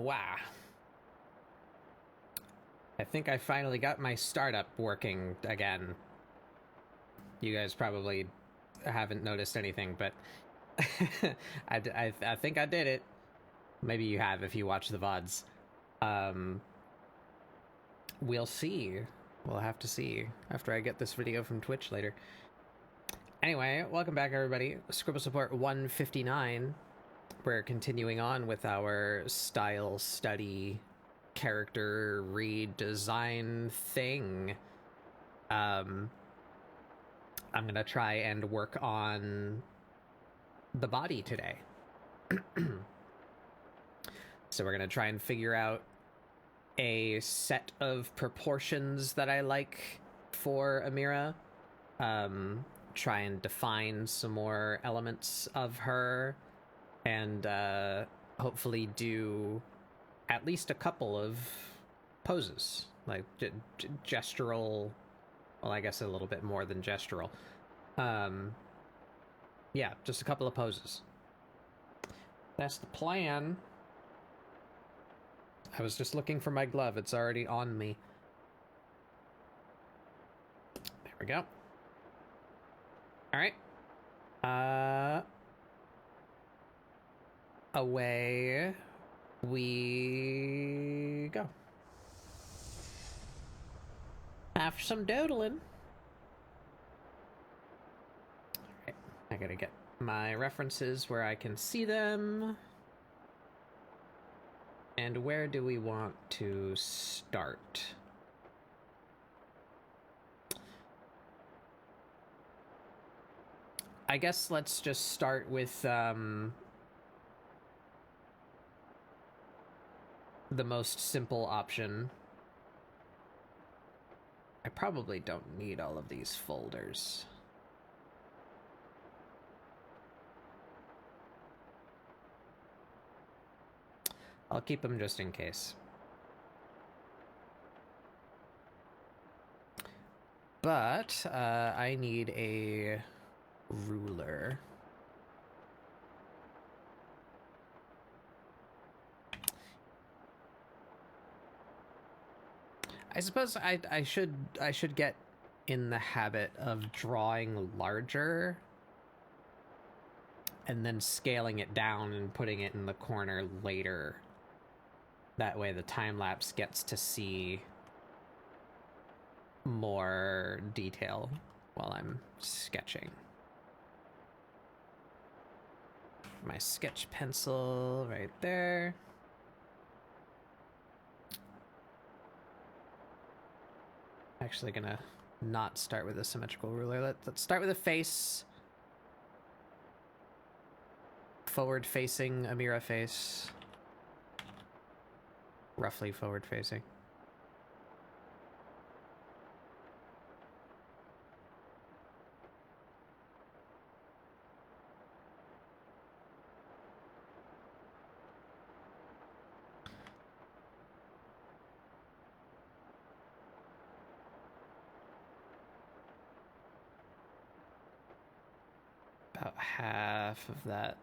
Wow. I think I finally got my startup working again. You guys probably haven't noticed anything, but I think I did it. Maybe you have if you watch the VODs. We'll see. We'll have to see after I get this video from Twitch later. Anyway, welcome back, everybody. ScribbleSupport 159. We're continuing on with our style study character redesign thing. I'm gonna try and work on the body today. So we're gonna try and figure out a set of proportions that I like for Amira. Try and define some more elements of her, and hopefully do at least a couple of poses, like gestural. Well, I guess a little bit more than gestural. Yeah, just a couple of poses. That's the plan. I was just looking for my glove. It's already on me. There we go. All right. Away we go. After some doodling. All right. I gotta get my references where I can see them. And where do we want to start? I guess let's just start with the most simple option. I probably don't need all of these folders. I'll keep them just in case. But I need a ruler. I suppose I should get in the habit of drawing larger and then scaling it down and putting it in the corner later. That way the time-lapse gets to see more detail while I'm sketching. My sketch pencil right there. Actually gonna not start with a symmetrical ruler. Let's start with a face. Forward-facing Amira face. Roughly forward-facing. About half of that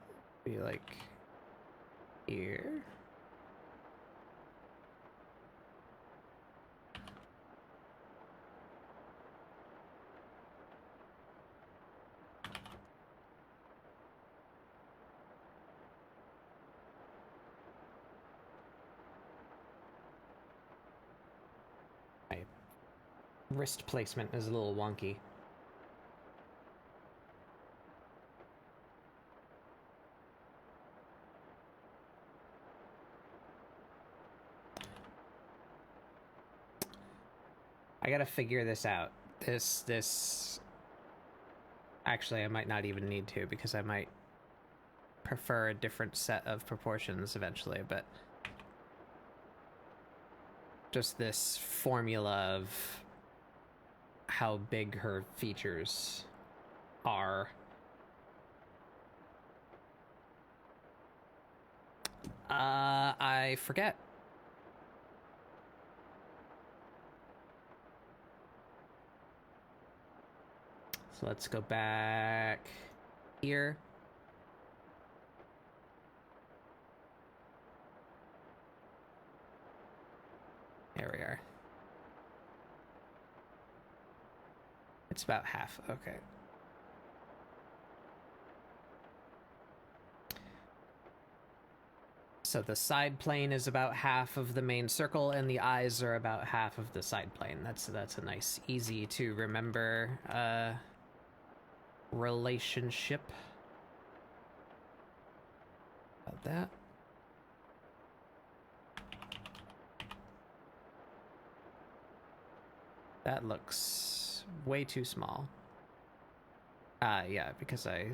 be like here. My wrist placement is a little wonky. I gotta figure this out. This... Actually, I might not even need to, because I might prefer a different set of proportions eventually, but... Just this formula of how big her features are. I forget. So let's go back here. It's about half. Okay. So the side plane is about half of the main circle, and the eyes are about half of the side plane. That's a nice, easy to remember relationship. About that. That looks way too small. Yeah, because I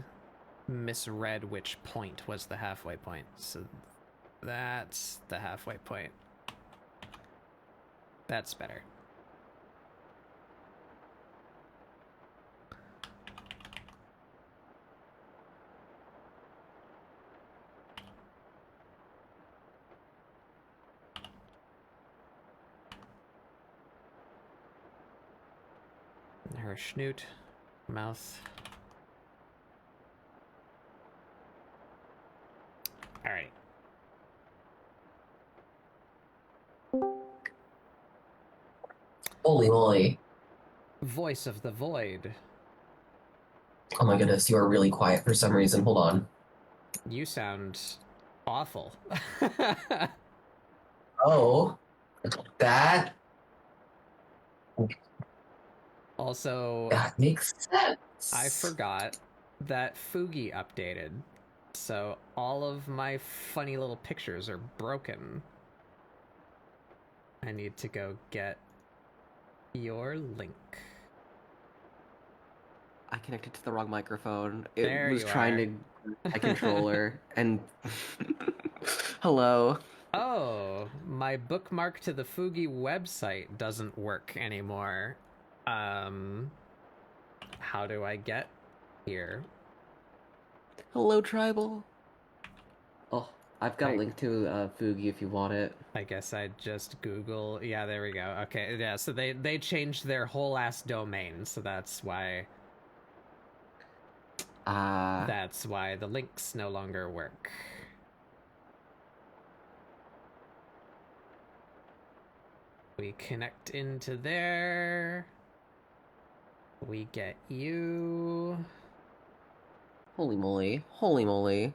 misread which point was the halfway point. So that's the halfway point. That's better. Her snoot, mouth. All right. Holy moly. Voice of the void. Oh my goodness, you are really quiet for some reason. Hold on. You sound awful. Oh, that Also, that makes I sense. forgot that Fugi updated. So all of my funny little pictures are broken. I need to go get your link. I connected to the wrong microphone. It There was you trying are. to my controller and hello. Oh, my bookmark to the Fugi website doesn't work anymore. How do I get here? Hello, Tribal. Oh, I've got a link to Fugi if you want it. I guess I'd just Google. Yeah, there we go. Okay, yeah. So they changed their whole ass domain, so that's why the links no longer work. We connect into there. We get you. Holy moly. Holy moly.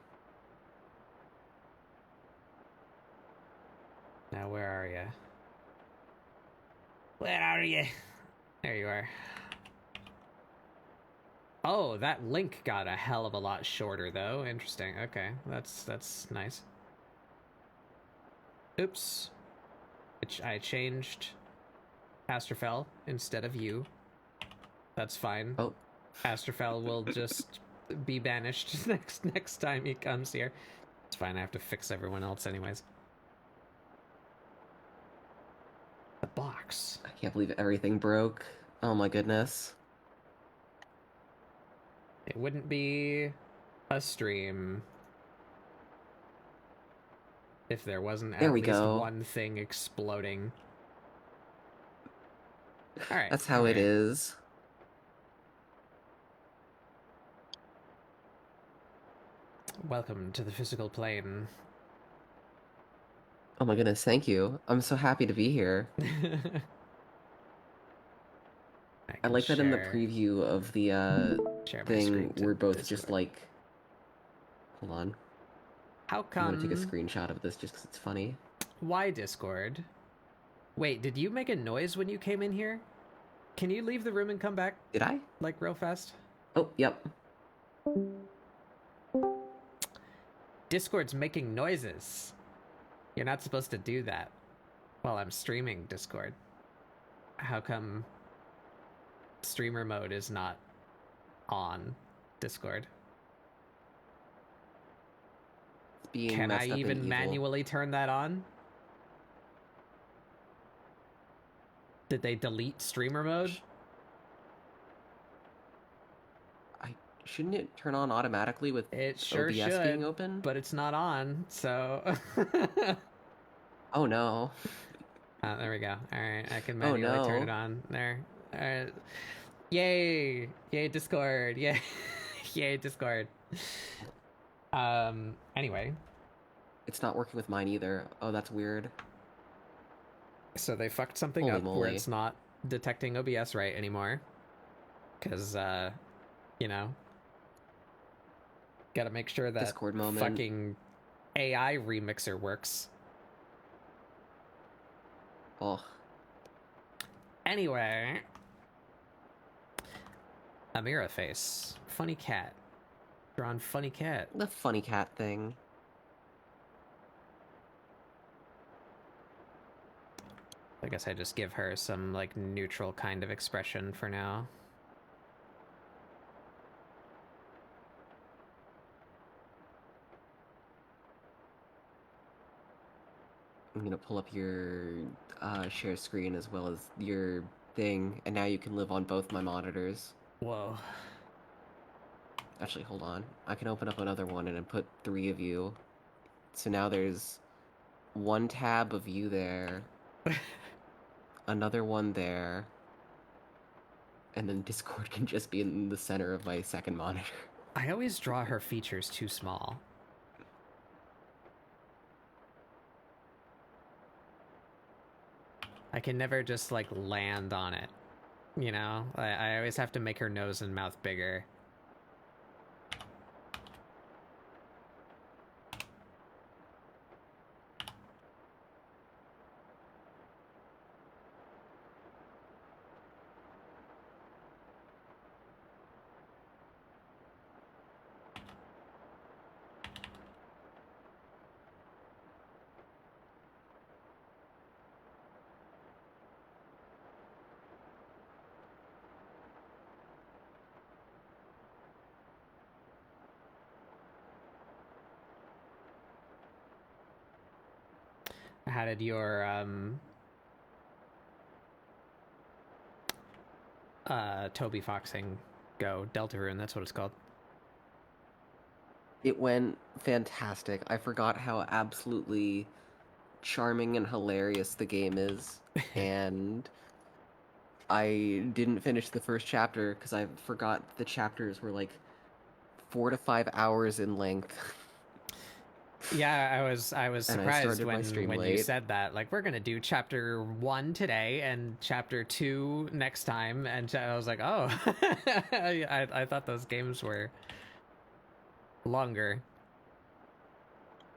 Now where are you? Where are you? There you are. Oh, that link got a hell of a lot shorter, though. Interesting. Okay, that's nice. Oops. I changed Astrofel instead of you. That's fine. Oh. Astrofel will just be banished next time he comes here. It's fine. I have to fix everyone else anyways. The box. I can't believe everything broke. Oh my goodness. It wouldn't be a stream if there wasn't at least one thing exploding. All right. That's how it is. Welcome to the physical plane. Oh my goodness, thank you. I'm so happy to be here. I like that in the preview of the thing, we're both Discord. Just like... Hold on. How come... I'm gonna take a screenshot of this just because it's funny. Why Discord? Wait, did you make a noise when you came in here? Can you leave the room and come back? Did I? Like, real fast? Oh, yep. Discord's making noises. You're not supposed to do that while I'm streaming Discord. How come streamer mode is not on Discord? Can I even manually turn that on? Did they delete streamer mode? Shouldn't it turn on automatically with it sure OBS should, being open? But it's not on, so... Oh no. There we go. Alright, I can manually turn it on. There. Alright. Yay! Yay, Discord! Yay! Yay, Discord! Anyway. It's not working with mine either. Oh, that's weird. So they fucked something up where it's not detecting OBS right anymore. because, you know, gotta make sure that Discord moment. Fucking AI remixer works. Oh. Anyway, Amira face, funny cat, drawn funny cat. The funny cat thing. I guess I just give her some like neutral kind of expression for now. I'm gonna pull up your share screen as well as your thing, and now you can live on both my monitors. Whoa. Actually, hold on. I can open up another one and then put 3 of you. So now there's 1 tab of you there, another one there, and then Discord can just be in the center of my second monitor. I always draw her features too small. I can never just like land on it, you know? I always have to make her nose and mouth bigger. How did your Toby Foxing go? Deltarune, that's what it's called. It went fantastic. I forgot how absolutely charming and hilarious the game is, and I didn't finish the first chapter because I forgot the chapters were like 4 to 5 hours in length. Yeah, I was surprised when you said that. Like, we're gonna do chapter 1 today and chapter 2 next time, and I was like, oh, I thought those games were longer.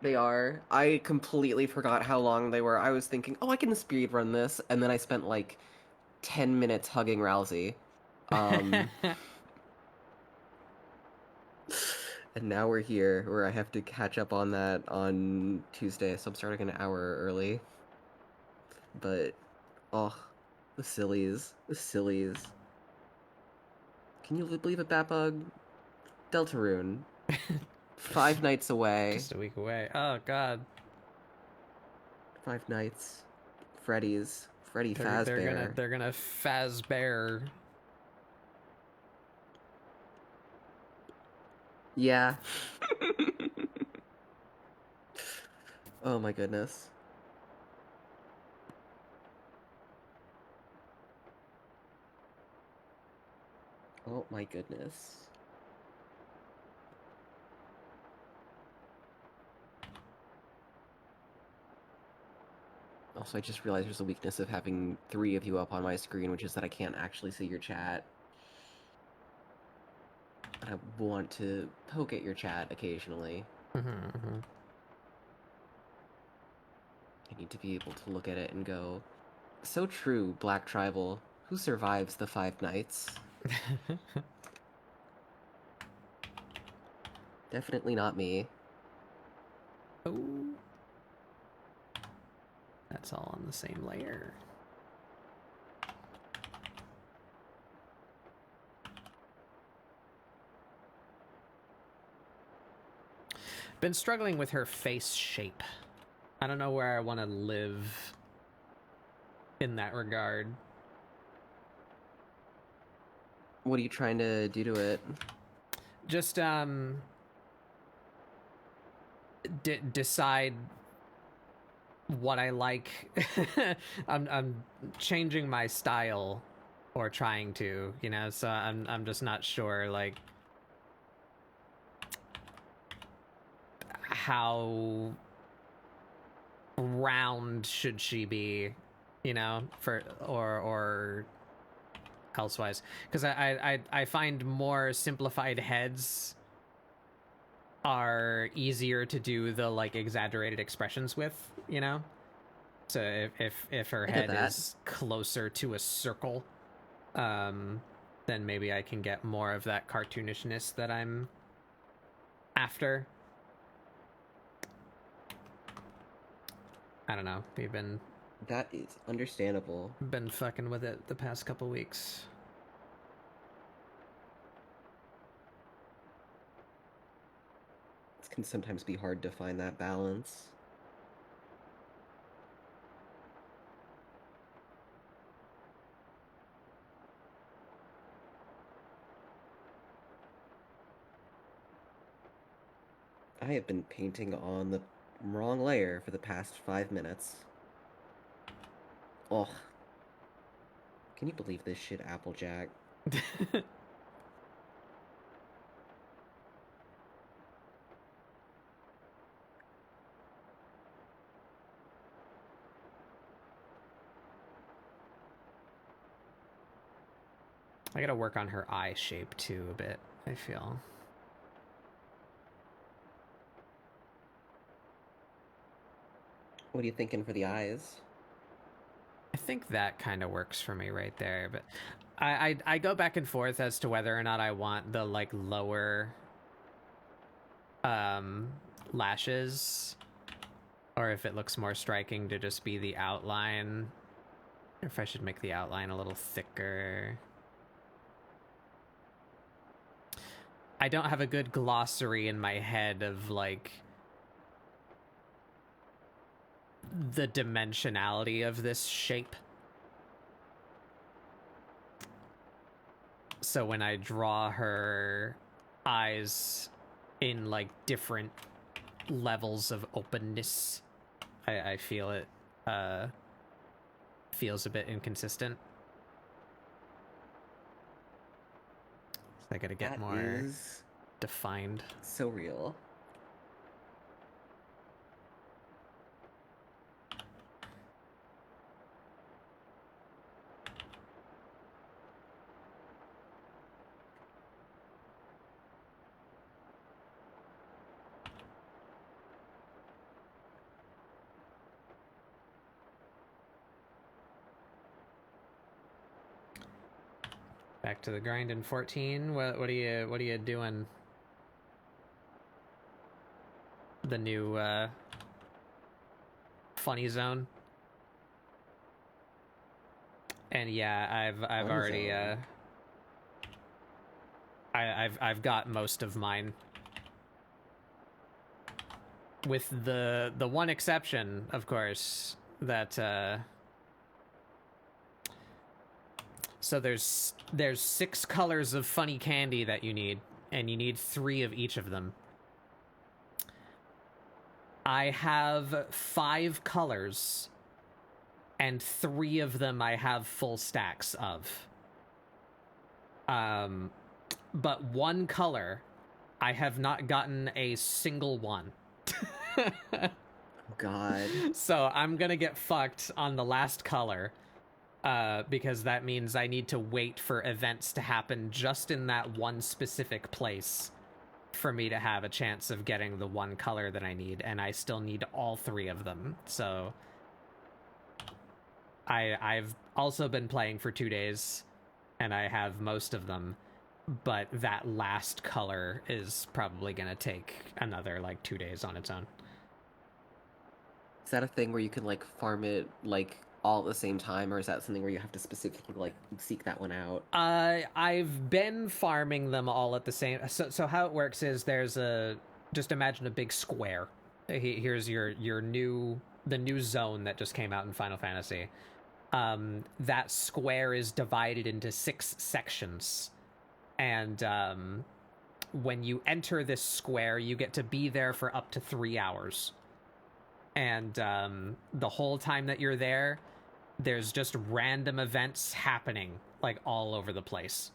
They are. I completely forgot how long they were. I was thinking, oh, I can speed run this, and then I spent like 10 minutes hugging Rousey. And now we're here, where I have to catch up on that on Tuesday, so I'm starting an hour early. But, oh, the sillies. The sillies. Can you believe it, Batbug? Deltarune. 5 nights away. Just a week away. Oh, God. 5 nights. Freddy's. Freddy Fazbear. They're gonna Fazbear. Yeah. Oh my goodness. Oh my goodness. Also, I just realized there's a weakness of having 3 of you up on my screen, which is that I can't actually see your chat. I want to poke at your chat occasionally. I need to be able to look at it and go, so true, Black Tribal. Who survives the 5 nights? Definitely not me. Oh. That's all on the same layer. Been struggling with her face shape. I don't know where I want to live in that regard. What are you trying to do to it? Just decide what I like. I'm changing my style, or trying to, you know, so I'm just not sure like how round should she be, you know, for or elsewise, because I find more simplified heads are easier to do the like exaggerated expressions with, you know. So if her head is closer to a circle, then maybe I can get more of that cartoonishness that I'm after. I don't know. We've been... That is understandable. Been fucking with it the past couple weeks. It can sometimes be hard to find that balance. I have been painting on the wrong layer for the past 5 minutes. Oh. Can you believe this shit, Applejack? I gotta work on her eye shape too a bit, I feel. What are you thinking for the eyes? I think that kind of works for me right there, but I go back and forth as to whether or not I want the like lower lashes, or if it looks more striking to just be the outline, or if I should make the outline a little thicker. I don't have a good glossary in my head of like the dimensionality of this shape. So when I draw her eyes in like different levels of openness, I feel it feels a bit inconsistent. So I gotta get more defined. So real. Back to the grind in 14. What are you doing? The new funny zone. And yeah, I've already I've got most of mine. With the one exception, of course, that so there's 6 colors of funny candy that you need, and you need 3 of each of them. I have 5 colors, and 3 of them I have full stacks of. But 1 color, I have not gotten a single one. God. So I'm gonna get fucked on the last color. Because that means I need to wait for events to happen just in that one specific place for me to have a chance of getting the 1 color that I need, and I still need all 3 of them. So I've also been playing for 2 days, and I have most of them, but that last color is probably gonna take another like 2 days on its own. Is that a thing where you can like farm it like all at the same time, or is that something where you have to specifically like seek that one out? I've been farming them all at the same. So how it works is there's just imagine a big square. Here's the new zone that just came out in Final Fantasy. That square is divided into 6 sections, and when you enter this square, you get to be there for up to 3 hours. And the whole time that you're there, there's just random events happening like all over the place.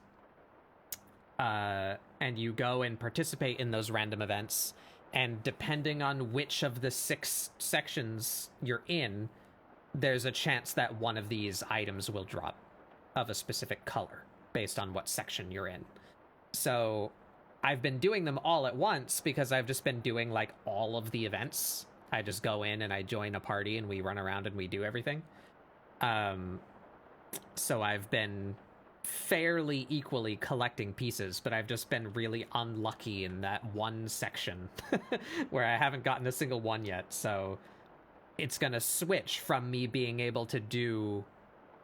And you go and participate in those random events, and depending on which of the 6 sections you're in, there's a chance that one of these items will drop of a specific color. based on what section you're in. So I've been doing them all at once because I've just been doing like all of the events. I just go in and I join a party and we run around and we do everything. So I've been fairly equally collecting pieces, but I've just been really unlucky in that one section where I haven't gotten a single one yet. So it's gonna switch from me being able to do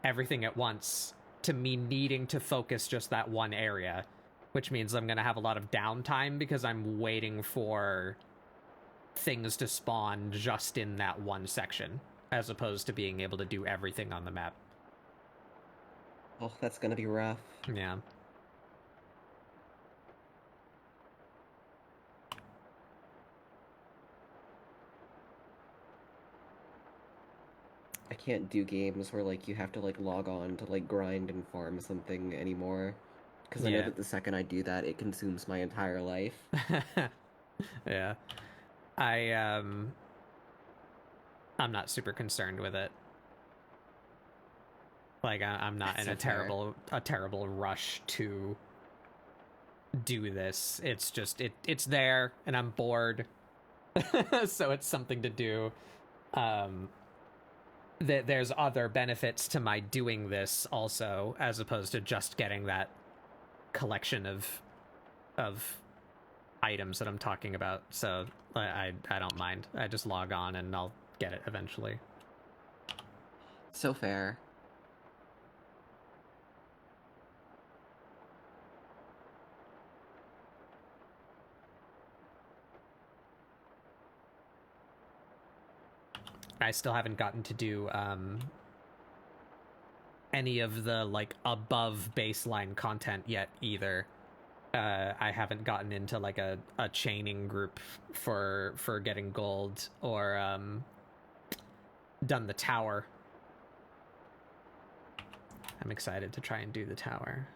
everything at once to me needing to focus just that one area, which means I'm gonna have a lot of downtime because I'm waiting for things to spawn just in that one section, as opposed to being able to do everything on the map. Oh, that's gonna be rough. Yeah. I can't do games where like you have to like log on to like grind and farm something anymore. Because I know Yeah. that the second I do that, it consumes my entire life. Yeah. I'm not super concerned with it. Like I'm not That's in so a terrible rush to do this. It's just it's there and I'm bored. So it's something to do. There's other benefits to my doing this also, as opposed to just getting that collection of items that I'm talking about. So I don't mind. I just log on and I'll get it eventually. So fair. I still haven't gotten to do any of the like above baseline content yet either. I haven't gotten into like a chaining group for getting gold or done the tower. I'm excited to try and do the tower.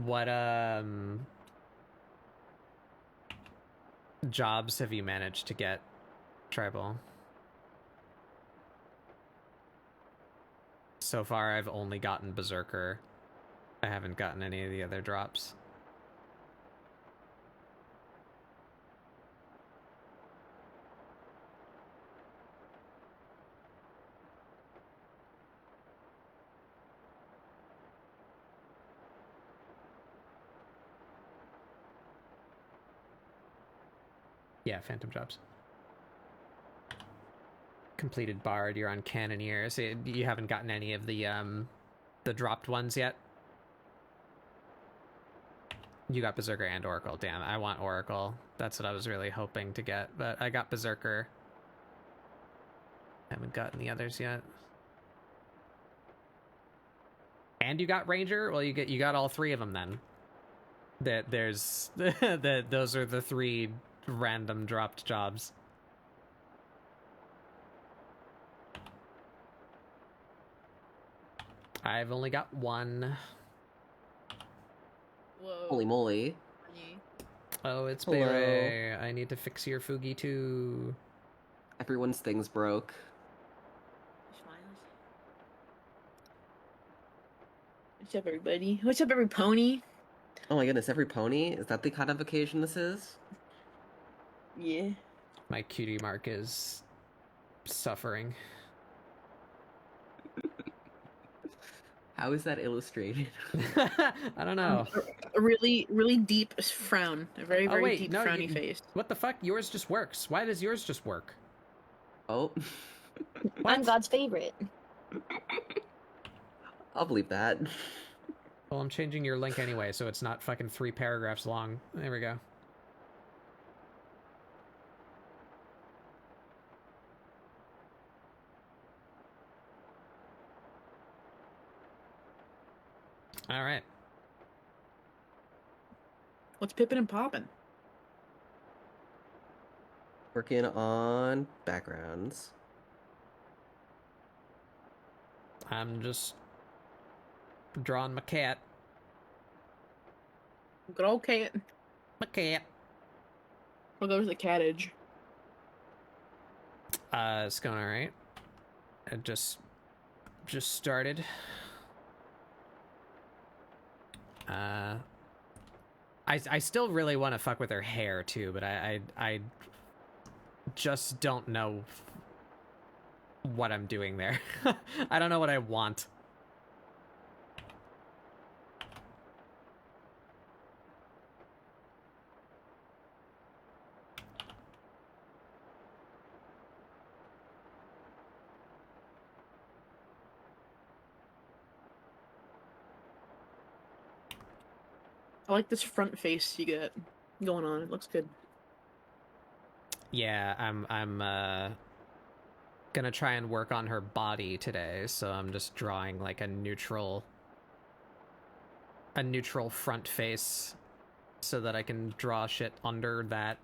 What jobs have you managed to get, Tribal? So far I've only gotten Berserker. I haven't gotten any of the other drops. Yeah, Phantom jobs. Completed Bard, you're on Cannoneer. So you haven't gotten any of the dropped ones yet? You got Berserker and Oracle. Damn, I want Oracle. That's what I was really hoping to get, but I got Berserker. Haven't gotten the others yet. And you got Ranger? Well, you got all three of them then. There's those are the three random dropped jobs. I've only got one. Whoa. Holy moly. Oh, it's Hello. Beret. I need to fix your Fugi too. Everyone's things broke. What's up, everybody? What's up, every pony? Oh my goodness, every pony? Is that the kind of occasion this is? Yeah. My cutie mark is suffering. How is that illustrated? I don't know. A really, really deep frown. A very, very wait, deep no, frowny face. What the fuck? Yours just works. Why does yours just work? Oh. I'm God's favorite. I'll believe that. Well, I'm changing your link anyway, so it's not fucking 3 paragraphs long. There we go. All right. What's pippin' and poppin'? Working on backgrounds. I'm just drawing my cat. Good old cat. My cat. What goes the cattage? It's going alright. It just started. I still really want to fuck with her hair too, but I just don't know what I'm doing there. I don't know what I want. I like this front face you got going on. It looks good. Yeah, I'm gonna try and work on her body today, so I'm just drawing like a neutral front face so that I can draw shit under that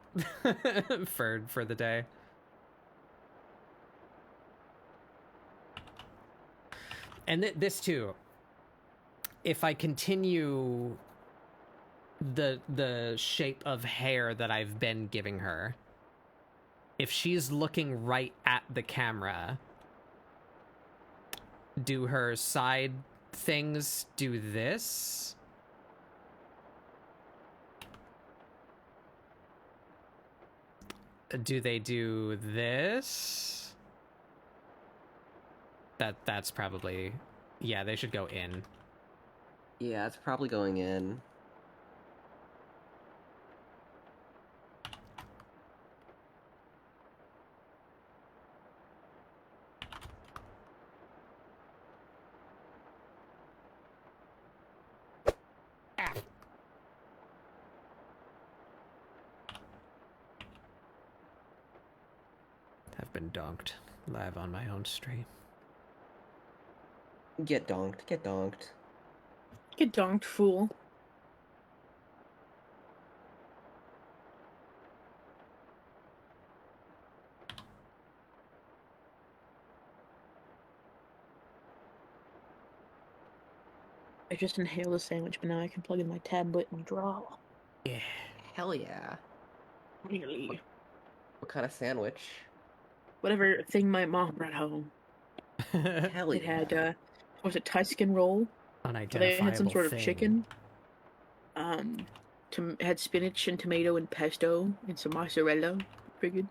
for the day. And this too, if I continue the shape of hair that I've been giving her, if she's looking right at the camera, do her side things do this? Do they do this? That's probably... Yeah, they should go in. Yeah, it's probably going in. I've been donked live on my own stream. Get donked, get donked. Get donked, fool. I just inhaled a sandwich, but now I can plug in my tablet and draw. Yeah. Hell yeah. Really? What kind of sandwich? Whatever thing my mom brought home. Hell It yeah. had, what was it, Thai-skin roll? Unidentifiable They had some sort of thing. chicken. It had spinach and tomato and pesto and some mozzarella. Pretty good.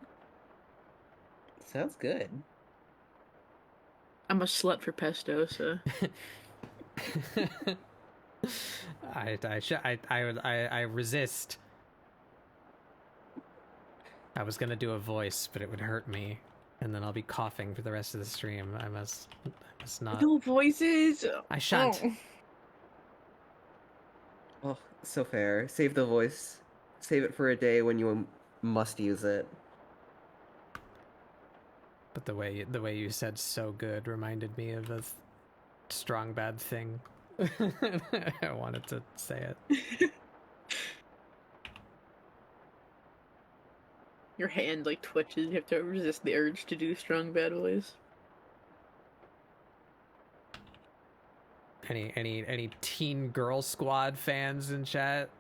Sounds good. I'm a slut for pesto, so. I resist. I was gonna do a voice, but it would hurt me, and then I'll be coughing for the rest of the stream. I must not. No voices! I shan't. Oh. Oh, so fair. Save the voice. Save it for a day when you must use it. But the way you said "so good" reminded me of a strong bad thing. I wanted to say it. Your hand like twitches. You have to resist the urge to do strong bad boys. Any Teen Girl Squad fans in chat?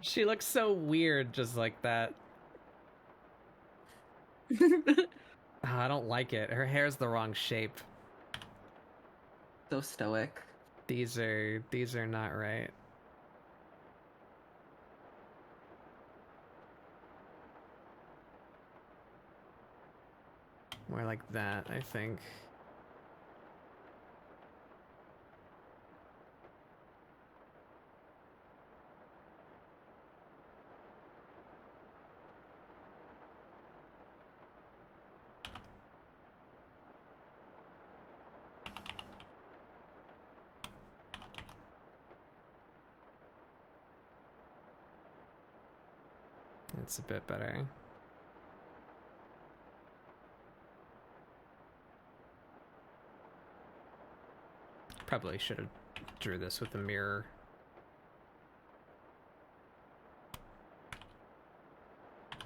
She looks so weird just like that. Oh, I don't like it. Her hair's the wrong shape. So stoic. These are not right. More like that, I think. That's a bit better. Probably should have drew this with the mirror.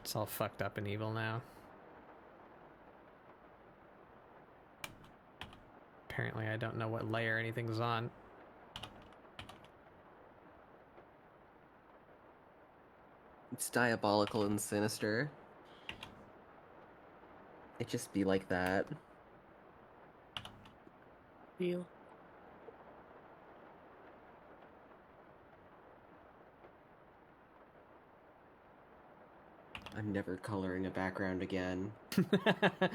It's all fucked up and evil now. Apparently I don't know what layer anything's on. It's diabolical and sinister. It just be like that. Feel. I'm never coloring a background again.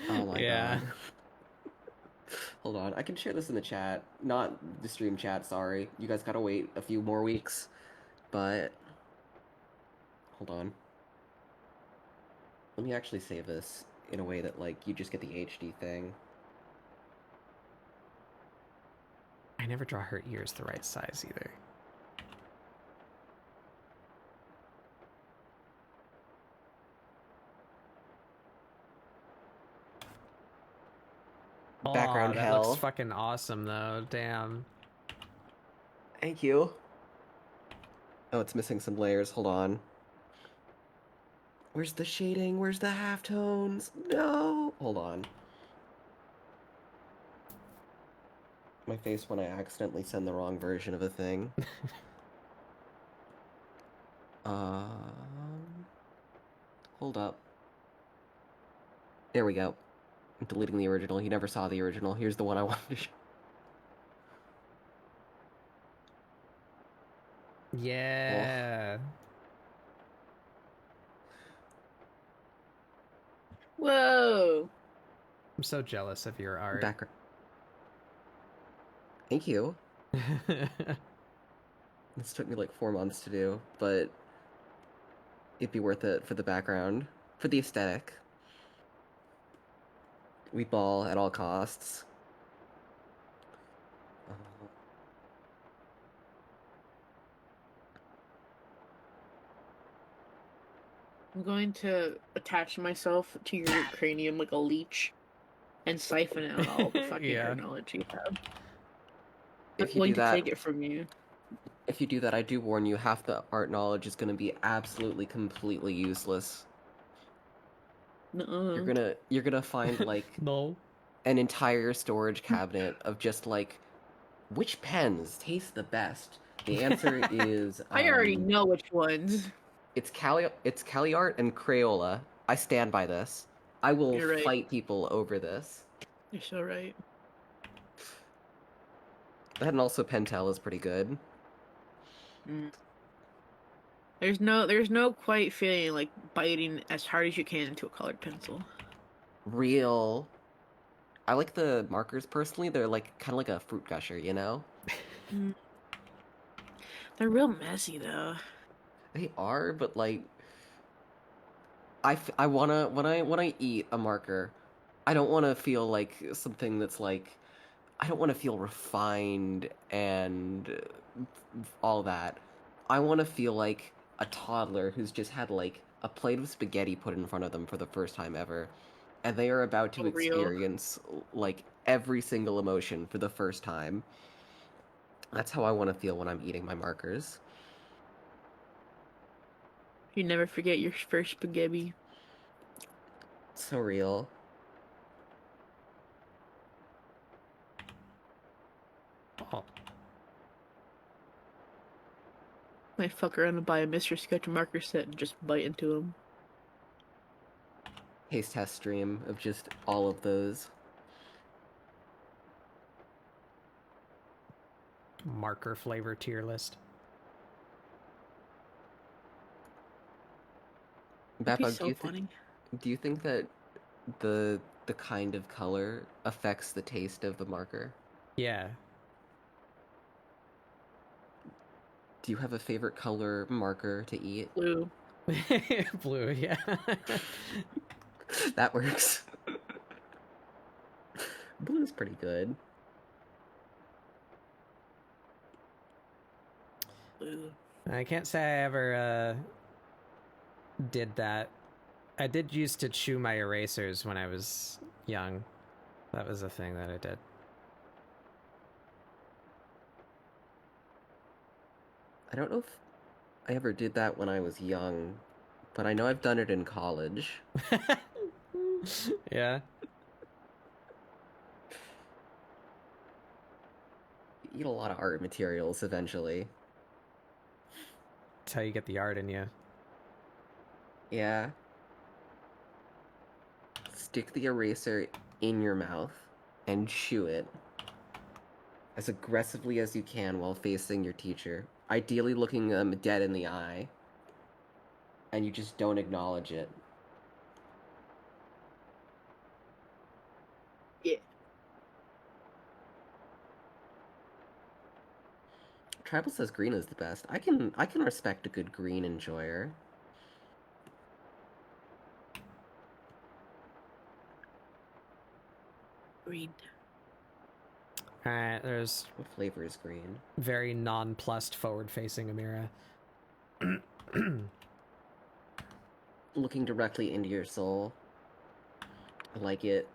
Oh my Yeah. god. Hold on, I can share this in the chat. Not the stream chat, sorry. You guys gotta wait a few more weeks. But... hold on. Let me actually save this in a way that, like, you just get the HD thing. I never draw her ears the right size either. Background that hell. looks fucking awesome though. Damn. Thank you. Oh, it's missing some layers. Hold on. Where's the shading? Where's the halftones? No! Hold on. My face when I accidentally send the wrong version of a thing. Hold up. There we go. I'm deleting the original. You never saw the original. Here's the one I wanted to show. Yeah. Whoa! I'm so jealous of your art. Background. Thank you. This took me like 4 months to do, but it'd be worth it for the background, for the aesthetic. We ball at all costs. I'm going to attach myself to your cranium like a leech and siphon out all the fucking Yeah. art knowledge you have. I'm If you going do to that, take it from you. if you do that, I do warn you, half the art knowledge is going to be absolutely, completely useless. Nuh-uh. You're gonna find like No. an entire storage cabinet of just like, which pens taste the best? The answer is I already know which ones. it's Cali Art and Crayola. I stand by this. I will You're right. fight people over this. You're so right. That and also Pentel is pretty good. Mm. There's no quite feeling like biting as hard as you can into a colored pencil. Real. I like the markers personally. They're like kind of like a fruit gusher, you know? Mm. They're real messy though. They are, but like I wanna when I eat a marker, I don't want to feel like something that's like I don't want to feel refined and all that. I want to feel like a toddler who's just had like a plate of spaghetti put in front of them for the first time ever, and they are about to For real. experience like every single emotion for the first time. That's how I want to feel when I'm eating my markers. You never forget your first spaghetti. So real. Oh. Might fuck around and buy a Mr. Sketch marker set and just bite into them. Taste test stream of just all of those. Marker flavor tier list. That'd be Bapog, so funny. do you think that the kind of color affects the taste of the marker? Yeah. Do you have a favorite color marker to eat? Blue. Blue, yeah. That works. Blue's pretty good. Blue. I can't say I ever did that. I did used to chew my erasers when I was young. That was a thing that I did. I don't know if I ever did that when I was young, but I know I've done it in college. Yeah. You eat a lot of art materials eventually. That's how you get the art in you. Yeah. Stick the eraser in your mouth and chew it as aggressively as you can while facing your teacher, ideally looking them dead in the eye, and you just don't acknowledge it. Yeah. Tribal says green is the best. I can respect a good green enjoyer. Green. Alright, there's What flavor is green? very nonplussed forward-facing Amira. Looking directly into your soul. I like it.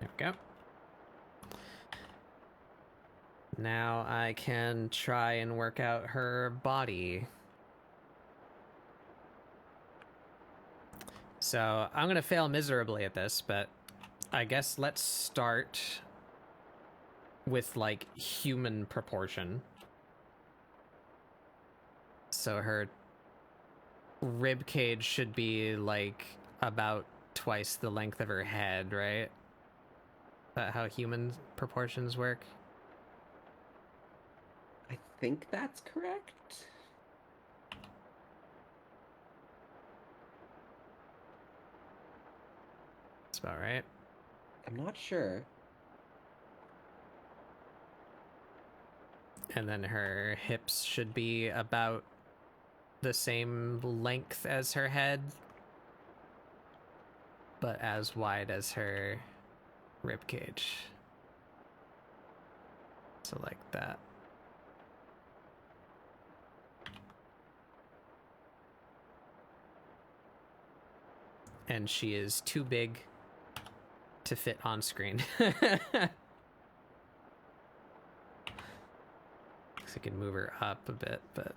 There we go. Now I can try and work out her body. So I'm gonna fail miserably at this, but I guess let's start with like human proportion. So her rib cage should be like about twice the length of her head, right? Is that how human proportions work? I think that's correct. That's about right. I'm not sure. And then her hips should be about the same length as her head, but as wide as her rib cage. So like that. And she is too big to fit on screen. I can move her up a bit, but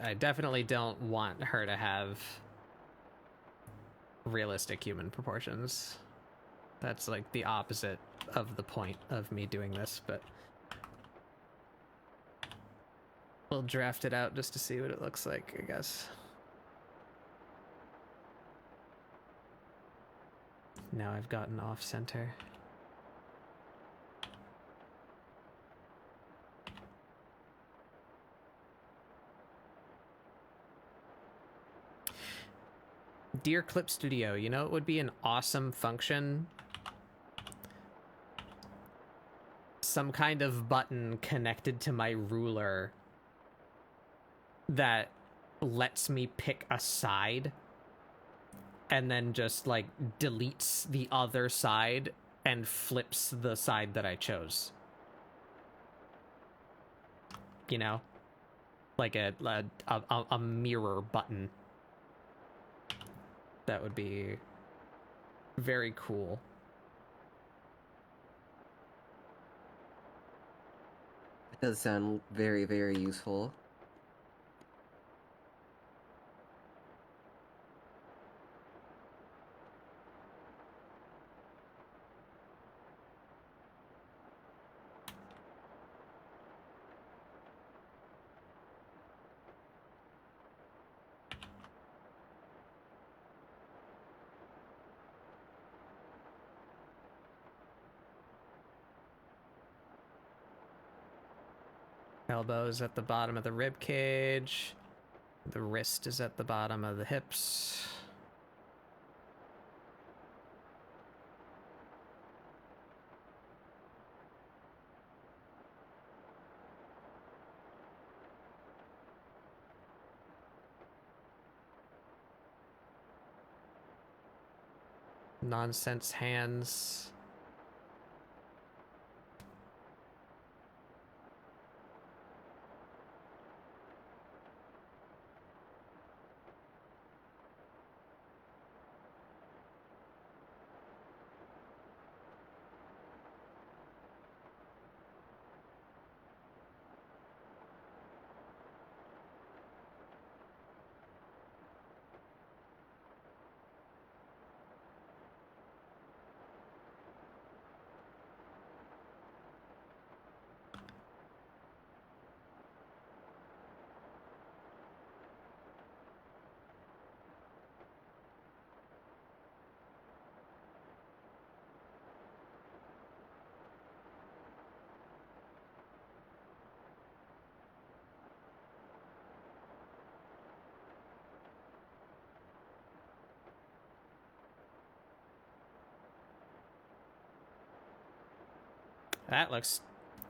I definitely don't want her to have realistic human proportions. That's like the opposite of the point of me doing this, but we'll draft it out just to see what it looks like, I guess. Now I've gotten off center. Dear Clip Studio, you know it would be an awesome function? Some kind of button connected to my ruler that lets me pick a side and then just like deletes the other side and flips the side that I chose. You know? Like a mirror button. That would be very cool. It does sound very, very useful. Elbow is at the bottom of the rib cage. The wrist is at the bottom of the hips. Nonsense hands. That looks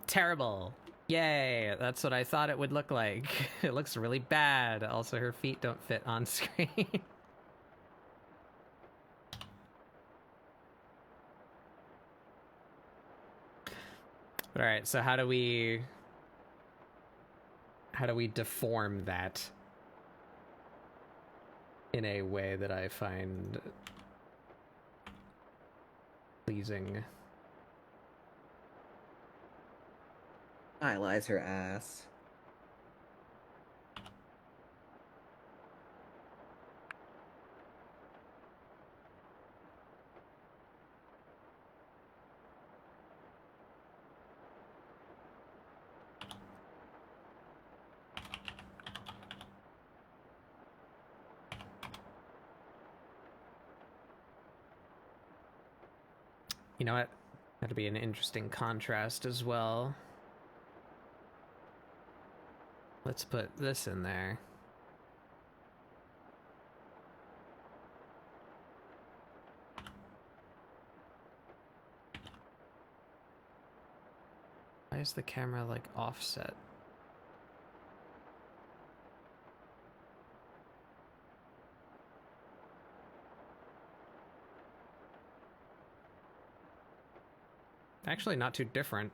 terrible. Yay, that's what I thought it would look like. It looks really bad. Also, her feet don't fit on screen. All right, so how do we deform that in a way that I find pleasing? Stylize her ass. You know what? That'd be an interesting contrast as well. Let's put this in there. Why is the camera like offset? Actually, not too different.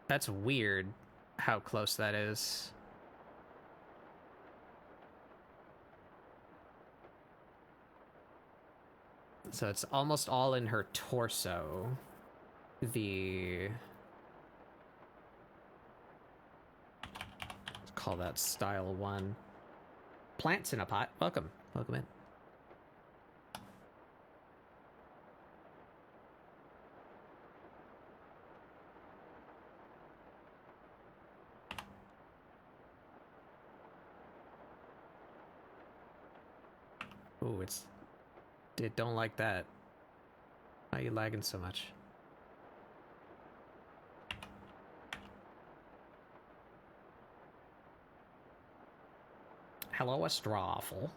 That's weird how close that is. So it's almost all in her torso. Let's call that style 1. Plants in a pot. Welcome. Welcome in. Ooh, don't like that. Why are you lagging so much? Hello, a strawful.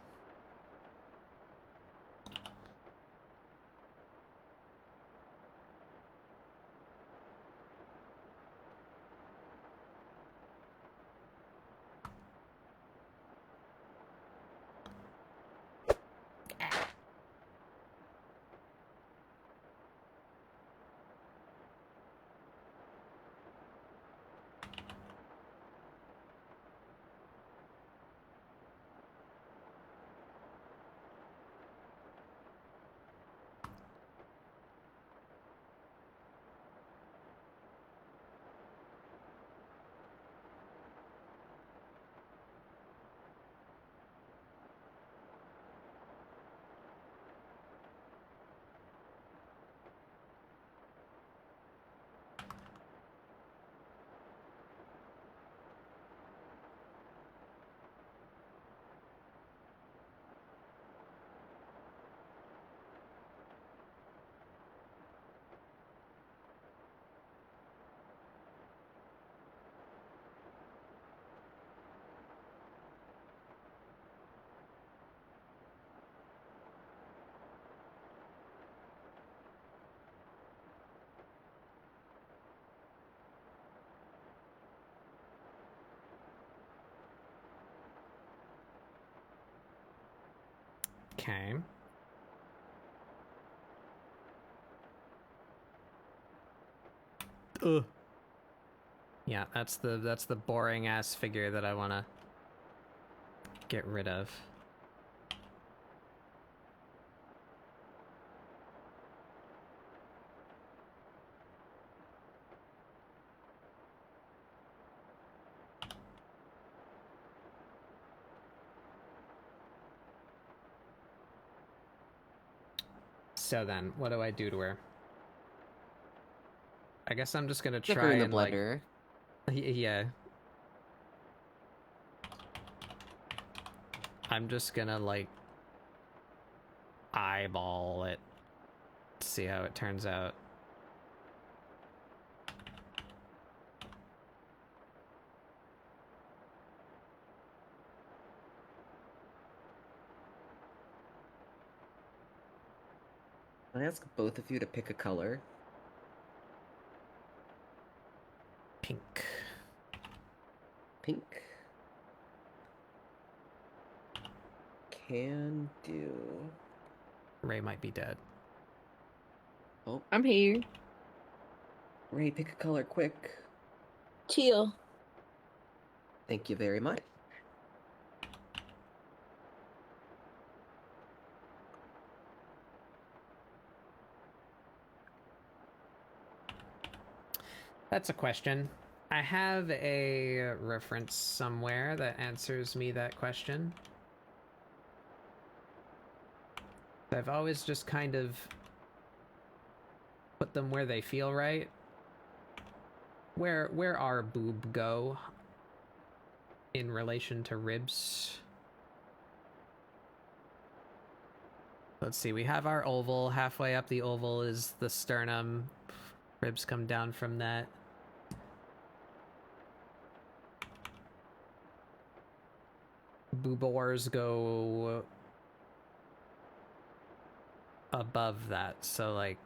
Okay. Ugh. Yeah, that's the boring ass figure that I want to get rid of. So then, what do I do to her? I guess I'm just gonna Stick her try in the and like, blender. yeah. I'm just gonna like eyeball it, see how it turns out. Can I ask both of you to pick a color? Pink. Pink. Can do. Ray might be dead. Oh, I'm here. Ray, pick a color quick. Teal. Thank you very much. That's a question. I have a reference somewhere that answers me that question. I've always just kind of put them where they feel right. Where our boob go in relation to ribs? Let's see, we have our oval. Halfway up the oval is the sternum. Ribs come down from that. Boobors go above that, so like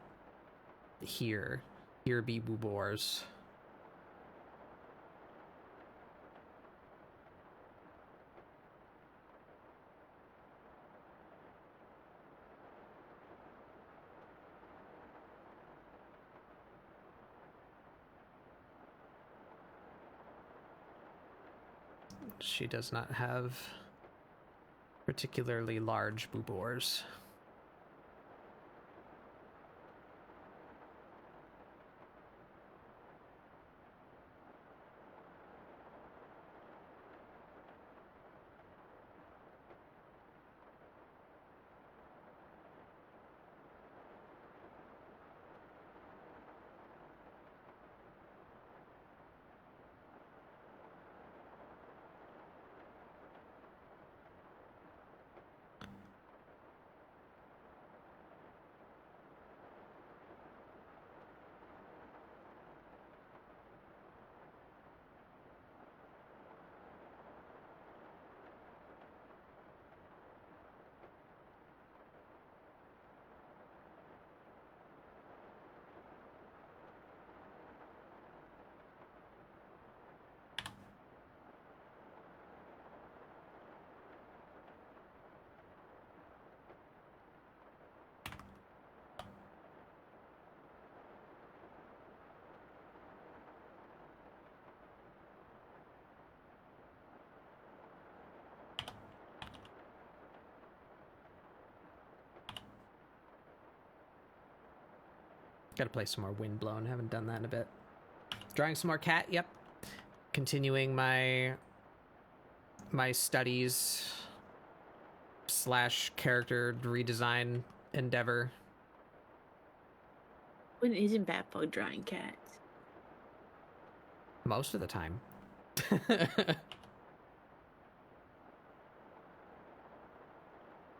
here be boobors. She does not have particularly large boobors. Gotta play some more Windblown. Haven't done that in a bit. Drawing some more cat. Yep. Continuing my studies / character redesign endeavor. When isn't Batbug drawing cats? Most of the time. I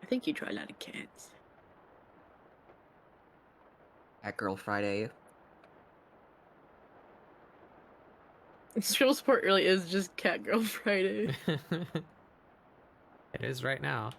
think you draw a lot of cats. Cat Girl Friday. ScribbleSupport really is just Cat Girl Friday. It is right now.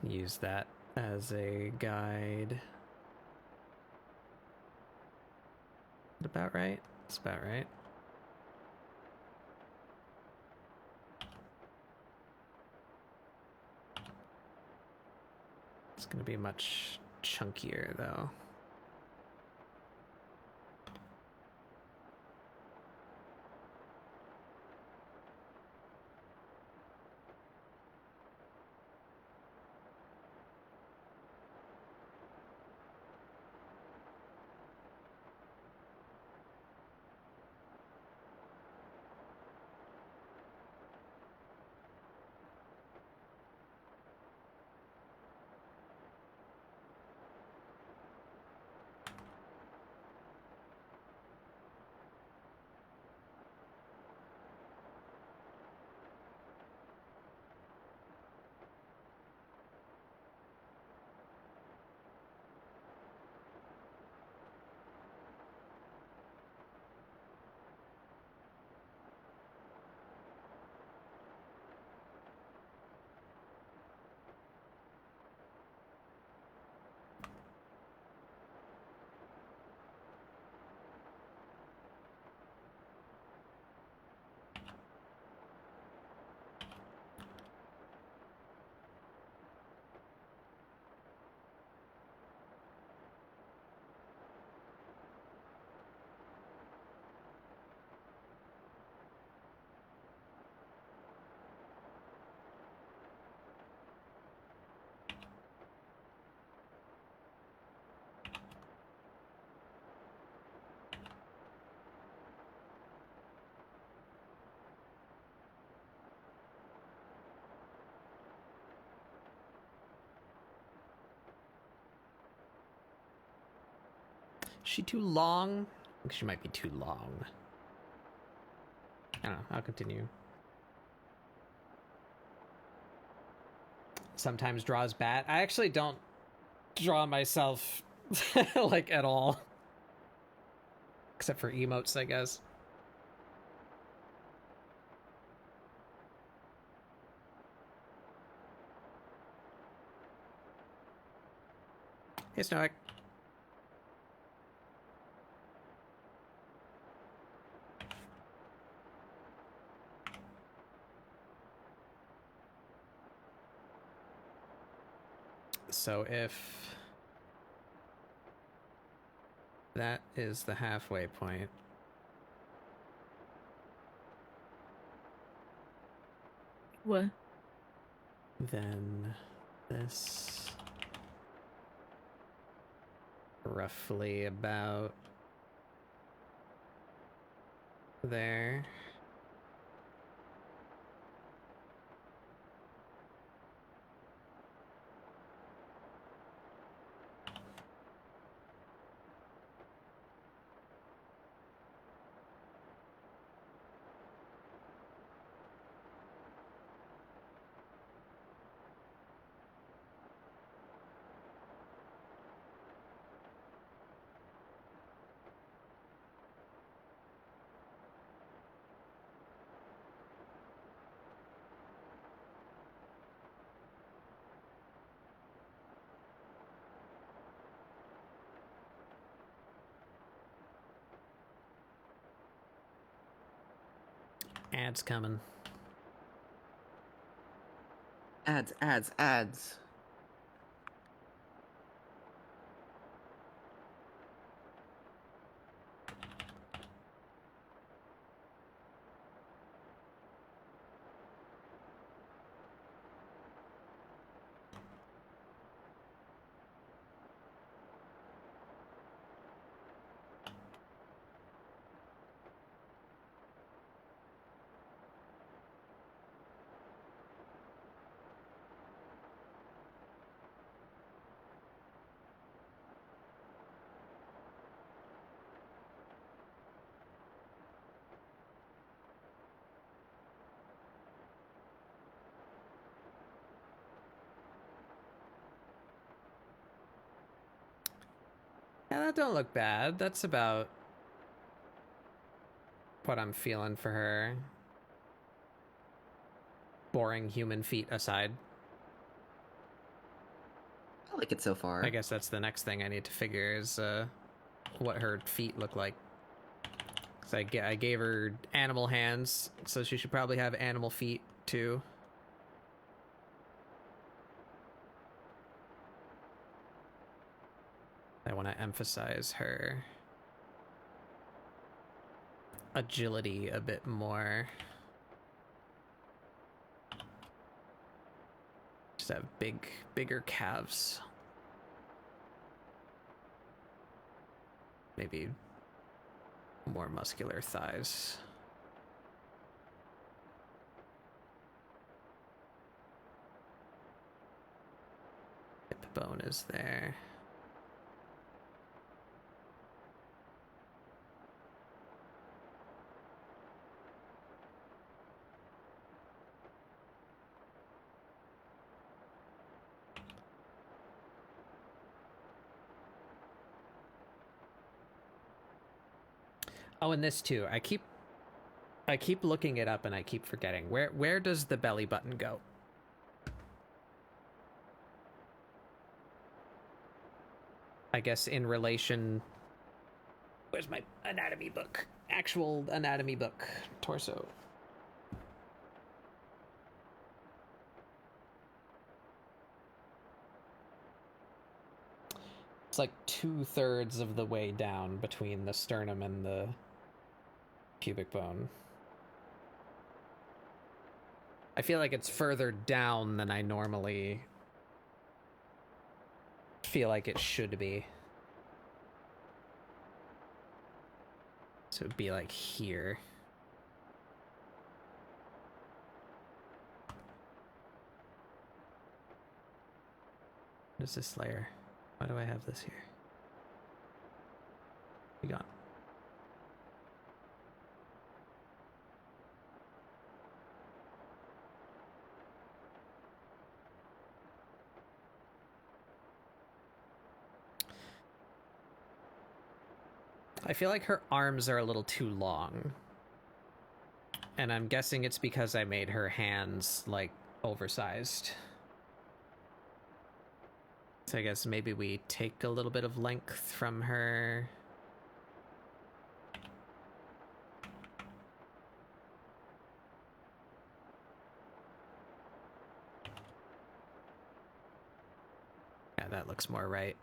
Can use that as a guide. Is that about right? That's about right. It's going to be much chunkier, though. Is she too long? I think she might be too long. I don't know. I'll continue. Sometimes draws bat. I actually don't draw myself like at all. Except for emotes, I guess. Hey, Snowick. So if that is the halfway point, What? then this roughly about there. Ads coming. Ads, ads, ads. Yeah, that don't look bad. That's about what I'm feeling for her. Boring human feet aside. I like it so far. I guess that's the next thing I need to figure is what her feet look like. So I gave her animal hands, so she should probably have animal feet too. I want to emphasize her agility a bit more. Just have bigger calves. Maybe more muscular thighs. Hip bone is there. Oh, and this too. I keep looking it up and I keep forgetting. Where does the belly button go? I guess in relation... Where's my anatomy book? Actual anatomy book. Torso. It's like 2/3 of the way down between the sternum and the pubic bone. I feel like it's further down than I normally feel like it should be. So it'd be like here. What is this layer? Why do I have this here? Be gone. I feel like her arms are a little too long. And I'm guessing it's because I made her hands, like, oversized. So I guess maybe we take a little bit of length from her. Yeah, that looks more right.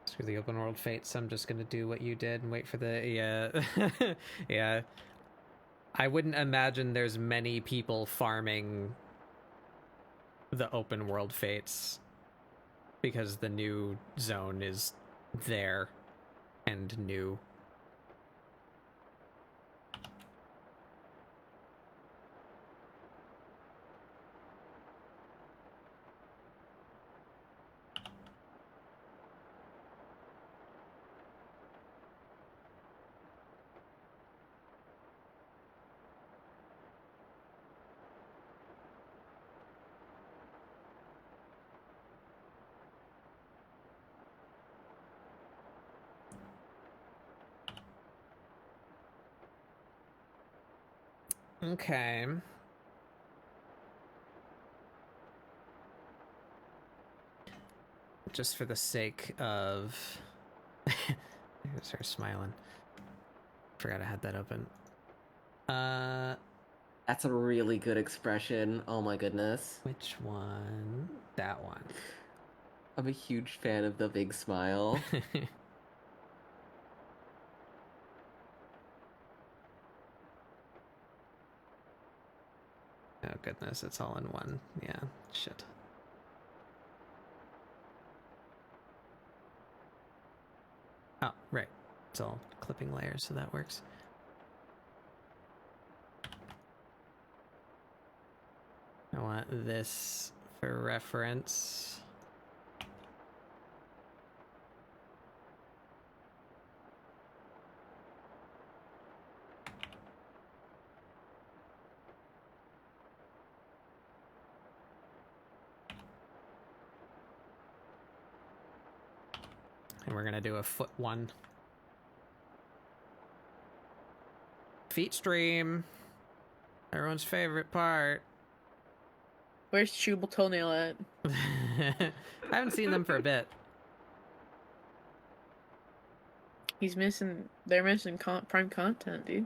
Screw the open world fates. I'm just gonna do what you did and wait for the... Yeah. Yeah. I wouldn't imagine there's many people farming the open world fates because the new zone is there and new. Okay. Just for the sake of... There's her smiling. Forgot I had that open. That's a really good expression. Oh my goodness. Which one? That one. I'm a huge fan of the big smile. Oh goodness, it's all in one. Yeah, shit. It's all clipping layers, so that works. I want this for reference. And we're gonna do a foot one. Feet stream. Everyone's favorite part. Where's Chewable Toenail at? I haven't seen them for a bit. He's missing. They're missing prime content, dude.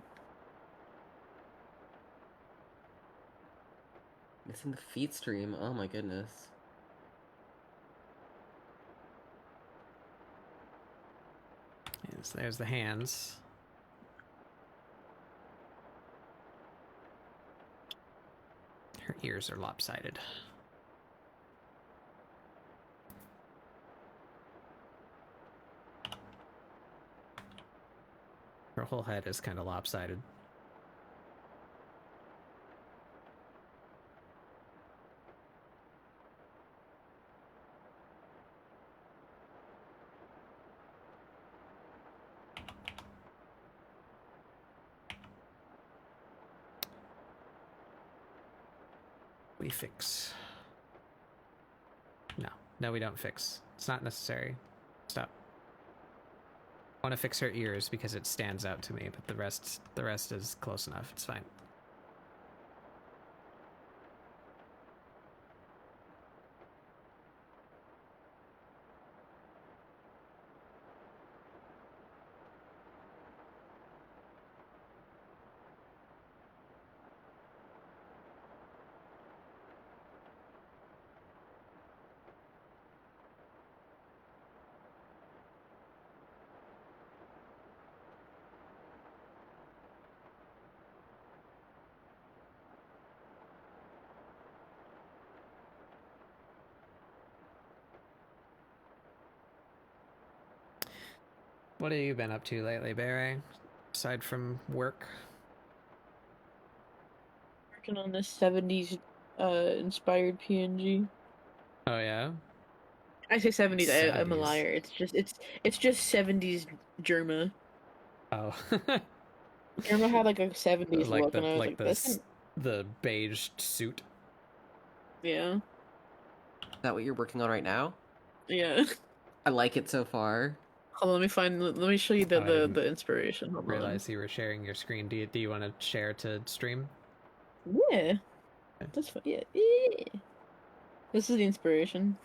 Missing the feed stream. Oh my goodness. Yes, there's the hands. Her ears are lopsided. Her whole head is kind of lopsided. We fix. No, we don't fix. It's not necessary. Stop. I want to fix her ears because it stands out to me, but the rest is close enough. It's fine. What have you been up to lately, Barry? Aside from work? Working on this 70s inspired PNG. Oh yeah? I say 70s. I'm a 70s. liar. It's just 70s Germa. Oh. Germa had like a 70s like look, the and I was like like, the beige suit. yeah, Is that what you're working on right now? yeah. I like it so far. Hold on, let me show you Oh, I didn't the inspiration. Hold on. Realize you were sharing your screen. Do you want to share to stream? Yeah, that's fine. Yeah. This is the inspiration.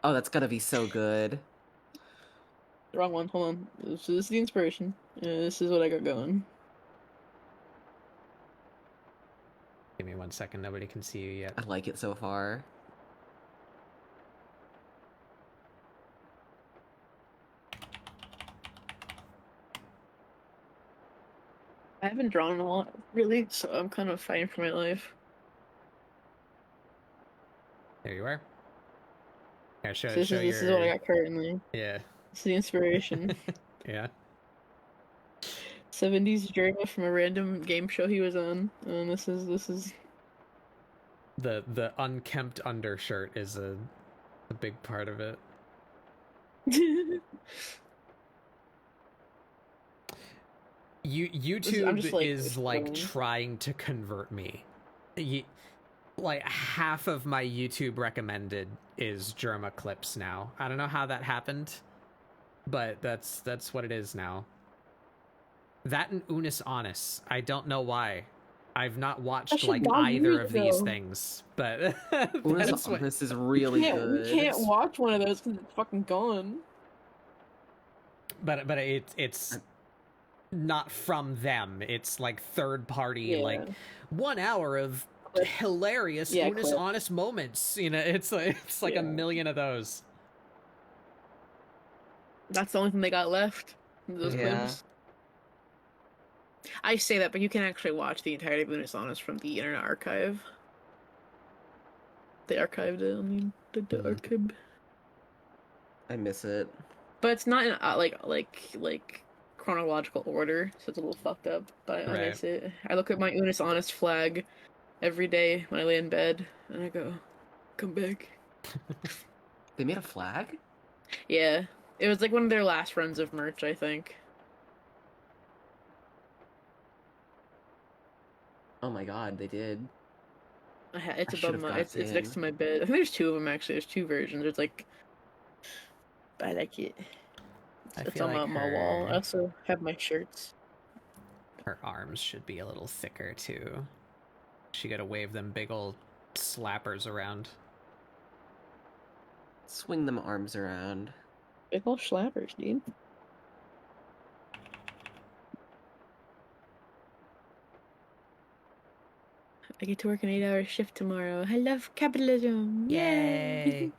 Oh, that's gonna be so good. Wrong one. Hold on. So this is the inspiration. This is what I got going. Give me 1 second. Nobody can see you yet. I like it so far. I haven't drawn a lot, really, so I'm kind of fighting for my life. There you are. Yeah, So this is what I got currently. Yeah. This is the inspiration. Yeah. 70s journal from a random game show he was on. And this is The unkempt undershirt is a big part of it. YouTube just, like, is like scrolling. trying to convert me. Like half of my YouTube recommended is Germa clips now. I don't know how that happened, but that's what it is now. That and Unis Honest. I don't know why. I've not watched should like log either you, of these though. things, but This, this is really good. We can't watch one of those because it's fucking gone. But it's not from them. It's like third party, like 1 hour of hilarious Unis Honest moments. You know, it's like a million of those. That's the only thing they got left. Those clips. I say that, but you can actually watch the entirety of Unis Honest from the Internet Archive. They archived it. I mean, the archive. I miss it. but it's not in like chronological order, so it's a little fucked up. But I Right. miss it. I look at my Unis Honest flag every day when I lay in bed, and I go, "Come back." They made a flag? Yeah, it was like one of their last runs of merch, I think. Oh my god, they did. It's I above should've my. got It's next in. to my bed. I think there's two of them actually. There's two versions. There's like, I like it. I It's feel on like my wall. I also have my shirts. her arms should be a little thicker too. She gotta wave them big old slappers around. Swing them arms around. Big ol' schlappers, dude. I get to work an 8-hour shift tomorrow. I love capitalism. Yay! Yay!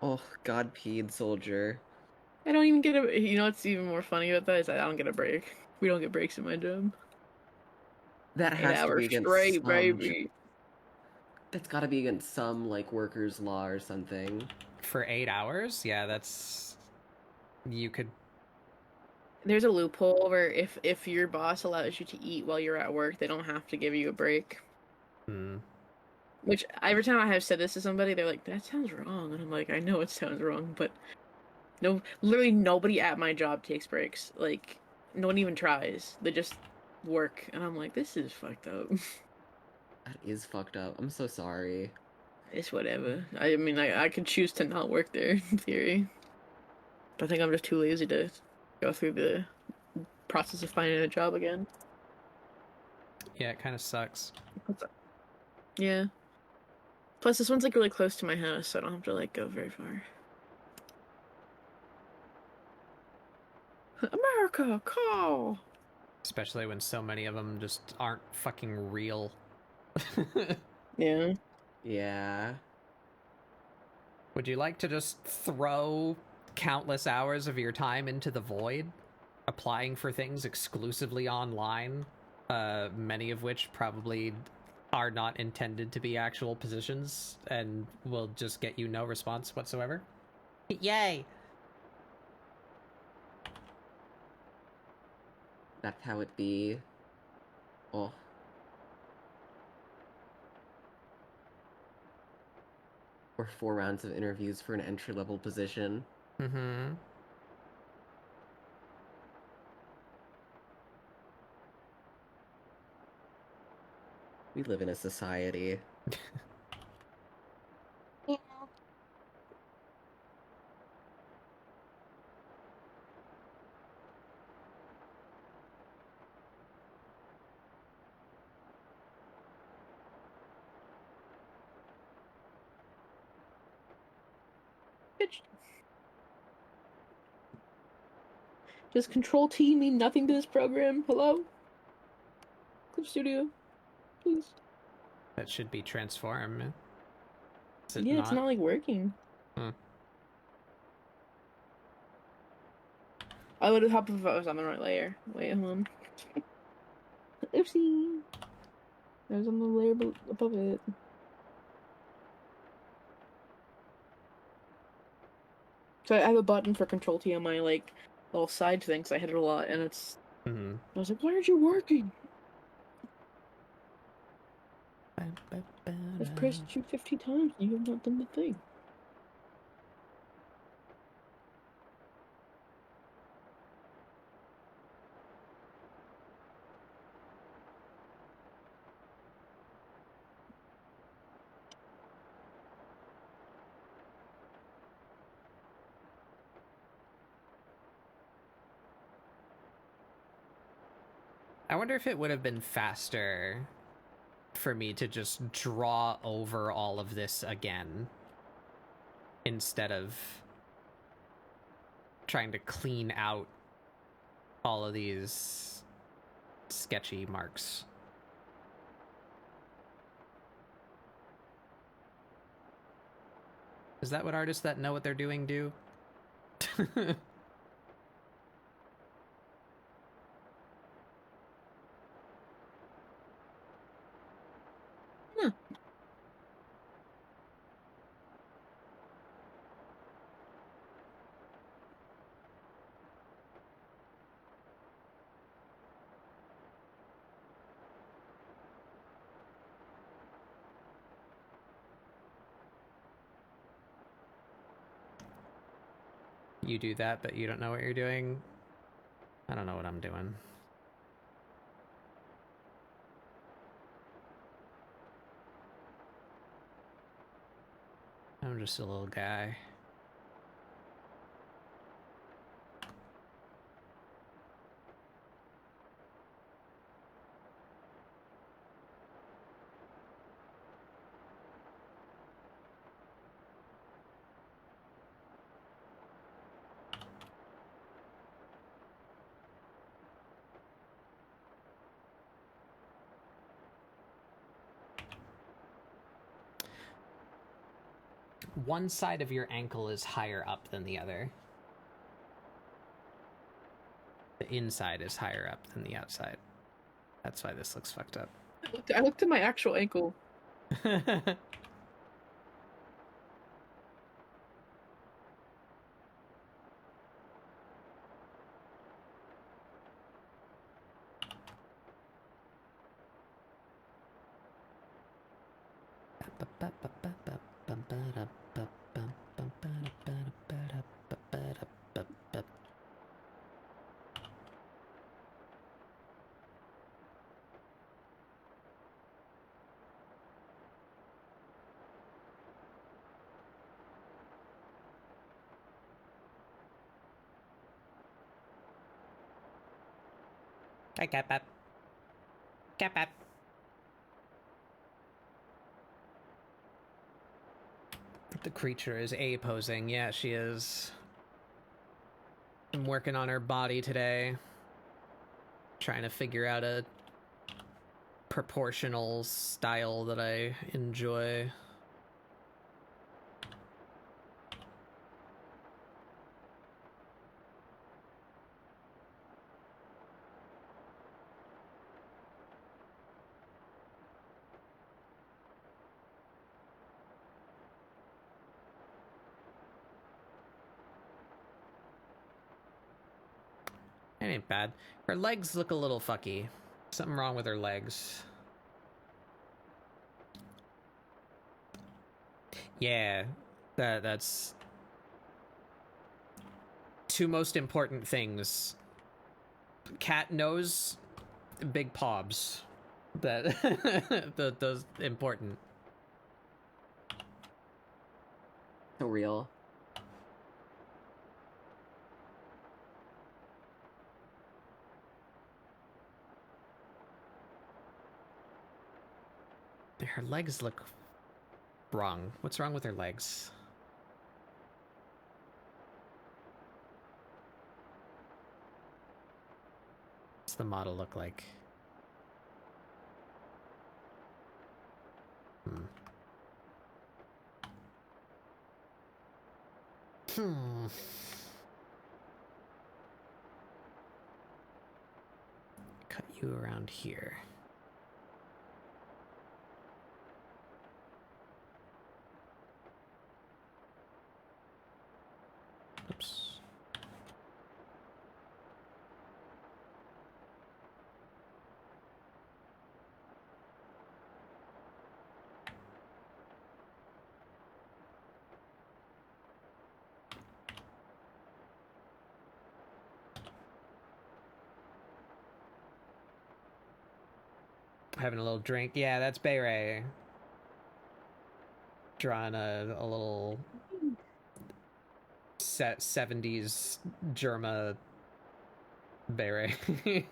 Oh, Godpeed soldier. I don't even get a. You know what's even more funny about that is I don't get a break. We don't get breaks in my job. That 8 has to hours be against straight, some. baby. That's gotta be against some, like, workers' law or something. For 8 hours? Yeah, that's... You could... There's a loophole where if your boss allows you to eat while you're at work, they don't have to give you a break. Hmm. Which every time I have said this to somebody, they're like, "That sounds wrong," and I'm like, "I know it sounds wrong, but no, literally nobody at my job takes breaks. Like, no one even tries. They just work," and I'm like, "This is fucked up." That is fucked up. I'm so sorry. It's whatever. I mean, I could choose to not work there in theory, but I think I'm just too lazy to go through the process of finding a job again. Yeah, it kind of sucks. Yeah. Plus, this one's like really close to my house, so I don't have to like go very far. America, call! Especially when so many of them just aren't fucking real. Yeah. Yeah. Would you like to just throw countless hours of your time into the void, applying for things exclusively online, many of which probably are not intended to be actual positions and will just get you no response whatsoever? Yay! That's how it be. Oh. Or 4 rounds of interviews for an entry-level position. Mm-hmm. We live in a society. Yeah. Bitch. Does Control T mean nothing to this program? Hello? Clip Studio, please. That should be transform. Is it Yeah, it's not like working. Hmm. I would have hopped if I was on the right layer. Wait, hold on. Oopsie. I was on the layer above it. So I have a button for Control T on my like little side thing, because I hit it a lot, and it's. Mm-hmm. I was like, why aren't you working? I've pressed you 50 times and you have not done the thing. I wonder if it would have been faster for me to just draw over all of this again instead of trying to clean out all of these sketchy marks. Is that what artists that know what they're doing do? Huh. You do that, but you don't know what you're doing. I don't know what I'm doing. I'm just a little guy. One side of your ankle is higher up than the other. The inside is higher up than the outside. That's why this looks fucked up. I looked at my actual ankle. Hi, Cap-Up. Cap-Up. The creature is A-posing. Yeah, she is. I'm working on her body today. Trying to figure out a proportional style that I enjoy. It ain't bad. Her legs look a little fucky. Something wrong with her legs. Yeah, that's two most important things. Cat nose, big pobs. Those important. So real. Her legs look wrong. What's wrong with her legs? What's the model look like? Cut you around here. Oops. Having a little drink. Yeah, that's Bay Ray. Drawing a little 70s Germa Bay Ray.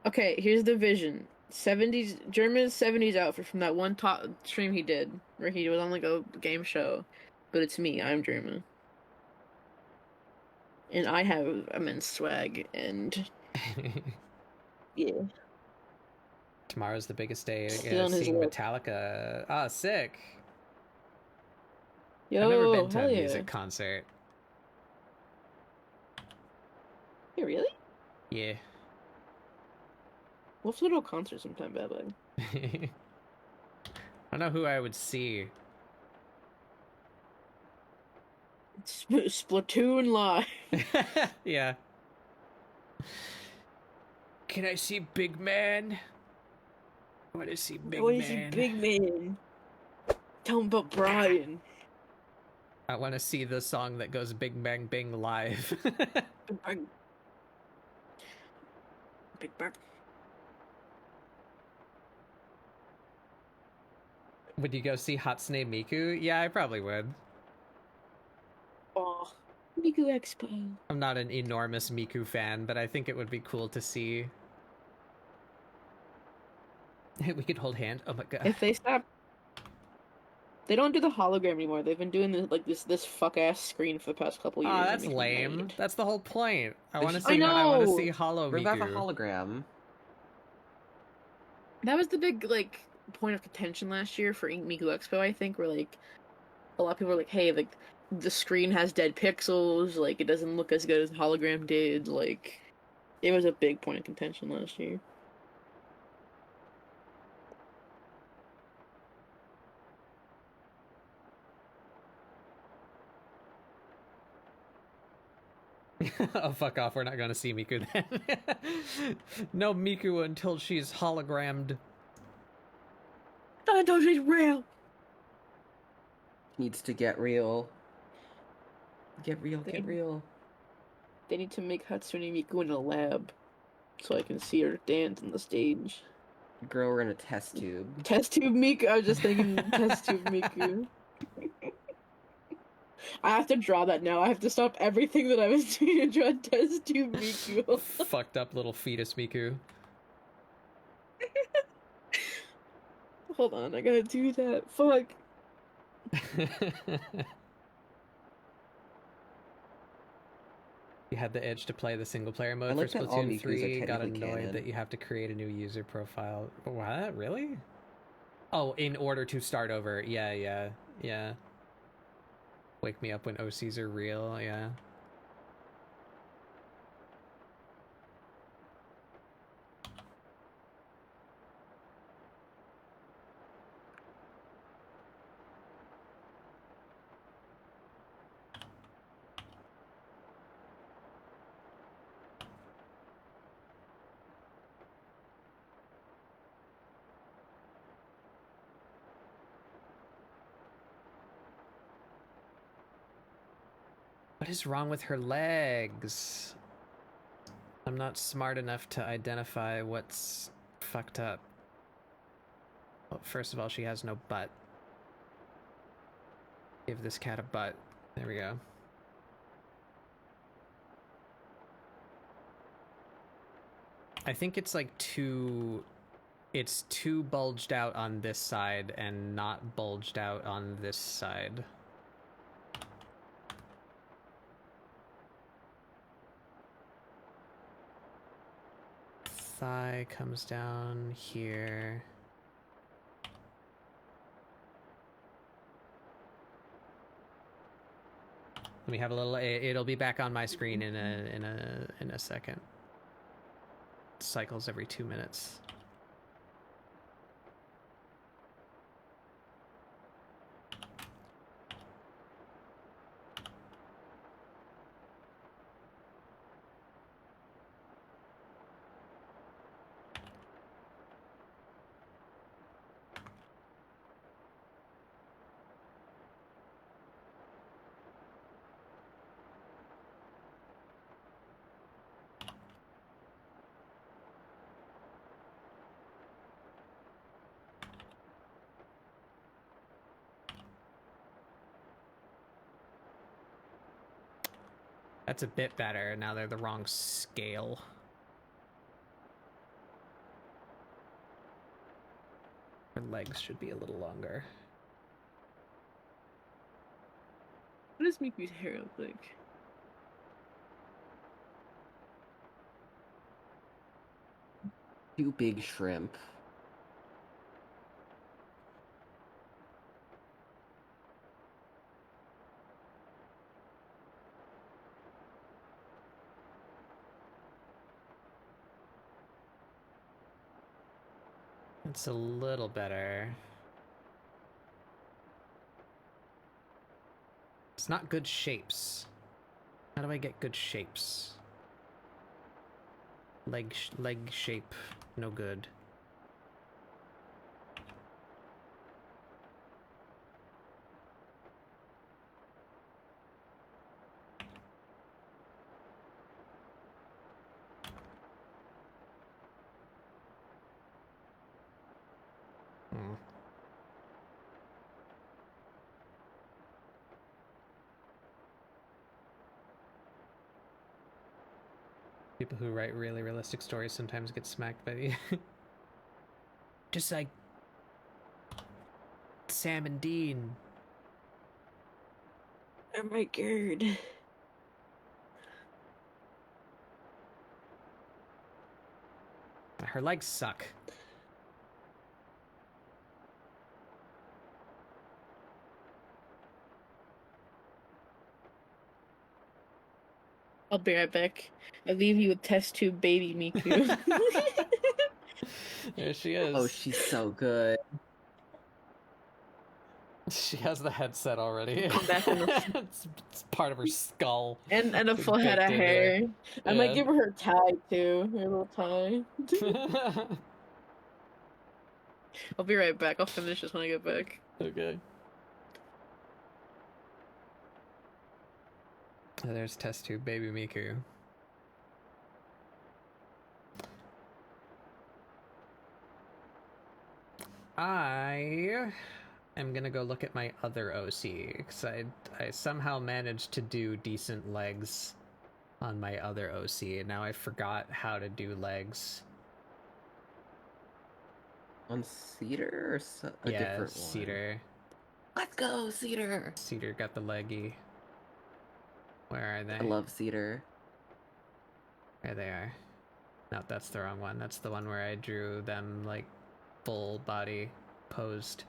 Okay, here's the vision. 70s German's 70s outfit from that one top stream he did where he was on like a game show. But it's me, I'm German. And I have immense swag and yeah. Tomorrow's the biggest day. Still on his Seeing lip. Metallica. Ah, sick. Yo, I've never been to hell a yeah. music concert. Yeah, really? Yeah. We'll have to go to a concert sometime, bad boy. I don't know who I would see. Splatoon live. Yeah. Can I see Big Man? I want to see Big What Man. is he, big man? Tell him about Brian. I want to see the song that goes Big Bang Bing live. Big Bang. Big Bang. Would you go see Hatsune Miku? Yeah, I probably would. Oh, Miku Expo. I'm not an enormous Miku fan, but I think it would be cool to see. We could hold hand. Oh my god. If they stop, they don't do the hologram anymore. They've been doing this fuck ass screen for the past couple years. Oh, and that's makes me lame. mad. That's the whole point. I They want to should- see. I want to know! see Hollow Bring back a Miku. hologram. That was the big like point of contention last year for Miku Expo. I think where like a lot of people were like, "Hey, like the screen has dead pixels. Like it doesn't look as good as the hologram did." Like it was a big point of contention last year. Oh, fuck off. We're not going to see Miku then. No Miku until she's hologrammed. I thought she's real. Needs to get real. Get real, get real. They need to make Hatsune Miku in a lab so I can see her dance on the stage. Grow her in a test tube. Test tube Miku. I was just thinking test tube Miku. I have to draw that now. I have to stop everything that I was doing and draw test tube Miku. Fucked up little fetus Miku. Hold on, I gotta do that. Fuck. You had the itch to play the single player mode I like for that all Splatoon Mikus are 3. Got technically annoyed canon. that you have to create a new user profile. What? Really? Oh, in order to start over. Yeah. Wake me up when OCs are real. Yeah. What is wrong with her legs? I'm not smart enough to identify what's fucked up. Well, first of all, she has no butt. Give this cat a butt. There we go. I think it's like it's too bulged out on this side and not bulged out on this side. Thigh comes down here. Let me have a little. It'll be back on my screen in a second. It cycles every 2 minutes. That's a bit better. Now they're the wrong scale. Her legs should be a little longer. What does Miku's hair look like? Two big shrimp. It's a little better. It's not good shapes. How do I get good shapes? Leg shape, no good. Hmm. People who write really realistic stories sometimes get smacked by the... Just like Sam and Dean. Oh my god. Her legs suck. I'll be right back. I'll leave you with test tube baby Miku. There she is. Oh, she's so good. She has the headset already. Come back in the it's part of her skull. and a It's full head of baked into her. hair. I might Yeah. give her tie too. Her little tie. I'll be right back. I'll finish this when I get back. Okay. There's test tube baby Miku. I am gonna go look at my other OC because I somehow managed to do decent legs on my other OC, and now I forgot how to do legs. On Cedar or a different one? Cedar. Let's go, Cedar! Cedar got the leggy. Where are they? I love Cedar. There they are. No, that's the wrong one. That's the one where I drew them like full body posed.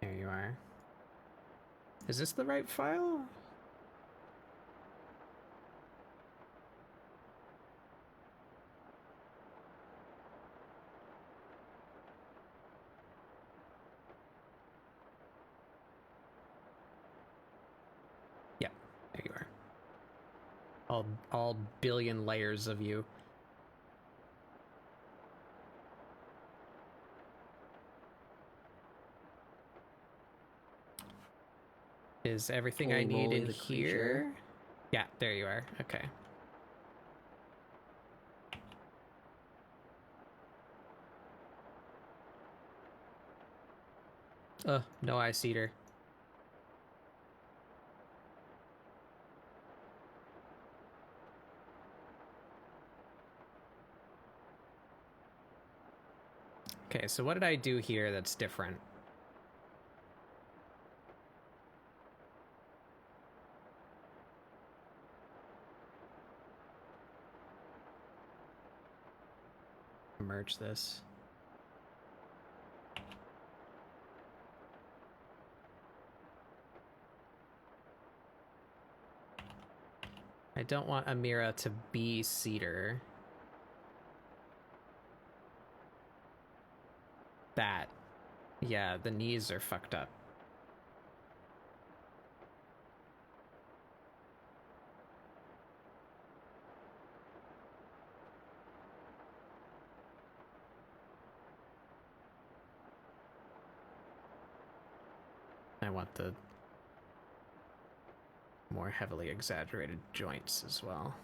There you are. Is this the right file? Yep, there you are. All billion layers of you. Is everything I Holy need moly, in the here? creature. Yeah, there you are. Okay. No eye cedar. Okay, so what did I do here that's different? Merge this. I don't want Amira to be Cedar. That. Yeah, the knees are fucked up. I want the more heavily exaggerated joints as well.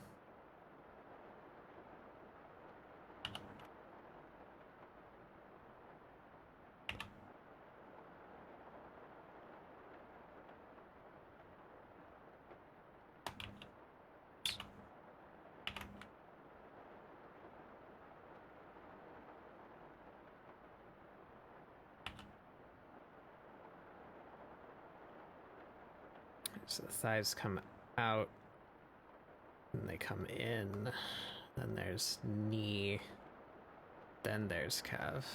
So the thighs come out, and they come in. Then there's knee. Then there's calf.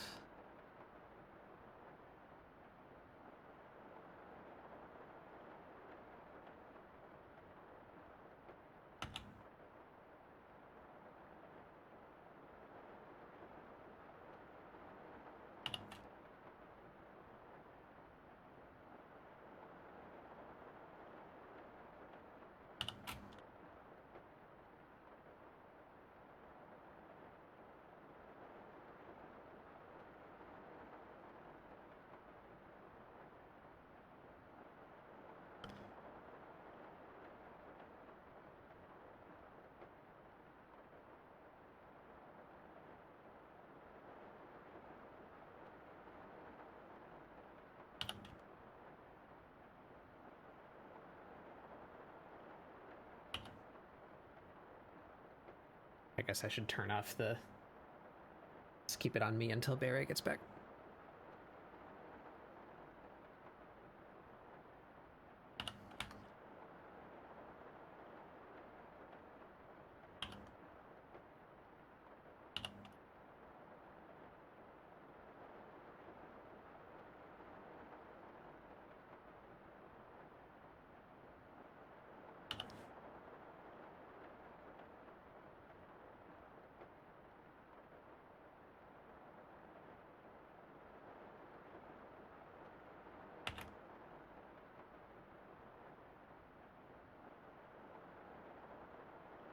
I guess I should turn off the... Let's keep it on me until Beret gets back.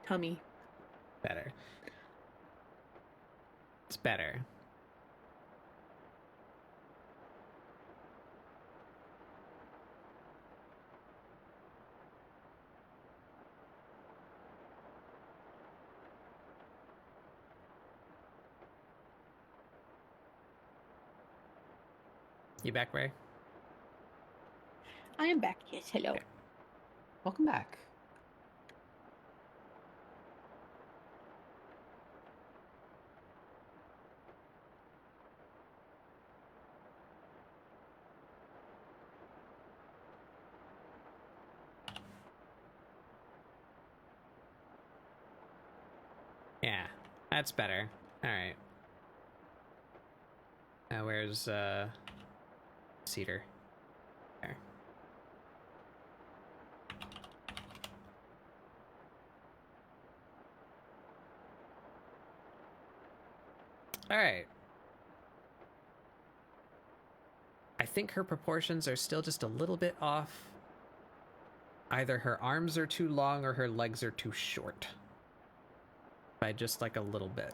Tummy. Better. It's better. You back, Ray? I am back. Yes, hello. Okay. Welcome back. Yeah, that's better. Alright. Now where's, Cedar? There. Alright. I think her proportions are still just a little bit off. Either her arms are too long or her legs are too short. By just like a little bit.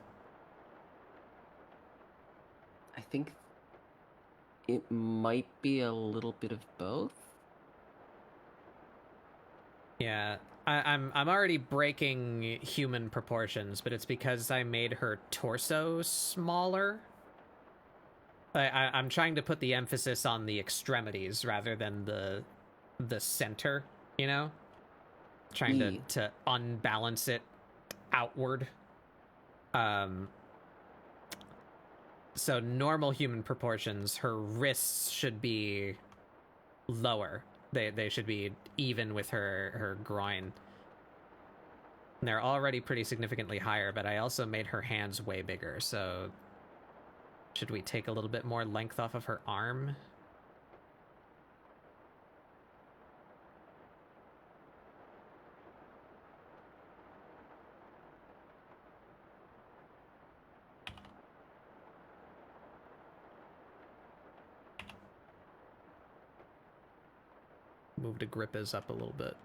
I think it might be a little bit of both. Yeah, I'm already breaking human proportions, but it's because I made her torso smaller. I'm trying to put the emphasis on the extremities rather than the center, you know? Trying to unbalance it outward. So normal human proportions, her wrists should be lower. They should be even with her groin. And they're already pretty significantly higher, but I also made her hands way bigger, so... Should we take a little bit more length off of her arm? Move to grip is up a little bit.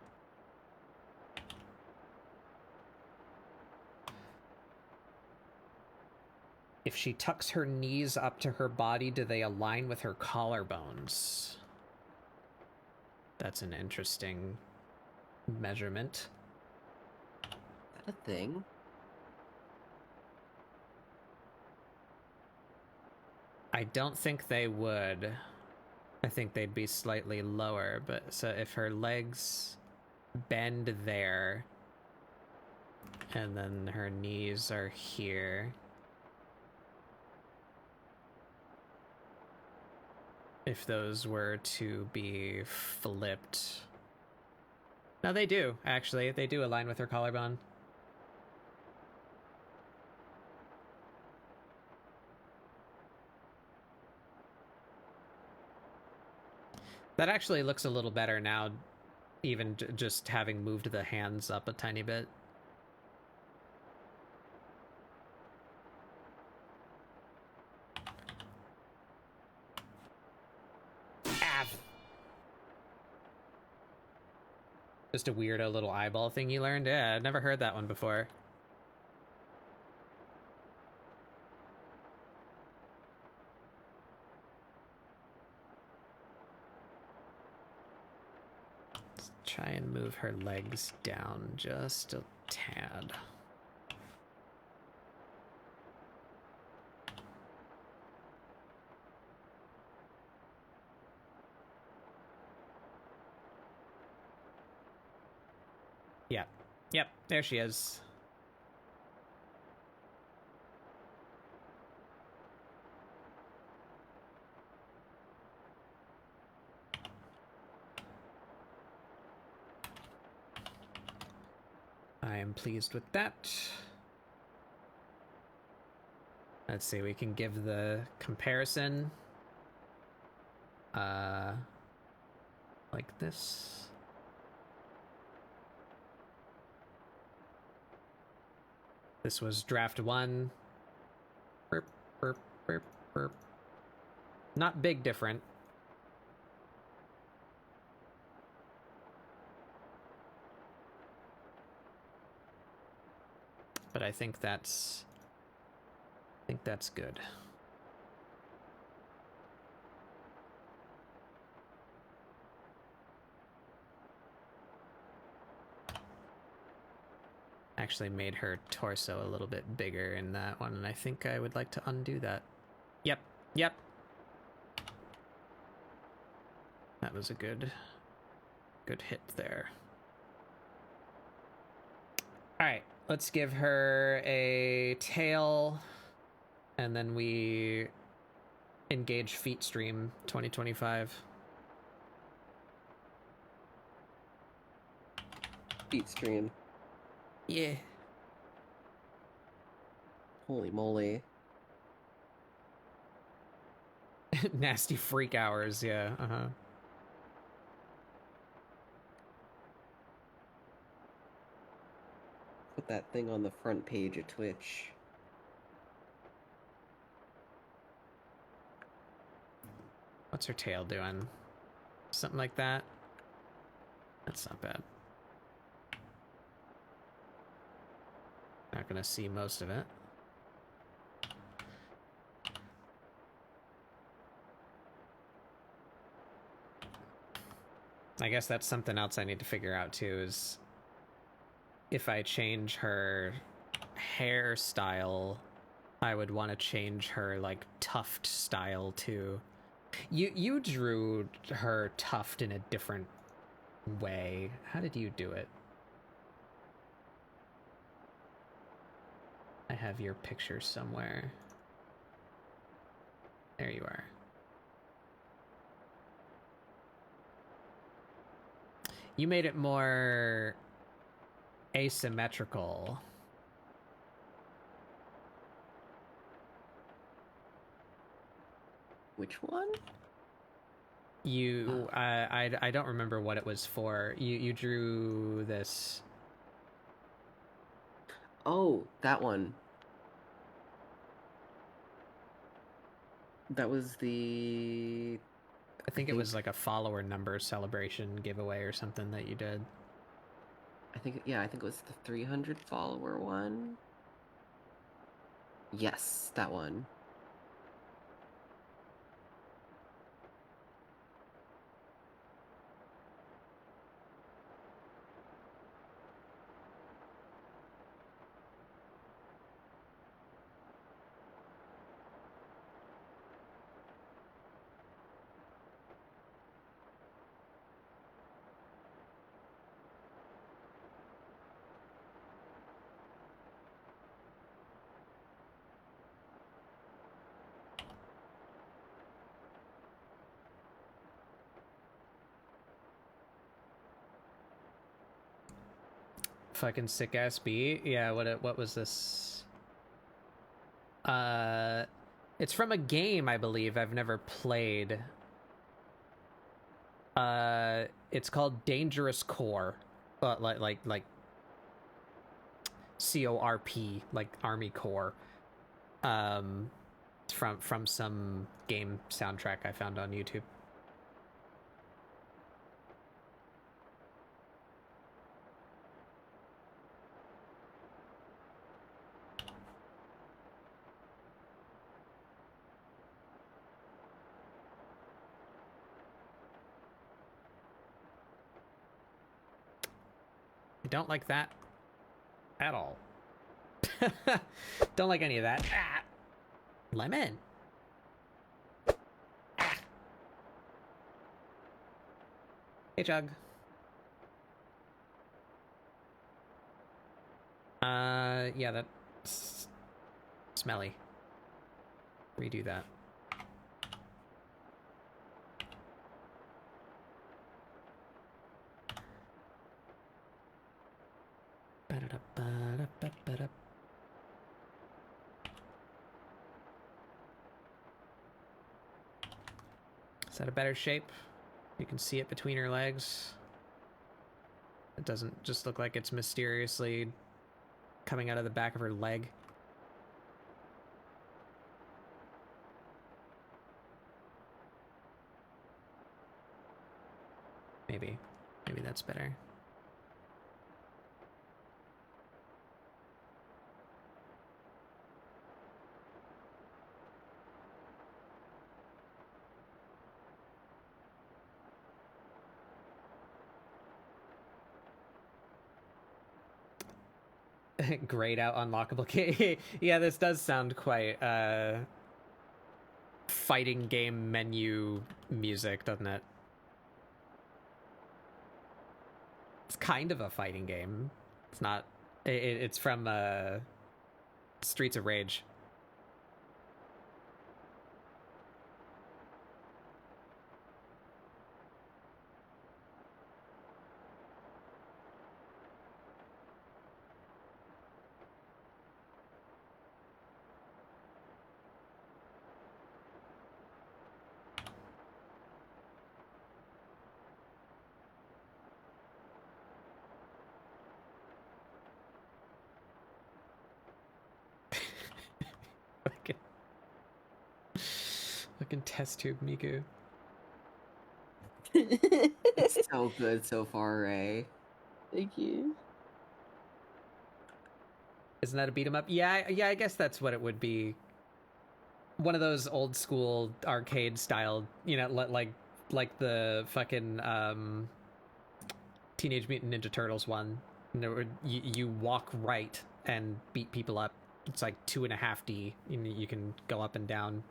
If she tucks her knees up to her body, do they align with her collarbones? That's an interesting measurement. Is that a thing? I don't think they would. I think they'd be slightly lower, but so if her legs bend there, and then her knees are here. If those were to be flipped. No, they do, actually. They do align with her collarbone. That actually looks a little better now, even just having moved the hands up a tiny bit. Just a weirdo little eyeball thing you learned? Yeah, I'd never heard that one before. Let's try and move her legs down just a tad. Yep, there she is. I am pleased with that. Let's see, we can give the comparison. Like this. This was draft 1. Burp, burp, burp, burp. Not big different. But I think that's good. Actually made her torso a little bit bigger in that one, and I think I would like to undo that. Yep, yep. That was a good hit there. All right, let's give her a tail, and then we engage Feet Stream 2025. Feet stream. Yeah. Holy moly. Nasty freak hours, yeah, Put that thing on the front page of Twitch. What's her tail doing? Something like that? That's not bad. Not gonna see most of it. I guess that's something else I need to figure out too, is if I change her hairstyle, I would want to change her like tuft style too. You drew her tuft in a different way. How did you do it? I have your picture somewhere. There you are. You made it more asymmetrical. Which one? You, I don't remember what it was for. You drew this. Oh, that one. That was the... I think it was like a follower number celebration giveaway or something that you did. I think it was the 300 follower one. Yes, that one. Fucking sick ass beat. Yeah, what was this? It's from a game, I believe. I've never played. It's called Dangerous Core. Like CORP, like Army Corps. From some game soundtrack I found on YouTube. Don't like that at all. Don't like any of that. Ah. Lemon. Ah. Hey, Chug. Yeah, that's smelly. Redo that. Is that a better shape? You can see it between her legs. It doesn't just look like it's mysteriously coming out of the back of her leg. Maybe that's better. Grayed out unlockable key. Yeah, this does sound quite fighting game menu music, doesn't it? It's kind of a fighting game. It's not. It's from Streets of Rage. Fucking test tube Miku. It's so good so far, Ray. Thank you. Isn't that a beat 'em up? Yeah, I guess that's what it would be. One of those old school arcade style, you know, like the fucking Teenage Mutant Ninja Turtles one. You walk right and beat people up. It's like 2.5D. You can go up and down.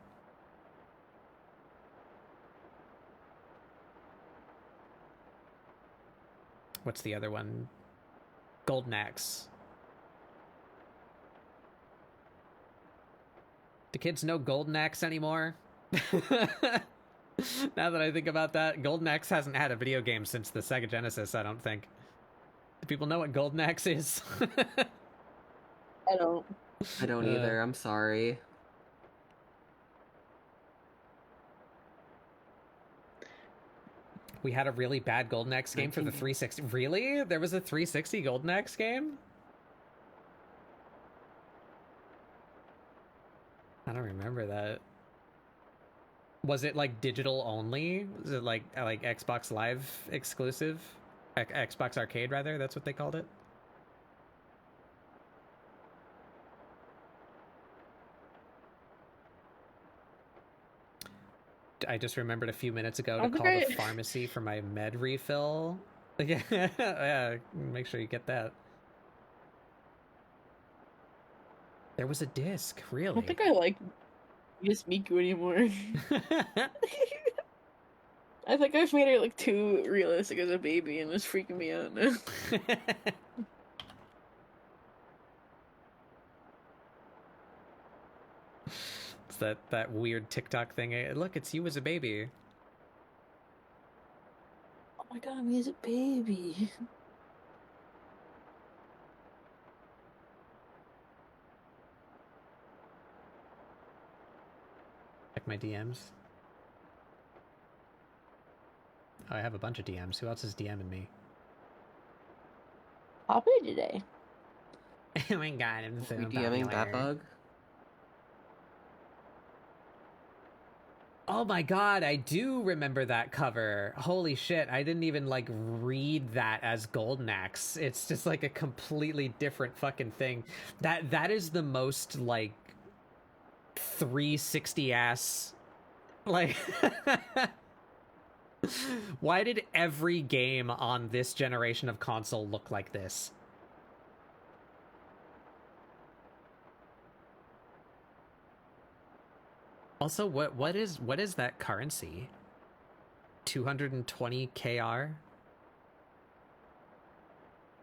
What's the other one? Golden Axe. Do kids know Golden Axe anymore? Now that I think about that, Golden Axe hasn't had a video game since the Sega Genesis, I don't think. Do people know what Golden Axe is? I don't. I don't either. I'm sorry. We had a really bad Golden Axe game for the 360. Really? There was a 360 Golden Axe game? I don't remember that. Was it like digital only? Was it like Xbox Live exclusive? Xbox Arcade, rather? That's what they called it? I just remembered a few minutes ago to call the pharmacy for my med refill. Yeah, yeah, make sure you get that. There was a disc, really. I don't think I like Miss Miku anymore. I think I've made her look too realistic as a baby, and it's freaking me out now. It's that weird TikTok thing. Look, it's you as a baby. Oh my god, me as a baby. Check my DMs. Oh, I have a bunch of DMs. Who else is DMing me? Poppy today. Oh my god, I'm so Are you DMing that bug? Oh my god, I do remember that cover. Holy shit, I didn't even, like, read that as Golden Axe. It's just, like, a completely different fucking thing. That is the most, like, 360-ass... Like... Why did every game on this generation of console look like this? Also, what is that currency? 220 KR?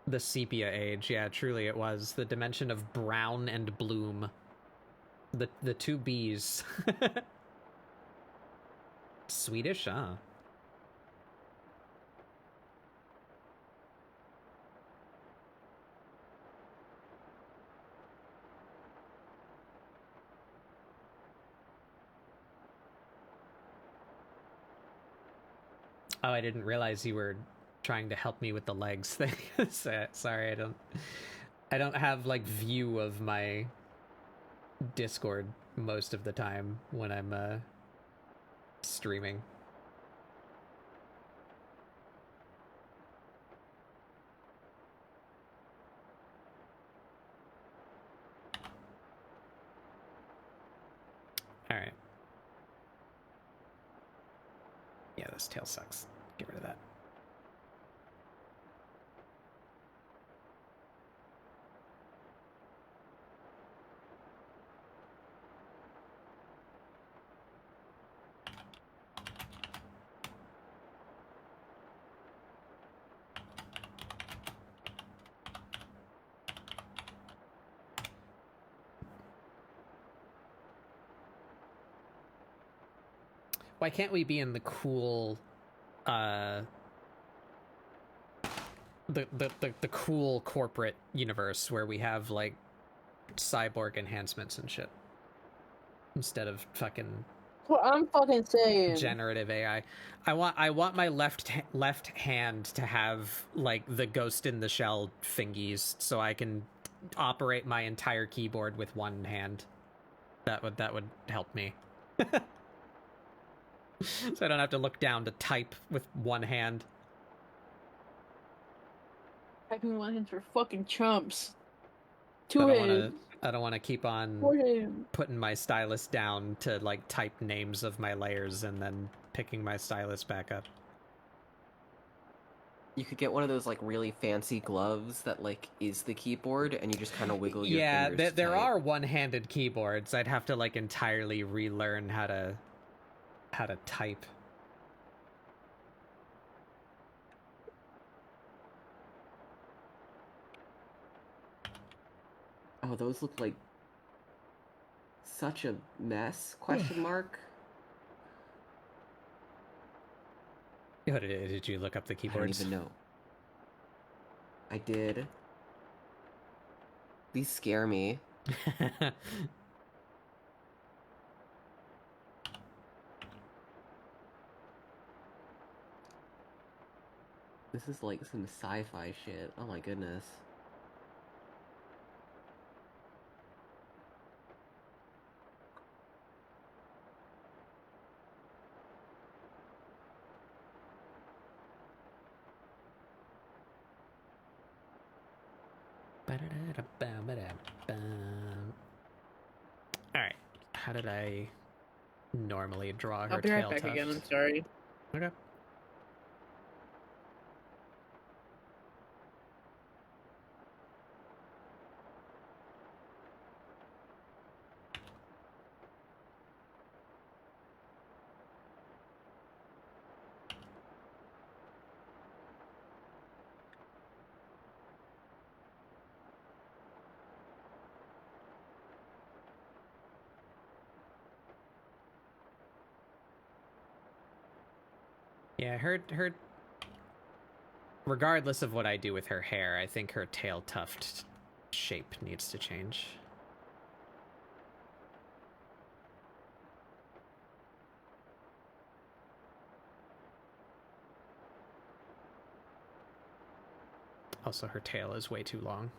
The sepia age, yeah, truly it was. The dimension of brown and bloom. The two B's. Swedish, huh? Oh, I didn't realize you were trying to help me with the legs thing. Sorry, I don't have like view of my Discord most of the time when I'm streaming. All right. Yeah, this tail sucks. Get rid of that. Why can't we be in the cool, the cool corporate universe where we have like cyborg enhancements and shit instead of fucking What I'm fucking saying. generative AI? I want my left hand to have like the Ghost in the Shell thingies so I can operate my entire keyboard with one hand. That would help me. So I don't have to look down to type with one hand. Typing one hands for fucking chumps. I Two hands. don't want to keep on Four hands. putting my stylus down to like type names of my layers and then picking my stylus back up. You could get one of those like really fancy gloves that like is the keyboard, and you just kind of wiggle your Yeah, fingers. there tight. are one-handed keyboards. I'd have to like entirely relearn how to type. Oh, those look like such a mess? Question mark. Did you look up the I don't keyboards? even know. I did. These scare me. This is like some sci-fi shit. Oh my goodness. Alright, how did I normally draw her I'll be right tail back tuft? again, I'm sorry. Okay. Yeah, her regardless of what I do with her hair, I think her tail tuft shape needs to change. Also, her tail is way too long.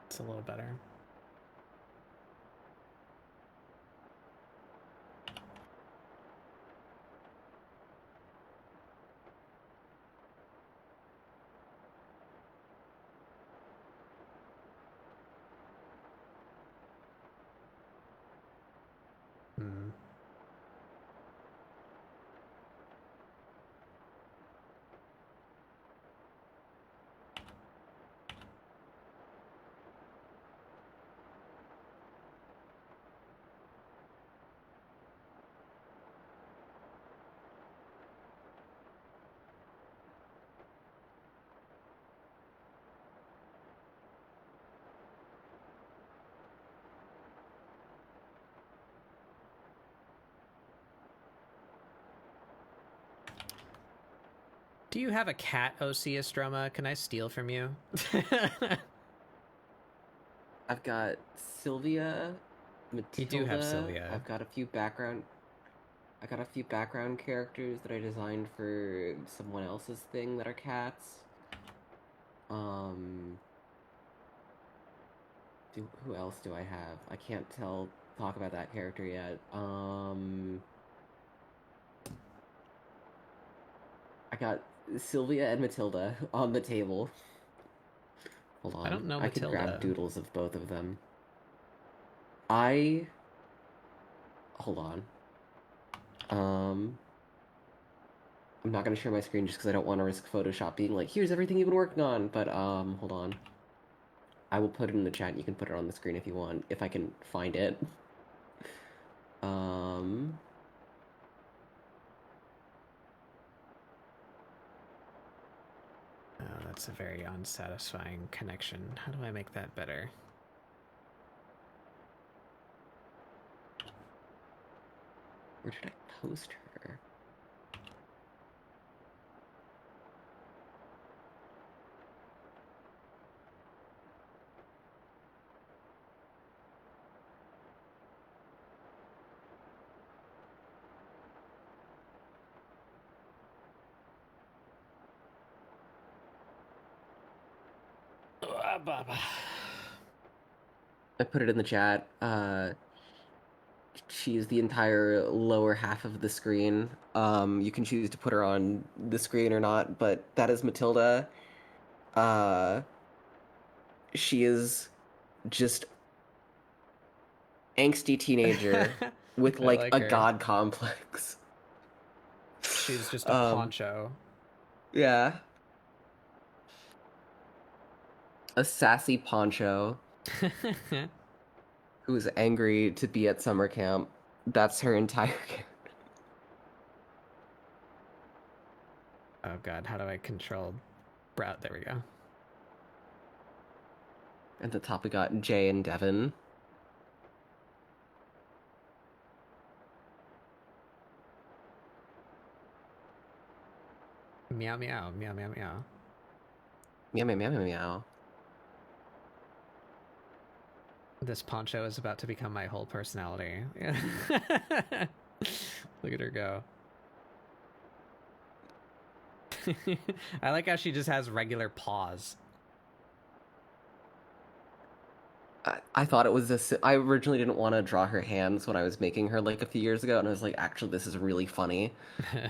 It's a little better. Hmm. Do you have a cat, OC Estroma? Can I steal from you? I've got Sylvia, Matilda. You do have Sylvia. I've got a few background. I got a few background characters that I designed for someone else's thing that are cats. Who else do I have? I can't talk about that character yet. I got Sylvia and Matilda on the table. Hold on. I don't know I could Matilda. grab doodles of both of them. Hold on. I'm not gonna share my screen just because I don't want to risk Photoshop being like, here's everything you've been working on. But hold on. I will put it in the chat and you can put it on the screen if you want, if I can find it. Oh, that's a very unsatisfying connection. How do I make that better? Where did I post her? I put it in the chat. She's the entire lower half of the screen. You can choose to put her on the screen or not, but that is Matilda. She is just angsty teenager with I like like a her. god complex. She's just a poncho. Yeah. A sassy poncho who's angry to be at summer camp. That's her entire character. Oh god, how do I control Brout? There we go. At the top we got Jay and Devin. Meow meow, meow meow meow. Meow meow meow meow meow. This poncho is about to become my whole personality. Look at her go. I like how she just has regular paws. I thought it was I originally didn't want to draw her hands when I was making her like a few years ago, and I was like, actually, this is really funny.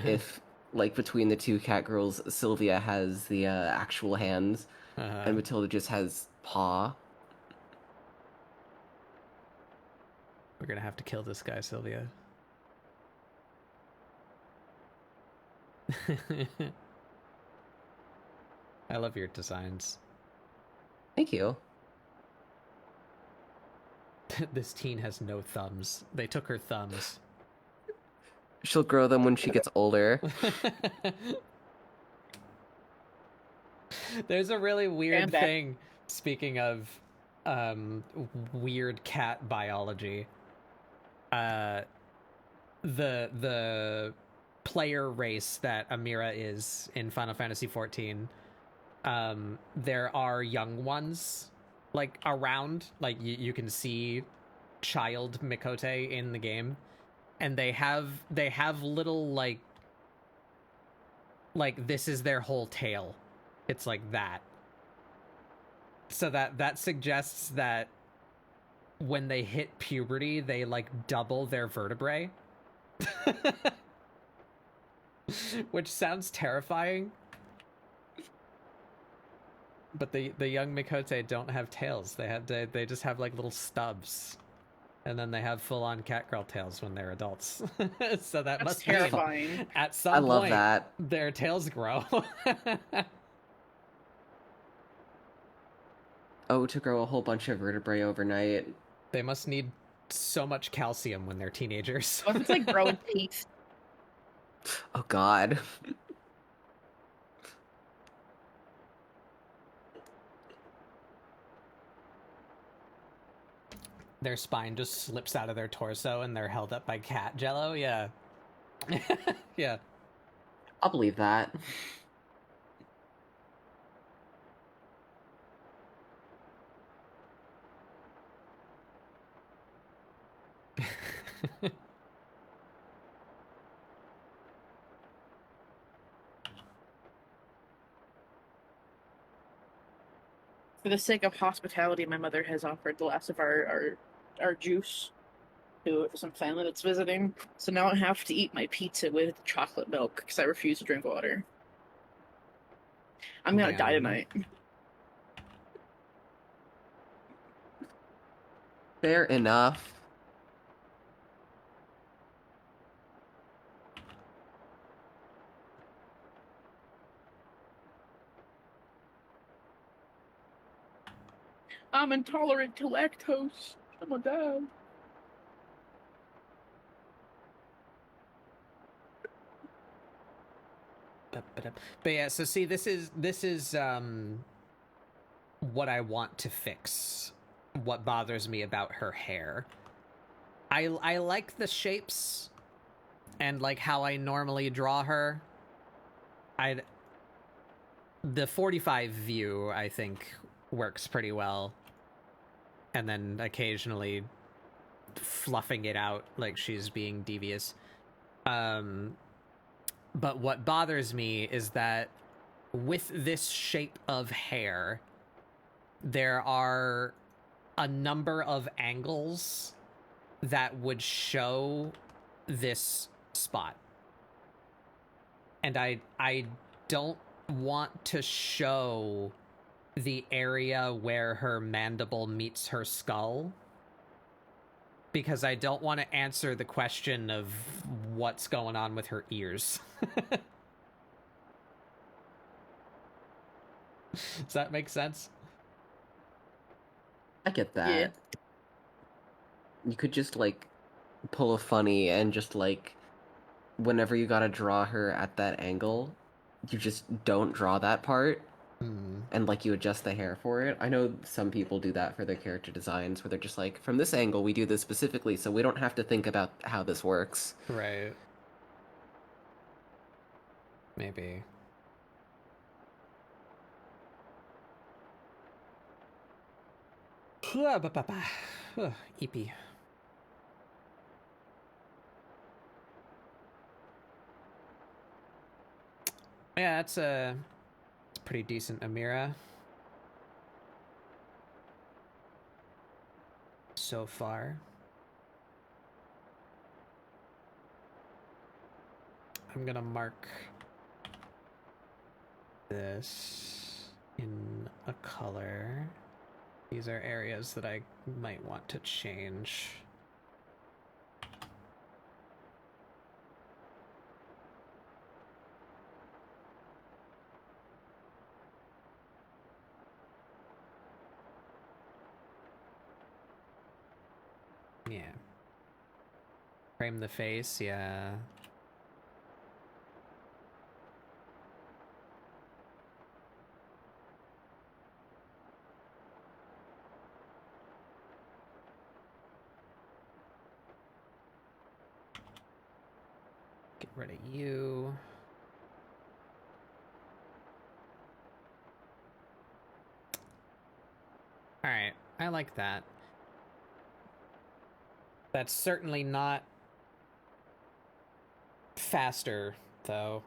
If like between the two cat girls, Sylvia has the actual hands, and Matilda just has paw. We're gonna have to kill this guy, Sylvia. I love your designs. Thank you. This teen has no thumbs. They took her thumbs. She'll grow them when she gets older. There's a really weird Stand back. thing, speaking of weird cat biology. The player race that Amira is in Final Fantasy XIV, there are young ones like around, like you can see child Mikote in the game, and they have little like this is their whole tail. It's like that. So that suggests that when they hit puberty, they like double their vertebrae. Which sounds terrifying. But the young Mikote don't have tails. They just have like little stubs. And then they have full-on catgirl tails when they're adults. So that That's must terrifying. mean at some I love point that. their tails grow. Oh, to grow a whole bunch of vertebrae overnight. They must need so much calcium when they're teenagers. What if it's like growing teeth? Oh god. Their spine just slips out of their torso and they're held up by cat jello. Yeah. Yeah. I'll believe that. For the sake of hospitality, my mother has offered the last of our juice to some family that's visiting. So now I have to eat my pizza with chocolate milk because I refuse to drink water. I'm gonna die Damn. tonight. Fair enough. I'm intolerant to lactose. I'm gonna die. But yeah, so see, this is what I want to fix. What bothers me about her hair. I like the shapes and like how I normally draw her. The 45 view I think works pretty well. And then occasionally fluffing it out like she's being devious. But what bothers me is that with this shape of hair, there are a number of angles that would show this spot. And I don't want to show the area where her mandible meets her skull, because I don't want to answer the question of what's going on with her ears. Does that make sense? I get that. Yeah. You could just, like, pull a funny and just, like, whenever you gotta draw her at that angle, you just don't draw that part, and, like, you adjust the hair for it. I know some people do that for their character designs, where they're just like, from this angle, we do this specifically, so we don't have to think about how this works. Right. Maybe. EP. Yeah, it's a pretty decent Amira so far. I'm gonna mark this in a color. These are areas that I might want to change. Yeah. Frame the face, yeah. Get rid of you. Alright, I like that. That's certainly not faster, though.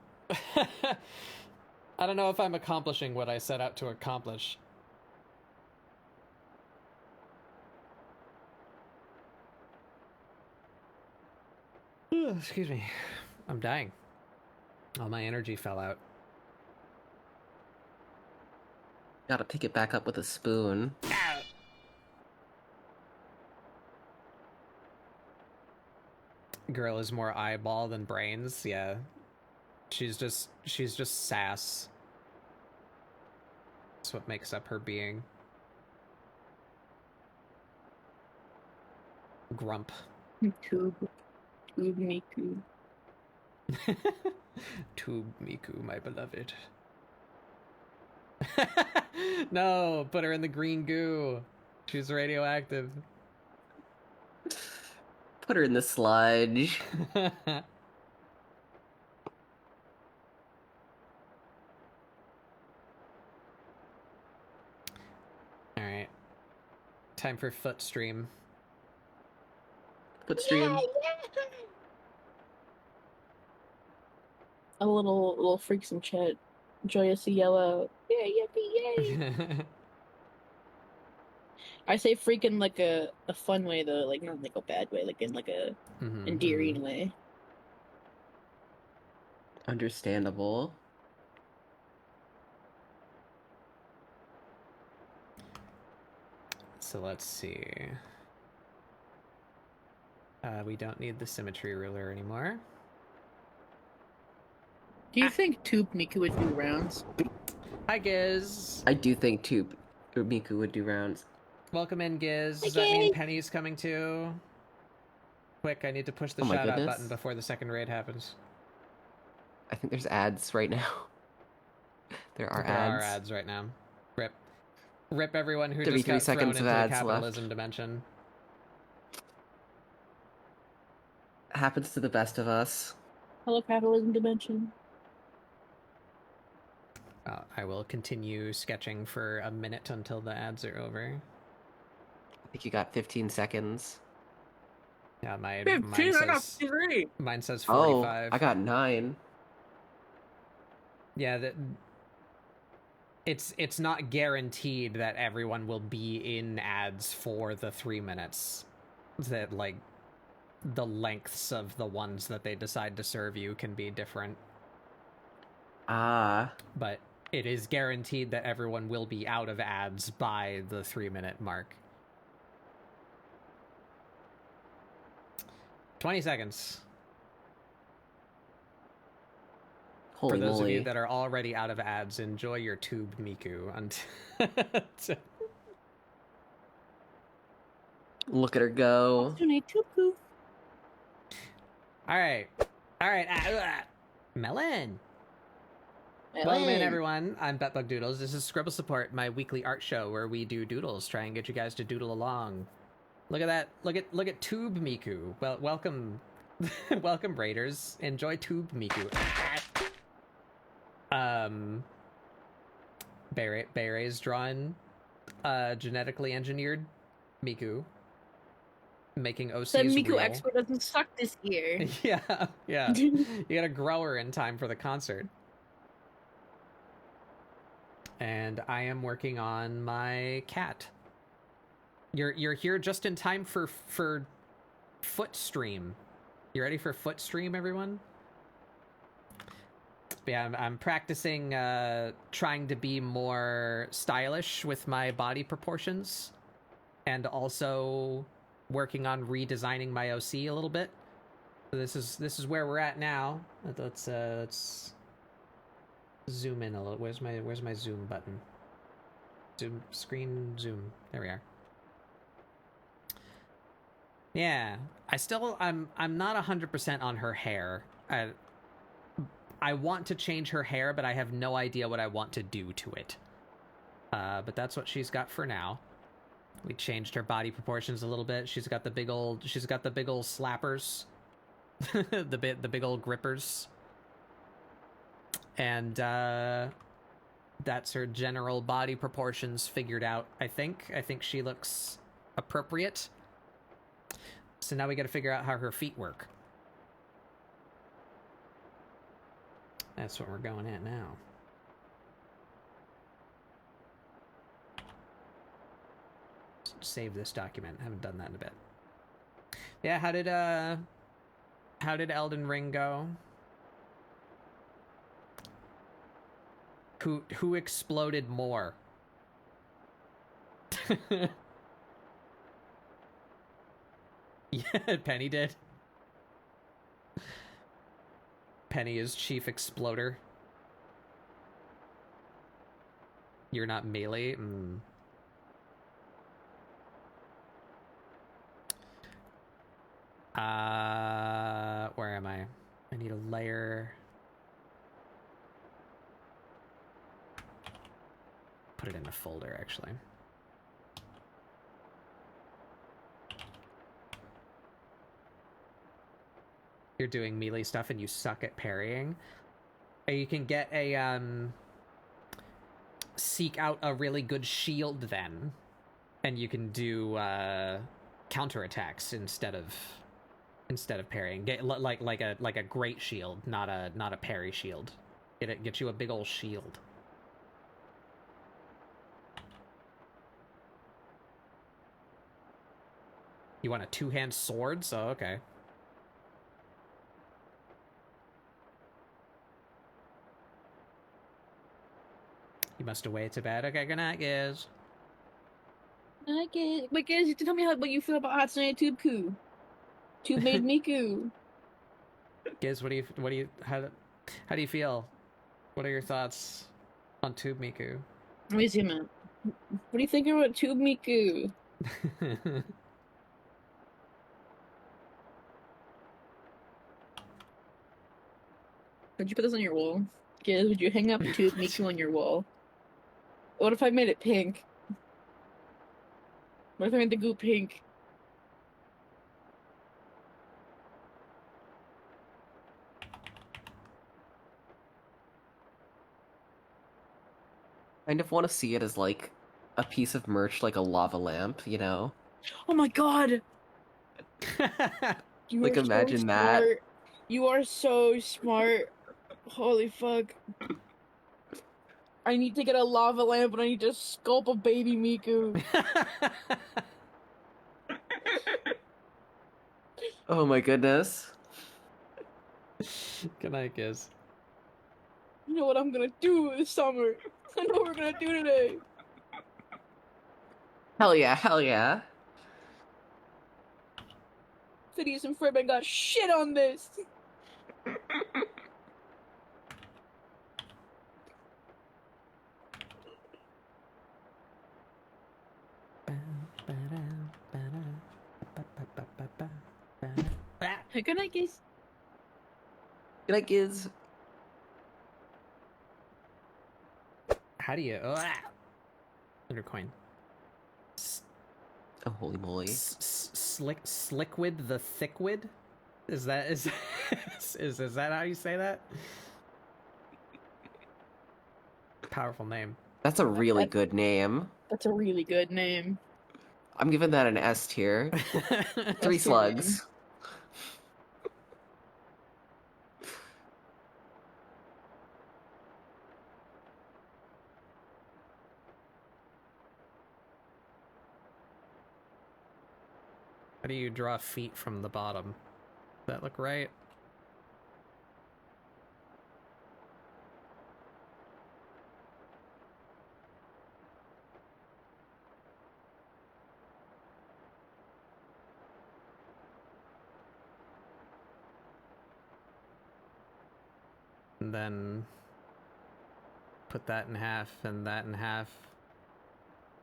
I don't know if I'm accomplishing what I set out to accomplish. Excuse me. I'm dying. All my energy fell out. Gotta pick it back up with a spoon. Girl is more eyeball than brains, yeah. She's just sass. That's what makes up her being. Grump. Tube Miku. Tube Miku, my beloved. No, put her in the green goo. She's radioactive. Put her in the sludge. Alright. Time for foot stream. Foot stream. A little freaks in chat. Joyously yell out, "Yeah, yippee, yay!" I say freak in like a fun way though, like not like a bad way, like in like a endearing way. Understandable. So let's see. We don't need the symmetry ruler anymore. Do you think Tube Miku would do rounds? Hi, Giz. I do think Miku would do rounds. Welcome in, Giz. Does Hi, that mean Giz. Penny's coming too? Quick, I need to push the Oh my shout out goodness. button before the second raid happens. I think there's ads right now. There are ads. Right now. Rip. Rip everyone who 33 just got thrown seconds into of the ads capitalism left. dimension. Happens to the best of us. Hello, capitalism dimension. I will continue sketching for a minute until the ads are over. I think you got 15 seconds. Yeah, mine 15, I got says 3. mine says Oh, 45. I got 9. Yeah, it's not guaranteed that everyone will be in ads for the 3 minutes. That like the lengths of the ones that they decide to serve you can be different. Ah. But it is guaranteed that everyone will be out of ads by the 3-minute mark. 20 seconds. Holy For those moly. of you that are already out of ads, enjoy your Tube Miku. Look at her go. Alright. Melon. Welcome in, everyone. I'm Betbug Doodles. This is ScribbleSupport, my weekly art show where we do doodles, try and get you guys to doodle along. Look at that. Look at Tube Miku. Well, welcome. Welcome, Raiders. Enjoy Tube Miku. Bayre's drawn genetically engineered Miku. Making OCs The Miku real. expert doesn't suck this year. Yeah. You gotta grow her in time for the concert. And I am working on my cat. You're here just in time for foot stream. You ready for foot stream, everyone? Yeah, I'm practicing trying to be more stylish with my body proportions, and also working on redesigning my OC a little bit. So this is where we're at now. Let's zoom in a little. Where's my zoom button? Zoom screen zoom. There we are. Yeah, I'm not 100% on her hair. I want to change her hair, but I have no idea what I want to do to it. But that's what she's got for now. We changed her body proportions a little bit. She's got the big old slappers, the big old grippers, and that's her general body proportions figured out. I think she looks appropriate. So now we got to figure out how her feet work. That's what we're going at now. Save this document. Haven't done that in a bit. Yeah, how did Elden Ring go? Who exploded more? Yeah, Penny did. Penny is chief exploder. You're not melee? Where am I? I need a layer. Put it in a folder, actually. You're doing melee stuff and you suck at parrying. You can get a, seek out a really good shield then. And you can do, counterattacks instead of instead of parrying. Get like a great shield, not a parry shield. Get you a big old shield. You want a two-hand sword? So okay. You must away to bed. Okay, good night, guys. Okay, but guys, you tell me what you feel about Hatsune Tubeku. Tube made Miku. Giz, how do you feel? What are your thoughts on Tube Miku? Let me zoom out. What do you think about Tube Miku? Would you put this on your wall? Giz, would you hang up Tube Miku on your wall? What if I made it pink? What if I made the goo pink? Kind of want to see it as like a piece of merch, like a lava lamp, you know? Oh my god! You Like, are imagine so that. smart. You are so smart. Holy fuck. I need to get a lava lamp and I need to sculpt a baby Miku. Oh my goodness. Good night, Giz. You know what I'm gonna do this summer? I know what we're gonna do today. Hell yeah, hell yeah. Phineas and Ferb got shit on this. Good night, guys. Good night, Giz. How do you? Undercoin. Oh, holy moly. Slickwid the Thickwid? Is that is that how you say that? Powerful name. That's a really good name. That's a really good name. I'm giving that an S tier. 3 slugs. How do you draw feet from the bottom? Does that look right? And then put that in half and that in half.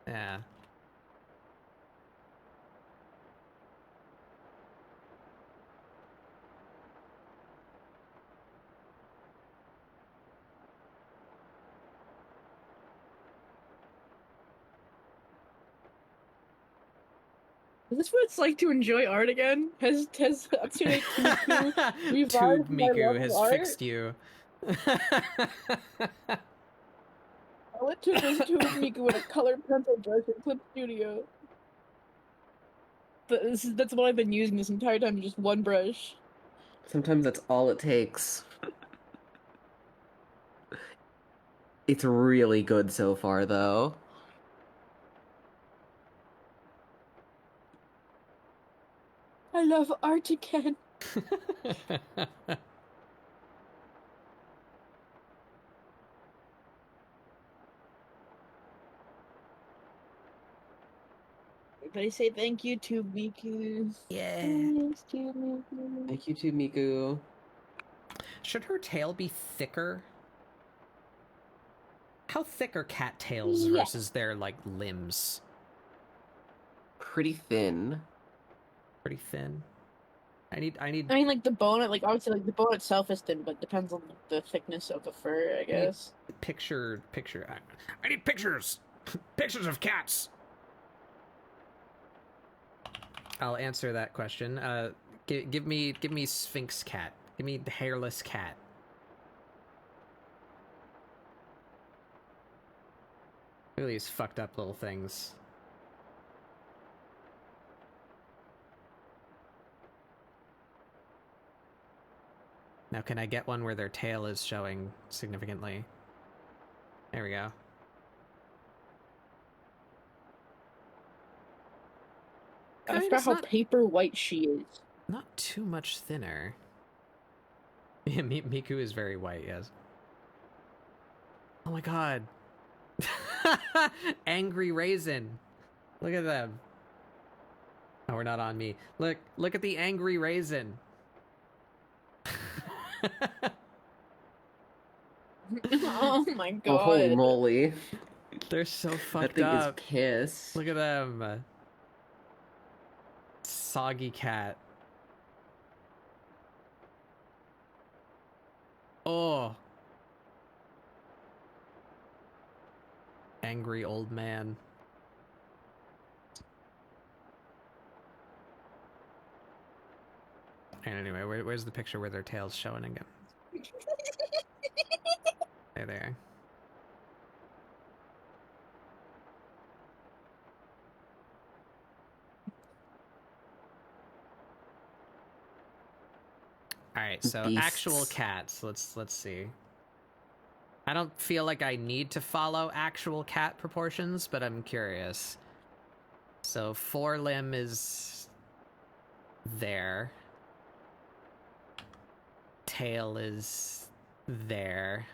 Yeah. Is this what it's like to enjoy art again? Has Hatsune Miku revived Tube my Miku love of has art? fixed you. I went to visit Tube Miku with a colored pencil brush in Clip Studio. That's what I've been using this entire time, just one brush. Sometimes that's all it takes. It's really good so far, though. I love art again. Everybody say thank you to Miku. Yeah. Thanks to Miku. Thank you, too, Miku. Should her tail be thicker? How thick are cat tails Yeah. versus their, like, limbs? Pretty thin. Pretty thin. I need I mean, like the bone, like obviously, like the bone itself is thin, but it depends on the thickness of the fur, I guess. picture. I need pictures! Pictures of cats! I'll answer that question. Give me Sphinx cat. Give me the hairless cat. Look at these fucked up little things. Now can I get one where their tail is showing significantly? There we go. I forgot how not, paper white she is. not too much thinner. Yeah, Miku is very white, yes. Oh my god. Angry Raisin. Look at them. Oh, we're not on me. Look at the Angry Raisin. Oh my god. Oh, holy moly. They're so That fucked thing up. is pissed. Look at them. Soggy cat. Oh. Angry old man. And anyway, where's the picture where their tail's showing again? There they are. All right, so Beasts. actual cats. Let's see. I don't feel like I need to follow actual cat proportions, but I'm curious. So forelimb is there. Tail is there.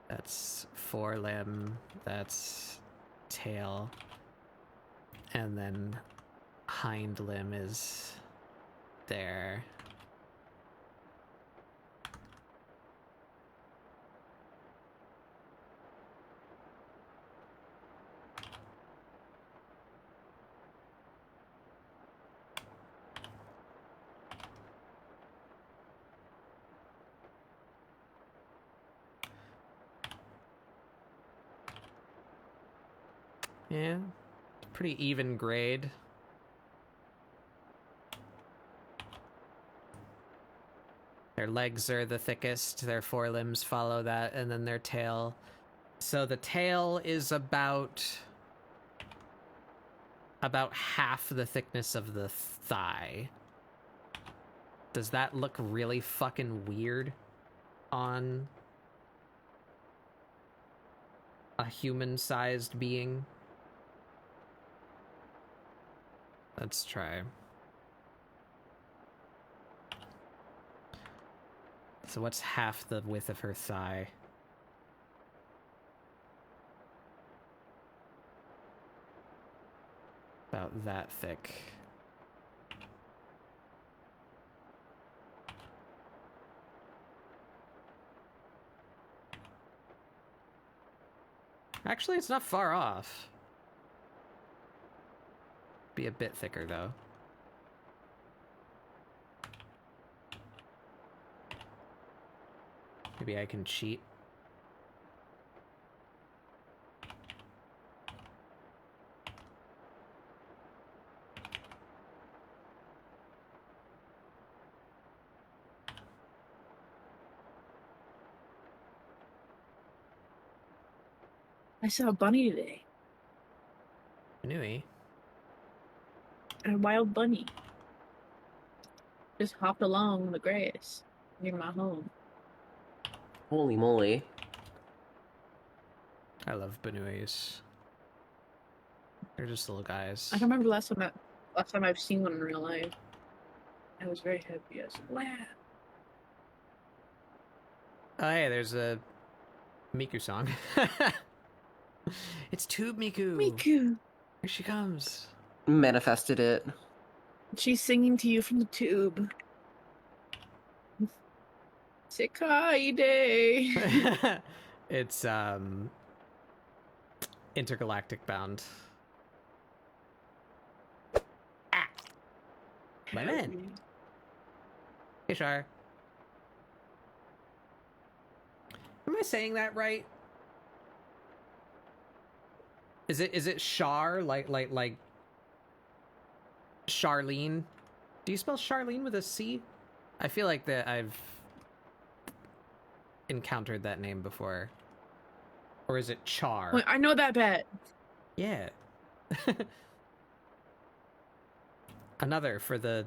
That's forelimb, that's tail. And then hind limb is there. Yeah, pretty even grade. Their legs are the thickest, their forelimbs follow that, and then their tail. So the tail is about half the thickness of the thigh. Does that look really fucking weird on a human-sized being? Let's try. So what's half the width of her thigh? About that thick. Actually, it's not far off. Be a bit thicker, though. Maybe I can cheat. I saw a bunny today. Nui. A wild bunny. Just hopped along the grass near my home. Holy moly. I love Banuis. They're just little guys. I don't remember last time I've seen one in real life. I was very happy. I was like, wow. Oh, hey, there's a Miku song. It's Tube Miku. Miku. Here she comes. Manifested it. She's singing to you from the tube. Sekai Day. It's intergalactic bound. Ah. My man. Hey, Shar. Am I saying that right? Is it Char like Charlene? Do you spell Charlene with a C? I feel like that I've encountered that name before. Or is it Char? Wait, I know that bet. Yeah. Another for the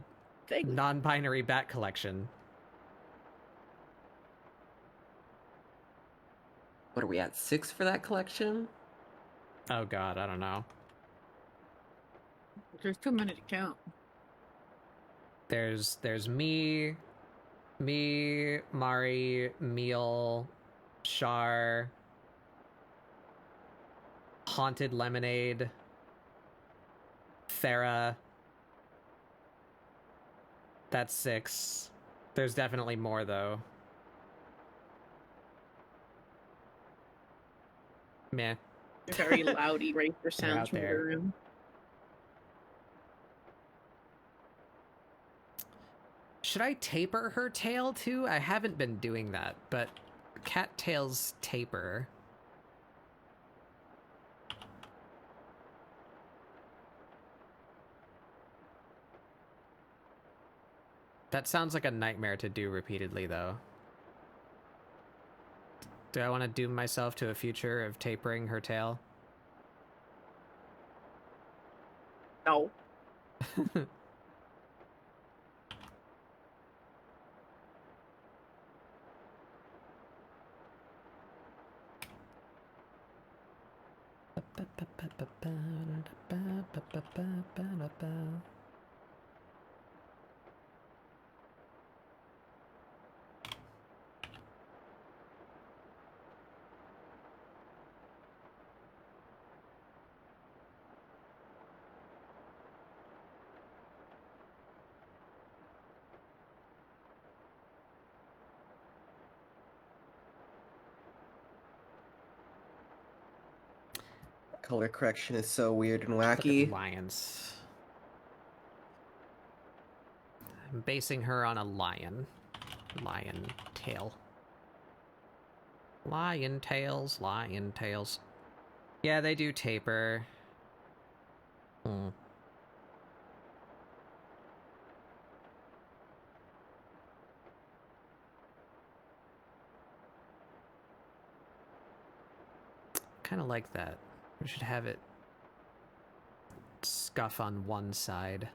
Thanks. Non-binary bat collection. What are we at? 6 for that collection? Oh god, I don't know. There's too many to count. There's me, Mari, Meal, Char, Haunted Lemonade, Farah. That's 6. There's definitely more, though. Meh. Very loud eraser out sounds from there. your room. Should I taper her tail, too? I haven't been doing that, but cattails taper. That sounds like a nightmare to do repeatedly, though. Do I want to doom myself to a future of tapering her tail? No. Color correction is so weird and Look at wacky. lions. I'm basing her on a lion. Lion tail. Lion tails, lion tails. Yeah, they do taper. Hmm. Kind of like that. We should have it scuff on one side.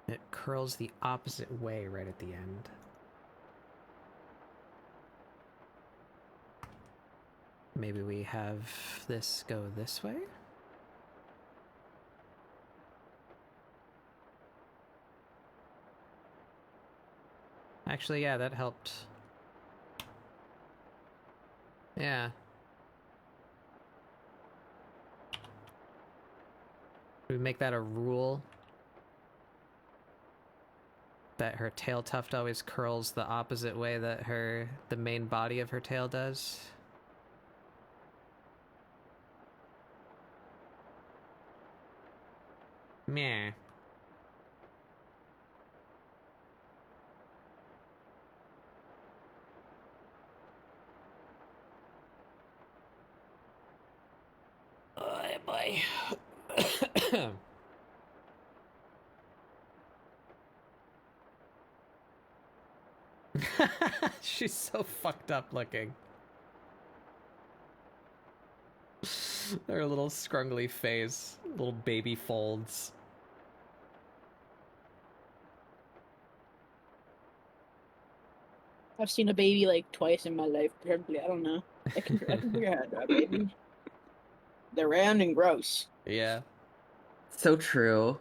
It curls the opposite way right at the end. Maybe we have this go this way? Actually, yeah, that helped. Yeah. We make that a rule that her tail tuft always curls the opposite way that the main body of her tail does. Meh. Oh boy. She's so fucked up looking. Her little scrungly face, little baby folds. I've seen a baby like twice in my life, probably. I don't know. I can figure out how to draw a baby. They're round and gross. Yeah. So true.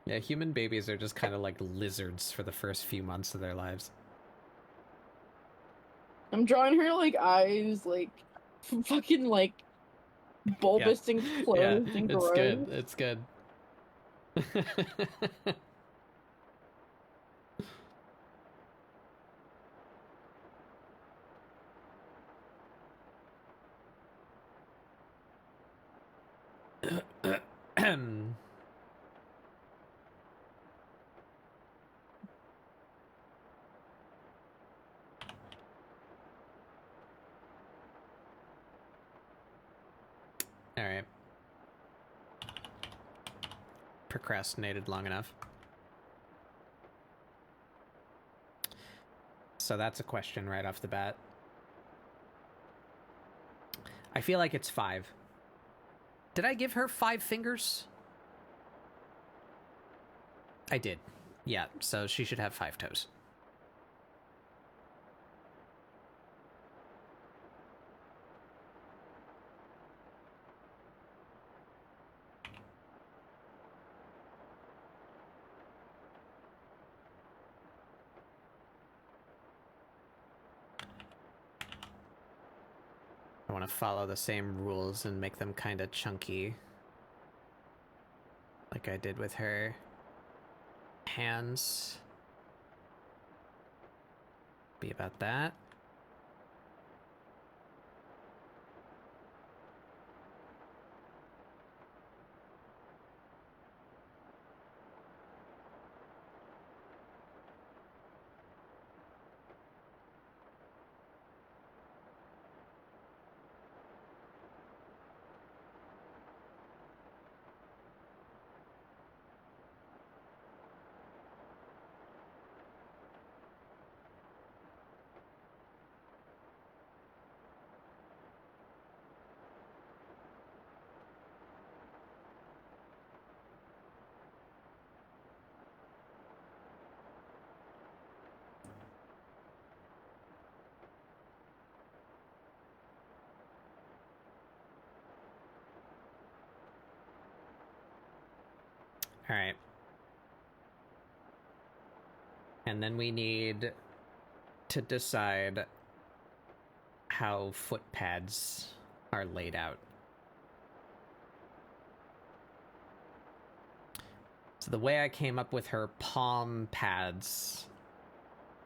Yeah, human babies are just kind of like lizards for the first few months of their lives. I'm drawing her like eyes, like fucking like bulbous and closed and it's gross. good. It's good. All right. Procrastinated long enough. So that's a question right off the bat. I feel like it's 5. Did I give her 5 fingers? I did. Yeah, so she should have 5 toes. I want to follow the same rules and make them kind of chunky. Like I did with her hands. Be about that. All right. And then we need to decide how foot pads are laid out. So the way I came up with her palm pads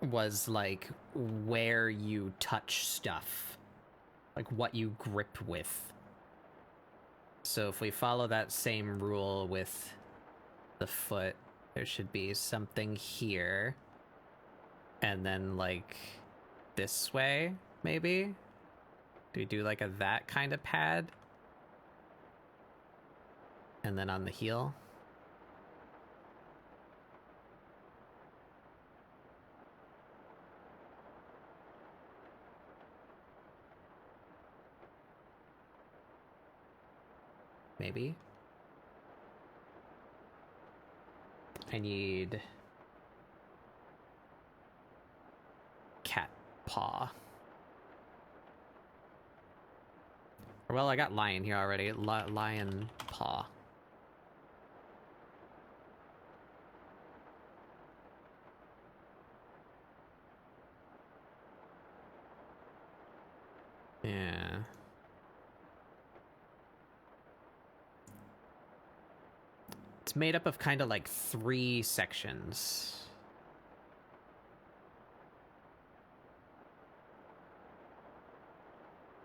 was like where you touch stuff, like what you grip with. So if we follow that same rule with the foot, there should be something here, and then like this way, maybe? Do we do like a that kind of pad? And then on the heel? Maybe? I need cat paw. Well, I got lion here already. Lion paw. Yeah. It's made up of kind of like 3 sections.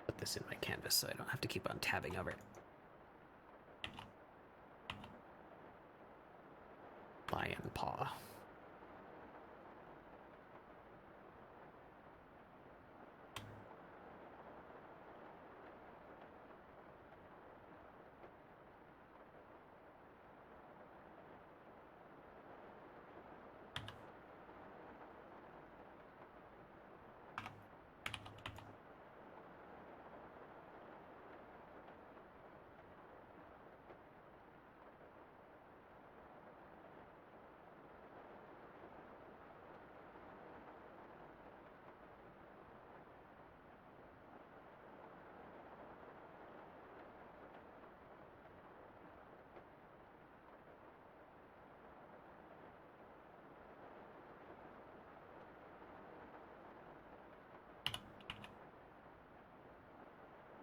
Put this in my canvas so I don't have to keep on tabbing over it. Lion paw.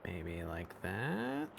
Maybe like that.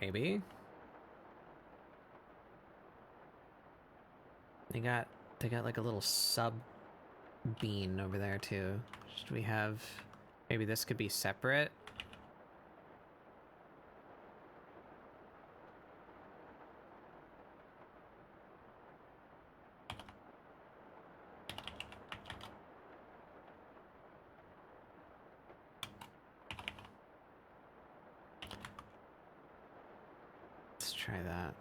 Maybe. They got like a little sub bean over there too. Should we have maybe this could be separate? Let's try that.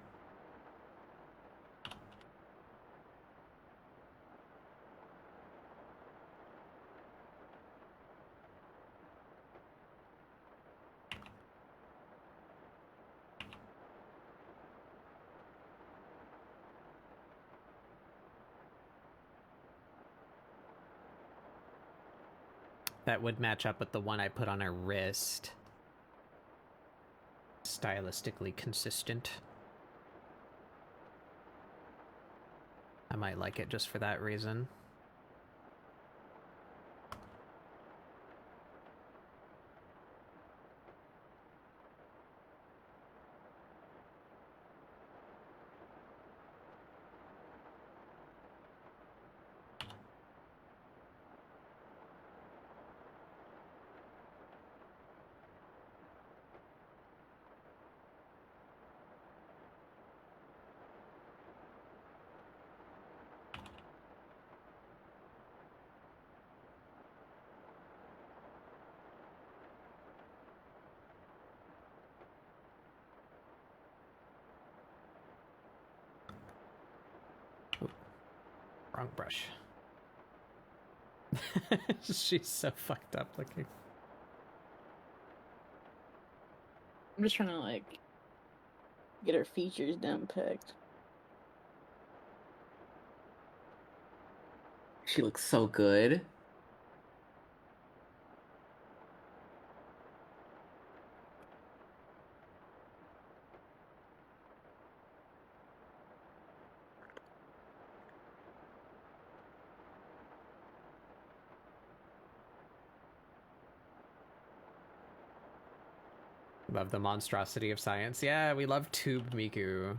That would match up with the one I put on her wrist. Stylistically consistent. I might like it just for that reason. Wrong brush. She's so fucked up looking. I'm just trying to like get her features down picked. She looks so good. Love the monstrosity of science. Yeah, we love Tube Miku.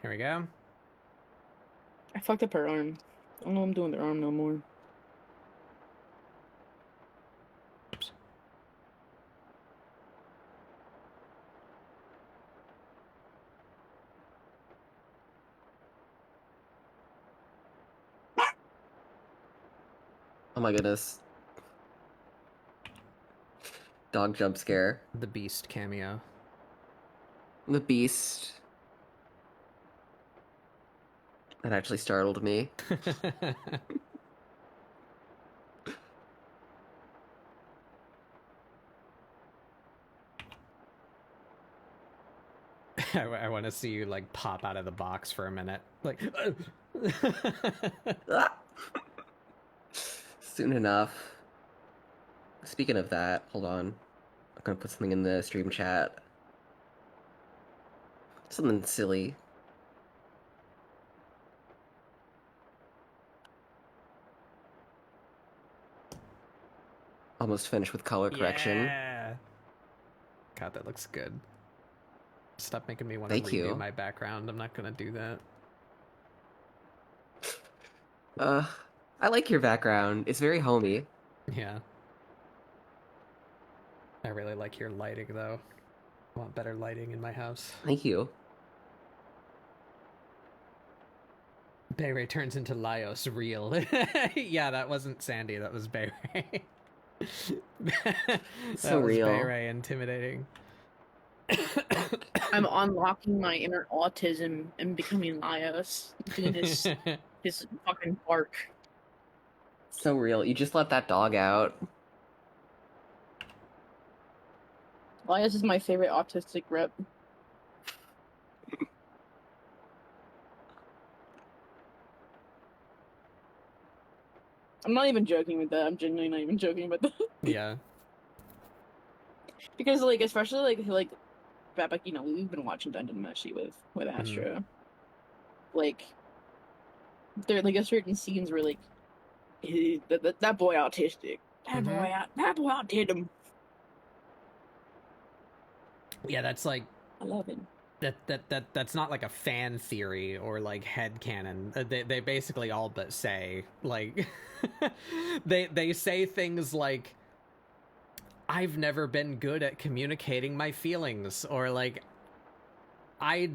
Here we go. I fucked up her arm. I don't know what I'm doing with her arm no more. Oops. Oh my goodness. Dog jump scare. The Beast cameo. The beast. That actually startled me. I want to see you like pop out of the box for a minute. Like Ah! Soon enough. Speaking of that, hold on. I'm gonna put something in the stream chat. Something silly. Almost finished with color correction. Yeah. God, that looks good. Stop making me want to Thank redo you. my background. I'm not gonna do that. I like your background. It's very homey. Yeah. I really like your lighting, though. I want better lighting in my house. Thank you. Bayray turns into Laios real. Yeah, that wasn't Sandy, that was Bayray. That So was real. Bayray intimidating. I'm unlocking my inner autism and becoming Laios. Doing his fucking bark. So real. You just let that dog out. Laios is my favorite autistic rep. I'm not even joking with that. I'm genuinely not even joking about that. Yeah. Because like, especially like back, you know, we've been watching Dungeon Meshi with Astro. Like, there like a certain scenes where like that boy autistic. That boy autism. Yeah, that's like I love him. that's not like a fan theory or like headcanon. They basically all but say like they say things like I've never been good at communicating my feelings, or like I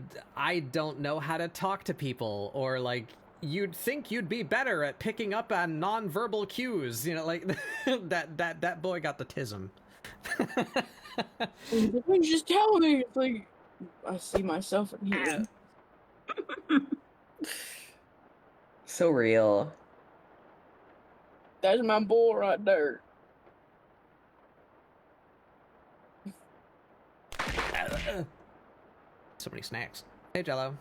don't know how to talk to people, or like you'd think you'd be better at picking up on nonverbal cues, you know, like that boy got the tism. Just tell me. It's like I see myself in here. So real. That's my boy right there. So many snacks. Hey, Jello.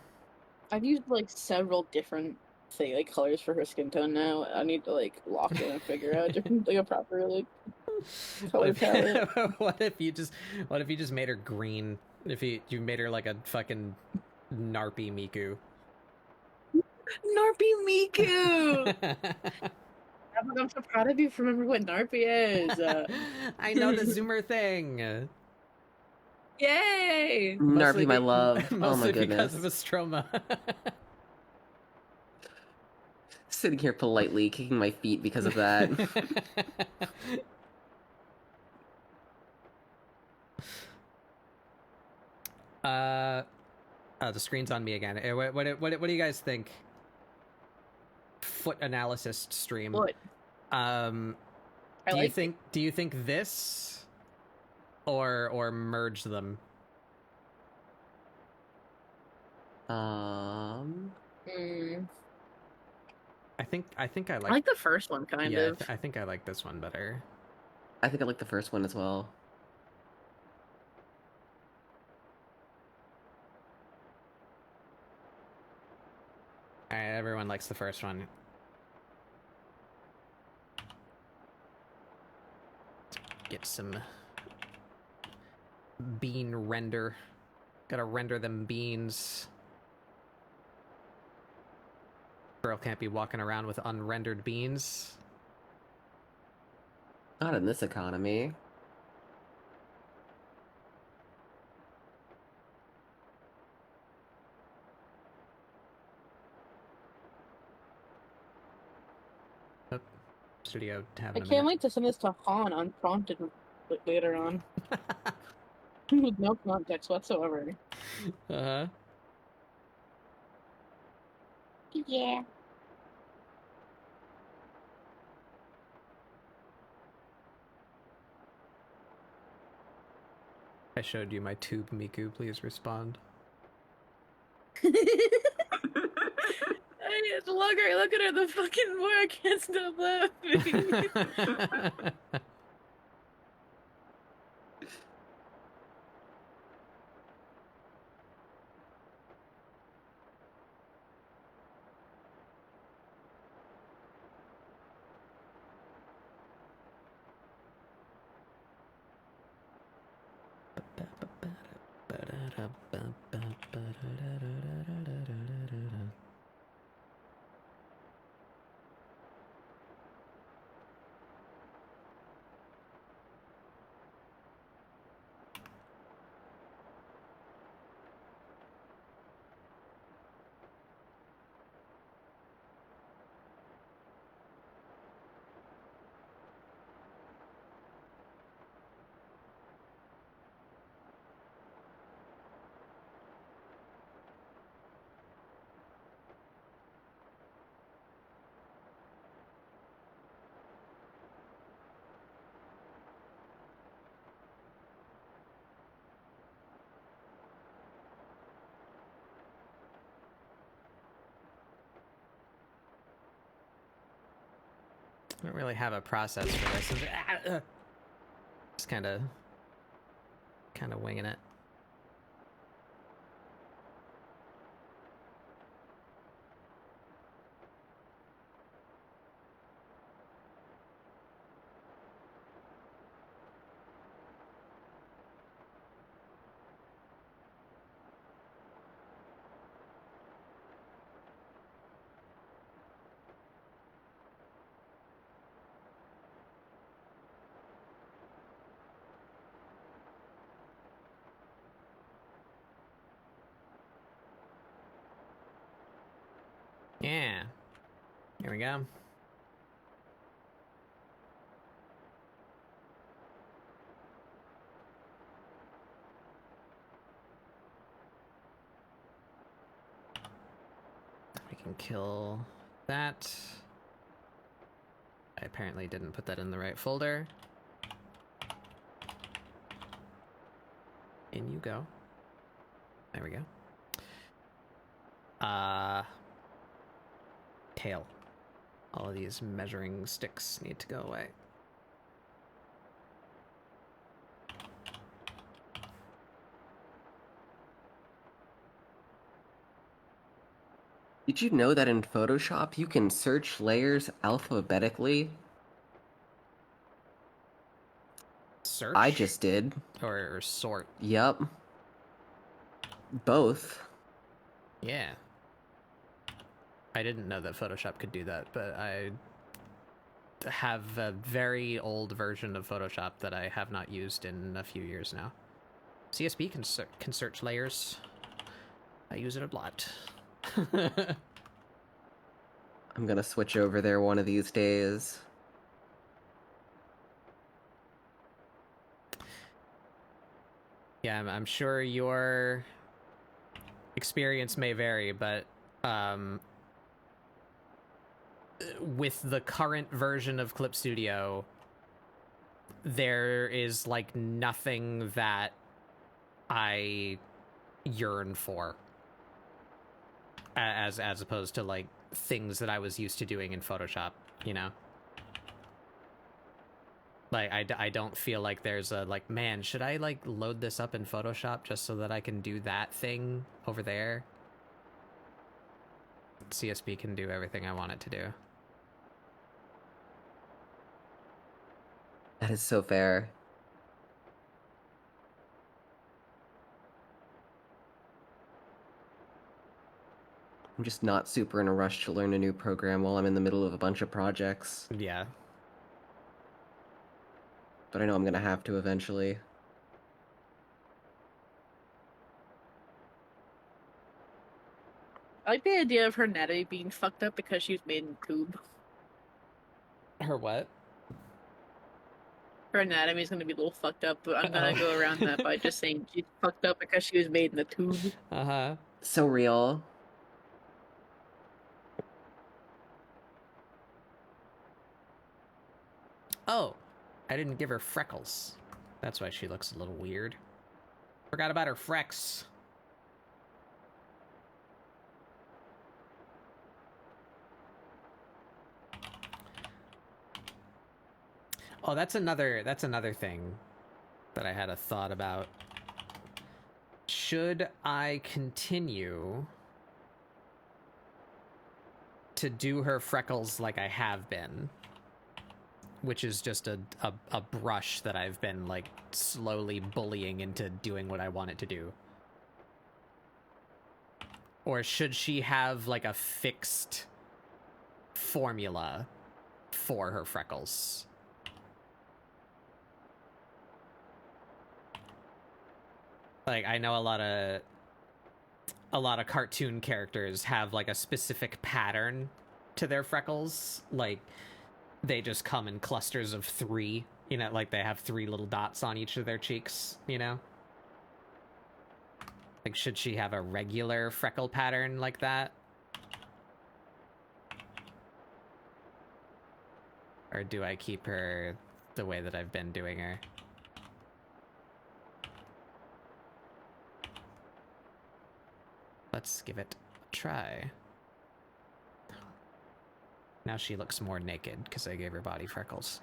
I've used like several different like colors for her skin tone now. I need to like lock in and figure out different like a proper like color palette. What if you just made her green? If you made her like a fucking Narpy Miku. Narpy Miku! I'm so proud of you for remembering what Narpy is. I know the Zoomer thing. Yay! Narpy, my love. Oh Mostly my goodness. because of Astroma. Sitting here politely, kicking my feet because of that. Oh, the screen's on me again. What do you guys think? Foot analysis stream. What? Do you think this or merge them? I think I like the first one kind of. I think I like this one better. I think I like the first one as well. All right, everyone likes the first one. Get some bean render. Gotta render them beans. Girl can't be walking around with unrendered beans. Not in this economy. Oh, studio I having can't wait to send this to Han unprompted later on. With no context whatsoever. Uh-huh. Yeah. I showed you my tube, Miku. Please respond. Look at her, the fucking boy, I can't stop laughing. I don't really have a process for this. Just kind of winging it. Yeah. Here we go. We can kill that. I apparently didn't put that in the right folder. In you go. There we go. Tail. All of these measuring sticks need to go away. Did you know that in Photoshop you can search layers alphabetically? Search? I just did. Or sort. Yup. Both. Yeah. I didn't know that Photoshop could do that, but I have a very old version of Photoshop that I have not used in a few years now. CSP can search layers. I use it a lot. I'm gonna switch over there one of these days. Yeah, I'm sure your experience may vary, but with the current version of Clip Studio, there is like nothing that I yearn for as opposed to like things that I was used to doing in Photoshop, you know? Like, I don't feel like there's a, like, man, should I, like, load this up in Photoshop just so that I can do that thing over there? CSP can do everything I want it to do. That is so fair. I'm just not super in a rush to learn a new program while I'm in the middle of a bunch of projects. Yeah. But I know I'm gonna have to eventually. I like the idea of her anatomy being fucked up because she was made in a tube. Her what? Her anatomy is going to be a little fucked up, but I'm going to go around that by just saying she's fucked up because she was made in a tube. Uh-huh. So real. Oh, I didn't give her freckles. That's why she looks a little weird. Forgot about her frecks. Oh, that's another thing that I had a thought about. Should I continue to do her freckles like I have been? Which is just a brush that I've been, like, slowly bullying into doing what I want it to do. Or should she have like a fixed formula for her freckles? Like, I know a lot of cartoon characters have like a specific pattern to their freckles. Like, they just come in clusters of 3, you know, like they have 3 little dots on each of their cheeks, you know? Like, should she have a regular freckle pattern like that? Or do I keep her the way that I've been doing her? Let's give it a try. Now she looks more naked because I gave her body freckles.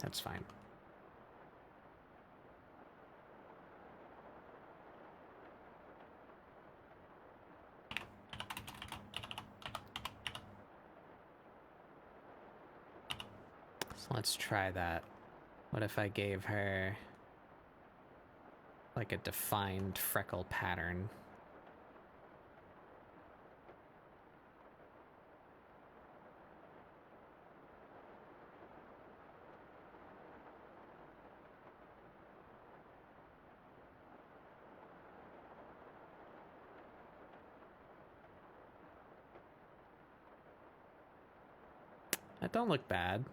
That's fine. So let's try that. What if I gave her like a defined freckle pattern? That don't look bad.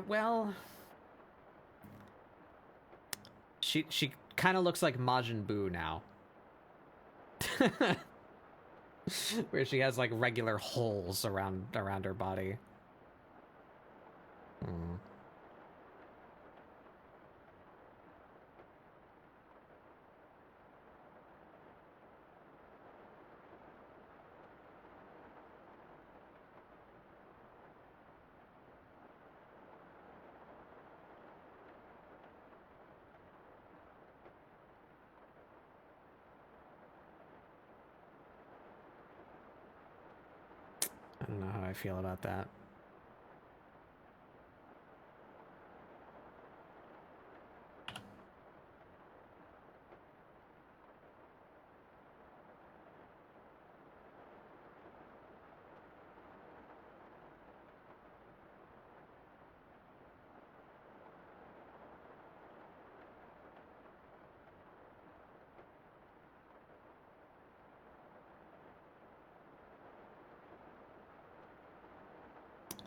Well, she kind of looks like Majin Buu now. Where she has like regular holes around her body. Hmm. I don't know how I feel about that.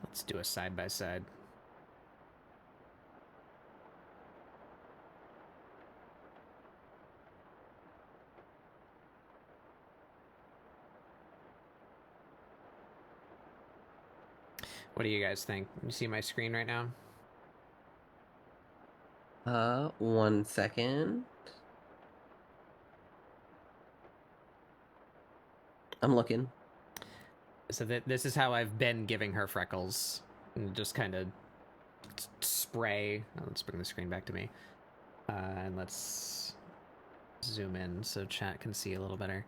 Let's do a side by side. What do you guys think? You see my screen right now? 1 second. I'm looking. So this is how I've been giving her freckles. And just kind of spray. Oh, let's bring the screen back to me. And let's zoom in so chat can see a little better.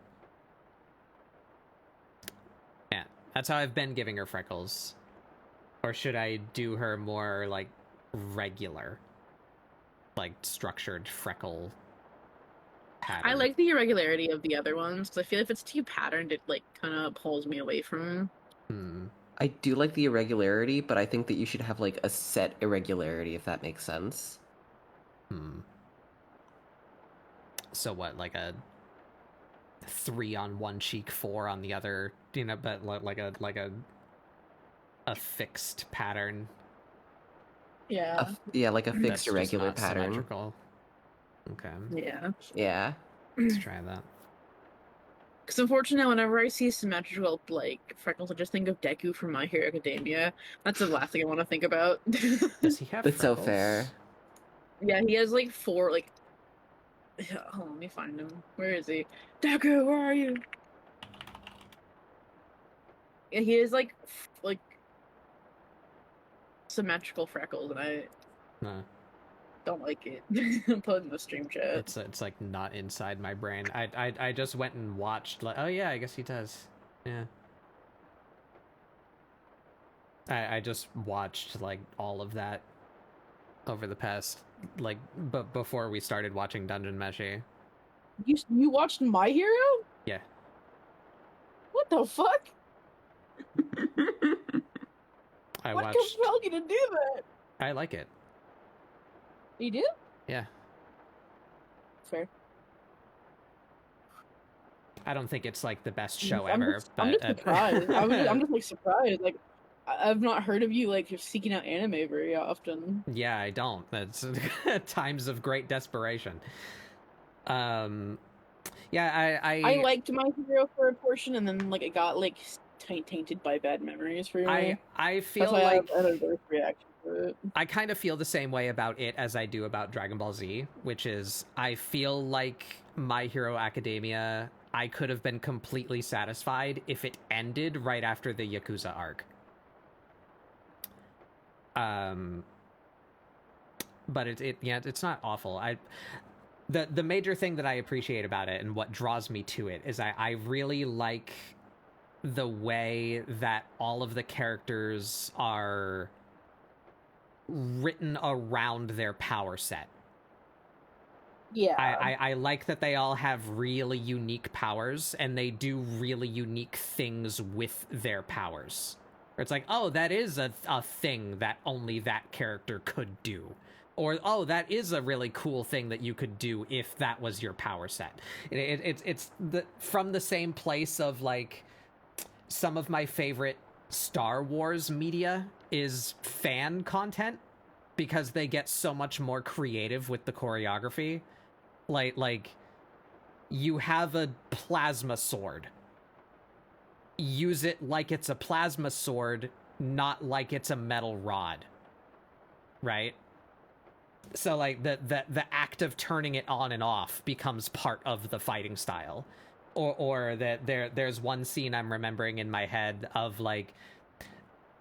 Yeah, that's how I've been giving her freckles. Or should I do her more like regular, like structured freckle pattern? I like the irregularity of the other ones because I feel if it's too patterned, it like kind of pulls me away from. I do like the irregularity, but I think that you should have like a set irregularity, if that makes sense. So what, like a 3 on one cheek, 4 on the other, you know, but like a fixed pattern. Yeah. Yeah, like a That's fixed just irregular not pattern. symmetrical. Okay. Yeah. Yeah. Let's try that. Because unfortunately, whenever I see symmetrical like freckles, I just think of Deku from My Hero Academia. That's the last thing I want to think about. Does he have That's so freckles? fair. Yeah, he has like 4 like. Hold on, let me find him. Where is he? Deku, where are you? Yeah, he has like symmetrical freckles, and I Huh. don't like it. Put it in the stream chat. It's like not inside my brain. I just went and watched, like, oh yeah, I guess he does. Yeah. I just watched like all of that over the past, like, before we started watching Dungeon Meshi. You watched My Hero? Yeah. What the fuck? I What watched. compelled you to do that? I like it. You do? Yeah. Fair. I don't think it's like the best show I'm ever, just, but I'm just surprised. I'm just like surprised. Like I've not heard of you like seeking out anime very often. yeah, I don't. That's times of great desperation. Yeah, I liked My Hero for a portion, and then like it got like tainted by bad memories for me. I That's feel why like I had a worse reaction to it. I kind of feel the same way about it as I do about Dragon Ball Z, which is I feel like My Hero Academia, I could have been completely satisfied if it ended right after the Yakuza arc. But it's not awful. The major thing that I appreciate about it and what draws me to it is I really like the way that all of the characters are written around their power set. Yeah. I like that they all have really unique powers and they do really unique things with their powers. It's like, oh, that is a thing that only that character could do. Or, oh, that is a really cool thing that you could do if that was your power set. It's from the same place of, like, some of my favorite Star Wars media is fan content because they get so much more creative with the choreography. Like you have a plasma sword. Use it like it's a plasma sword, not like it's a metal rod. Right? So like the act of turning it on and off becomes part of the fighting style. Or that there's one scene I'm remembering in my head of like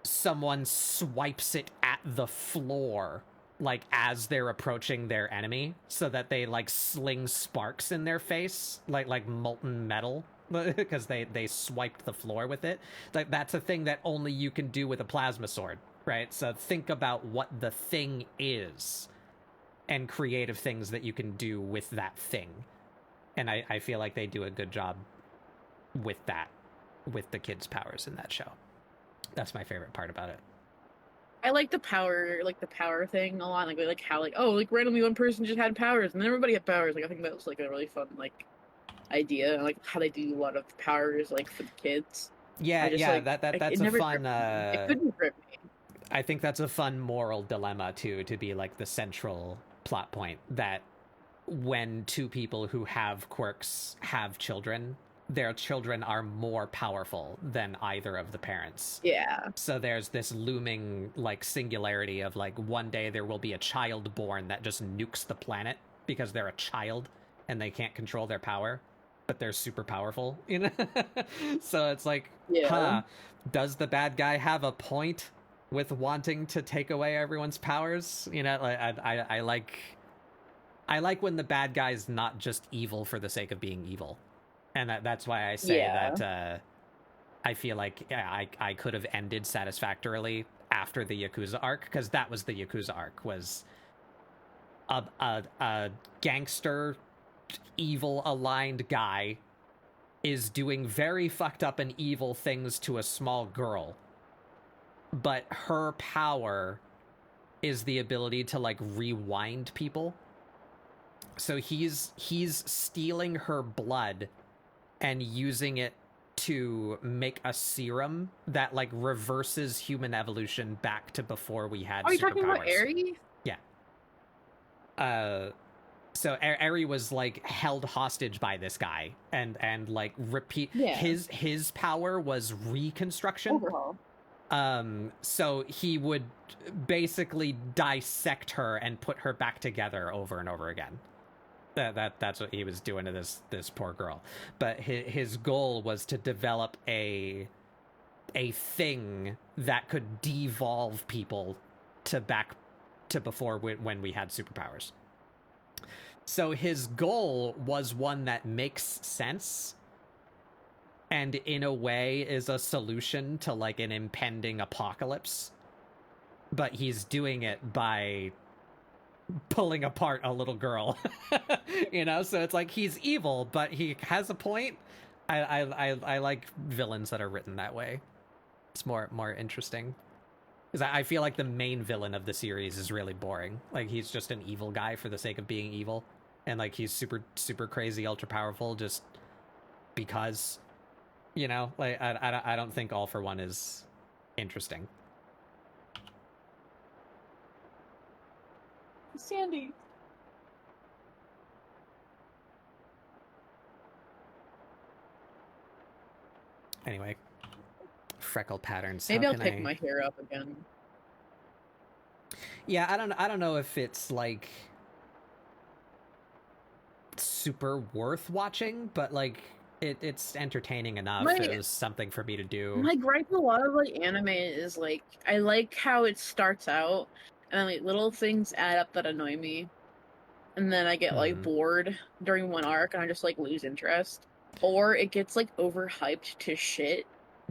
someone swipes it at the floor like as they're approaching their enemy so that they like sling sparks in their face like molten metal because they swiped the floor with it. Like that's a thing that only you can do with a plasma sword, right? So think about what the thing is and creative things that you can do with that thing. And I feel like they do a good job with that, with the kids' powers in that show. That's my favorite part about it. I like the power thing a lot. Like how oh randomly one person just had powers and then everybody had powers. Like I think that was like a really fun like idea. And, like how they do a lot of powers like for the kids. Yeah, that's a fun. It couldn't grip me. I think that's a fun moral dilemma too, to be like the central plot point that when two people who have quirks have children, their children are more powerful than either of the parents. Yeah. So there's this looming like singularity of like one day there will be a child born that just nukes the planet because they're a child and they can't control their power, but they're super powerful, you know? So it's like, does the bad guy have a point with wanting to take away everyone's powers? You know, like I like when the bad guy's not just evil for the sake of being evil. And that's why I say that I feel like I could have ended satisfactorily after the Yakuza arc, because that was the Yakuza arc, was a gangster, evil-aligned guy is doing very fucked up and evil things to a small girl. But her power is the ability to, like, rewind people. So he's stealing her blood and using it to make a serum that like reverses human evolution back to before we had superpowers. Are you talking about Eri? Yeah. So Eri was like held hostage by this guy and like his power was reconstruction. Overhaul. So he would basically dissect her and put her back together over and over again. That's what he was doing to this poor girl. But his goal was to develop a thing that could devolve people to back to before when we had superpowers. So his goal was one that makes sense and in a way is a solution to like an impending apocalypse. But he's doing it by pulling apart a little girl. You know, so it's like he's evil, but he has a point. I like villains that are written that way. It's more interesting. Because I feel like the main villain of the series is really boring. Like, he's just an evil guy for the sake of being evil. And, like, he's super crazy, ultra powerful just because, you know? Like, I don't think All for One is interesting. Sandy. Anyway. Freckle patterns. Maybe How I'll can pick I... my hair up again. Yeah, I don't know if it's, like, super worth watching, but, like, it's entertaining enough. It was something for me to do. My gripe with a lot of like anime is like I like how it starts out and like little things add up that annoy me. And then I get like bored during one arc and I just like lose interest. Or it gets like overhyped to shit.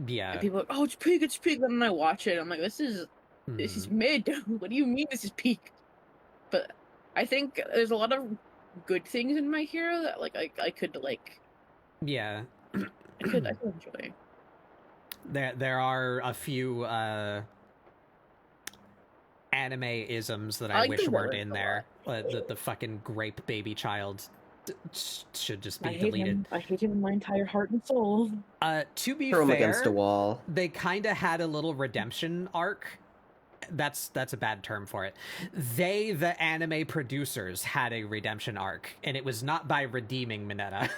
Yeah. And people are like, oh, it's peak, it's peak. Then I watch it, I'm like, this is mid. What do you mean this is peak? But I think there's a lot of good things in My Hero that like I could like. Yeah. I could enjoy. There are a few anime isms that I wish weren't in there. The fucking grape baby child should just be deleted. I hate him with my entire heart and soul. To be Throw him fair, against a wall. They kind of had a little redemption arc. That's a bad term for it. They, the anime producers, had a redemption arc, and it was not by redeeming Mineta.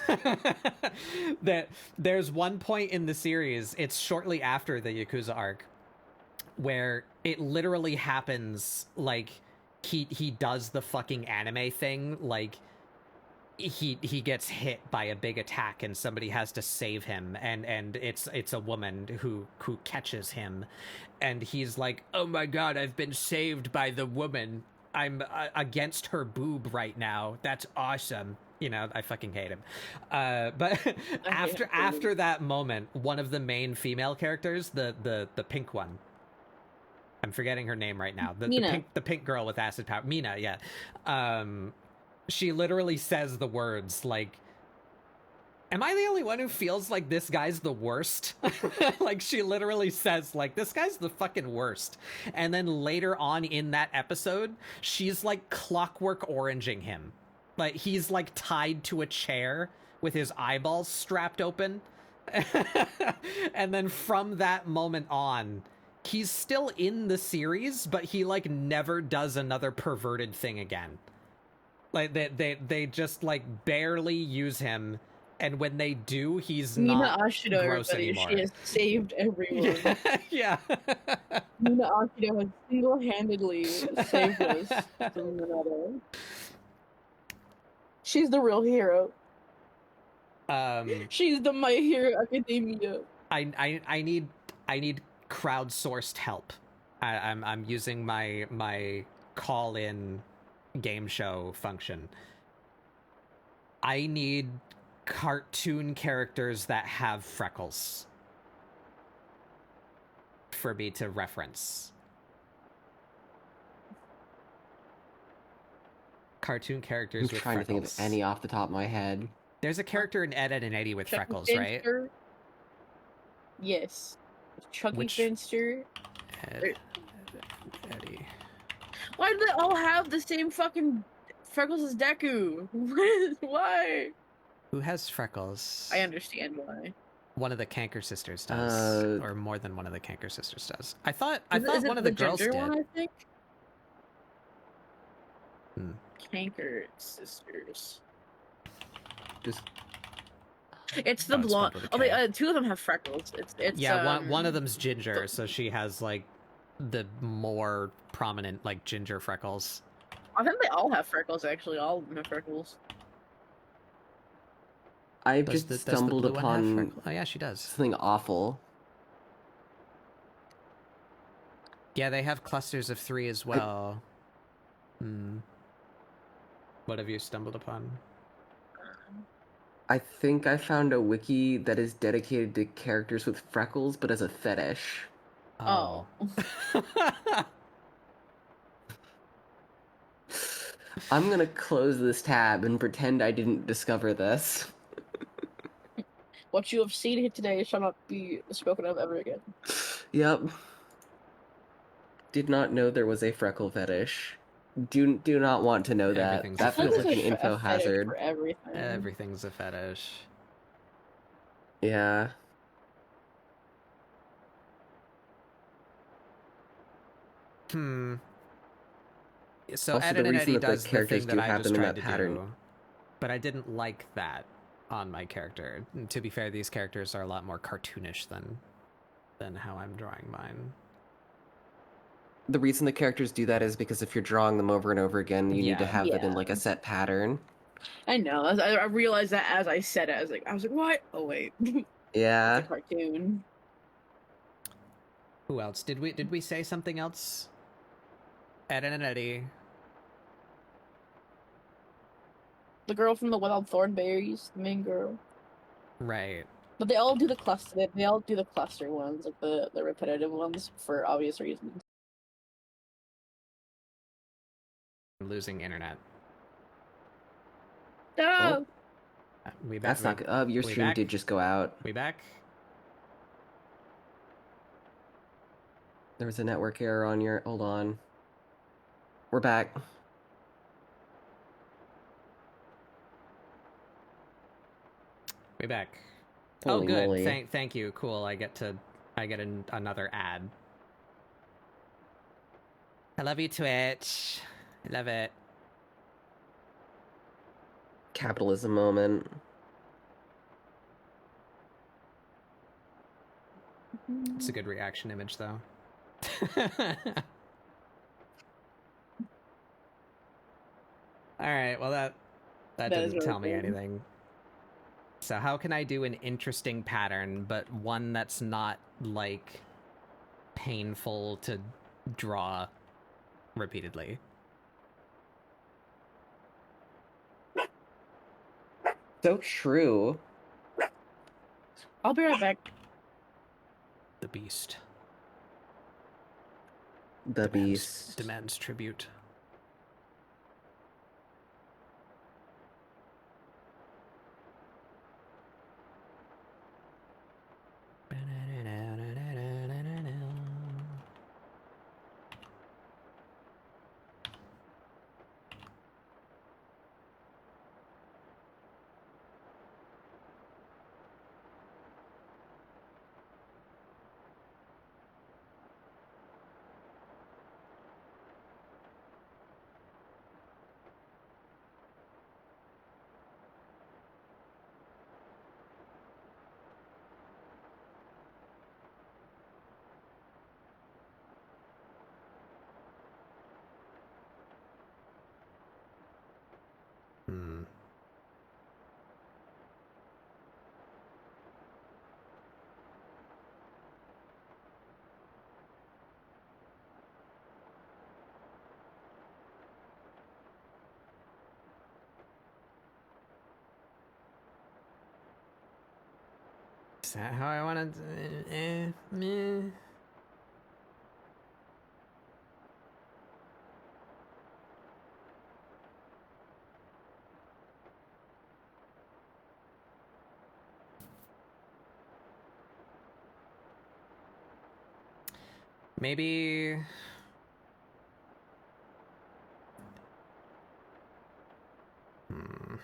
That there's one point in the series, it's shortly after the Yakuza arc, where it literally happens like he does the fucking anime thing, like he gets hit by a big attack and somebody has to save him, and it's a woman who catches him, and he's like, oh my god, I've been saved by the woman, I'm against her boob right now, that's awesome. You know, I fucking hate him. But after that moment, one of the main female characters, the pink one, I'm forgetting her name right now, the pink girl with acid power, Mina, yeah, she literally says the words like, am I the only one who feels like this guy's the worst? Like, she literally says, like, this guy's the fucking worst. And then later on in that episode, she's like clockwork oranging him. Like, he's like tied to a chair with his eyeballs strapped open. And then from that moment on, he's still in the series, but he like never does another perverted thing again. Like, they just like barely use him, and when they do, he's not Ashido, gross anymore. She has saved everyone. Yeah. Mina Ashido has single-handedly saved us from Mineta. She's the real hero. She's the My Hero Academia. I need crowdsourced help. I'm using my call-in game show function. I need cartoon characters that have freckles for me to reference. Cartoon characters with trying freckles. to think of any off the top of my head. There's a character in Ed, Edd and Eddy with Chucky freckles, Finster. right? Yes. Chucky Which- Finster. Ed, Eddy. Why do they all have the same fucking freckles as Deku? Why? Who has freckles? I understand why. One of the Canker sisters does, or more than one of the Canker sisters does. I thought Is it one of the girls ginger did. one, I think? Canker sisters. Just It's the Oh, it's blonde. spelled with a Oh, wait, K. two of them have freckles. It's Yeah, one of them's ginger, so she has like the more prominent like ginger freckles. I think they all have freckles. Actually, all of them have freckles. I Does just the stumbled blue one have upon freckles? Oh yeah, she does. something awful. Yeah, they have clusters of 3 as well. What have you stumbled upon? I think I found a wiki that is dedicated to characters with freckles, but as a fetish. Oh. I'm gonna close this tab and pretend I didn't discover this. What you have seen here today shall not be spoken of ever again. Yep. Did not know there was a freckle fetish. Do not want to know that. Everything's That a feels fetish. like an There's info a fetish hazard. for everything. Everything's a fetish. Yeah. Hmm. So Also, Ed the and reason Eddie that the does the characters thing do that I happen just in tried that to pattern. do, but I didn't like that on my character. And to be fair, these characters are a lot more cartoonish than how I'm drawing mine. The reason the characters do that is because if you're drawing them over and over again, you need to Yeah. have them in Yeah. like a set pattern. I know. I realized that as I said it. I was like, what? Oh wait, it's Yeah. a cartoon. Who else? Did we say something else? Ed and Eddie. The girl from the Wild Thornberries, the main girl. Right. But they all do the cluster. They all do the cluster ones, like the repetitive ones, for obvious reasons. I'm losing internet. No. We back. That's not good. Your we stream back? did just go out. We back? There was a network error on your... Hold on. We're back. We back. Holy oh, good. moly. Thank you. Cool. I get another ad. I love you, Twitch. I love it. Capitalism moment. It's a good reaction image, though. All right. Well, that That is didn't really tell me cool. anything. So how can I do an interesting pattern, but one that's not like painful to draw repeatedly? So true. I'll be right back. The beast The beast. demands tribute. Hmm. Is that how I want to? Meh. Maybe. Hmm.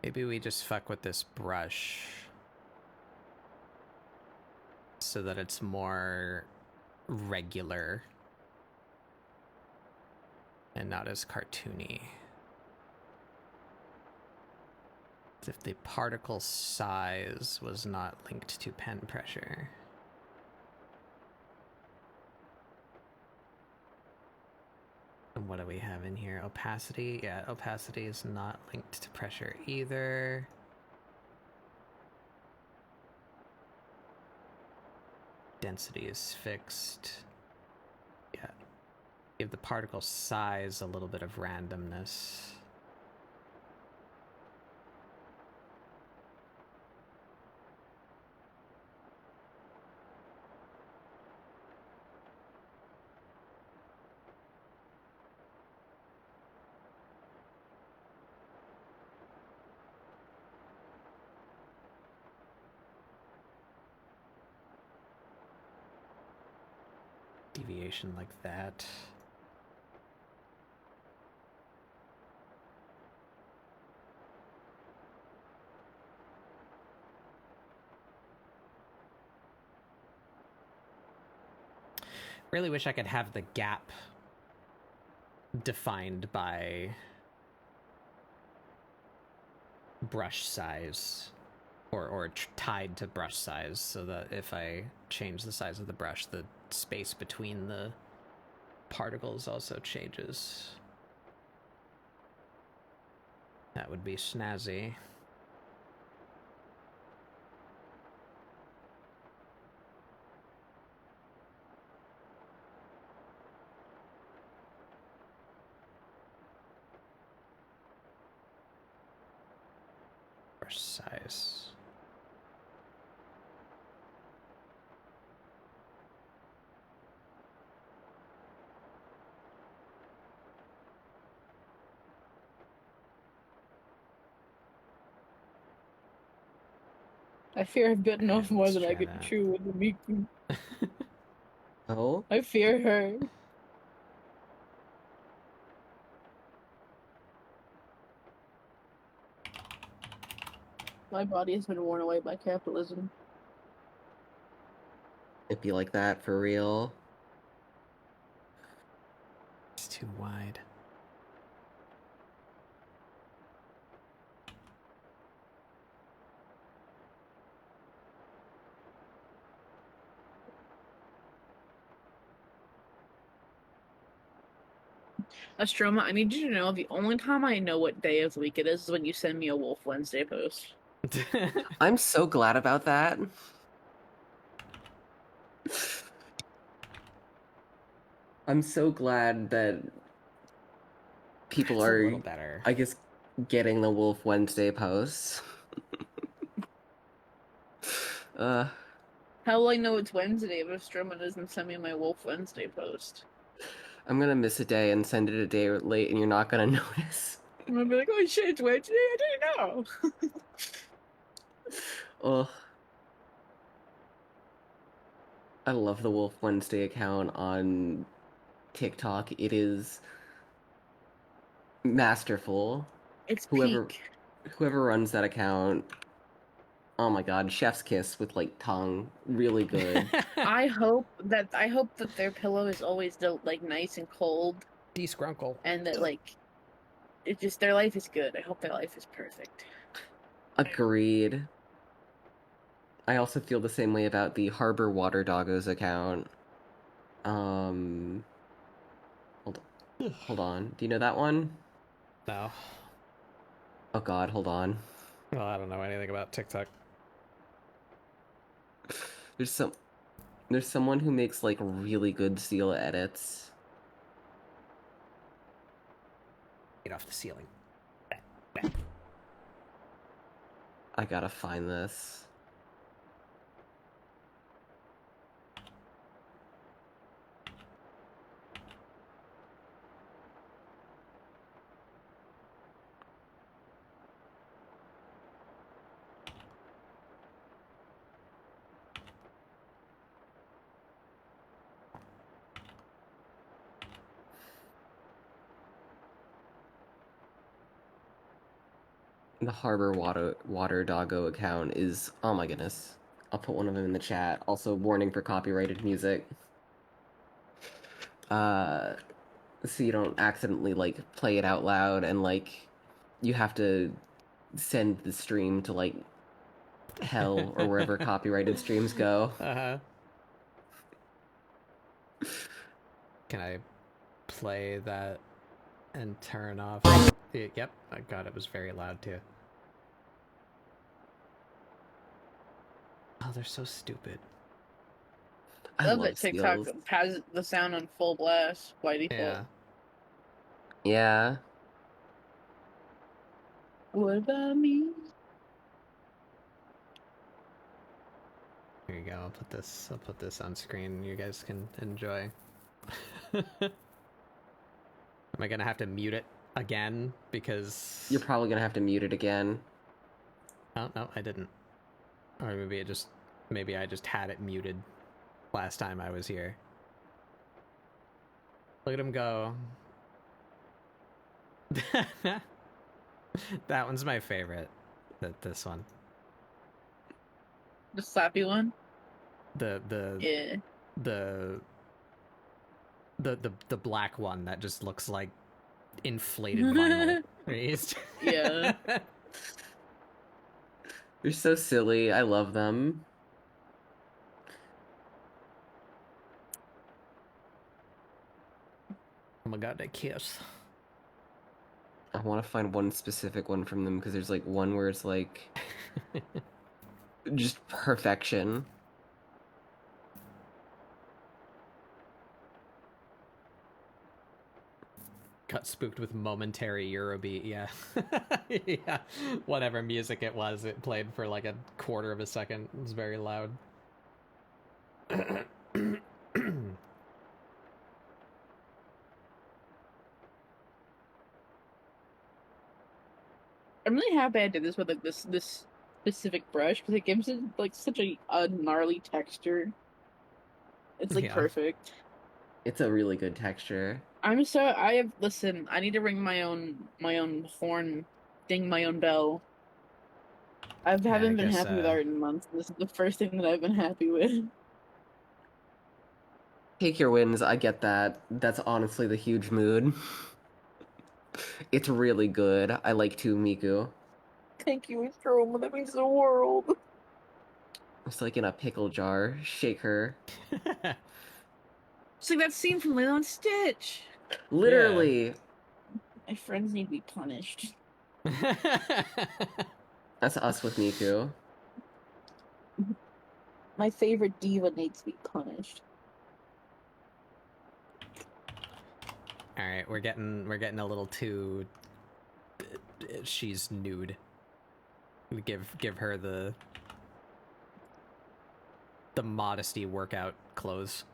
Maybe we just fuck with this brush so that it's more regular and not as cartoony. As if the particle size was not linked to pen pressure. And what do we have in here? Opacity? Yeah, opacity is not linked to pressure either. Density is fixed. Yeah. Give the particle size a little bit of randomness. deviation like that. Really wish I could have the gap defined by brush size, or tied to brush size, so that if I change the size of the brush, the space between the particles also changes. That would be snazzy. Brush size. I fear I've bitten off more Let's than I try could that. chew with the meat. Oh? I fear her. My body has been worn away by capitalism. It'd be like that for real. It's too wide. Astroma, I need you to know the only time I know what day of the week it is when you send me a Wolf Wednesday post. I'm so glad about that. I'm so glad that people That's a are, little better. I guess, getting the Wolf Wednesday posts. How will I know it's Wednesday if Astroma doesn't send me my Wolf Wednesday post? I'm gonna miss a day and send it a day late, and you're not gonna notice. I'm gonna be like, oh shit, it's Wednesday? I didn't know. Ugh. I love the Wolf Wednesday account on TikTok. It is masterful. It's Whoever peak. whoever runs that account, oh my god, chef's kiss with like tongue, really good. I hope that their pillow is always like nice and cold, Descrunkle. and that like it just their life is good. I hope their life is perfect. Agreed. I also feel the same way about the Harbor Water Doggos account. Hold on. Do you know that one? No. Oh god, hold on. Well, I don't know anything about TikTok. There's someone who makes like really good seal edits. Get off the ceiling. I gotta find this. The Harbor Water Doggo account is, oh my goodness. I'll put one of them in the chat. Also, warning for copyrighted music. So you don't accidentally like play it out loud and like you have to send the stream to like hell or wherever copyrighted streams go. Uh-huh. Can I play that and turn off? Yep. Oh, God, it was very loud too. Oh, they're so stupid. I love love that TikTok seals. has the sound on full blast by default. Yeah. Yeah. What about me? Here you go. I'll put this on screen. You guys can enjoy. Am I gonna have to mute it again because You're probably gonna have to mute it again. Oh no, I didn't. Or maybe I just had it muted last time I was here. Look at him go. That one's my favorite. This one. The slappy one. The Yeah. the black one that just looks like inflated vinyl. Yeah. They're so silly. I love them. Oh my god, that kiss. I want to find one specific one from them because there's like one where it's like just perfection. Got spooked with momentary Eurobeat, yeah. Yeah. Whatever music it was, it played for like a quarter of a second. It was very loud. I'm really happy I did this with like this specific brush because it gives it like such a gnarly texture. It's like Yeah. perfect. It's a really good texture. Listen, I need to ring my own horn, ding my own bell. I haven't been guess, happy with art in months. This is the first thing that I've been happy with. Take your wins, I get that. That's honestly the huge mood. It's really good. I like too, Miku. Thank you, Mr. That means the world. It's like in a pickle jar. Shake her. It's like that scene from Lilo and Stitch. Literally. My friends need to be punished. That's us with Miku. My favorite diva needs to be punished. All right, we're getting a little too. She's nude. Give her the modesty workout clothes.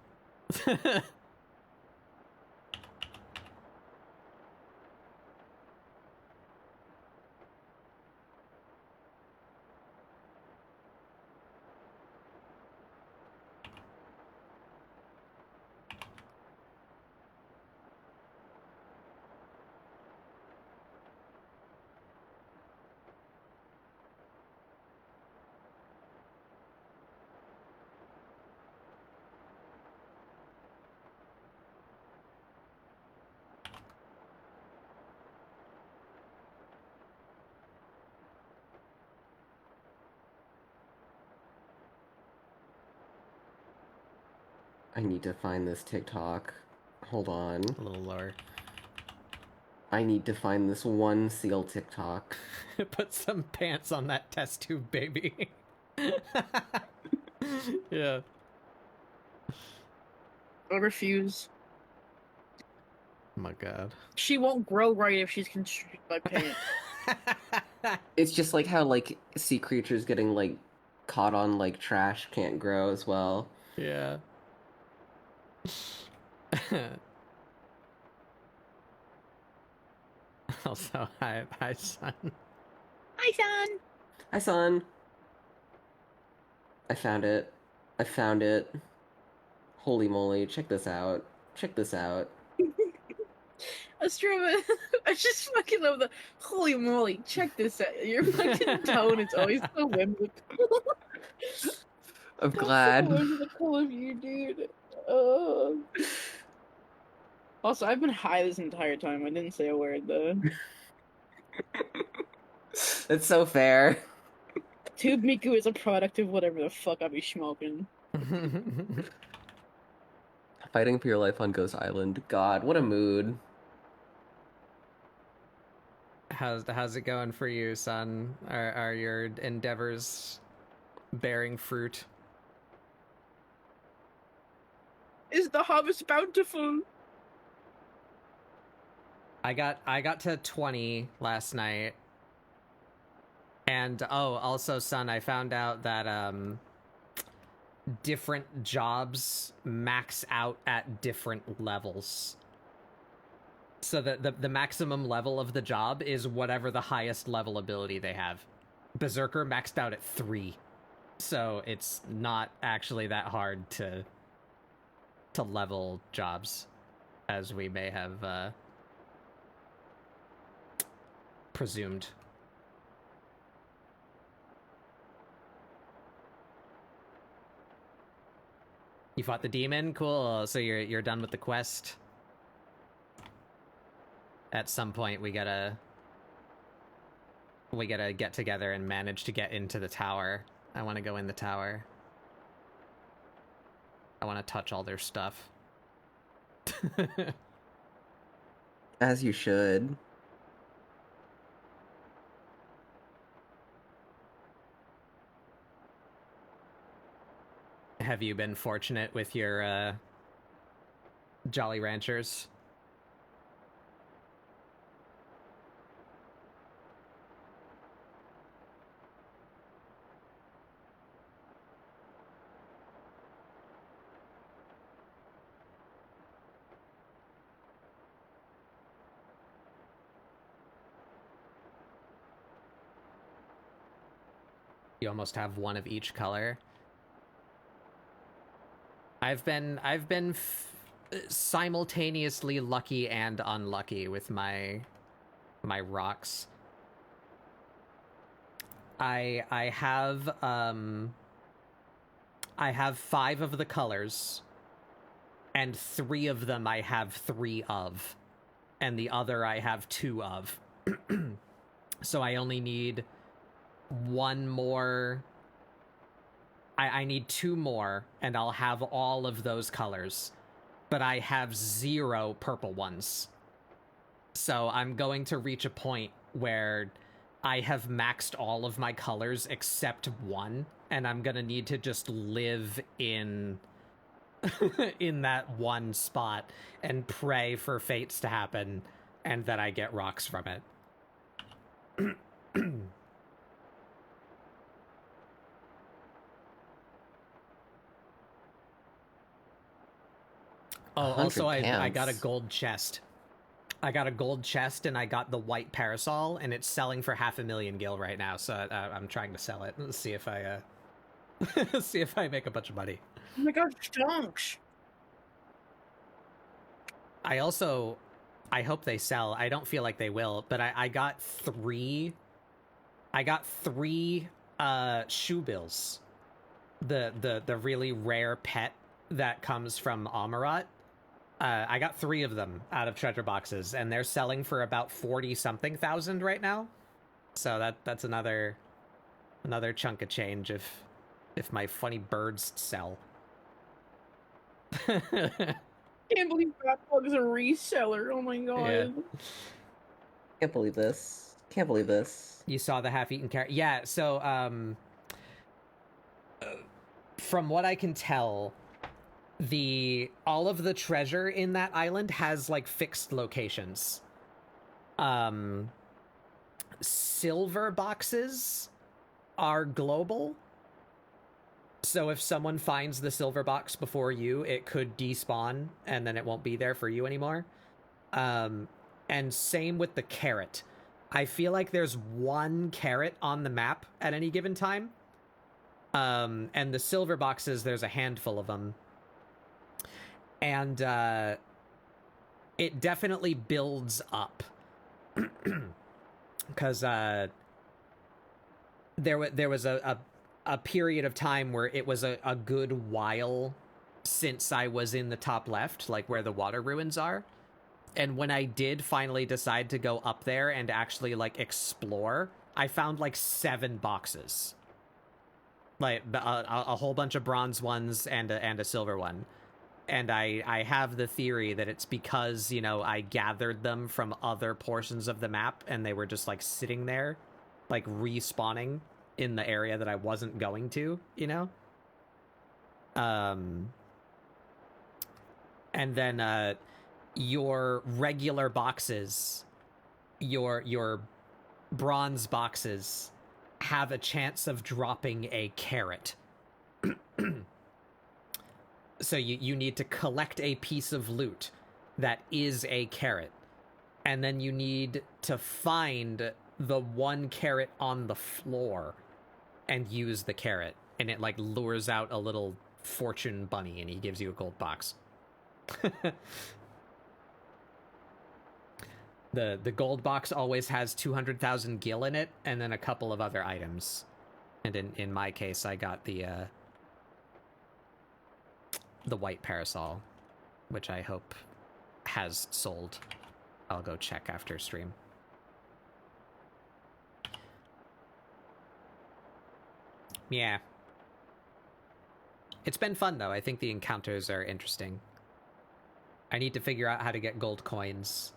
I need to find this TikTok. Hold on. A little lower. I need to find this one seal TikTok. Put some pants on that test tube, baby. Yeah. I refuse. Oh my god. She won't grow right if she's constricted by pants. It's just like how like sea creatures getting like caught on like trash can't grow as well. Yeah. Also, hi, son. Hi, son. Hi, son. I found it. I found it. Holy moly, check this out. Check this out. Astroma, I just fucking love the holy moly, check this out. Your fucking tone is always so whimsical. I'm glad. So whimsical of you, dude. Also, I've been high this entire time. I didn't say a word, though. It's so fair. Tube Miku is a product of whatever the fuck I be smoking. Fighting for your life on Ghost Island. God, what a mood. How's it going for you, son? Are your endeavors bearing fruit? Is the harvest bountiful? I got to 20 last night. And also, son, I found out that different jobs max out at different levels. So that the maximum level of the job is whatever the highest level ability they have. Berserker maxed out at 3. So it's not actually that hard to level jobs. as we may have presumed. You fought the demon? Cool. So you're done with the quest. At some point we gotta get together and manage to get into the tower. I want to go in the tower. I want to touch all their stuff. As you should. Have you been fortunate with your Jolly Ranchers? You almost have one of each color. I've been simultaneously lucky and unlucky with my rocks. I have 5 of the colors, and 3 of them I have 3 of, and the other I have 2 of. So I only need one more. I need 2 more, and I'll have all of those colors. But I have 0 purple ones. So I'm going to reach a point where I have maxed all of my colors except 1, and I'm gonna need to just live in in that one spot and pray for fates to happen and that I get rocks from it. Oh, also, I got a gold chest. I got a gold chest, and I got the white parasol, and it's selling for 500,000 gil right now. So I'm trying to sell it and see if I see if I make a bunch of money. Oh my god, stonks! I hope they sell. I don't feel like they will, but I got 3. I got 3 shoe bills. The really rare pet that comes from Amarat. I got 3 of them out of treasure boxes, and they're selling for about 40-something thousand right now. So that's another chunk of change if my funny birds sell. Can't believe Godbug's a reseller. Oh my god. Yeah. Can't believe this. Can't believe this. You saw the half-eaten carrot. Yeah, so from what I can tell, all of the treasure in that island has like fixed locations. Silver boxes are global. So if someone finds the silver box before you, it could despawn and then it won't be there for you anymore. And same with the carrot. I feel like there's 1 carrot on the map at any given time. And the silver boxes, there's a handful of them. And it definitely builds up. Because there was a period of time where it was a good while since I was in the top left, like where the water ruins are. And when I did finally decide to go up there and actually like explore, I found like 7 boxes. Like a whole bunch of bronze ones and a silver one. And I have the theory that it's because, you know, I gathered them from other portions of the map and they were just like sitting there, like respawning in the area that I wasn't going to, you know? And then your regular boxes, your bronze boxes have a chance of dropping a carrot. So you need to collect a piece of loot that is a carrot. And then you need to find the 1 carrot on the floor and use the carrot. And it like lures out a little fortune bunny and he gives you a gold box. The gold box always has 200,000 gil in it, and then a couple of other items. And in my case, I got the white parasol, which I hope has sold. I'll go check after stream. Yeah. It's been fun, though. I think the encounters are interesting. I need to figure out how to get gold coins,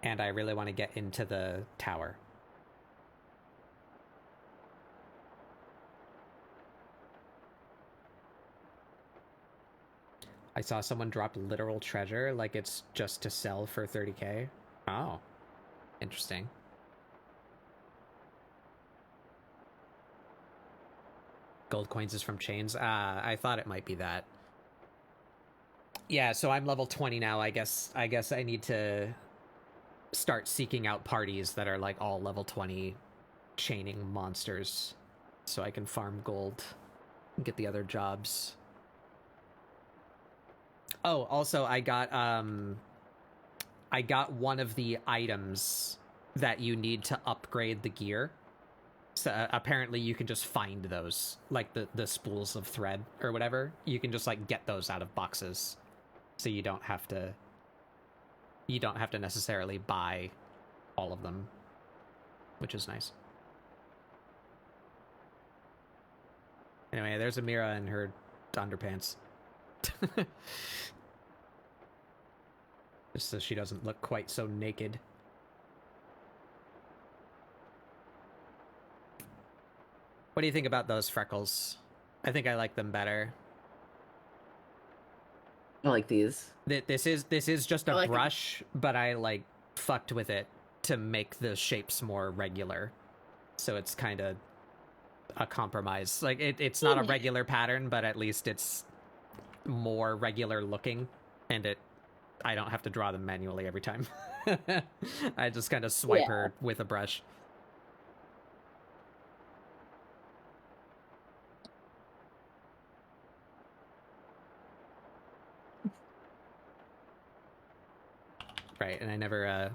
and I really want to get into the tower. I saw someone drop literal treasure, like it's just to sell for 30k. Oh, interesting. Gold coins is from chains. I thought it might be that. Yeah, so I'm level 20 now. I guess I need to start seeking out parties that are like all level 20 chaining monsters so I can farm gold and get the other jobs. Oh, also I got one of the items that you need to upgrade the gear. So apparently you can just find those, like the spools of thread or whatever. You can just like get those out of boxes, so you don't have to necessarily buy all of them, which is nice. Anyway, there's Amira in her underpants. Just so she doesn't look quite so naked. What do you think about those freckles? I think I like them better. I like these. This is just a I like 'em. brush, but I like fucked with it to make the shapes more regular. So it's kind of a compromise. Like it's not a regular pattern, but at least it's more regular looking, and I don't have to draw them manually every time. I just kind of swipe her with a brush. Right, and I never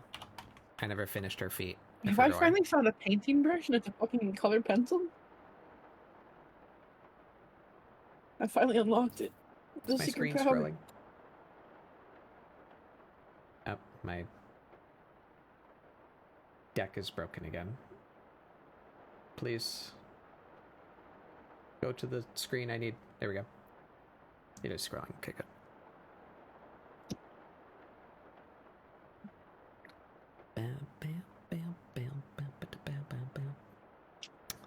finished her feet. Have I finally found a painting brush and it's a fucking colored pencil? I finally unlocked it. The My secret screen's power. scrolling. Oh, my deck is broken again. Please go to the screen I need. There we go. It is scrolling. Okay, good.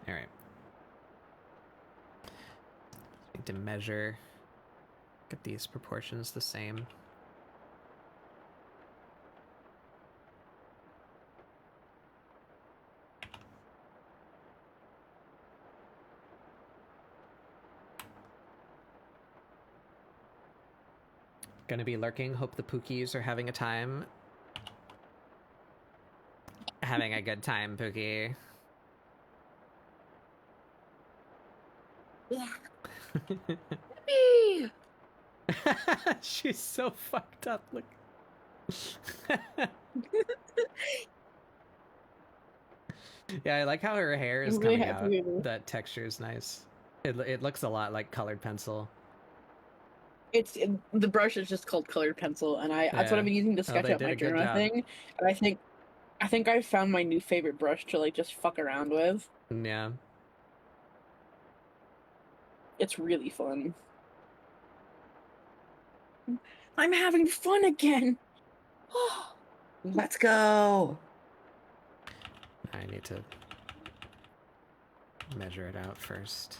All right. Need to measure. Get these proportions the same. Gonna be lurking. Hope the Pookies are having a time. Having a good time, Pookie. Yeah. Yippee! She's so fucked up. Look. Yeah, I like how her hair is I'm really coming happy out. with it. That texture is nice. It looks a lot like colored pencil. The brush is just called colored pencil, and that's what Yeah. I've been using to sketch they out did my a good journal job. thing. And I think I found my new favorite brush to like just fuck around with. Yeah. It's really fun. I'm having fun again. Let's go. I need to measure it out first.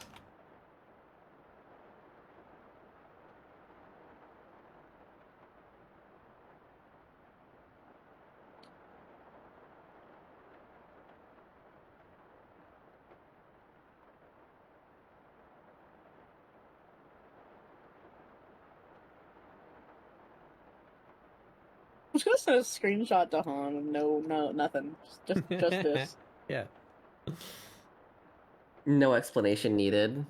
I was gonna send a screenshot to Han. No, nothing. Just this. Yeah. No explanation needed.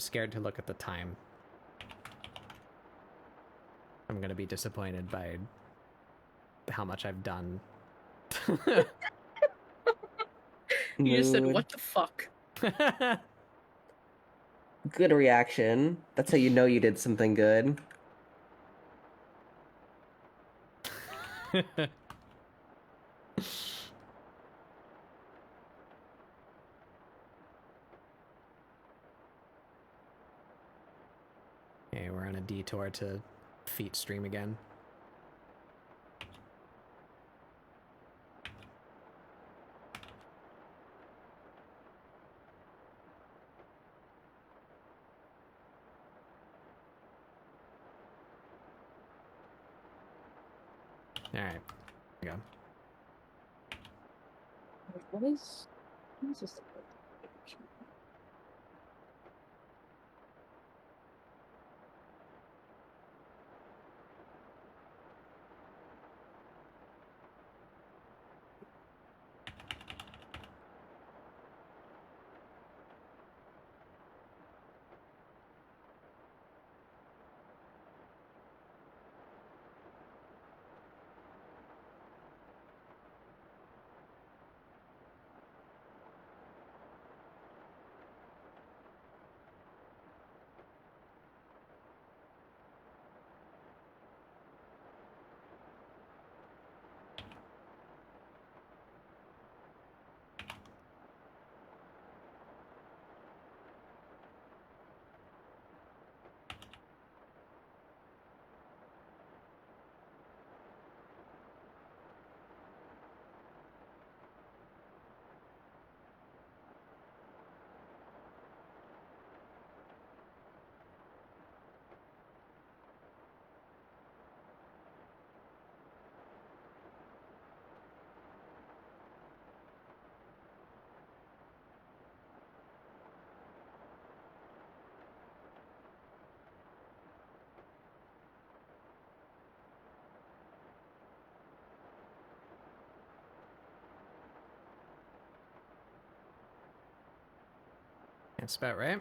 scared to look at the time. I'm gonna be disappointed by how much I've done. You just said, Mood. "What the fuck?" Good reaction. That's how you know you did something good. Okay, we're on a detour to feet stream again. All right, here we go. What is this? That's about right.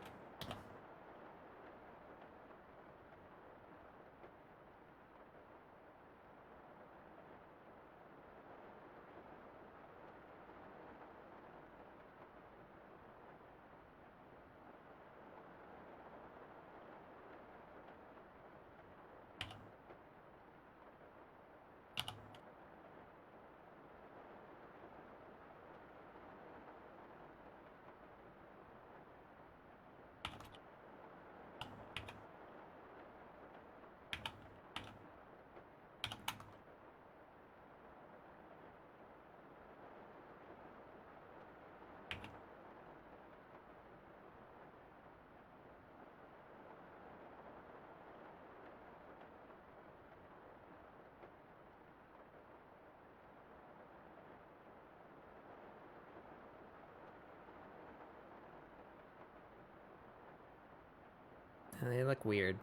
They look weird.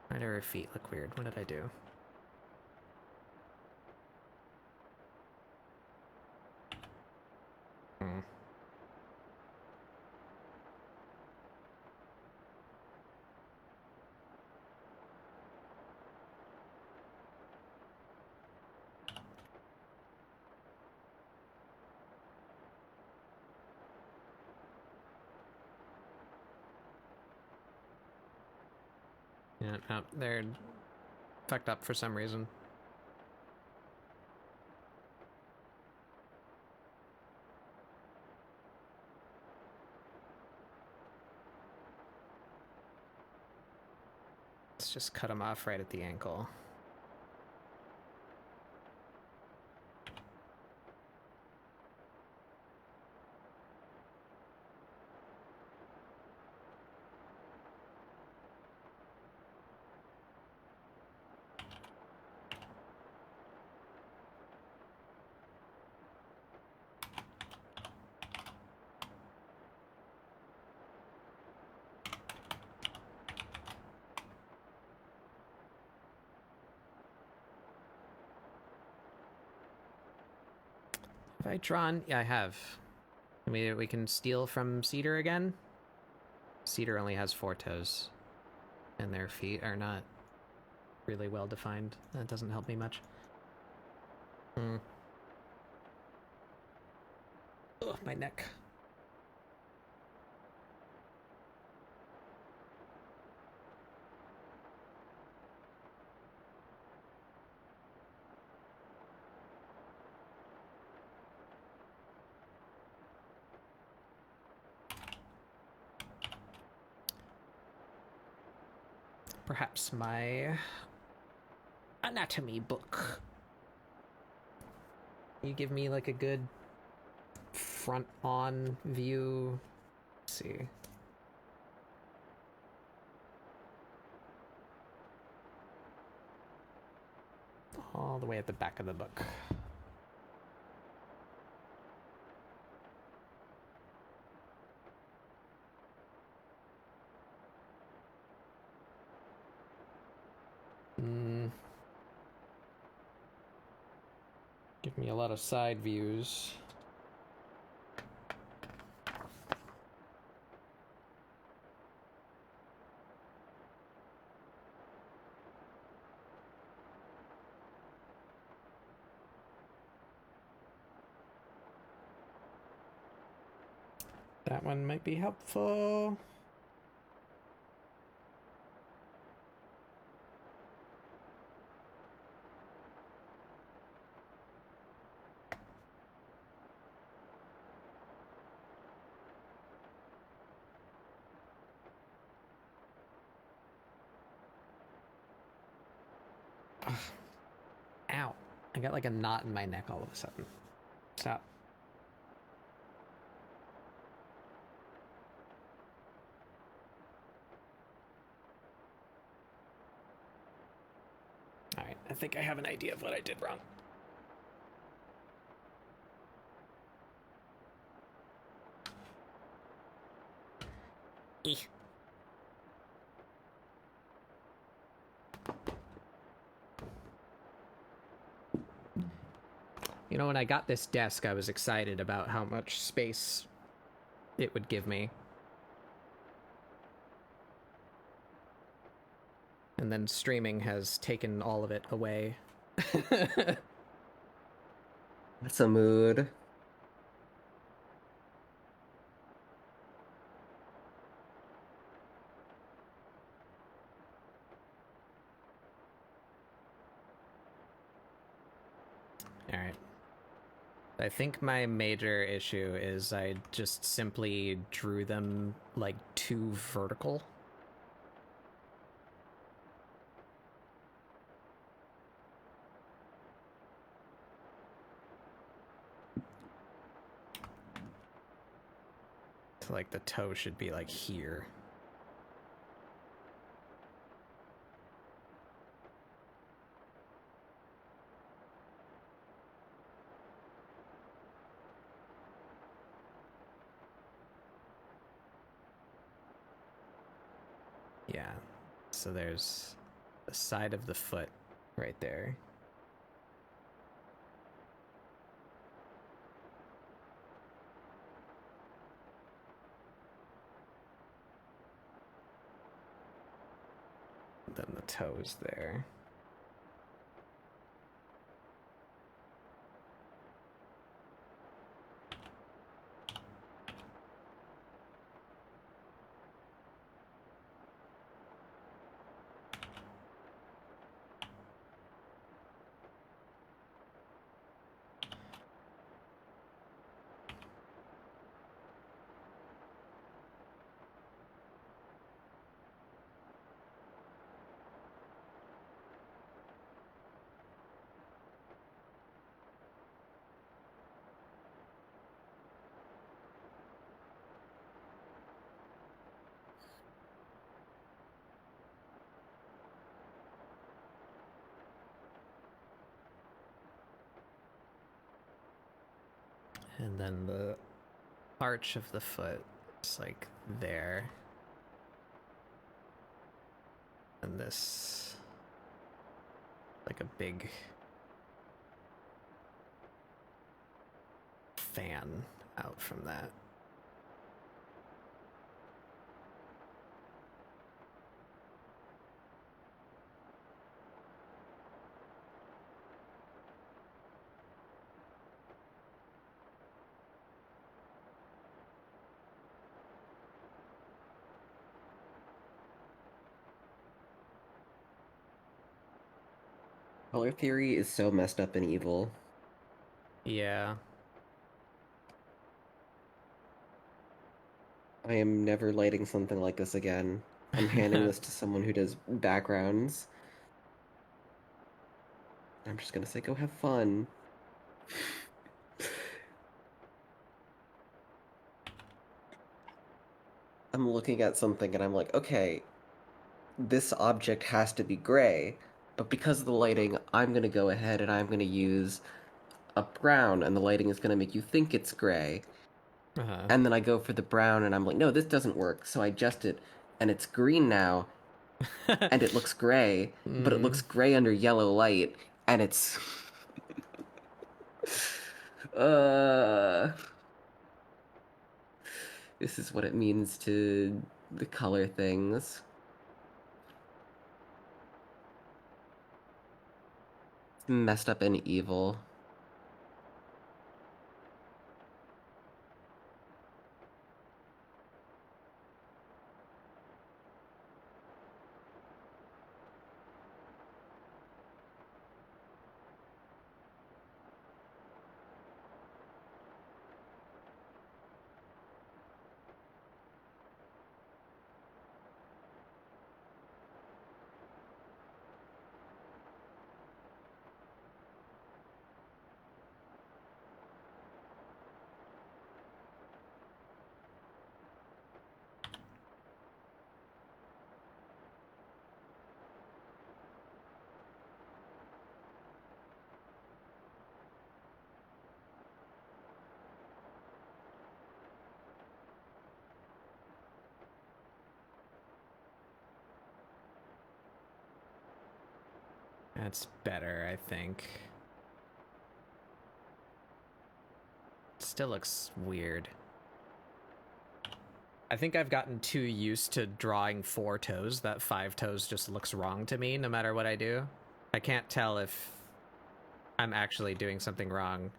Why do her feet look weird? What did I do? Hmm. Yeah, no, they're fucked up for some reason. Let's just cut them off right at the ankle. Have I drawn? Yeah, I have. We can steal from Cedar again. Cedar only has 4 toes, and their feet are not really well defined. That doesn't help me much. Ugh, my neck. Perhaps my anatomy book. You give me like a good front-on view. Let's see. All the way at the back of the book. Give me a lot of side views. That one might be helpful. Ugh. Ow. I got like a knot in my neck all of a sudden. Stop. Alright, I think I have an idea of what I did wrong. Eek. You know, when I got this desk, I was excited about how much space it would give me. And then streaming has taken all of it away. That's a mood. Alright. I think my major issue is I just simply drew them, like, too vertical. So, like, the toe should be, like, here. Yeah, so there's the side of the foot right there. Then the toes there. And then the arch of the foot is like there. And this, like a big fan out from that. Color theory is so messed up and evil. Yeah. I am never lighting something like this again. I'm handing this to someone who does backgrounds. I'm just gonna say, go have fun. I'm looking at something and I'm like, okay, this object has to be gray, but because of the lighting, I'm gonna go ahead and I'm gonna use a brown, and the lighting is gonna make you think it's gray. Uh-huh. And then I go for the brown and I'm like, no, this doesn't work. So I adjust it, and it's green now, and it looks gray, but it looks gray under yellow light, and it's uh this is what it means to the color things. It's messed up and evil. That's better, I think. Still looks weird. I think I've gotten too used to drawing 4 toes that 5 toes just looks wrong to me no matter what I do. I can't tell if I'm actually doing something wrong.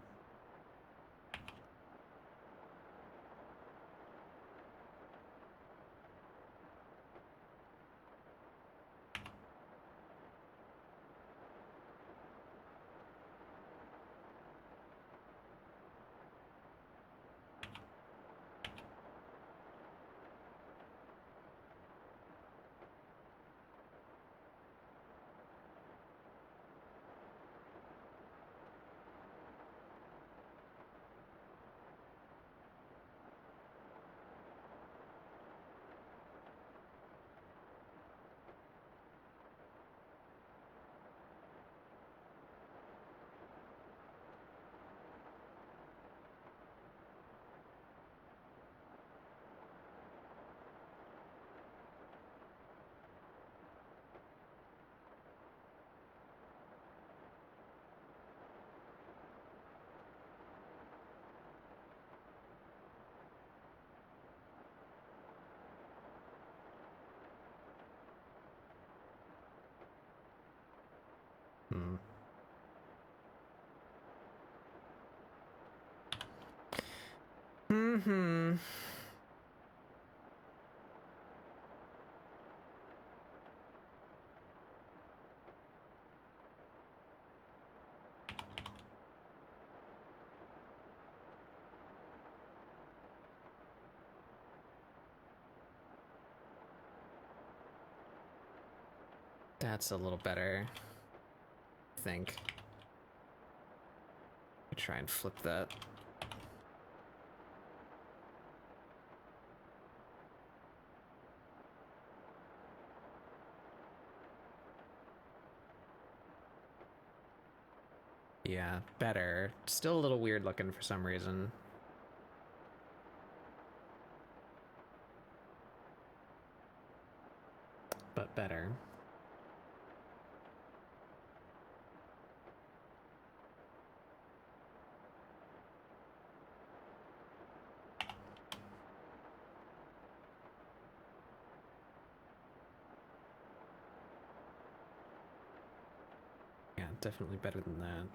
Hmm. Mm-hmm. That's a little better, I think. Try and flip that. Yeah, better. Still a little weird looking for some reason. But better. Yeah, definitely better than that.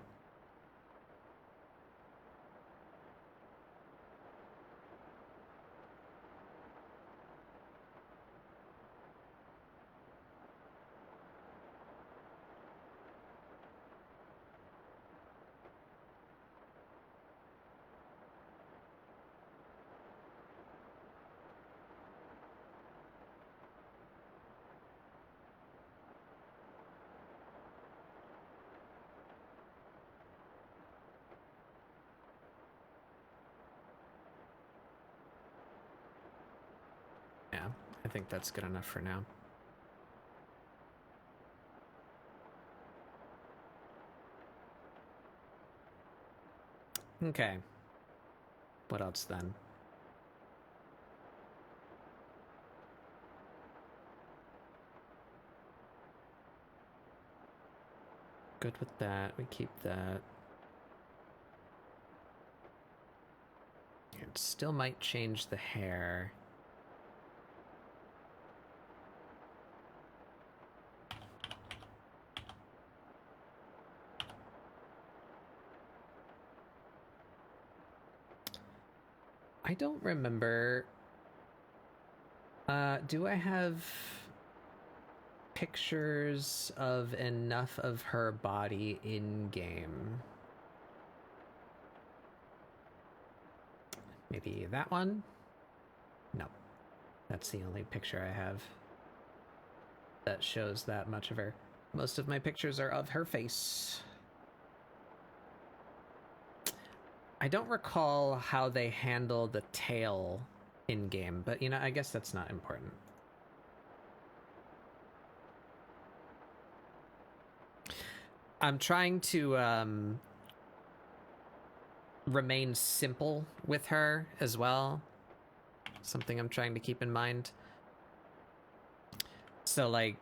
think that's good enough for now. Okay. What else then? Good with that. We keep that. It still might change the hair. I don't remember. Do I have pictures of enough of her body in game? Maybe that one? No. That's the only picture I have that shows that much of her. Most of my pictures are of her face. I don't recall how they handle the tail in game, but you know, I guess that's not important. I'm trying to remain simple with her as well. Something I'm trying to keep in mind. So like,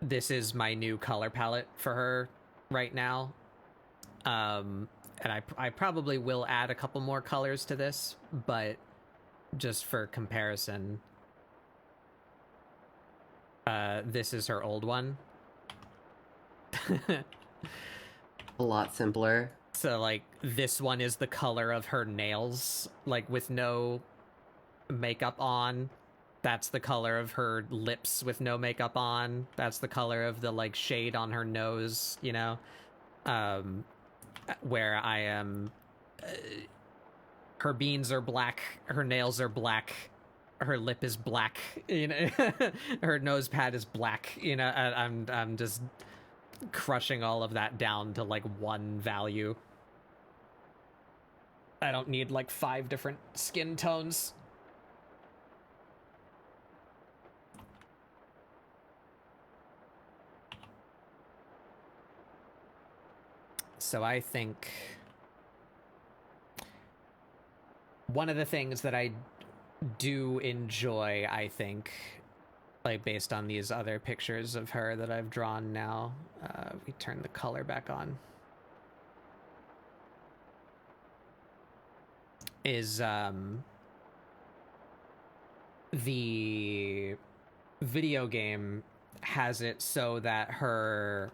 this is my new color palette for her right now. And I probably will add a couple more colors to this, but just for comparison, this is her old one. A lot simpler. So like, this one is the color of her nails, like with no makeup on. That's the color of her lips with no makeup on. That's the color of the like shade on her nose, you know? Where I am, her beans are black, her nails are black, her lip is black, you know, her nose pad is black, you know. I'm just crushing all of that down to like one value. I don't need like 5 different skin tones. So I think one of the things that I do enjoy, I think, like based on these other pictures of her that I've drawn now, we turn the color back on, is the video game has it so that her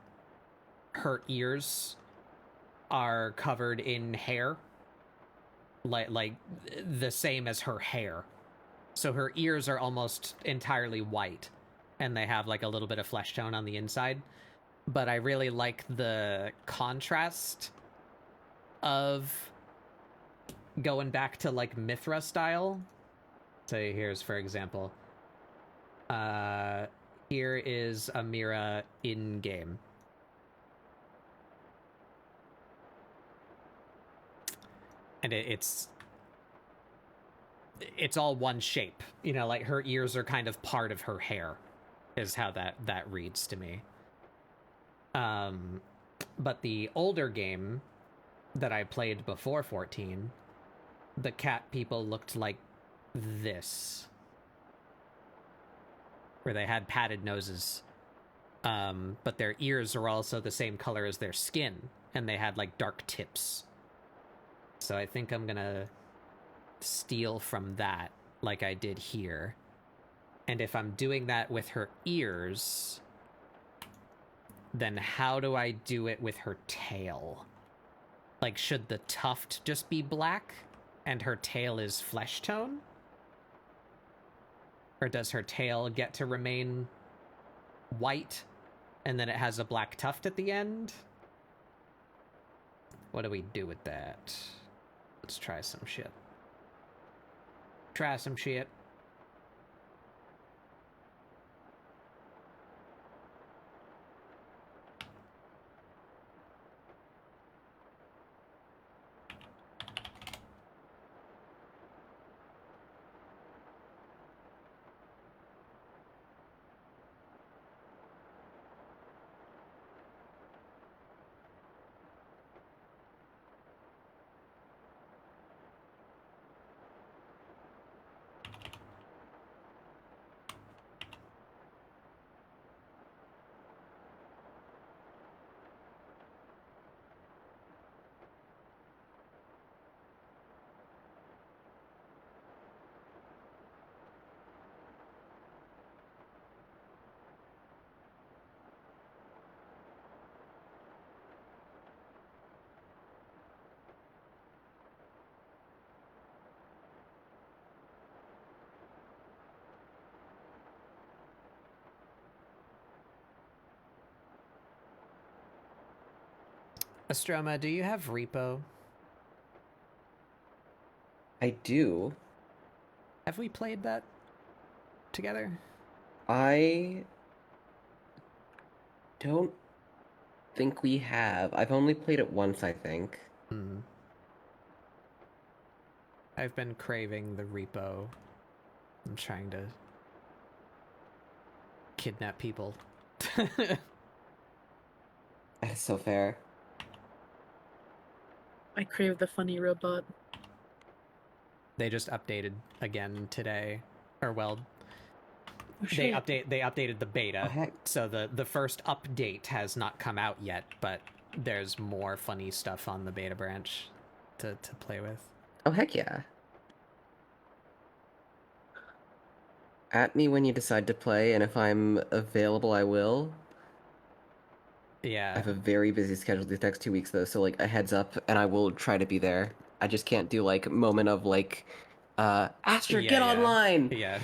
ears are covered in hair, like the same as her hair. So her ears are almost entirely white, and they have like a little bit of flesh tone on the inside. But I really like the contrast of going back to like Mithra style. So here's, for example, here is Amira in game. And it's all one shape, you know, like her ears are kind of part of her hair, is how that reads to me. But the older game that I played before 14, the cat people looked like this, where they had padded noses, but their ears are also the same color as their skin, and they had like dark tips. So I think I'm gonna steal from that like I did here. And if I'm doing that with her ears, then how do I do it with her tail? Like, should the tuft just be black and her tail is flesh tone? Or does her tail get to remain white and then it has a black tuft at the end? What do we do with that? Let's try some shit. Try some shit. Astroma, do you have repo? I do. Have we played that together? I don't think we have. I've only played it once, I think. Hmm. I've been craving the repo. I'm trying to kidnap people. That's so fair. I crave the funny robot. They just updated again today, or well, Oh, they shit. updated the beta. Oh, heck. So the first update has not come out yet, but there's more funny stuff on the beta branch to play with. Oh, heck yeah. At me when you decide to play, and if I'm available, I will. I Yeah. have a very busy schedule these next 2 weeks, though, so, like, a heads up, and I will try to be there. I just can't do, like, moment of, like, Aster, get online! Yeah.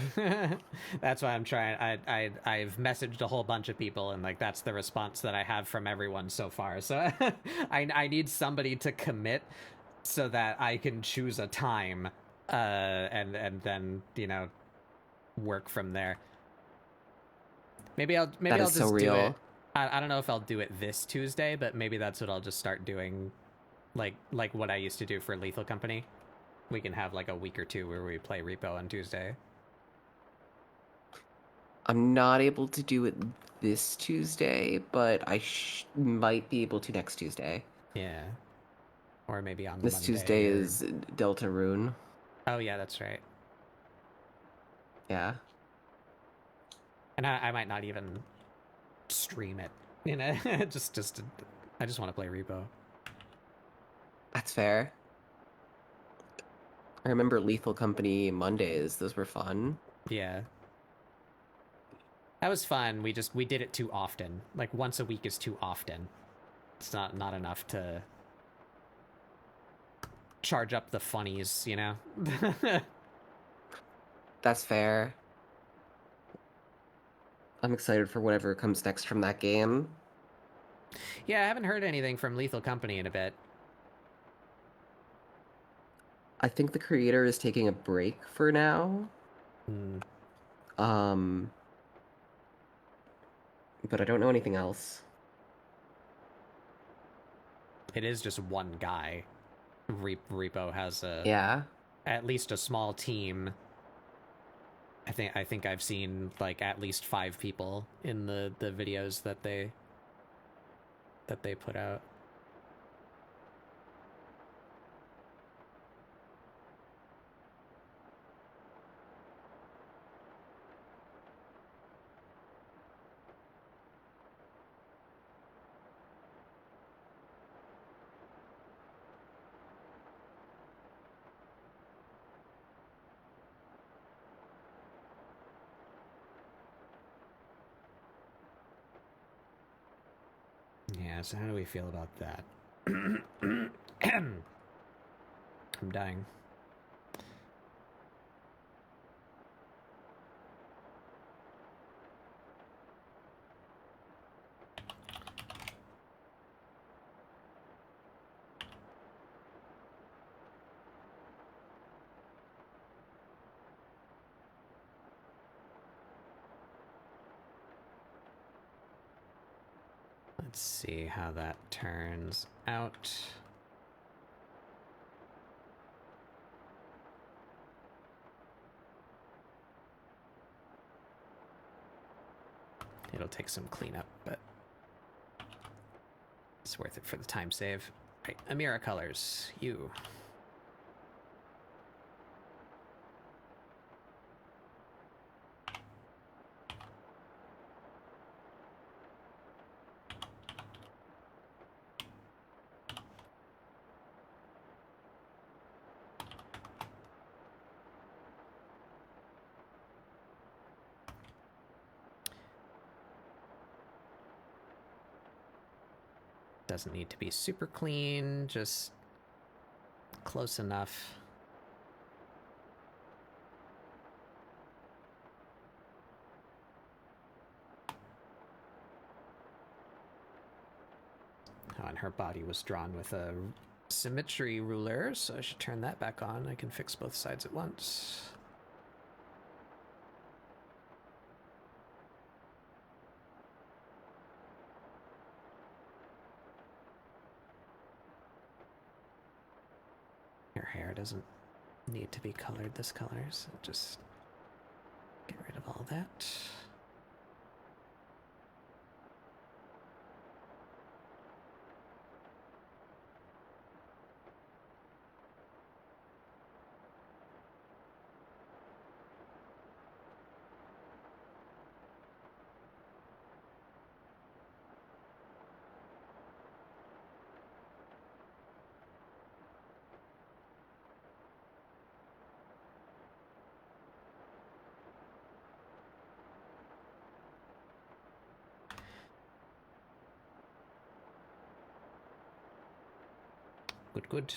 That's why I'm trying. I've messaged a whole bunch of people, and like that's the response that I have from everyone so far. So I need somebody to commit so that I can choose a time, and then work from there. Maybe I'll That is just so do real. it. I don't know if I'll do it this Tuesday, but maybe that's what I'll just start doing, like what I used to do for Lethal Company. We can have like a week or two where we play repo on Tuesday. I'm not able to do it this Tuesday, but I might be able to next Tuesday. Yeah. Or maybe on This Monday. Tuesday is Delta Rune. Oh yeah, that's right. Yeah. And I might not even stream it. Just I just want to play repo. That's fair. I remember Lethal Company Mondays. Those were fun. Yeah. That was fun. We did it too often. Like once a week is too often. It's not enough to charge up the funnies, That's fair. I'm excited for whatever comes next from that game. Yeah, I haven't heard anything from Lethal Company in a bit. I think the creator is taking a break for now. Hmm. But I don't know anything else. It is just one guy. Repo has at least a small team. I think I've seen like at least 5 people in the videos that they put out. Yeah, so how do we feel about that? I'm dying. Let's see how that turns out. It'll take some cleanup, but it's worth it for the time save. Right, Amira colors, you. Doesn't need to be super clean, just close enough. Oh, and her body was drawn with a symmetry ruler, so I should turn that back on. I can fix both sides at once. Her hair doesn't need to be colored this color, so just get rid of all that. Good, good.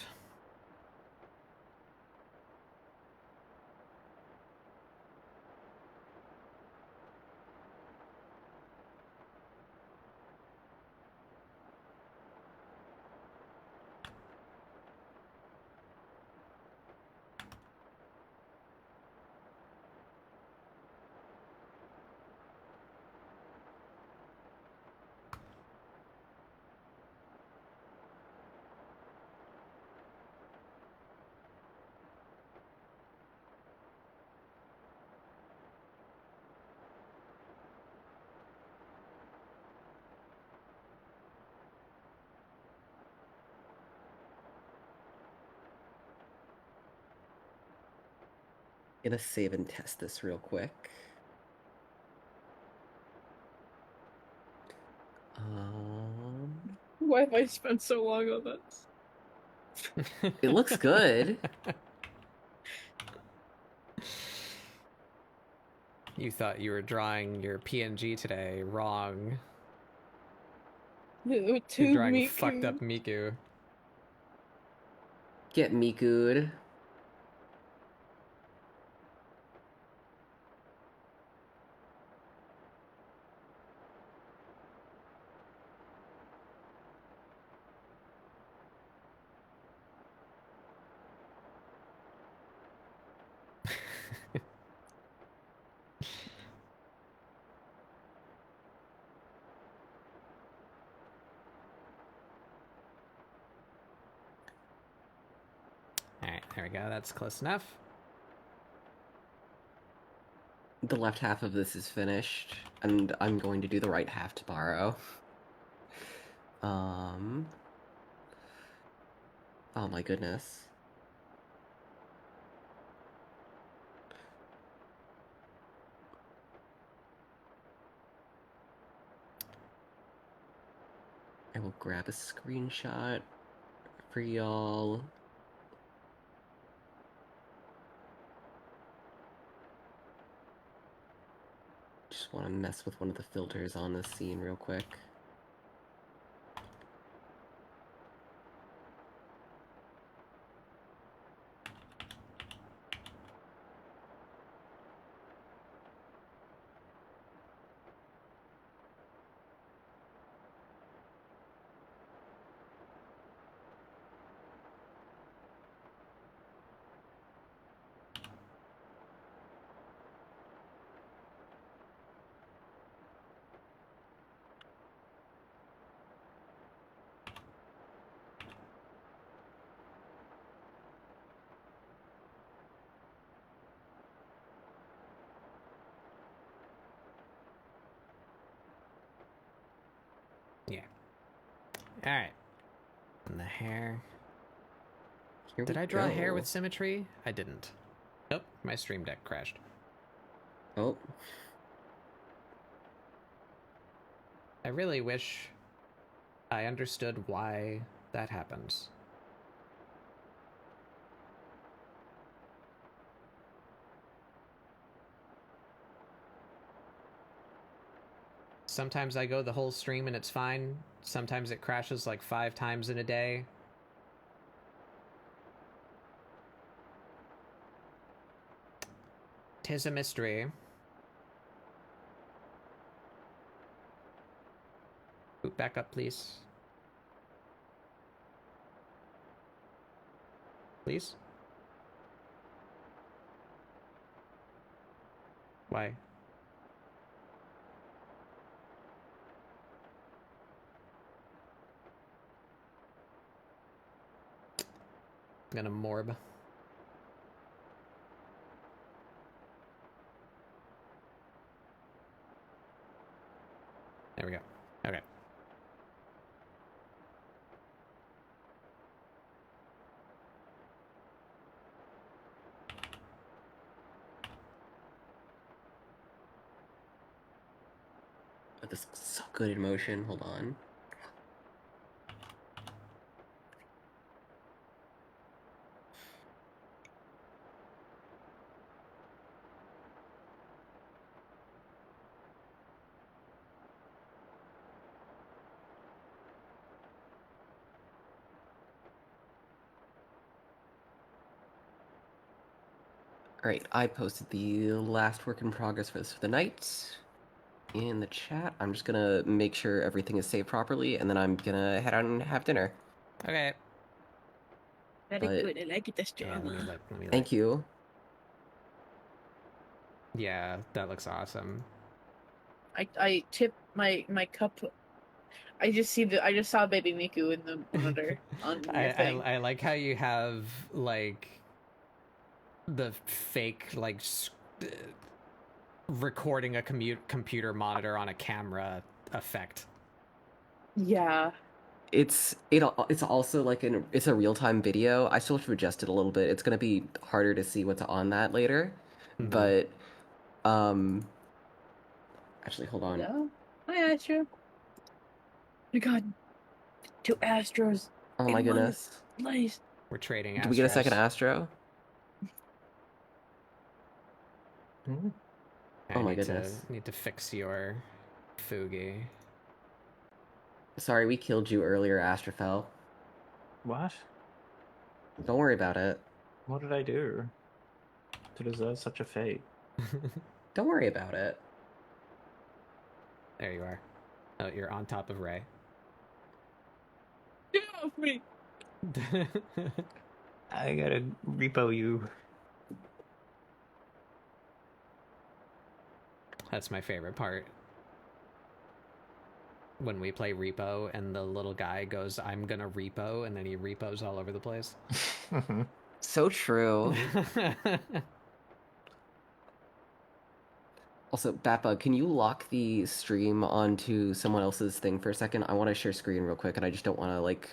Gonna save and test this real quick. Why have I spent so long on this? It looks good. You thought you were drawing your PNG today wrong. You're Too drawing fucked up Miku. Get Miku'd. Alright, there we go. That's close enough. The left half of this is finished, and I'm going to do the right half tomorrow. Oh my goodness. I will grab a screenshot for y'all. Just want to mess with one of the filters on this scene real quick. Yeah. Alright. And the hair. Here Did we I draw hair go. with symmetry? I didn't. Nope, my stream deck crashed. Oh, I really wish I understood why that happens. Sometimes I go the whole stream and it's fine. Sometimes it crashes like 5 times in a day. Tis a mystery. Boot back up, please. Please? Why? I'm gonna morb. There we go. Okay. Oh, this looks so good in motion. Hold on. Alright, I posted the last work in progress for this for the night in the chat. I'm just gonna make sure everything is saved properly, and then I'm gonna head out and have dinner. Okay. Very But- good. I like it this Yeah, drama. let me Thank you. Yeah, that looks awesome. I tip my cup. I just saw baby Miku in the monitor on your thing. I like how you have like the fake like recording a computer monitor on a camera effect. Yeah. It's also like it's a real-time video. I still have to adjust it a little bit. It's gonna be harder to see what's on that later. Mhm. But actually hold on. No. Hi, Astro. My God. 2 Astros. Oh in my one goodness. place. We're trading. Do we get a Astros. second Astro? I Oh my need goodness. need to fix your Fugi. Sorry, we killed you earlier, Astrophel. What? Don't worry about it. What did I do to deserve such a fate? Don't worry about it. There you are. Oh, you're on top of Ray. Get off me. I gotta repo you. That's my favorite part. When we play repo and the little guy goes, "I'm gonna repo," and then he repos all over the place. So true. Also, Batbug, can you lock the stream onto someone else's thing for a second? I want to share screen real quick, and I just don't want to, like,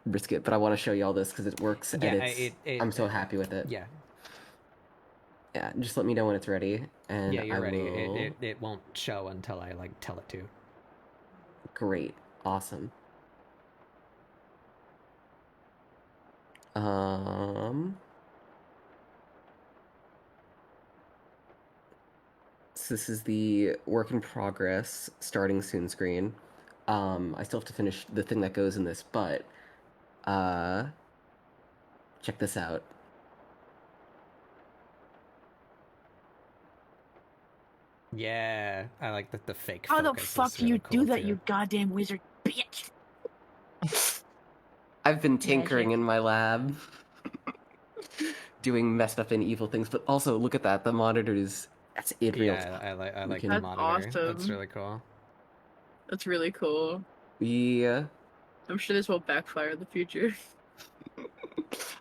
risk it, but I want to show you all this because it works, Yeah, and I'm so happy with it. Yeah, Yeah, just let me know when it's ready, and yeah, you're I ready. will... It won't show until I like tell it to. Great. Awesome. So this is the work in progress starting soon screen. I still have to finish the thing that goes in this, but check this out. Yeah, I like that the fake. How the focus fuck is do you really cool do that, too. you goddamn wizard bitch? I've been tinkering Magic. in my lab, doing messed up and evil things, but also look at that. The monitor is that's in real Yeah, time. I like can- the That's monitor. That's awesome. really cool. That's really cool. Yeah. I'm sure this will backfire in the future.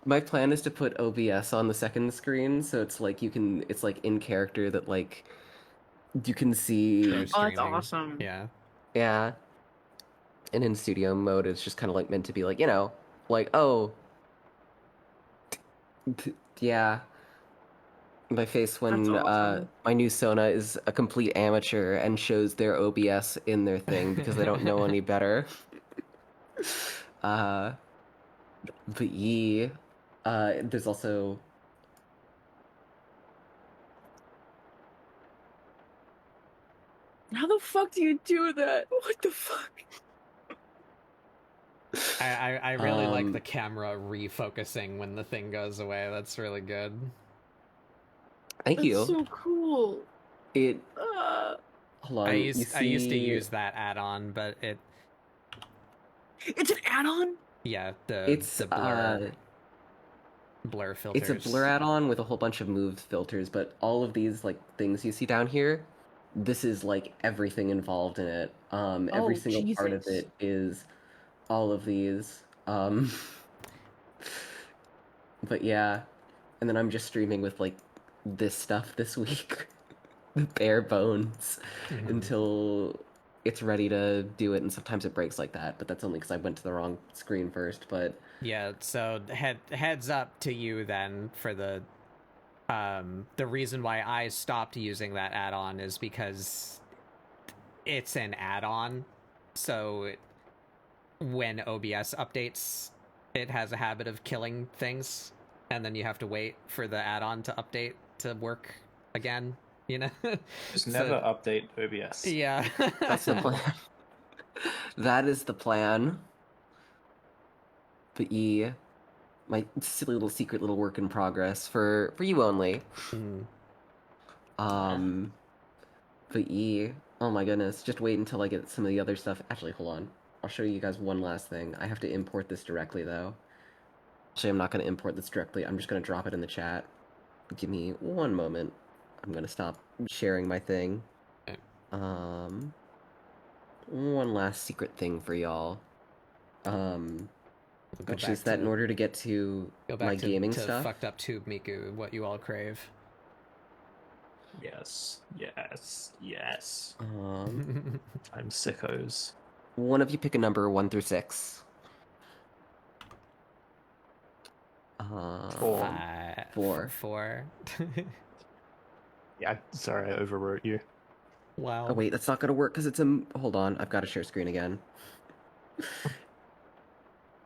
My plan is to put OBS on the second screen, so it's like it's like in character that like you can see. They're Oh, that's streaming. awesome. Yeah. Yeah. And in studio mode, it's just kind of like meant to be like, like, oh, yeah. My face when That's awesome. my new Sona is a complete amateur and shows their OBS in their thing because they don't know any better. But there's also How the fuck do you do that? What the fuck? I really like the camera refocusing when the thing goes away. That's really good. thank That's you. so cool. It Uh, hold on. I you used to see- use that add-on, but it's an add-on? yeah, It's the blur. blur filters. It's a blur add-on with a whole bunch of moved filters, but all of these like things you see down here, this is like everything involved in it. Every Oh, single part of Jesus. it is all of these. But yeah, and then I'm just streaming with like this stuff this week, bare bones, Mhm. until it's ready to do it. And sometimes it breaks like that, but that's only because I went to the wrong screen first. But Yeah, so heads up to you then for the reason why I stopped using that add-on is because it's an add-on. So when OBS updates, it has a habit of killing things, and then you have to wait for the add-on to update to work again, you know? Just So- never update OBS. Yeah. that's the plan. That is the plan. But my silly little secret little work in progress for you only. Mm. But oh my goodness, just wait until I get some of the other stuff. Actually, hold on. I'll show you guys one last thing. I have to import this directly though. Actually, I'm not going to import this directly. I'm just going to drop it in the chat. Give me one moment. I'm going to stop sharing my thing. Okay. One last secret thing for y'all. Go Which is back that to- in order to get to Go back my to, gaming to stuff, fucked up tube Miku, what you all crave. Yes, yes, yes. um, I'm sickos. one of you pick a number 1 through 6. Four. Four. Four. Yeah, sorry, I overwrote you. Wow. Oh wait, that's not gonna work because it's a. Hold on, I've got to share screen again.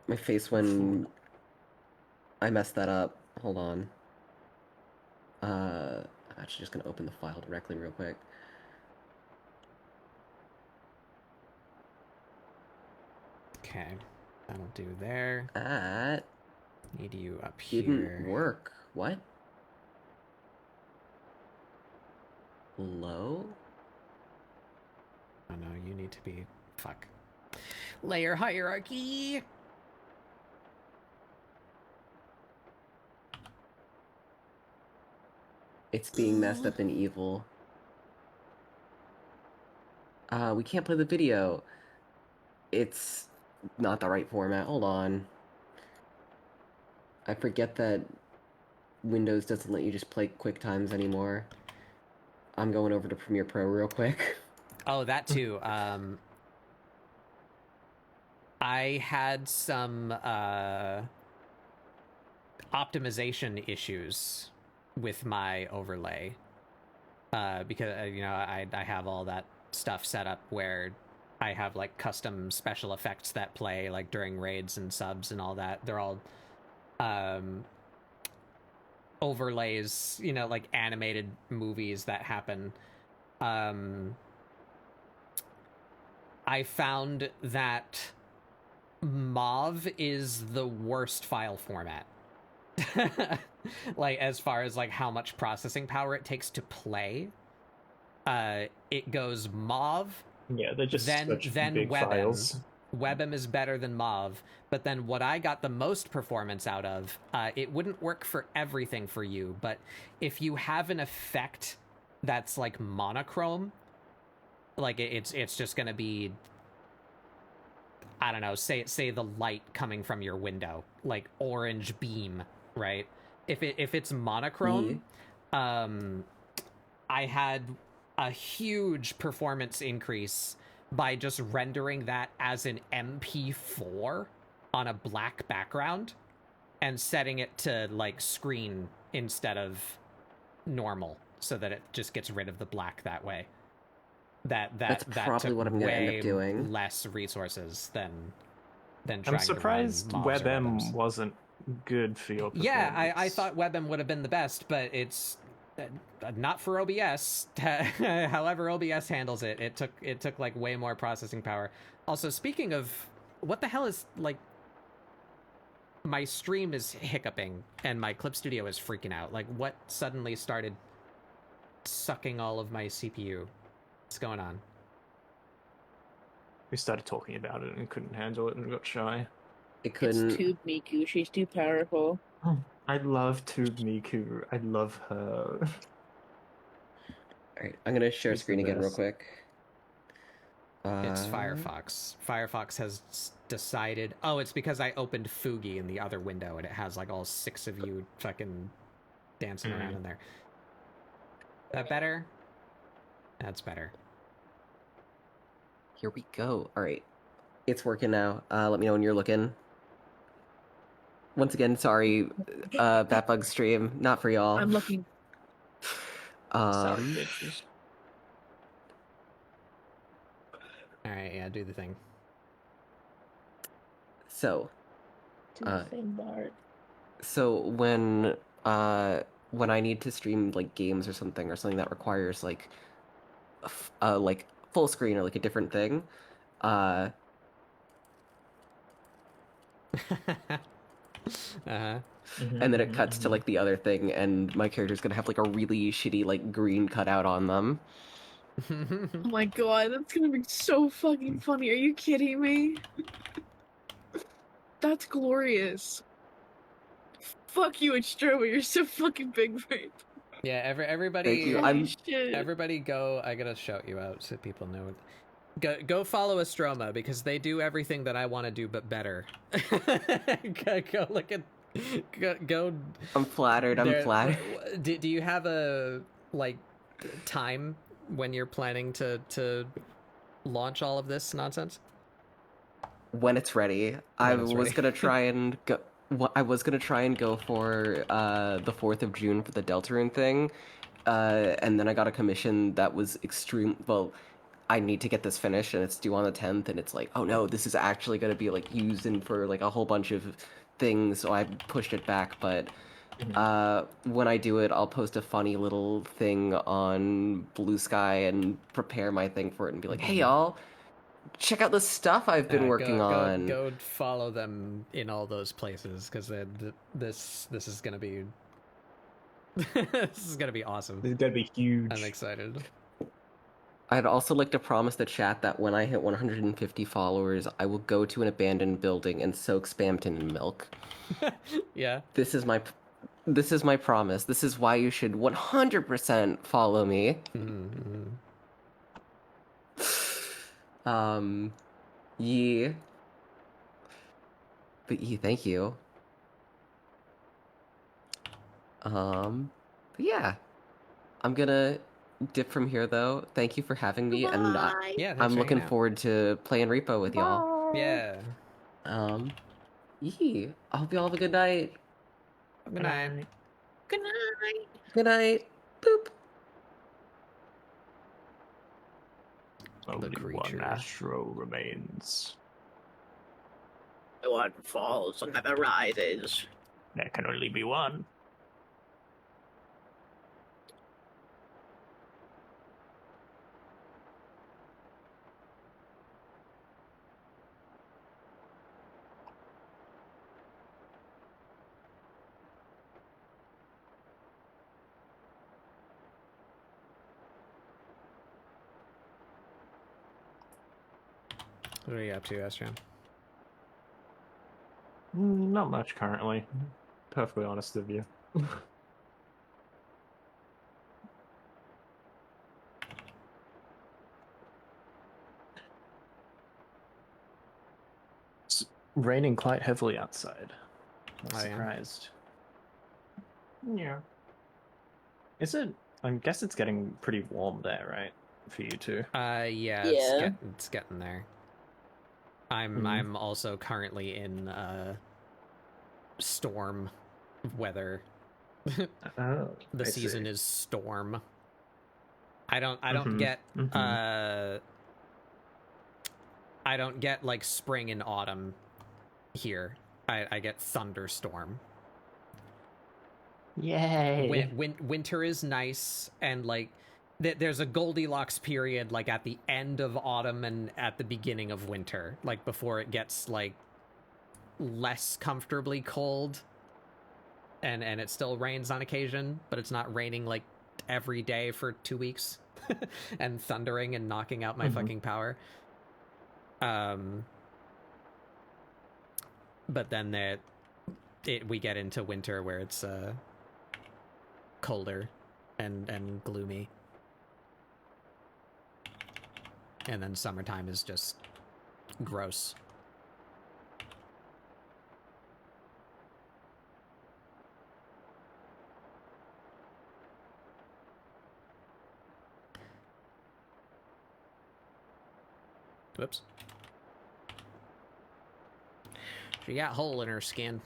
My face when I messed that up. Hold on. I'm actually just gonna open the file directly real quick. Okay, that'll do there. That Need you up here. didn't work. What? Low? Oh no, you need to be. Fuck. Layer hierarchy! It's being messed up in evil. We can't play the video. It's not the right format. Hold on. I forget that Windows doesn't let you just play QuickTimes anymore. I'm going over to Premiere Pro real quick. Oh, that too. I had some optimization issues with my overlay because I have all that stuff set up where I have like custom special effects that play like during raids and subs and all that. They're all overlays, like animated movies that happen. I found that MOV is the worst file format. Like as far as like how much processing power it takes to play. It goes MOV, Yeah, they're just then such then big WebM. files. WebM is better than MOV, but then what I got the most performance out of, it wouldn't work for everything for you, but if you have an effect that's like monochrome, like it's just gonna be, I don't know, say the light coming from your window, like orange beam, right? If it's monochrome, I had a huge performance increase by just rendering that as an MP4 on a black background and setting it to like screen instead of normal so that it just gets rid of the black that way. That's That probably took what I'm gonna end way up doing. less resources than trying I'm surprised to run MOVs or WebM WebMs. wasn't good for your performance. Yeah, I thought WebM would have been the best, but it's not for OBS. However OBS handles it, it took like way more processing power. Also, speaking of, what the hell is like, my stream is hiccuping and my Clip Studio is freaking out. Like, what suddenly started sucking all of my CPU? What's going on? We started talking about it and couldn't handle it and got shy. It couldn't. It's too Miku. She's too powerful. I love Tube Miku. I love her. Alright, I'm gonna share She's the screen again real best. quick. It's Firefox. Firefox has decided. Oh, it's because I opened Fugi in the other window, and it has like all 6 of you fucking dancing around in there. That better? That's better. Here we go. Alright. It's working now. Let me know when you're looking. Once again, sorry, Batbug stream, not for y'all. I'm looking. Sorry, bitches. All right, yeah, do the thing. So, Do the thing, Bart. so when I need to stream like games or something that requires like like full screen or like a different thing, Uh-huh. and then it cuts to like the other thing, and my character's gonna have like a really shitty like green cutout on them. Oh my god, that's gonna be so fucking funny. Are you kidding me? That's glorious. Fuck you, Extrema. You're so fucking big brain. Yeah, everybody. Thank you. Holy shit. Everybody, go! I gotta shout you out so people know. Go follow Astroma because they do everything that I want to do but better. Go look at. Go. I'm flattered. I'm flattered. Do you have a like time when you're planning to launch all of this nonsense? When it's ready. I was gonna try and go. I was gonna try and go for the 4th of June for the Deltarune thing, and then I got a commission that was extreme. Well, I need to get this finished, and it's due on the 10th, and it's like, oh no, this is actually gonna be like used in for like a whole bunch of things, so I pushed it back. But when I do it, I'll post a funny little thing on Blue Sky and prepare my thing for it, and be like, hey y'all, check out the stuff I've been working on. Go follow them in all those places because this is gonna be this is gonna be awesome. This is gonna be huge. I'm excited. I'd also like to promise the chat that when I hit 150 followers, I will go to an abandoned building and soak Spamton in milk. Yeah. This is my promise. This is why you should 100% follow me. Mm-hmm. Yeah. But yeah, thank you. But yeah. I'm gonna dip from here though. Thank you for having me, and Yeah, I'm looking forward to playing Repo with y'all. Yeah. Yeah. I hope y'all have a good night. Good night. Good night. Good night. Boop. Only creature. one Astro remains. One falls, another rises. There can only be one. What are you up to, Astron? Not much currently. Perfectly honest with you. It's raining quite heavily outside. I'm Oh, yeah? surprised. Yeah. Is it? I guess it's getting pretty warm there, right? For you too. Yeah. It's getting there. I'm also currently in storm weather. Oh, The I season see. is storm. I don't get I don't get like spring and autumn here. I get thunderstorm. Yay! Winter is nice, and like there's a Goldilocks period like at the end of autumn and at the beginning of winter, like before it gets like less comfortably cold, and it still rains on occasion, but it's not raining like every day for 2 weeks and thundering and knocking out my fucking power. But then we get into winter where it's colder and gloomy. And then summertime is just gross. Whoops. She got a hole in her skin.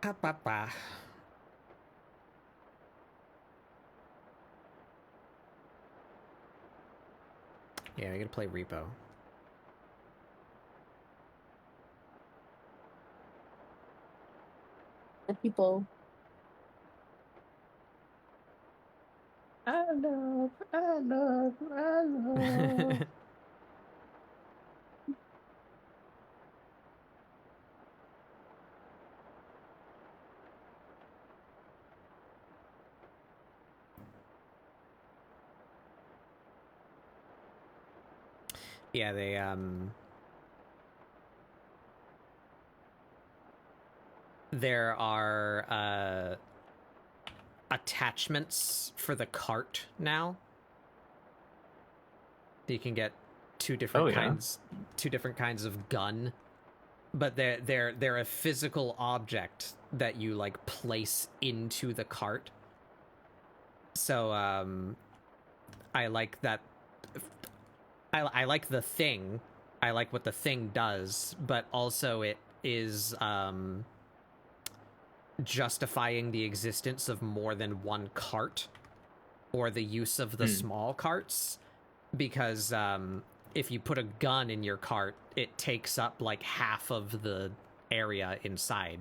Ba-ba-ba. Yeah, I gotta play Repo. The people. I love. Yeah, there are attachments for the cart now. You can get two different kinds of gun, but they're a physical object that you like place into the cart. So I like that. I like the thing. I like what the thing does, but also it is justifying the existence of more than one cart or the use of the small carts, because if you put a gun in your cart, it takes up like half of the area inside,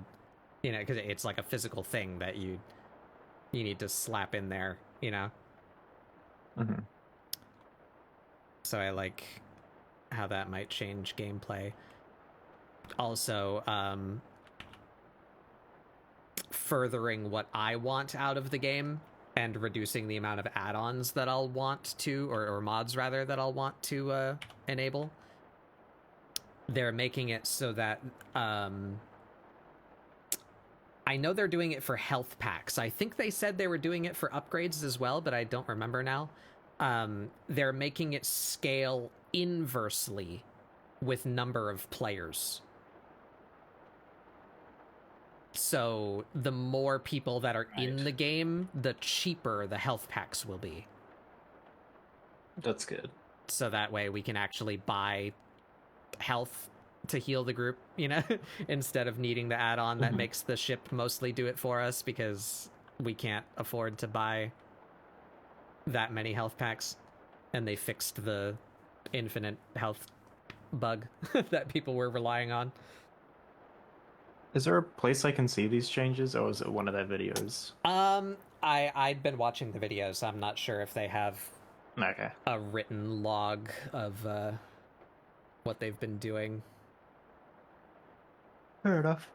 you know, because it's like a physical thing that you need to slap in there, you know. Mm-hmm. So I like how that might change gameplay. Also, furthering what I want out of the game and reducing the amount of add-ons that I'll want to, or mods rather, that I'll want to enable. They're making it so that I know they're doing it for health packs. I think they said they were doing it for upgrades as well, but I don't remember now. They're making it scale inversely with number of players. So the more people that are in the game, the cheaper the health packs will be. That's good. So that way we can actually buy health to heal the group, you know, instead of needing the add-on that makes the ship mostly do it for us, because we can't afford to buy that many health packs. And they fixed the infinite health bug that people were relying on. Is there a place I can see these changes, or is it one of their videos? I'd been watching the videos. I'm not sure if they have a written log of what they've been doing. Fair enough.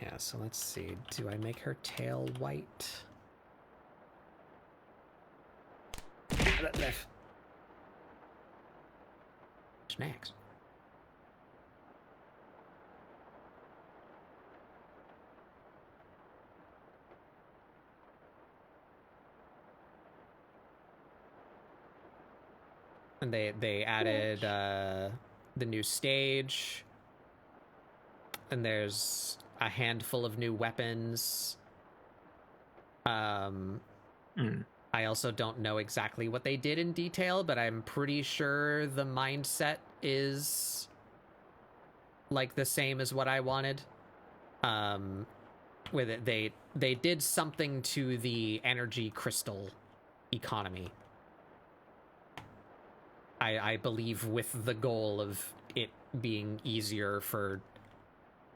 Yeah, so let's see. Do I make her tail white? Snacks. And they added the new stage, and there's a handful of new weapons. I also don't know exactly what they did in detail, but I'm pretty sure the mindset is like the same as what I wanted. with it, they did something to the energy crystal economy. I believe with the goal of it being easier for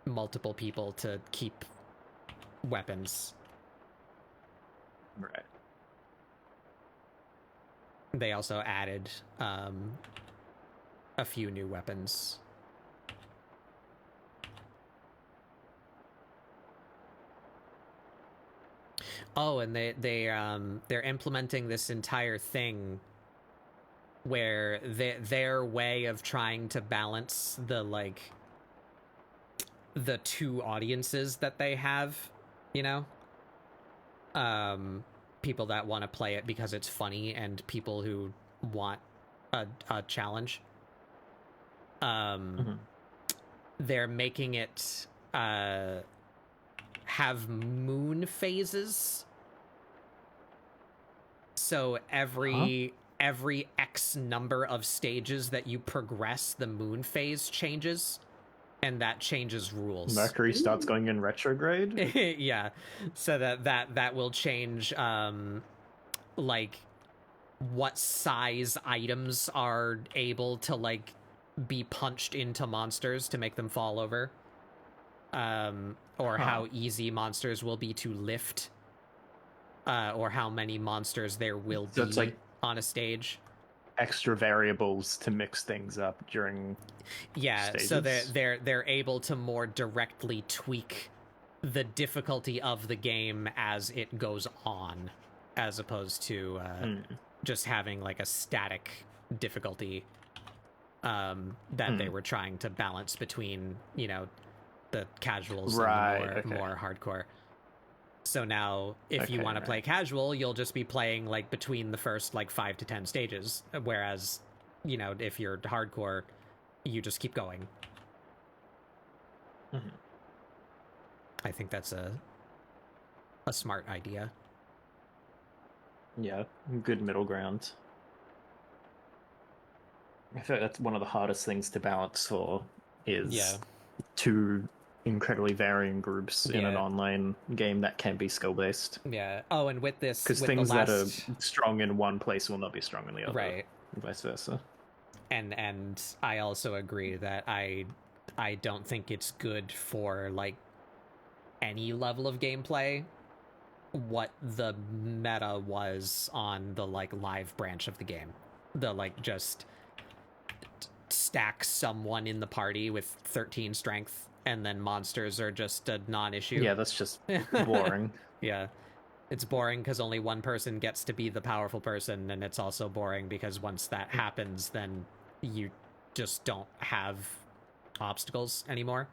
multiple people to keep weapons. Right. They also added a few new weapons. Oh, and they're implementing this entire thing where their way of trying to balance the two audiences that they have, you know? People that want to play it because it's funny and people who want a challenge. They're making it have moon phases. So every X number of stages that you progress, the moon phase changes, and that changes rules. Mercury starts going in retrograde? Yeah. So that will change like what size items are able to like be punched into monsters to make them fall over. Or how easy monsters will be to lift. Or how many monsters there will be it's like on a stage. Extra variables to mix things up during stages. So they're able to more directly tweak the difficulty of the game as it goes on, as opposed to just having like a static difficulty that they were trying to balance between, you know, the casuals and the more hardcore. So now, if you want to play casual, you'll just be playing like between the first like 5 to 10 stages. Whereas, you know, if you're hardcore, you just keep going. I think that's a smart idea. Yeah, good middle ground. I feel like that's one of the hardest things to balance for is two incredibly varying groups in an online game that can be skill based. Yeah. Oh, and with this, because things that are strong in one place will not be strong in the other, right? And vice versa. And I also agree that I don't think it's good for like any level of gameplay what the meta was on the like live branch of the game. The like just stack someone in the party with 13 strength and then monsters are just a non-issue. Yeah, that's just boring. Yeah. It's boring because only one person gets to be the powerful person, and it's also boring because once that happens, then you just don't have obstacles anymore.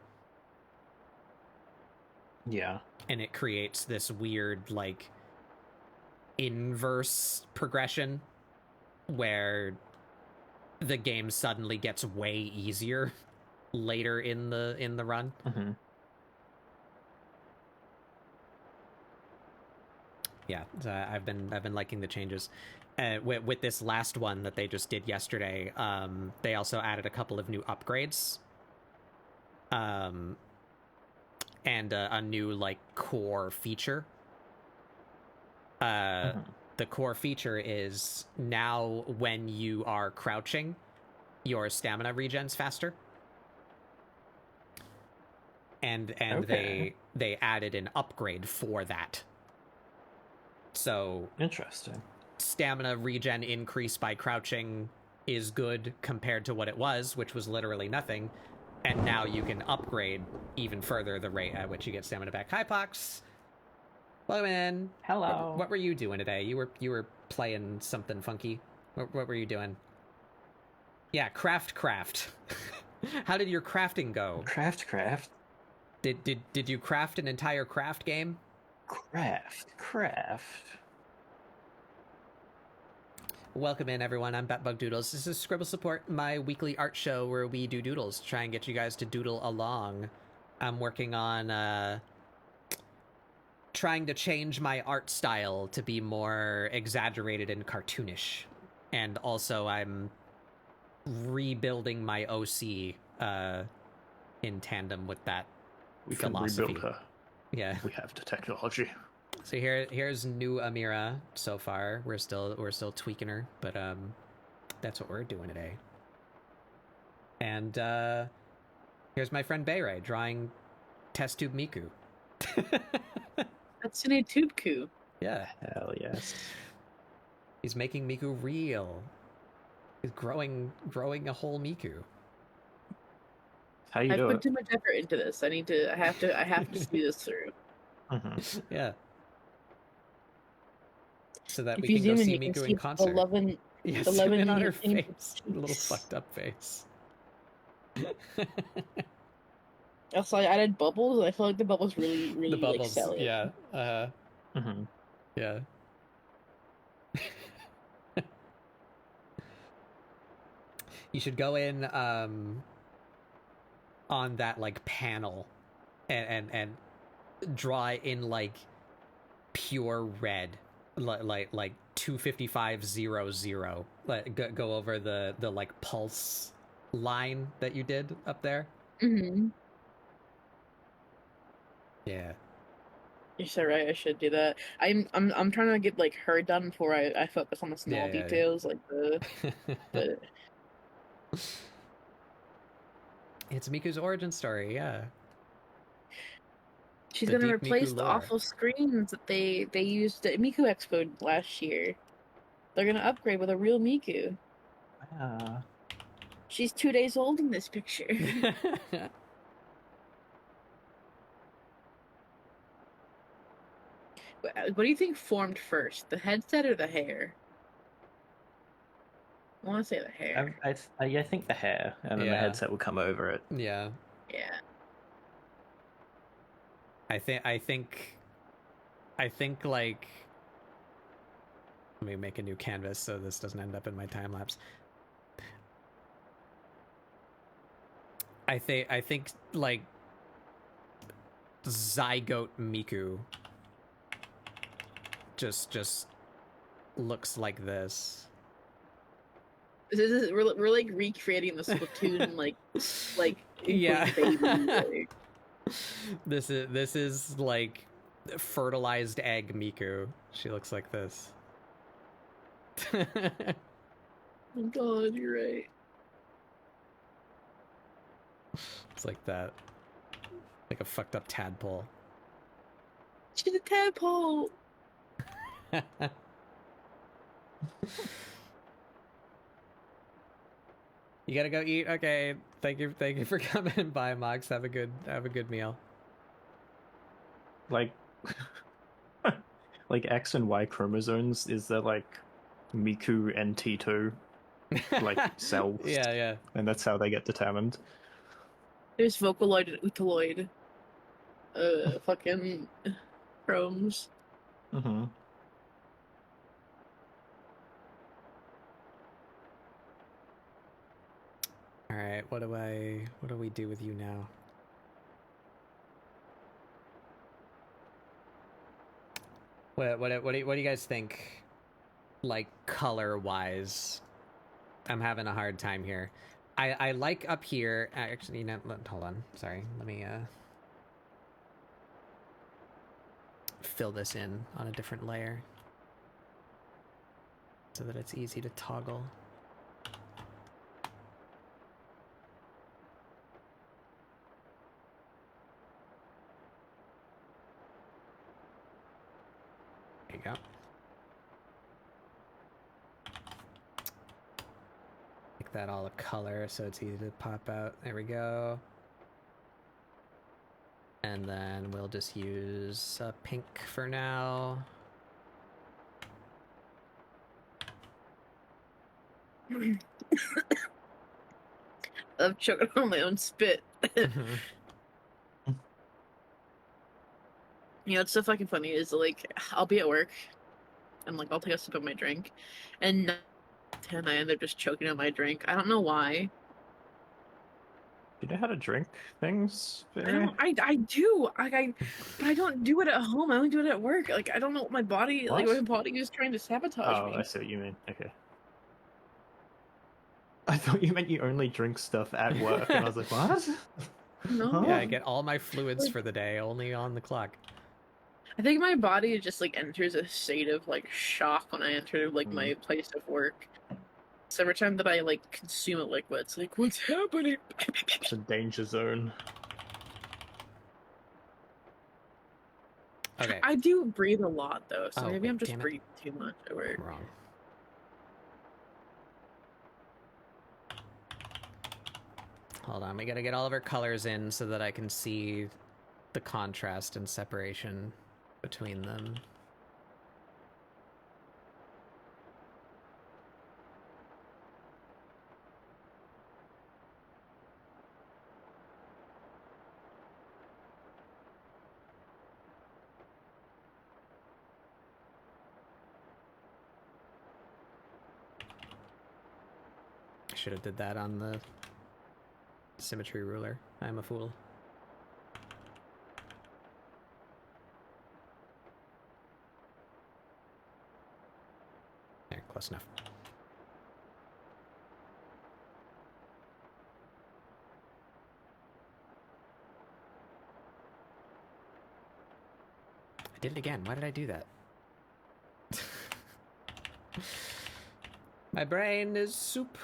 Yeah. And it creates this weird, like, inverse progression where the game suddenly gets way easier later in the run. Yeah, I've been liking the changes. With this last one that they just did yesterday, they also added a couple of new upgrades. And a new like core feature. The core feature is now when you are crouching, your stamina regens faster. And they added an upgrade for that. So interesting. Stamina regen increase by crouching is good compared to what it was, which was literally nothing. And now you can upgrade even further the rate at which you get stamina back. Hi, Pox. Welcome in. Hello. What were you doing today? You were playing something funky. What were you doing? Yeah, craft. How did your crafting go? Craft. Did you craft an entire craft game? Craft. Welcome in, everyone. I'm Batbug Doodles. This is ScribbleSupport, my weekly art show where we do doodles, try and get you guys to doodle along. I'm working on trying to change my art style to be more exaggerated and cartoonish. And also I'm rebuilding my OC in tandem with that We can philosophy. rebuild her. Yeah. We have the technology. So here's new Amira so far. We're still tweaking her, but that's what we're doing today. And here's my friend Bayray drawing test tube Miku. That's in a tube coup. Yeah. Hell yes. He's making Miku real. He's growing a whole Miku. How you I do put it? too much effort into this. I have to see this through. Mm-hmm. Yeah. So that If we you can go zoom in, see you can Miku see in concert. 11. Yeah, the zoom in 11 on her things- face. Little fucked up face. Also, I added bubbles. And I feel like the bubbles really The bubbles, like sell it. yeah. Mm-hmm. Yeah. You should go in on that like panel and draw in like pure red, like 25500. Like go over the like pulse line that you did up there. Mm-hmm. Yeah. You're so right. I should do that. I'm trying to get like her done before I focus on the small Yeah. details, like the. It's Miku's origin story, yeah. She's The gonna deep replace Miku the lore. awful screens that they used at Miku Expo last year. They're gonna upgrade with a real Miku. Ah. She's 2 days old in this picture. What do you think formed first, the headset or the hair? I want to say the hair. I think the hair, and then the Yeah. headset will come over it. Yeah. Yeah. I think like, let me make a new canvas so this doesn't end up in my time lapse. I think like zygote Miku just looks like this. We're like recreating the Splatoon like Yeah. baby, like. This is like fertilized egg Miku. She looks like this. Oh God, you're right. It's like that. Like a fucked up tadpole. She's a tadpole. You gotta go eat. Okay, thank you for coming by, Mox. Have a good meal. Like, like X and Y chromosomes. Is there like Miku and T2 like cells? Yeah. And that's how they get determined. There's Vocaloid and Utaloid. Fucking chromes. Mm-hmm. All right, what do we do with you now? What do you guys think? Like color wise, I'm having a hard time here. I like up here. Actually, no, hold on. Sorry, let me fill this in on a different layer so that it's easy to toggle. There you go. Make that all a color so it's easy to pop out. There we go. And then we'll just use pink for now. I'm choking on my own spit. You know, what's so fucking funny is like I'll be at work and like I'll take a sip of my drink, and 10 I end up just choking on my drink. I don't know why. You know how to drink things? I do. But I don't do it at home. I only do it at work. Like I don't know what my body What? my body is trying to sabotage Oh, me. I see what you mean. Okay. I thought you meant you only drink stuff at work, and I was like, what? No. Yeah, I get all my fluids for the day only on the clock. I think my body just like enters a state of like shock when I enter like my place of work. So every time that I like consume a liquid, it's like, what's happening? It's a danger zone. Okay. I do breathe a lot though, so Oh, maybe wait, I'm just damn it. breathing too much at work. I'm wrong. Hold on, we gotta get all of our colors in so that I can see the contrast and separation between them. I should have did that on the symmetry ruler. I'm a fool. There, close enough. I did it again. Why did I do that? My brain is soup.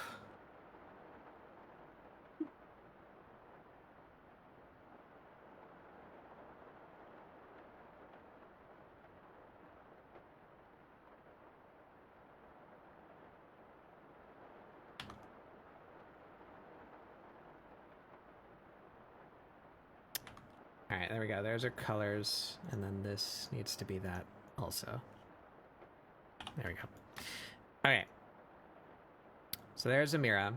Alright, there we go. There's our colors. And then this needs to be that also. There we go. Okay. So there's Amira.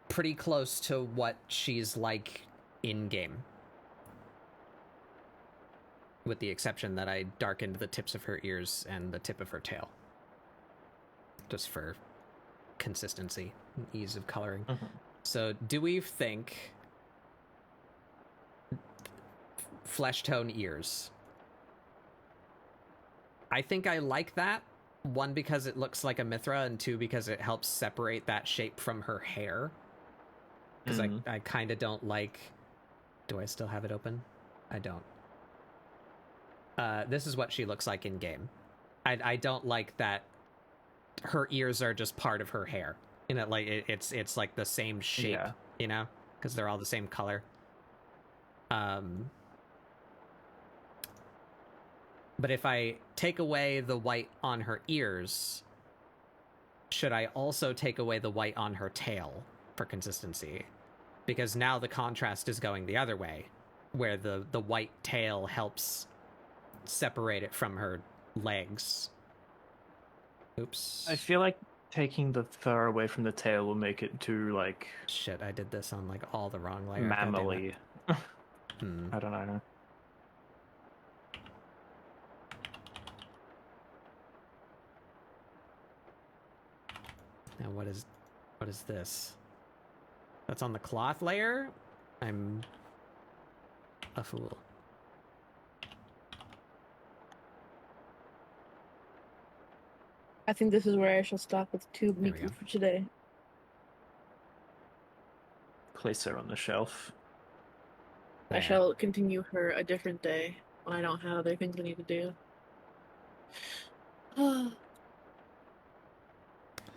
Pretty close to what she's like in-game. With the exception that I darkened the tips of her ears and the tip of her tail. Just for consistency and ease of coloring. Mm-hmm. So do we think flesh tone ears? I think I like that. One, because it looks like a Mithra, and two, because it helps separate that shape from her hair. Because I kind of don't like... Do I still have it open? I don't. This is what she looks like in game. I don't like that her ears are just part of her hair. You know, like it's like the same shape, yeah. You know? Because they're all the same color. But if I take away the white on her ears, should I also take away the white on her tail for consistency? Because now the contrast is going the other way, where the white tail helps separate it from her legs. Oops. I feel like taking the fur away from the tail will make it too, like... Shit, I did this on, like, all the wrong layer. Mammally. I don't know. Now what is this? That's on the cloth layer? I'm a fool. I think this is where I shall stop with Tube There we Miku go. for today. Place her on the shelf. I There. shall continue her a different day when I don't have other things I need to do.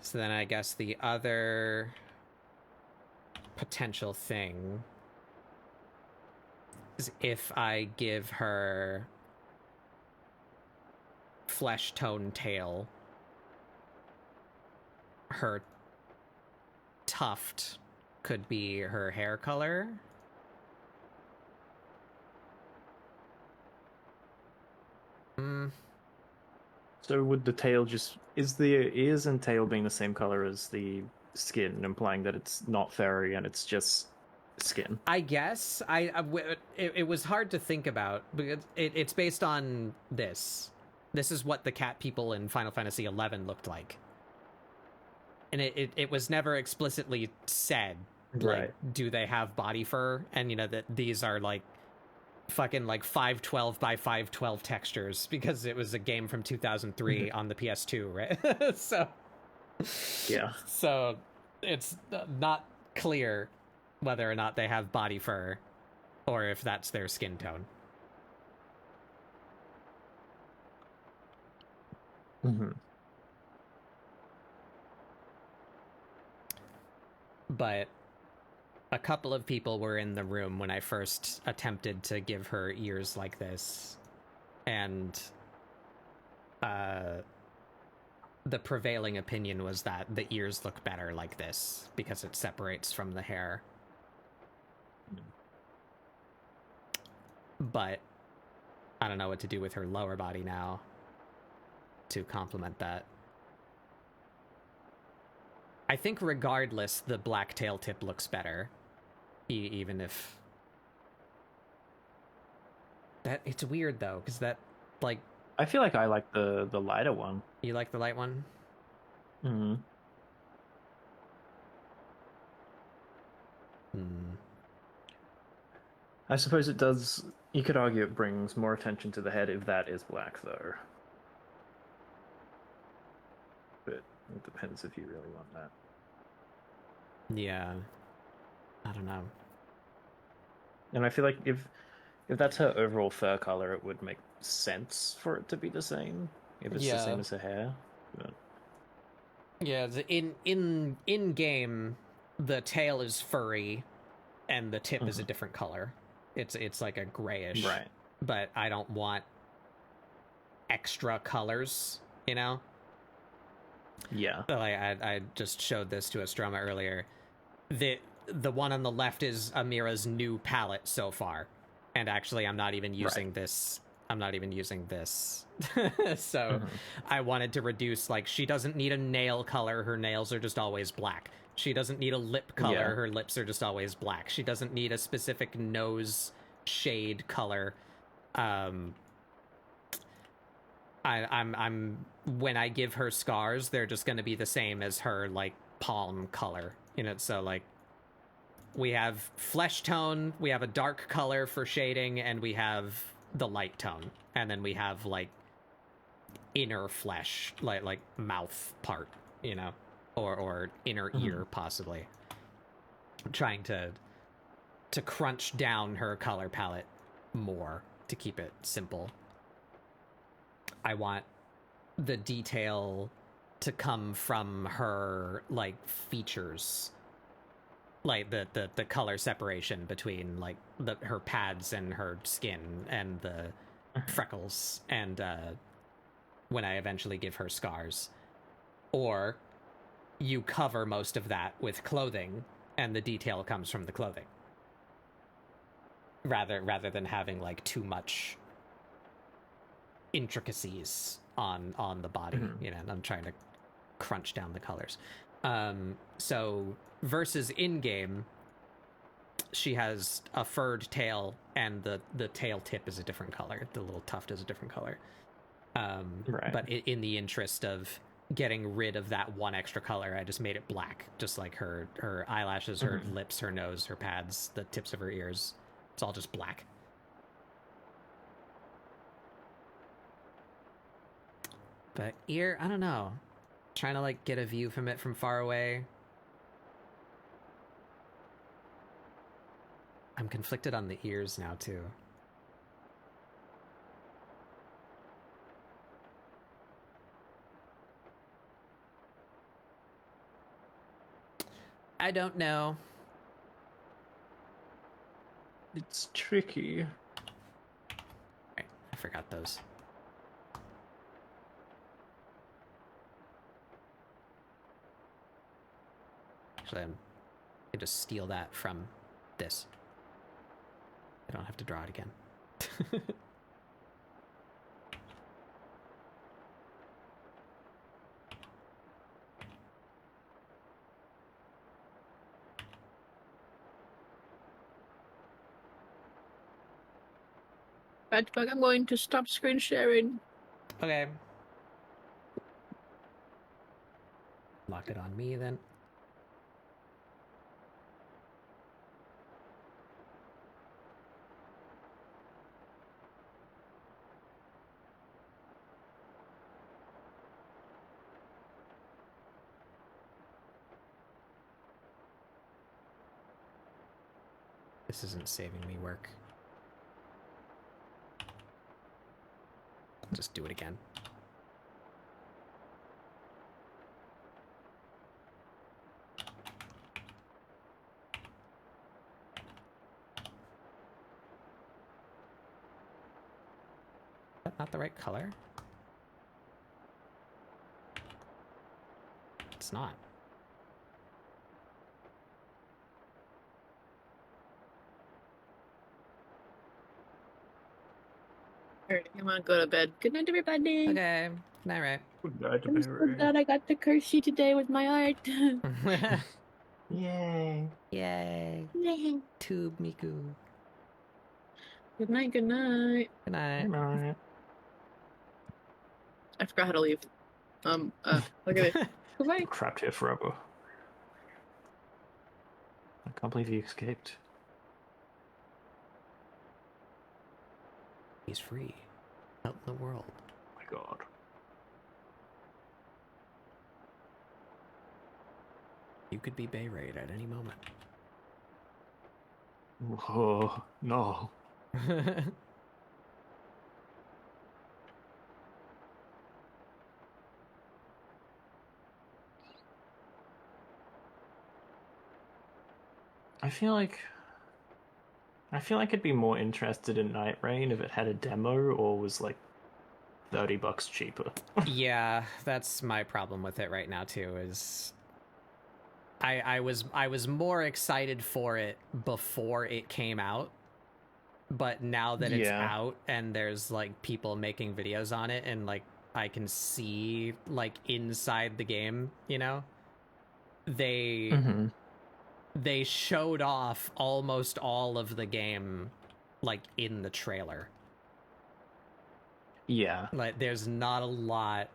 So then I guess the other potential thing is if I give her flesh tone tail, her tuft could be her hair color. So would the tail just... Is the ears and tail being the same color as the skin, implying that it's not furry and it's just skin? I guess. It was hard to think about, because it's based on this. This is what the cat people in Final Fantasy XI looked like. And it was never explicitly said, like, Right. do they have body fur? And, you know, that these are, like, fucking, like, 512 by 512 textures, because it was a game from 2003 on the PS2, right? So... Yeah. So, it's not clear whether or not they have body fur, or if that's their skin tone. Mm-hmm. But a couple of people were in the room when I first attempted to give her ears like this, and the prevailing opinion was that the ears look better like this because it separates from the hair. But I don't know what to do with her lower body now to complement that. I think regardless, the black tail tip looks better. Even if... It's weird, though, because that, like... I feel like I like the lighter one. You like the light one? Mm-hmm. I suppose it does... You could argue it brings more attention to the head if that is black, though. But it depends if you really want that. Yeah. I don't know. And I feel like if that's her overall fur color, it would make sense for it to be the same. If it's the same as her hair. But... Yeah, in game, the tail is furry, and the tip is a different color. It's like a grayish. Right. But I don't want extra colors, you know? Yeah. Like I just showed this to Astroma earlier. The one on the left is Amira's new palette so far. And actually I'm not even using this. I'm not even using this. So I wanted to reduce, like, she doesn't need a nail color, her nails are just always black. She doesn't need a lip color, her lips are just always black. She doesn't need a specific nose shade color. I'm when I give her scars, they're just gonna be the same as her, like, palm color. You know, so like we have flesh tone, we have a dark color for shading, and we have the light tone. And then we have, like, inner flesh, like mouth part, you know? Or inner ear, possibly. I'm trying to crunch down her color palette more to keep it simple. I want the detail to come from her, like, features. Like, the color separation between, like, her pads and her skin and the freckles and when I eventually give her scars. Or you cover most of that with clothing and the detail comes from the clothing. Rather than having, like, too much intricacies on the body, you know, and I'm trying to crunch down the colors. So versus in-game, she has a furred tail and the tail tip is a different color. The little tuft is a different color. But in the interest of getting rid of that one extra color, I just made it black, just like her eyelashes, her lips, her nose, her pads, the tips of her ears. It's all just black. But ear, I don't know. Trying to, like, get a view from it from far away. I'm conflicted on the ears now, too. I don't know. It's tricky. Right, I forgot those. Actually, I just steal that from this. I don't have to draw it again. But I'm going to stop screen sharing. Okay. Lock it on me, then. This isn't saving me work. Just do it again. Is that not the right color? It's not. Alright, I'm gonna go to bed. Good night, everybody. Okay. All right. Good night, I'm so glad I got to curse you today with my art. Yay. Yay. Tube Miku. Good night, good night. Good night. Good night. I forgot how to leave. Look at it. Goodbye. Trapped here forever. I can't believe you escaped. He's free. Out in the world. Oh my god. You could be Bay Raid at any moment. Oh, no. I feel like I'd be more interested in Night Rain if it had a demo or was like $30 cheaper. Yeah, that's my problem with it right now too, is I was more excited for it before it came out, but now that it's Yeah. out and there's like people making videos on it and like I can see like inside the game, you know, they showed off almost all of the game like in the trailer. Yeah. Like there's not a lot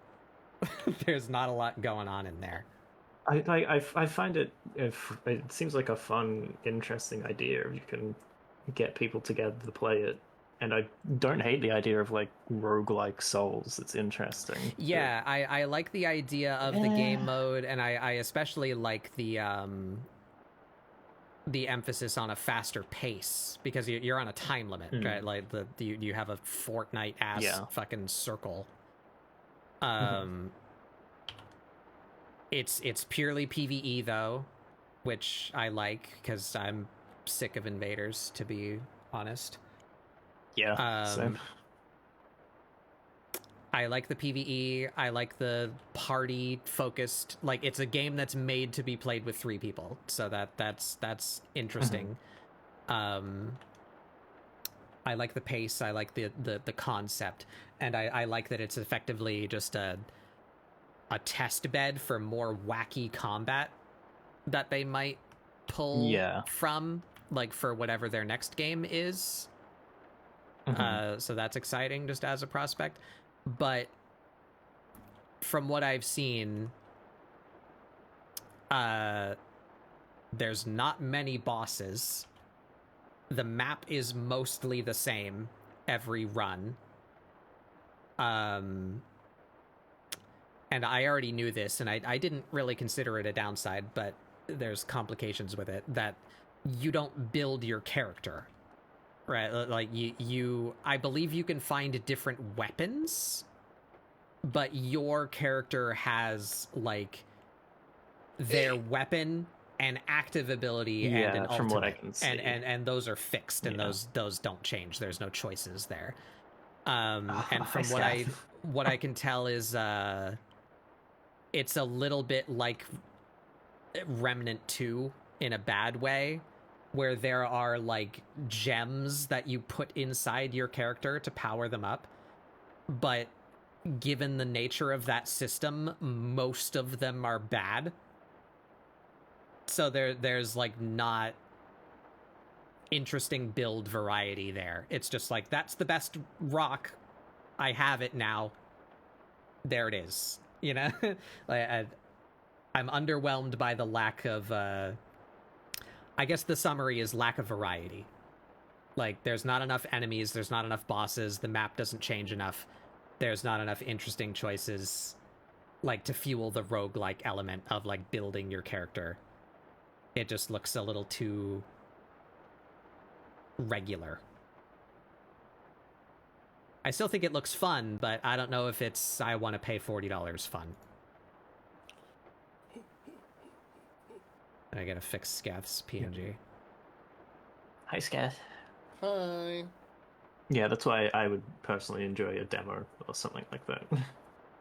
there's not a lot going on in there. I find it seems like a fun, interesting idea if you can get people together to play it. And I don't hate the idea of like roguelike souls. It's interesting. Yeah, I like the idea of the game mode, and I especially like the emphasis on a faster pace, because you're on a time limit, right? Like you have a Fortnite ass fucking circle. It's purely PvE though, which I like because I'm sick of invaders, to be honest. Yeah, same. I like the PvE. I like the party focused. Like it's a game that's made to be played with 3 people, so that's interesting. I like the pace. I like the concept, and I like that it's effectively just a test bed for more wacky combat that they might pull from, like for whatever their next game is. So that's exciting just as a prospect. But from what I've seen, there's not many bosses. The map is mostly the same every run. And I already knew this, and I didn't really consider it a downside, but there's complications with it, that you don't build your character. Right, like I believe you can find different weapons, but your character has like their weapon and active ability and an ultimate, from what I can see. and those are fixed, and those don't change. There's no choices there. And from what I can tell is it's a little bit like Remnant 2 in a bad way, where there are like gems that you put inside your character to power them up, but given the nature of that system, most of them are bad. So there's like not interesting build variety there. It's just like, that's the best rock, I have it now, there it is, you know. Like I'm underwhelmed by the lack of I guess the summary is lack of variety. Like, there's not enough enemies, there's not enough bosses, the map doesn't change enough, there's not enough interesting choices, like, to fuel the roguelike element of, like, building your character. It just looks a little too regular. I still think it looks fun, but I don't know if it's I want to pay $40 fun. I gotta fix Scath's PNG. Hi, Scath. Hi. Yeah, that's why I would personally enjoy a demo or something like that.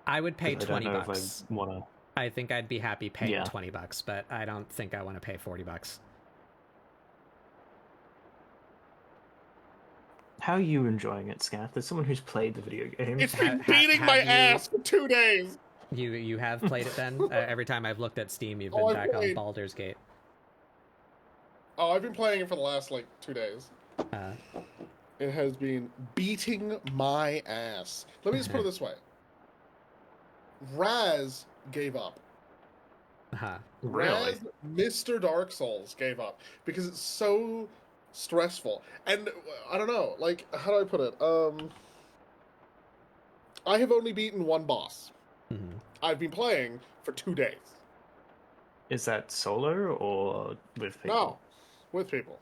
I would pay 'Cause I don't $20 know if bucks. I wanna. I think I'd be happy paying Yeah. $20, but I don't think I want to pay $40. How are you enjoying it, Scath? As someone who's played the video game, It's been Ha- beating my have you- ass for 2 days. You have played it then? Every time I've looked at Steam, you've Oh, been I've back on played. Baldur's Gate. Oh, I've been playing it for the last, like, 2 days. Uh, It has been beating my ass. Let me just put it this way. Raz gave up. really? Raz, Mr. Dark Souls gave up because it's so stressful. And I don't know, like, how do I put it? I have only beaten one boss. mhm. I've been playing for 2 days. Is that solo or with people? No, with people.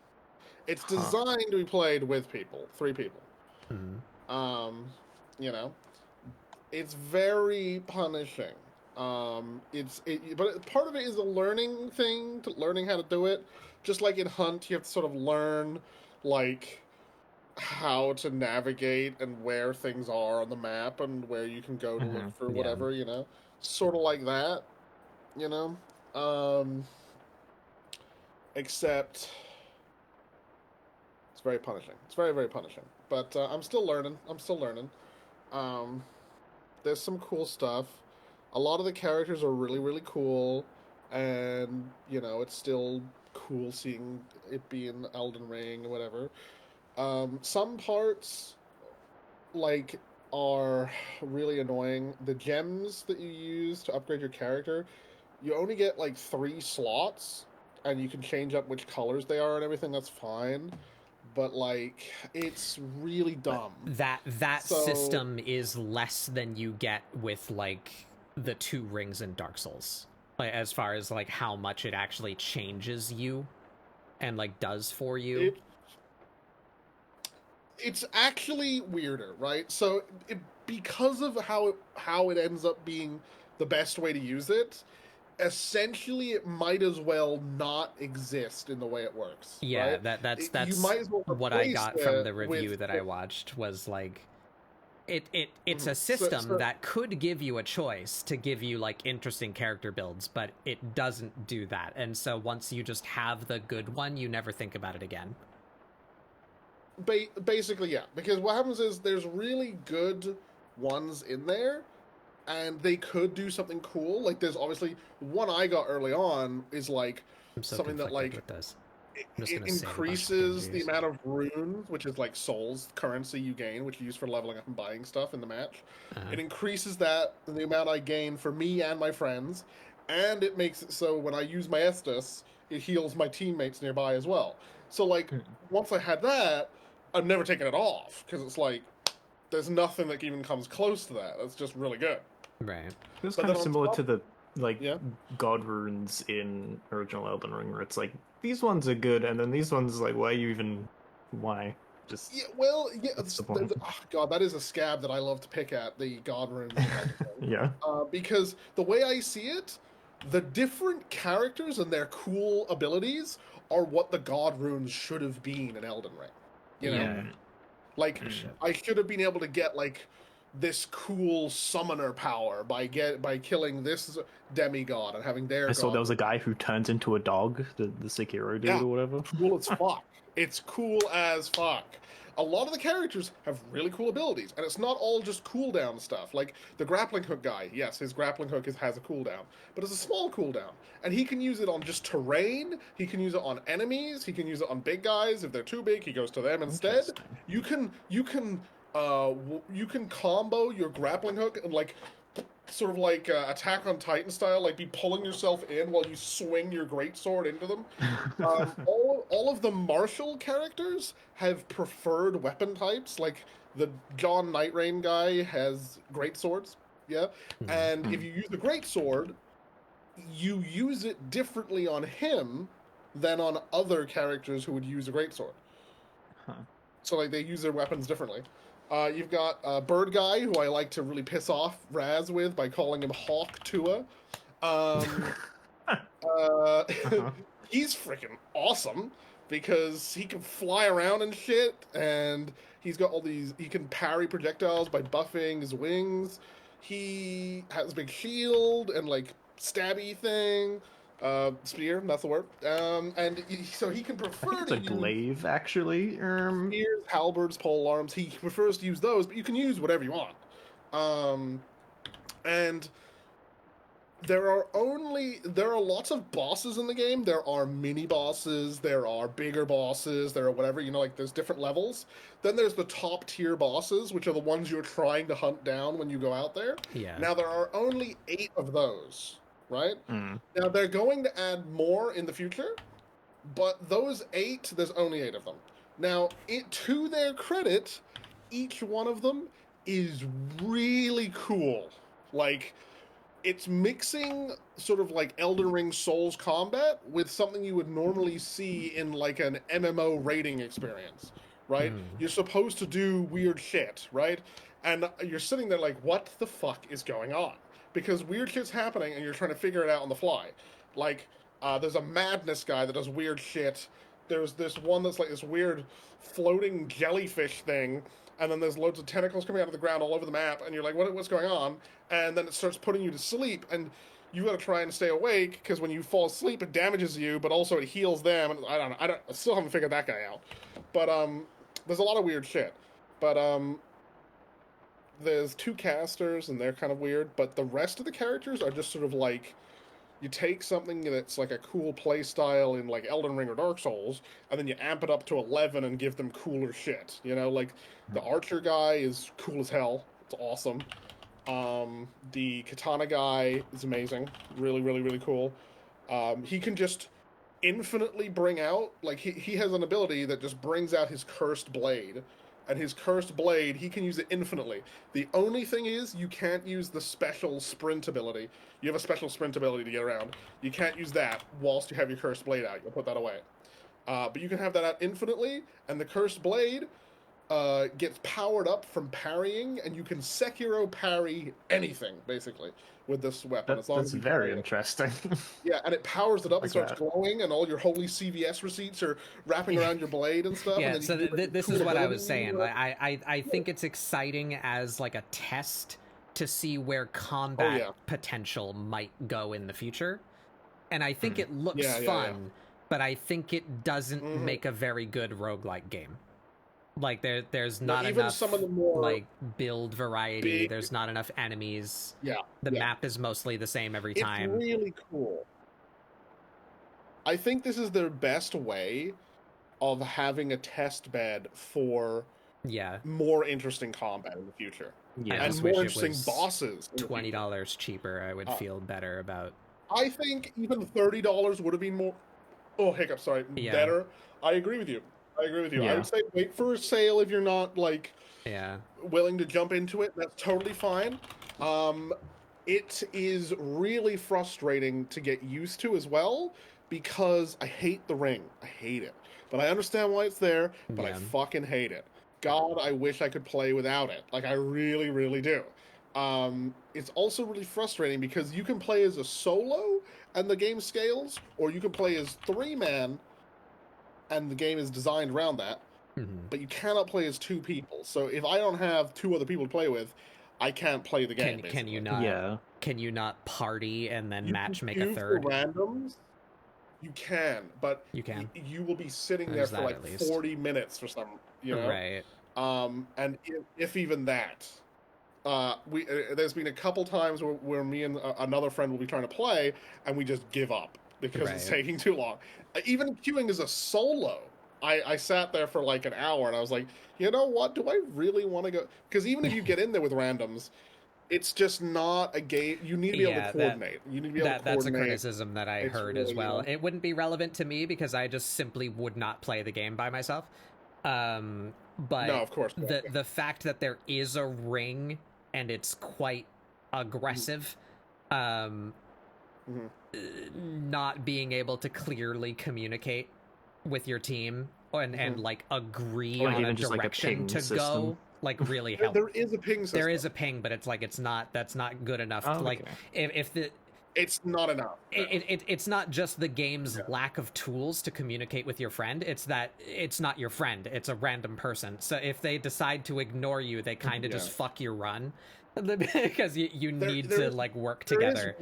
It's Huh. designed to be played with people, 3 people. Mhm. You know, it's very punishing. But part of it is a learning thing, to learning how to do it. Just like in Hunt, you have to sort of learn, like, how to navigate and where things are on the map and where you can go to Mhm, look for yeah. whatever, you know? Sort of like that, you know? Except it's very punishing. It's very, very punishing. But I'm still learning. There's some cool stuff. A lot of the characters are really, really cool. And, you know, it's still cool seeing it be in Elden Ring or whatever. Some parts, like, are really annoying. The gems that you use to upgrade your character, you only get, like, 3 slots. And you can change up which colors they are and everything, that's fine. But, like, it's really dumb. That So- system is less than you get with like the 2 rings in Dark Souls. Like as far as like how much it actually changes you and like does for you. It's actually weirder, right? So, because of how it ends up being the best way to use it, essentially it might as well not exist in the way it works. Yeah, right? that's You might as well what I replace got from it the review with- that I watched was like it's a Mhm. system that could give you a choice to give you like interesting character builds, but it doesn't do that. And so once you just have the good one, you never think about it again. Basically, yeah. Because what happens is there's really good ones in there, and they could do something cool. Like, there's obviously one I got early on is like I'm so something that conflicted like with this. it, I'm just it gonna save a bunch of increases the PNGs. amount of runes, which is like souls currency you gain, which you use for leveling up and buying stuff in the match. It increases that the amount I gain for me and my friends, and it makes it so when I use my Estus, it heals my teammates nearby as well. So like once I had that, I'm never taking it off because it's like there's nothing that even comes close to that. That's just really good. Right. It's But kind then of on similar top- to the like Yeah. god runes in original Elden Ring, where it's like these ones are good, and then these ones like why? Just Yeah, well, yeah. What's the point? Oh, God, that is a scab that I love to pick at, the God runes. yeah. Because the way I see it, the different characters and their cool abilities are what the God runes should have been in Elden Ring. You know? Yeah. Like, Mm. I should have been able to get, like, this cool summoner power by killing this demigod and having their I saw god there was a rune. guy who turns into a dog, the Sekiro dude Yeah. or whatever. Cool as fuck. It's cool as fuck. A lot of the characters have really cool abilities, and it's not all just cooldown stuff. Like the grappling hook guy, yes, his grappling hook has a cooldown, but it's a small cooldown, and he can use it on just terrain. He can use it on enemies. He can use it on big guys. If they're too big, he goes to them instead. Interesting. You can combo your grappling hook and like sort of like Attack on Titan style, like be pulling yourself in while you swing your greatsword into them. All of the martial characters have preferred weapon types. Like the John Nightrain guy has greatswords, yeah. And if you use the greatsword, you use it differently on him than on other characters who would use a greatsword. Huh. So like they use their weapons differently. You've got Bird Guy, who I like to really piss off Raz with by calling him Hawk Tua. Uh-huh. He's freaking awesome because he can fly around and shit, and he's got all these. He can parry projectiles by buffing his wings. He has a big shield and like stabby thing. Spear, that's the word. So he can I think prefer it's to a use glaive, actually. spears, halberds, pole arms. He prefers to use those, but you can use whatever you want. And there are lots of bosses in the game. There are mini bosses, there are bigger bosses, there are whatever, like there's different levels. Then there's the top tier bosses, which are the ones you're trying to hunt down when you go out there. Yeah. Now there are only 8 of those, right? Mm. Now they're going to add more in the future, but those 8, there's only 8 of them. Now, to their credit, each one of them is really cool. Like, it's mixing sort of like Elden Ring Souls combat with something you would normally see in like an MMO raiding experience, right? You're supposed to do weird shit, right? And you're sitting there like, what the fuck is going on? Because weird shit's happening and you're trying to figure it out on the fly. Like, there's a madness guy that does weird shit. There's this one that's like this weird floating jellyfish thing, and then there's loads of tentacles coming out of the ground all over the map, and you're like, what's going on? And then it starts putting you to sleep, and you got to try and stay awake, because when you fall asleep, it damages you, but also it heals them, and I still haven't figured that guy out. But, there's a lot of weird shit. But, there's 2 casters, and they're kind of weird, but the rest of the characters are just sort of like, you take something that's like a cool play style in like Elden Ring or Dark Souls, and then you amp it up to 11 and give them cooler shit. Like the archer guy is cool as hell. It's awesome. The katana guy is amazing. Really, really, really cool. He can just infinitely bring out, like he has an ability that just brings out his cursed blade. And his cursed blade, he can use it infinitely. The only thing is, you can't use the special sprint ability. You have a special sprint ability to get around. You can't use that whilst you have your cursed blade out. You'll put that away. But you can have that out infinitely, and the cursed blade gets powered up from parrying, and you can Sekiro parry anything, basically, with this weapon. As long That's as you very parry it. interesting. Yeah, and it powers it up and Like starts that. glowing, and all your holy CVS receipts are wrapping around your blade and stuff. Yeah, and then so you can do this cool is what I abilities was saying. and Like, whatever. I think it's exciting as like a test to see where combat yeah. potential might go in the future. And I think it looks Yeah, yeah, fun, but I think it doesn't Mhm. make a very good roguelike game. Like there's No, not even enough some of the more like build variety, big- there's not enough enemies. Yeah, The yeah. map is mostly the same every It's time. really cool. I think this is their best way of having a test bed for Yeah. more interesting combat in the future. Yeah. I And just more wish it interesting was bosses. in the future. $20 cheaper. I would feel better about. I think even $30 would have been more. Oh, hiccup, sorry. Yeah. Better. I agree with you. I Yeah. would say wait for a sale if you're not, like, Yeah. willing to jump into it. That's totally fine. It is really frustrating to get used to as well because I hate the ring. I hate it. But I understand why it's there, but I Yeah. fucking hate it. God, I wish I could play without it. Like, I really, really do. It's also really frustrating because you can play as a solo and the game scales, or you can play as 3-man and the game is designed around that, Mhm. but you cannot play as 2 people. So if I don't have 2 other people to play with, I can't play the game. Can you basically. not? Yeah. Can you not party and then You match can make a queue for third? randoms. You can, but You can. you will be sitting there There's for that like at least. 40 minutes for some, Right. And if even that, there's been a couple times where me and another friend will be trying to play, and we just give up because it's Right. taking too long. Even queuing as a solo, I sat there for like an hour, and I was like, you know what? Do I really want to go? Because even if you get in there with randoms, it's just not a game. You need to be able Yeah, to coordinate. You need to be able to That's a coordinate. criticism that I It's heard as really, well. It wouldn't be relevant to me because I just simply would not play the game by myself. But No, of course. the fact that there is a ring and it's quite aggressive, Mhm. not being able to clearly communicate with your team and like agree Or on a even just, like, a direction ping to system. go, like really help. There is a ping system. There is a ping, but it's like that's not good enough. Oh, Like okay. if the It's not enough. No. it's not just the game's Yeah. lack of tools to communicate with your friend. It's that it's not your friend. It's a random person. So if they decide to ignore you, they kind of Yeah. just fuck your run because you need there to is- like work There is together.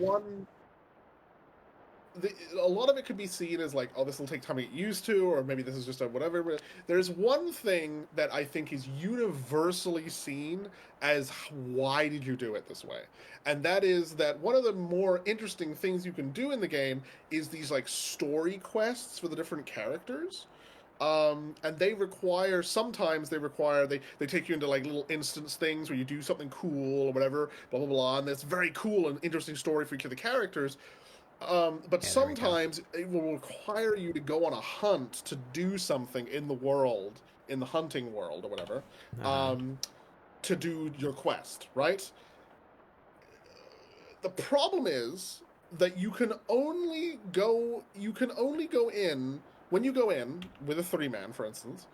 a lot of it could be seen as like, oh, this will take time to get used to, or maybe this is just a whatever. But there's one thing that I think is universally seen as why did you do it this way? And that is that one of the more interesting things you can do in the game is these like story quests for the different characters. And sometimes they take you into like little instance things where you do something cool or whatever, blah blah blah, and it's very cool and interesting story for each of the characters. But Yeah, there we go. sometimes it will require you to go on a hunt to do something in the world, in the hunting world or whatever, to do your quest, right? The problem is that you can only go in when you go in with a 3-man, for instance.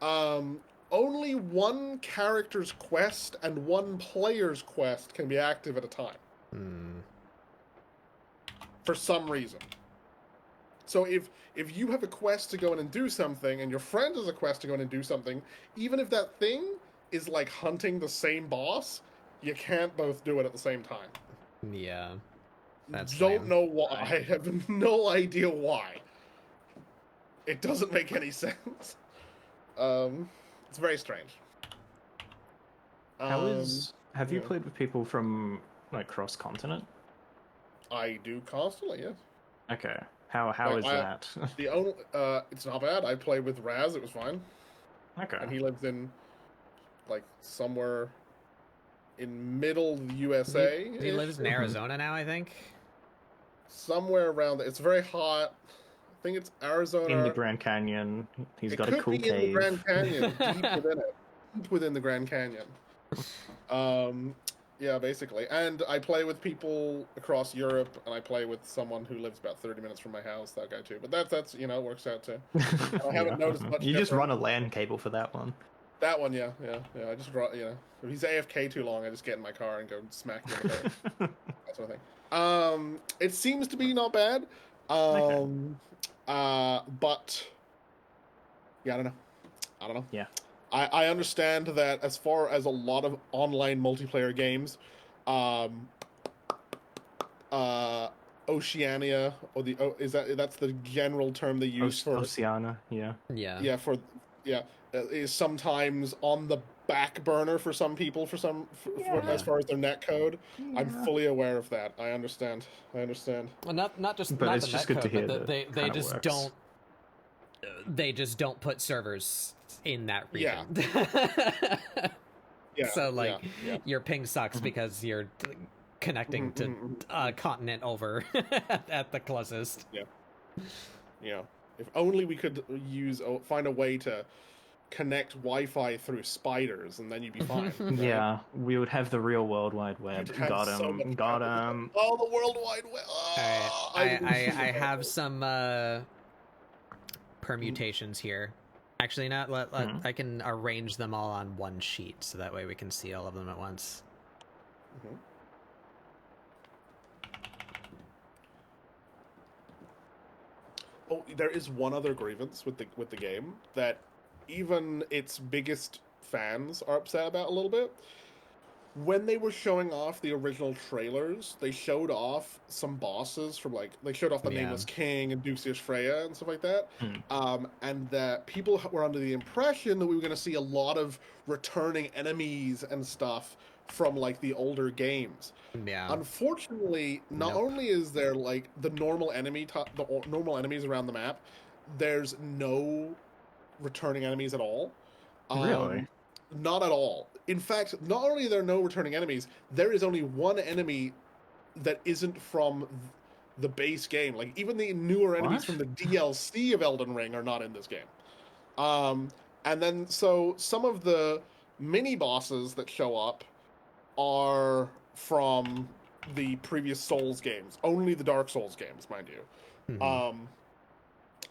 Only one character's quest and one player's quest can be active at a time. For some reason. So if you have a quest to go in and do something, and your friend has a quest to go in and do something, even if that thing is like hunting the same boss, you can't both do it at the same time. Yeah, that's Don't lame. know why. I have no idea why. It doesn't make any sense. It's very strange. Have you yeah. played with people from like cross continent? I do constantly, yes. Okay. How Like, is that? It's not bad. I played with Raz. It was fine. Okay. And he lives in like somewhere in middle USA. He lives in Arizona now, I think. Somewhere around there. It's very hot. I think it's Arizona. In the Grand Canyon. He's It got a could cool be in the cave. Grand Canyon, deep within it, deep within the Grand Canyon. Yeah, basically. And I play with people across Europe, and I play with someone who lives about 30 minutes from my house. That guy too. But that's it works out too. I haven't noticed much. You just difference. run a LAN cable for that one. That one, yeah. I just draw, if he's AFK too long, I just get in my car and go smack him in the head. That sort of thing. It seems to be not bad. But yeah, I don't know. Yeah. I understand that as far as a lot of online multiplayer games, Oceania or that's the general term they use for Oceania, yeah. is sometimes on the back burner for some people for as far as their netcode. I'm fully aware of that. I understand. Well, not just But not it's the just good to netcode, hear but that they kinda just works. don't. They just don't put servers in that region. Yeah. So like yeah. your ping sucks because you're connecting to a continent over at the closest. Yeah. If only we could find a way to connect Wi-Fi through spiders, and then you'd be fine. Right? Yeah, we would have the real World Wide Web. You'd have Got so him. much Got traffic. him. Oh, the World Wide Web. Oh, I have some permutations here. Actually, I can arrange them all on one sheet, so that way we can see all of them at once. Mhm. Oh, there is one other grievance with the game that even its biggest fans are upset about a little bit. When they were showing off the original trailers, they showed off some bosses from they showed off the Yeah. Nameless King and Duxius Freya and stuff like that. And that people were under the impression that we were going to see a lot of returning enemies and stuff from the older games. Yeah. Unfortunately, not Nope. only is there the normal normal enemies around the map, there's no returning enemies at all. Really? Not at all. In fact, not only are there no returning enemies, there is only one enemy that isn't from the base game. Even the newer enemies What? from the DLC of Elden Ring are not in this game. And then so some of the mini bosses that show up are from the previous Souls games, only the Dark Souls games, mind you.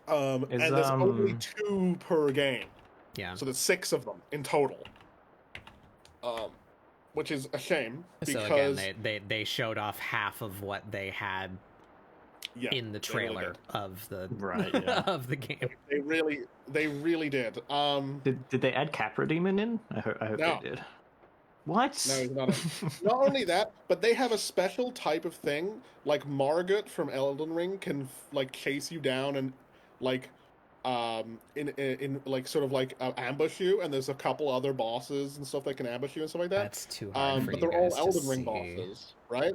Is, and there's only 2 per game. Yeah. So there's 6 of them in total. Which is a shame because So again, they showed off half of what they had yeah, in the they really trailer did. of the Right, yeah. of the game. They really did. Did they add Capra Demon in? I hope No. they did. What? No, he's not. Not only that, but they have a special type of thing. Like Margot from Elden Ring can like chase you down and like in like sort of like ambush you. And there's a couple other bosses and stuff that can ambush you and stuff like that. That's too hard for but you they're all guys to Elden Ring see. bosses, right?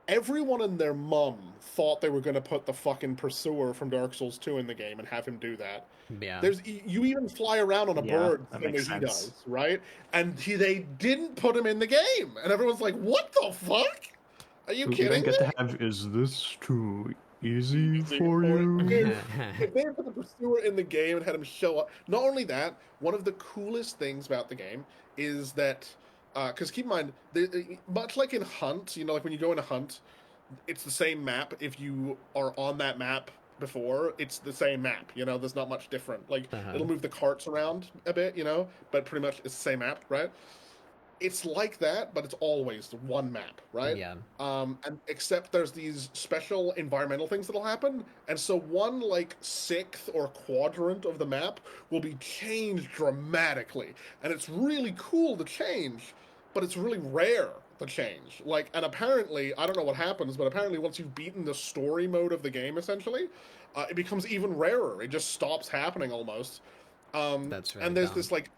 Everyone and their mum thought they were going to put the fucking pursuer from Dark Souls 2 in the game and have him do that. Yeah. You even fly around on a bird that the makes way he sense. does, right? And they didn't put him in the game, and everyone's like, "What the fuck? Are you You kidding don't get me?" to have. Is this too easy Easy for for you? you. If they had put the pursuer in the game and had him show up, not only that, one of the coolest things about the game is that, because keep in mind, much like in Hunt, you know, like when you go in a hunt, it's the same map. If you are on that map before, it's the same map. You know, there's not much different. Like it'll move the carts around a bit, you know, but pretty much it's the same map, right? It's like that, but it's always one map, right? Yeah. And except there's these special environmental things that'll happen, and so one like 6th or quadrant of the map will be changed dramatically, and it's really cool to change, but it's really rare to change. Like, and apparently, I don't know what happens, but apparently once you've beaten the story mode of the game, essentially, it becomes even rarer. It just stops happening almost. That's really and there's dumb. this like,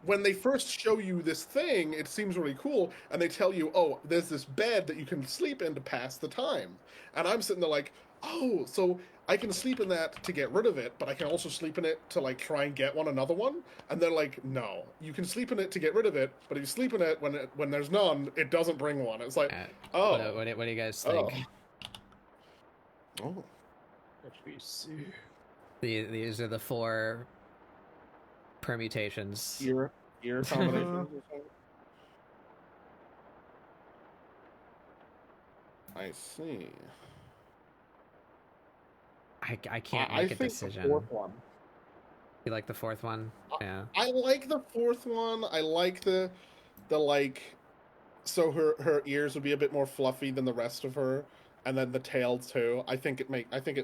when they first show you this thing, it seems really cool, and they tell you, oh, there's this bed that you can sleep in to pass the time. And I'm sitting there like, oh, so I can sleep in that to get rid of it, but I can also sleep in it to like try and get another one. And they're like, no, you can sleep in it to get rid of it, but if you sleep in it when there's none, it doesn't bring one. It's like, oh, What do you guys think? oh. These are the 4 permutations. Ear combinations or something. I see. I can't I make a think decision. the 4th one. You like the 4th one? Yeah. I like the 4th one. I like the like, so her ears would be a bit more fluffy than the rest of her, and then the tail too. I think it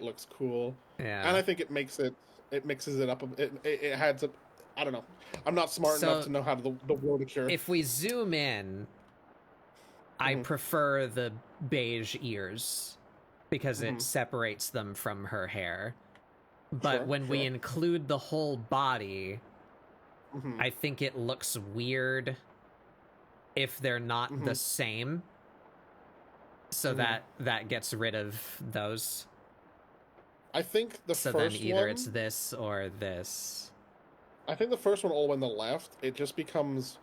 looks cool. Yeah. And I think it mixes it up. It adds up. I don't know. I'm not smart enough to know how the wordicure. If we zoom in, I prefer the beige ears because it separates them from her hair. But when we include the whole body, I think it looks weird if they're not the same. So that gets rid of those. I think the so first then either one, it's this or this. I think the first one all the way on the left, it just becomes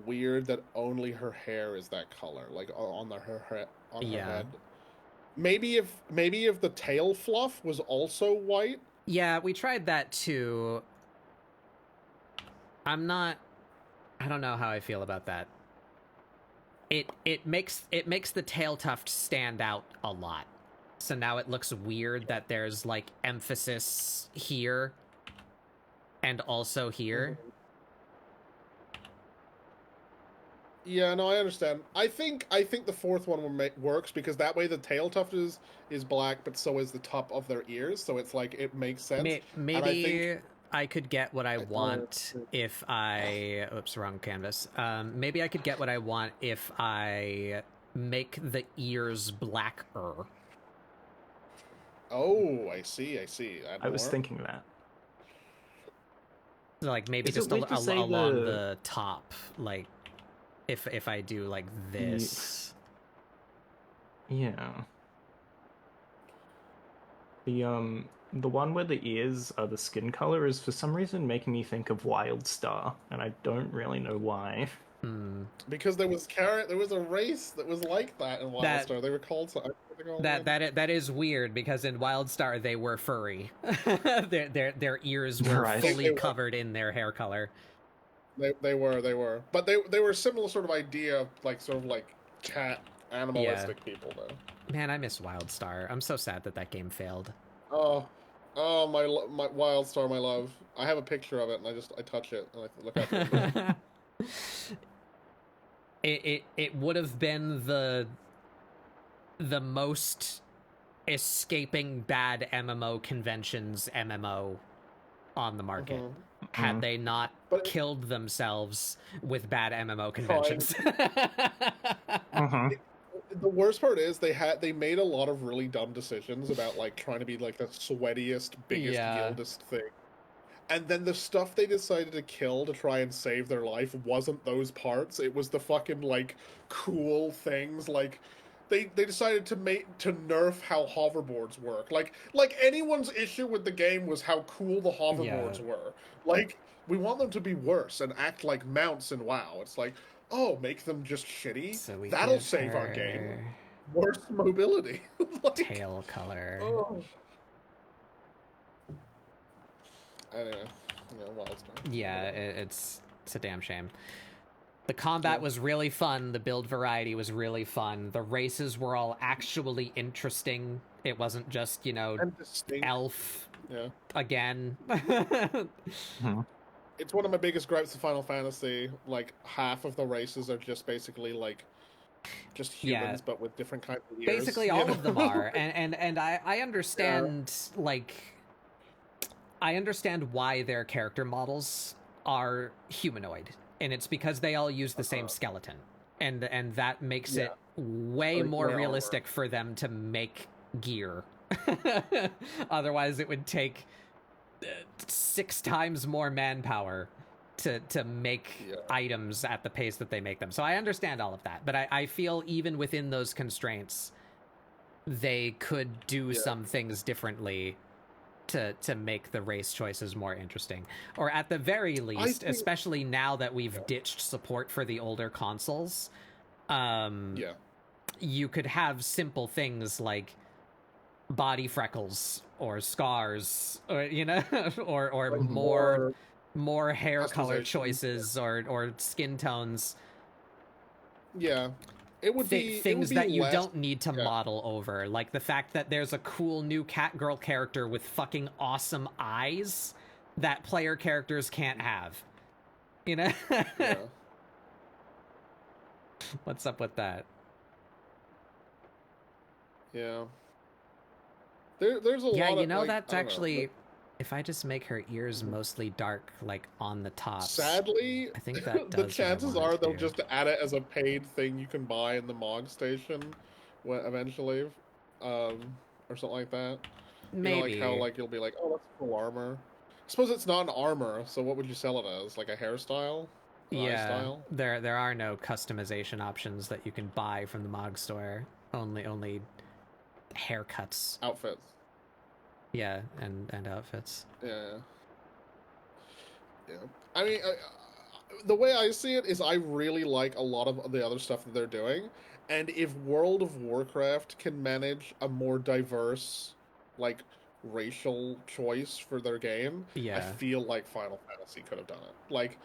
weird that only her hair is that color, like on her head. Maybe if the tail fluff was also white. Yeah, we tried that too. I don't know how I feel about that. It makes the tail tuft stand out a lot. So now it looks weird that there's like emphasis here and also here. Yeah, no, I understand. I think the 4th one works because that way the tail tuft is black, but so is the top of their ears. So it's like it makes sense. Maybe I could get what I want if I... Oops, wrong canvas. Maybe I could get what I want if I make the ears blacker. Oh, I see. I was thinking that. So like maybe Is just it weird to say along the top, like if I do like this. Yeah. The one where the ears are the skin color is for some reason making me think of Wildstar, and I don't really know why. Because there was a race that was like that in Wildstar. They were called something. That is weird because in Wildstar they were furry. their ears were fully covered in their hair color. They were, but they were a similar sort of idea, like sort of like cat animalistic people though. Man, I miss Wildstar. I'm so sad that game failed. Oh, Oh, my Wildstar, my love. I have a picture of it, and I touch it, and I look at it. It would have been the most escaping bad MMO conventions MMO on the market. Had they not But killed themselves with bad MMO conventions. the worst part is they made a lot of really dumb decisions about like trying to be like the sweatiest, biggest, guildest thing. And then the stuff they decided to kill to try and save their life wasn't those parts. It was the fucking like cool things. Like they decided to nerf how hoverboards work. Like anyone's issue with the game was how cool the hoverboards were. Like we want them to be worse and act like mounts in WoW. It's like, oh, make them just shitty. So That'll save our game. Worse mobility. Like, tail color. Oh. Anyway, Wildstar. Yeah, it's a damn shame. The combat was really fun. The build variety was really fun. The races were all actually interesting. It wasn't just, elf again. It's one of my biggest gripes of Final Fantasy. Like, half of the races are just basically, like, just humans, but with different kinds of ears. Basically, all of them are. And I understand, I understand why their character models are humanoid. And it's because they all use the same skeleton. And that makes it way more realistic for them to make gear. Otherwise, it would take 6 times more manpower to make items at the pace that they make them. So I understand all of that. But I feel even within those constraints, they could do some things differently to make the race choices more interesting. Or at the very least, especially now that we've ditched support for the older consoles, you could have simple things like body freckles or scars, or or like more hair color choices or skin tones. Yeah. It would be things that you don't need to model over, like the fact that there's a cool new Catgirl character with fucking awesome eyes that player characters can't have. What's up with that? Yeah. There's a lot of, that's actually... If I just make her ears mostly dark, like on the top. Sadly, I think that the chances are they'll just add it as a paid thing you can buy in the MOG station, eventually, or something like that. Maybe. Like how you'll be like, oh, that's cool armor. I suppose it's not an armor, so what would you sell it as? Like a hairstyle? Style? There are no customization options that you can buy from the MOG store. Only haircuts. Outfits. Yeah, and outfits. Yeah. I mean, the way I see it is I really like a lot of the other stuff that they're doing, and if World of Warcraft can manage a more diverse, like, racial choice for their game, I feel like Final Fantasy could have done it. Like,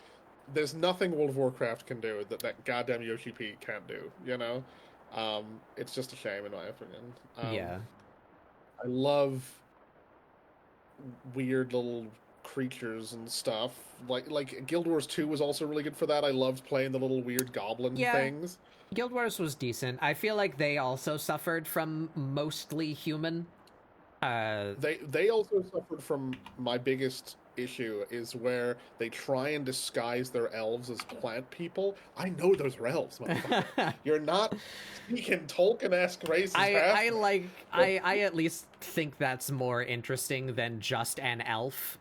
there's nothing World of Warcraft can do that goddamn Yoshi P can't do, It's just a shame, in my opinion. I love weird little creatures and stuff. Like Guild Wars 2 was also really good for that. I loved playing the little weird goblin things. Guild Wars was decent. I feel like they also suffered from mostly human. They also suffered from my biggest issue is where they try and disguise their elves as plant people. I know those are elves, motherfucker. You're not speaking Tolkien-esque races. I at least think that's more interesting than just an elf.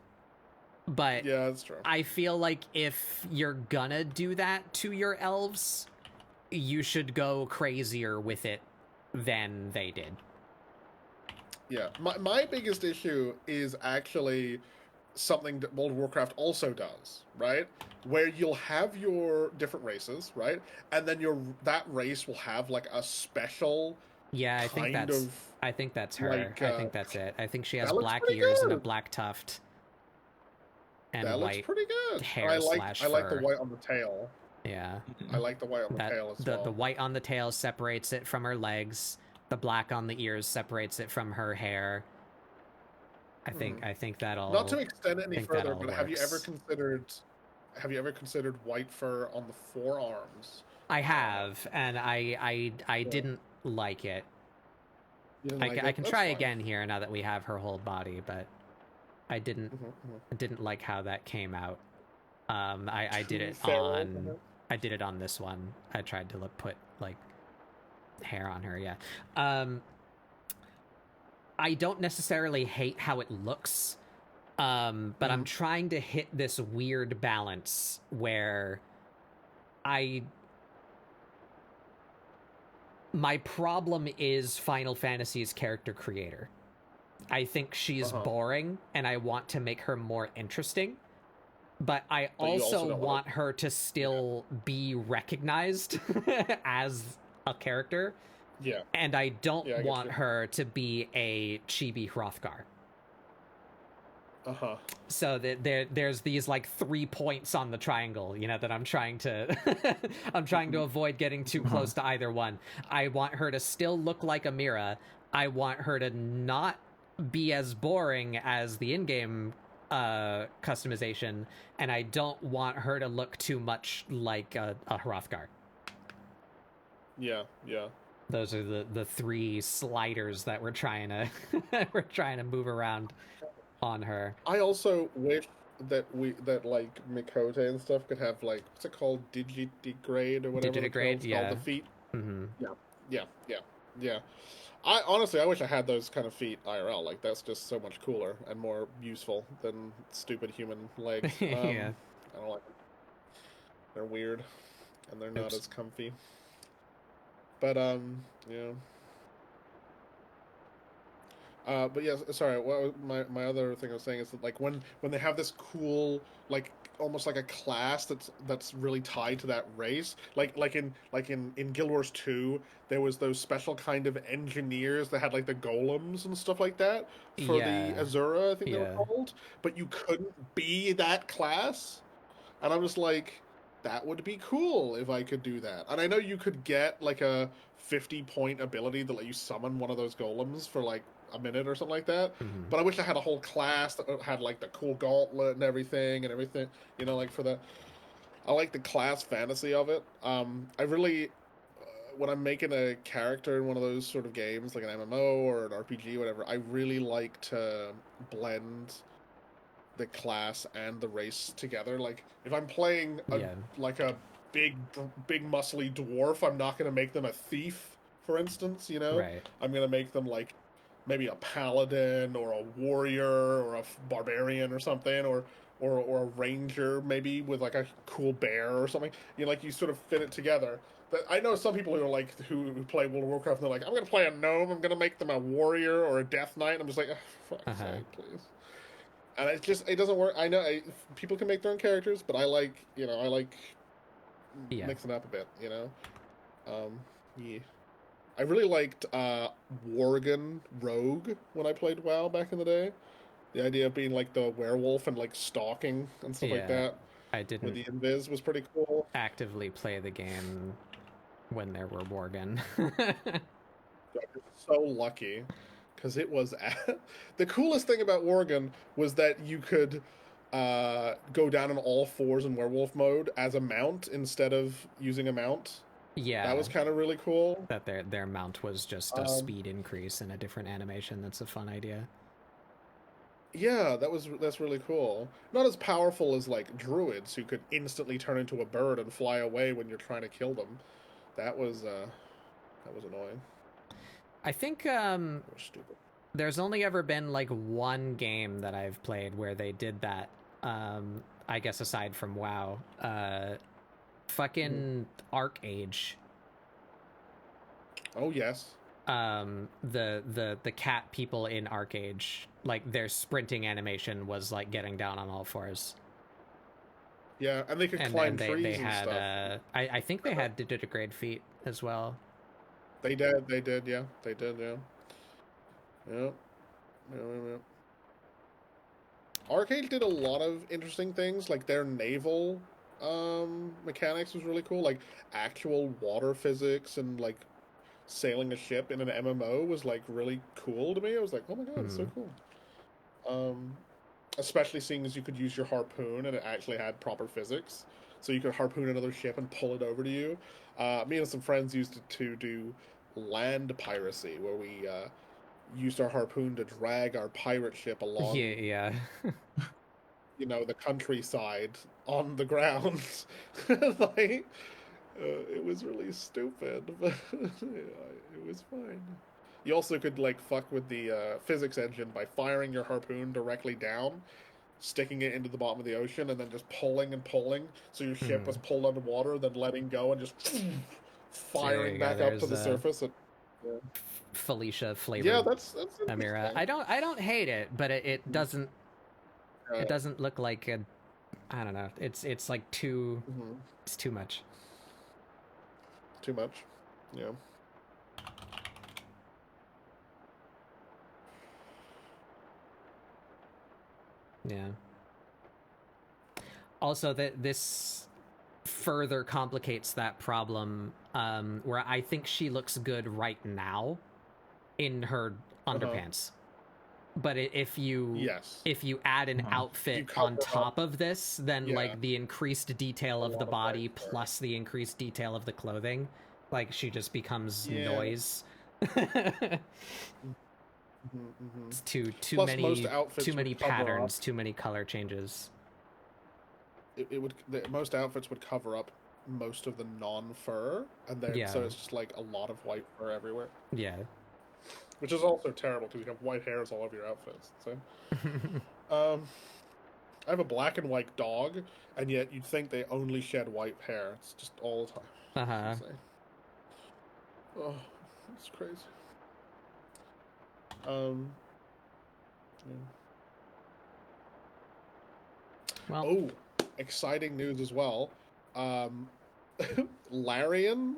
But yeah, that's true. I feel like if you're gonna do that to your elves, you should go crazier with it than they did. Yeah, my biggest issue is actually something that World of Warcraft also does, right? Where you'll have your different races, right? And then that race will have like a special I think that's her. Like, I think that's it. I think she has black ears and a black tuft. And that looks pretty good. Hair I /fur. like the white on the tail. Yeah. I like the white on the tail as well. The white on the tail separates it from her legs. The black on the ears separates it from her hair. I think that'll Not to extend it any think further, that'll but have you ever works. considered white fur on the forearms? I have, and I Yeah. didn't like it. You didn't like I it? can That's try fine. again here now that we have her whole body, but I didn't like how that came out. I did Too it feral, on I did it on this one. I tried to put like hair on her. Yeah. I don't necessarily hate how it looks, but I'm trying to hit this weird balance where my problem is Final Fantasy's character creator. I think she's boring, and I want to make her more interesting. But I also want her to still be recognized as a character. Yeah. And I don't I want her to be a chibi Hrothgar. So there's these like 3 points on the triangle, you know, that I'm trying to I'm trying to avoid getting too close to either one. I want her to still look like Amira. I want her to not be as boring as the in-game customization, and I don't want her to look too much like a Hrothgar. Yeah. Those are the 3 sliders that we're trying to move around on her. I also wish that like Mikote and stuff could have like, what's it called, digitigrade or whatever Digitigrade, called, the feet. Mm-hmm. Yeah. I honestly wish I had those kind of feet IRL. Like, that's just so much cooler and more useful than stupid human legs. Yeah. I don't like them. They're weird and they're not as comfy. But yeah. But yeah, sorry. What my other thing I was saying is that, like, when they have this cool, like, almost like a class that's really tied to that race, like in Guild Wars 2, there was those special kind of engineers that had like the golems and stuff like that for the Azura, I think they were called. But you couldn't be that class, and I'm just like, that would be cool if I could do that. And I know you could get like a 50-point ability that let you summon one of those golems for like a minute or something like that. But I wish I had a whole class that had like the cool gauntlet and everything, you know, like for that. I like the class fantasy of it. I really, when I'm making a character in one of those sort of games, like an MMO or an RPG, whatever, I really like to blend the class and the race together. Like, if I'm playing like a big muscly dwarf, I'm not going to make them a thief, for instance, you know? Right. I'm going to make them like maybe a paladin or a warrior or a barbarian or something, or a ranger maybe with like a cool bear or something. You know, like, you sort of fit it together. But I know some people who are like who play World of Warcraft, and they're like, I'm going to play a gnome, I'm going to make them a warrior or a death knight. I'm just like, oh, fuck's sake, please. And it doesn't work. I know people can make their own characters, but I like mixing it up a bit, you know? Yeah. I really liked Worgen Rogue when I played WoW back in the day. The idea of being like the werewolf and like stalking and stuff like that. I didn't with the invis was pretty cool. actively play the game when there were Worgen. So lucky, because it was the coolest thing about Worgen was that you could go down on all fours in werewolf mode as a mount instead of using a mount. Yeah, that was kind of really cool. That their mount was just a speed increase and a different animation. That's a fun idea. Yeah, that's really cool. Not as powerful as like druids who could instantly turn into a bird and fly away when you're trying to kill them. That was annoying. I think there's only ever been like one game that I've played where they did that. I guess aside from WoW, fucking Arcage. Oh yes. The cat people in Arcage, like, their sprinting animation was like getting down on all fours. Yeah, and they could climb trees they and had, stuff. I think they had digitigrade feet as well. They did, yeah. They did, yeah. Yep. Yeah. Arcade did a lot of interesting things, like their naval mechanics was really cool, like actual water physics and like sailing a ship in an MMO was like really cool to me. I was like, oh my god, it's so cool. Especially seeing as you could use your harpoon and it actually had proper physics, so you could harpoon another ship and pull it over to you. Me and some friends used it to do land piracy, where we used our harpoon to drag our pirate ship along, Yeah. the countryside on the ground. Like, it was really stupid, but it was fine. You also could like fuck with the physics engine by firing your harpoon directly down, sticking it into the bottom of the ocean, and then just pulling and pulling, so your ship was pulled underwater, then letting go and just firing back up to the surface. Felicia flavored. Yeah, that's Amira. I don't hate it, but it doesn't it doesn't look like a, I don't know. It's like too it's too much. Too much. Yeah. Yeah. Also, this further complicates that problem, where I think she looks good right now in her underpants. But if you add an outfit on top of this, then like the increased detail of the body plus the increased detail of the clothing, like she just becomes noise. It's too Plus, many patterns, too many color changes. Most outfits would cover up most of the non-fur, and then so it's just like a lot of white fur everywhere. Yeah. Which is also terrible because you have white hairs all over your outfits. So, I have a black and white dog, and yet you'd think they only shed white hair. It's just all the time. Oh, it's crazy. Well, oh, exciting news as well. Larian,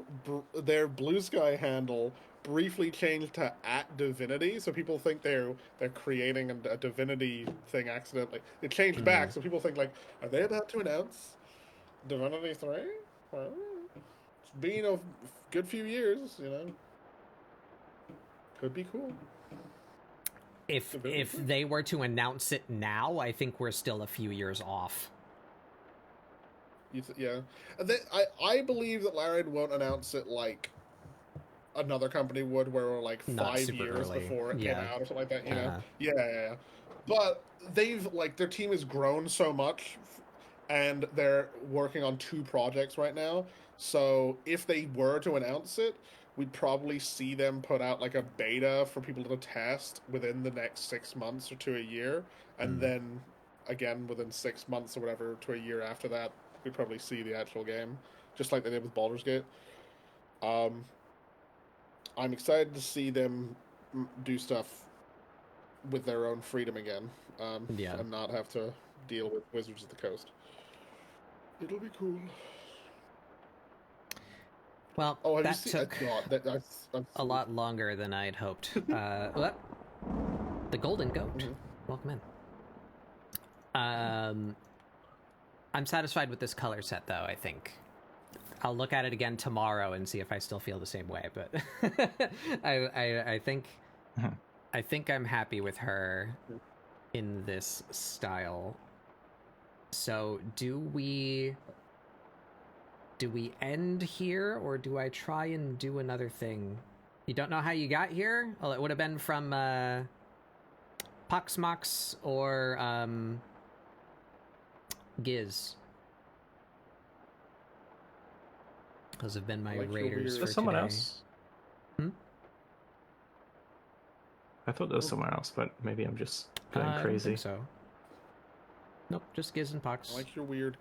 their Blue Sky handle briefly changed to @Divinity, so people think they're creating a Divinity thing accidentally. It changed back, so people think like, are they about to announce Divinity 3? Well, it's been a good few years, Could be cool. If they were to announce it now, I think we're still a few years off. Yeah, I believe that Larian won't announce it like another company would, where we're like 5 years early. before it came out or something like that. You know, Yeah. Yeah. But they've their team has grown so much, and they're working on 2 projects right now. So if they were to announce it, we'd probably see them put out like a beta for people to test within the next 6 months or to a year, and then again within 6 months or whatever to a year after that, we'd probably see the actual game, just like they did with Baldur's Gate. I'm excited to see them do stuff with their own freedom again, and not have to deal with Wizards of the Coast. It'll be cool. Well, that took a lot longer than I'd hoped. The Golden Goat. Welcome in. I'm satisfied with this color set, though, I think. I'll look at it again tomorrow and see if I still feel the same way, but I think I'm happy with her in this style. So do we end here, or do I try and do another thing? You don't know how you got here? Well, it would have been from Poxmox or Giz. Those have been my raiders for someone today. Else? I thought there was someone else, but maybe I'm just going crazy. I don't think so. Nope, just Giz and Pox. I like your weird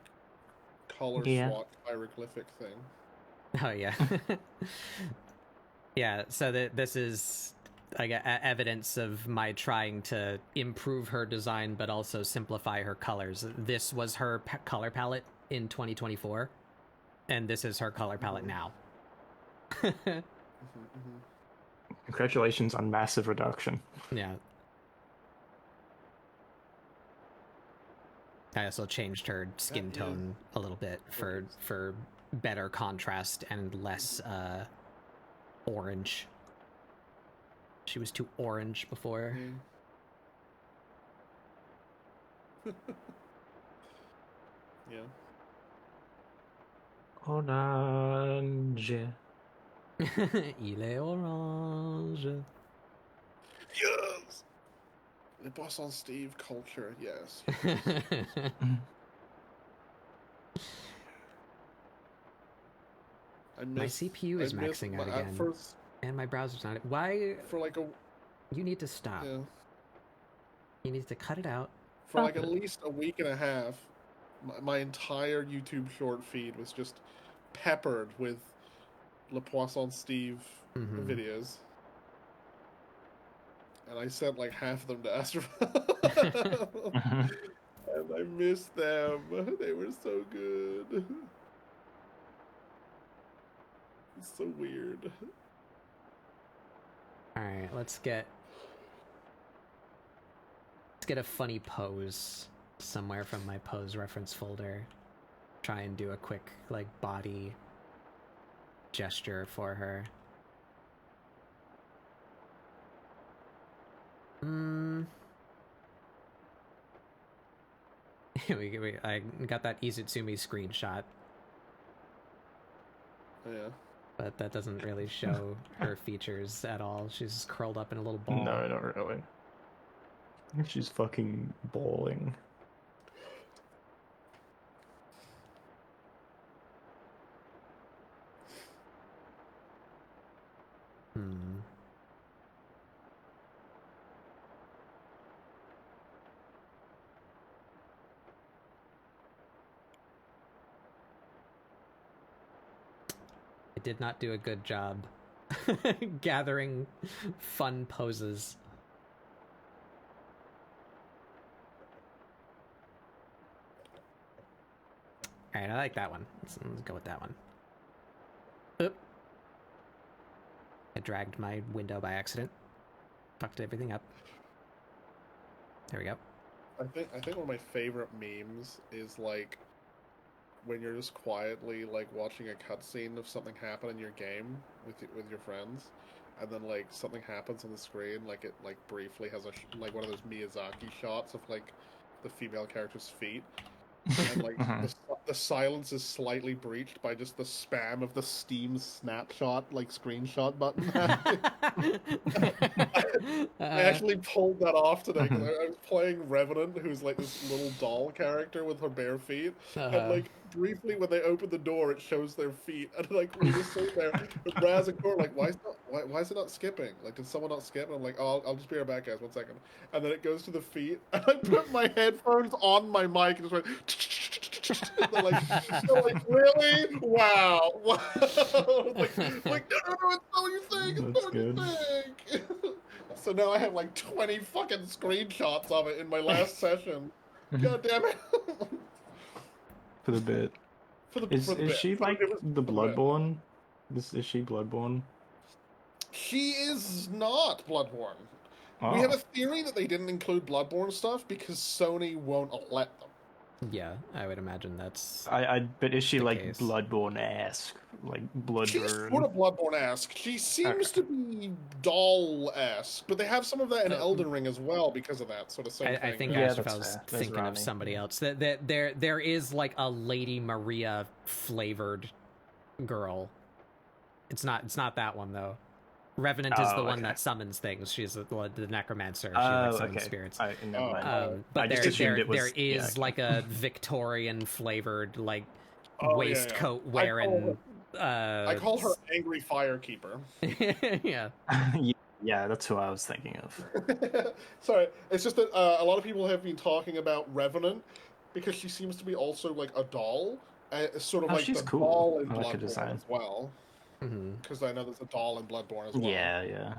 color swap hieroglyphic thing. Oh yeah. Yeah, so this is evidence of my trying to improve her design but also simplify her colors. This was her color palette in 2024, and this is her color palette now. Congratulations on massive reduction. Yeah. I also changed her skin tone a little bit for better contrast and less orange. She was too orange before. Yeah. Orange. Il est orange. Yes! The boss on Steve culture, yes. My CPU is maxing out again. First, and my browser's not. Why? for like a... You need to stop. Yeah. You need to cut it out. For like at least a week and a half, my entire YouTube short feed was just peppered with Le Poisson Steve videos. And I sent like half of them to Astro. And I missed them. They were so good. It's so weird. Alright, let's get a funny pose somewhere from my pose reference folder. Try and do a quick, like, body gesture for her. I got that Izutsumi screenshot. Yeah. But that doesn't really show her features at all. She's just curled up in a little ball. No, not really. She's fucking bawling. I did not do a good job gathering fun poses. Alright, I like that one. Let's go with that one. Oop. I dragged my window by accident. Fucked everything up. There we go. I think one of my favorite memes is like when you're just quietly like watching a cutscene of something happen in your game with your friends, and then like something happens on the screen, like it like briefly has like one of those Miyazaki shots of like the female character's feet, and like the silence is slightly breached by just the spam of the Steam snapshot like screenshot button. I actually pulled that off today because I was playing Revenant, who's like this little doll character with her bare feet, and like briefly when they open the door, it shows their feet, and like we just sit there, and Raz and Core like, why is it not skipping? Like, did someone not skip? And I'm like, oh, I'll just be right back, guys, 1 second. And then it goes to the feet, and I put my headphones on my mic and just went. And they're like, so like, really? Wow. like, no, it's not what you think. It's not what you think. So now I have like 20 fucking screenshots of it in my last session. God damn it. For the bit. Is she like the Bloodborne? Is she Bloodborne? She is not Bloodborne. Oh. We have a theory that they didn't include Bloodborne stuff because Sony won't let them. Yeah, I would imagine that's. But is she like case. Bloodborne-esque, like Bloodborne? She's sort of Bloodborne-esque. She seems to be doll-esque, but they have some of that in Elden Ring as well because of that sort of same thing. I think Yeah, I was thinking of somebody else. There is like a Lady Maria flavored girl. It's not that one though. Revenant is the one that summons things. She's the necromancer. She like summons spirits. Never mind. But there is like a Victorian flavored like waistcoat wearing. I call her Angry Firekeeper. Yeah. Yeah, that's who I was thinking of. Sorry, it's just that a lot of people have been talking about Revenant because she seems to be also like a doll, sort of like she's the cool. doll in I like her Bloodborne design. as well. Because I know there's a doll in Bloodborne as well. Yeah.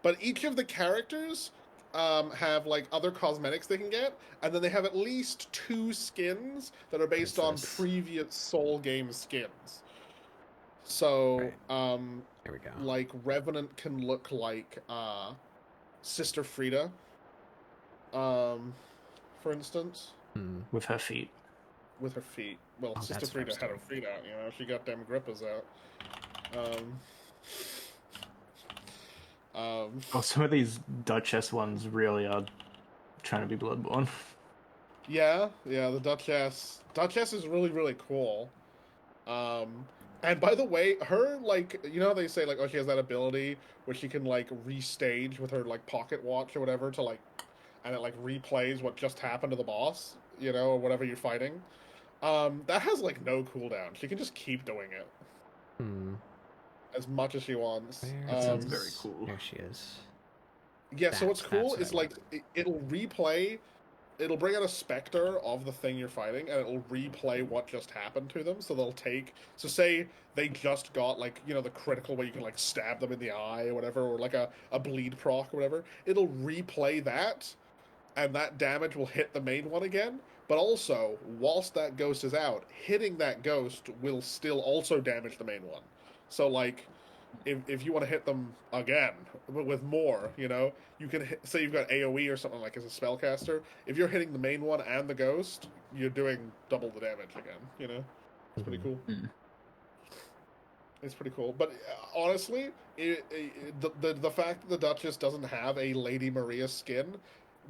But each of the characters have like other cosmetics they can get, and then they have at least 2 skins that are based on previous Soul game skins. So, here we go. Like Revenant can look like Sister Frida, for instance, with her feet. With her feet. Well, Sister Frida had her feet out. You know, she got them grippers out. Some of these Duchess ones really are trying to be Bloodborne. Yeah, yeah, the Duchess. Duchess is really, really cool. And by the way, her, like, you know how they say, like, oh, she has that ability where she can, like, restage with her, like, pocket watch or whatever to, like, and it, like, replays what just happened to the boss, you know, or whatever you're fighting. That has, like, no cooldown. She can just keep doing it Hmm. as much as she wants. Where That sounds very is- cool. There she is. Yeah, so what's cool That's what is, I like, want. it'll replay, it'll bring out a specter of the thing you're fighting, and it'll replay what just happened to them. So they'll take, so say they just got, like, you know, the critical where you can, like, stab them in the eye or whatever, or like a bleed proc or whatever. It'll replay that, and that damage will hit the main one again. But also, whilst that ghost is out, hitting that ghost will still also damage the main one. So, like, if you want to hit them again but with more, you know, you can hit, say you've got AoE or something like as a spellcaster. If you're hitting the main one and the ghost, you're doing double the damage again. You know, it's pretty cool. Mm. It's pretty cool. But honestly, the fact that the Duchess doesn't have a Lady Maria skin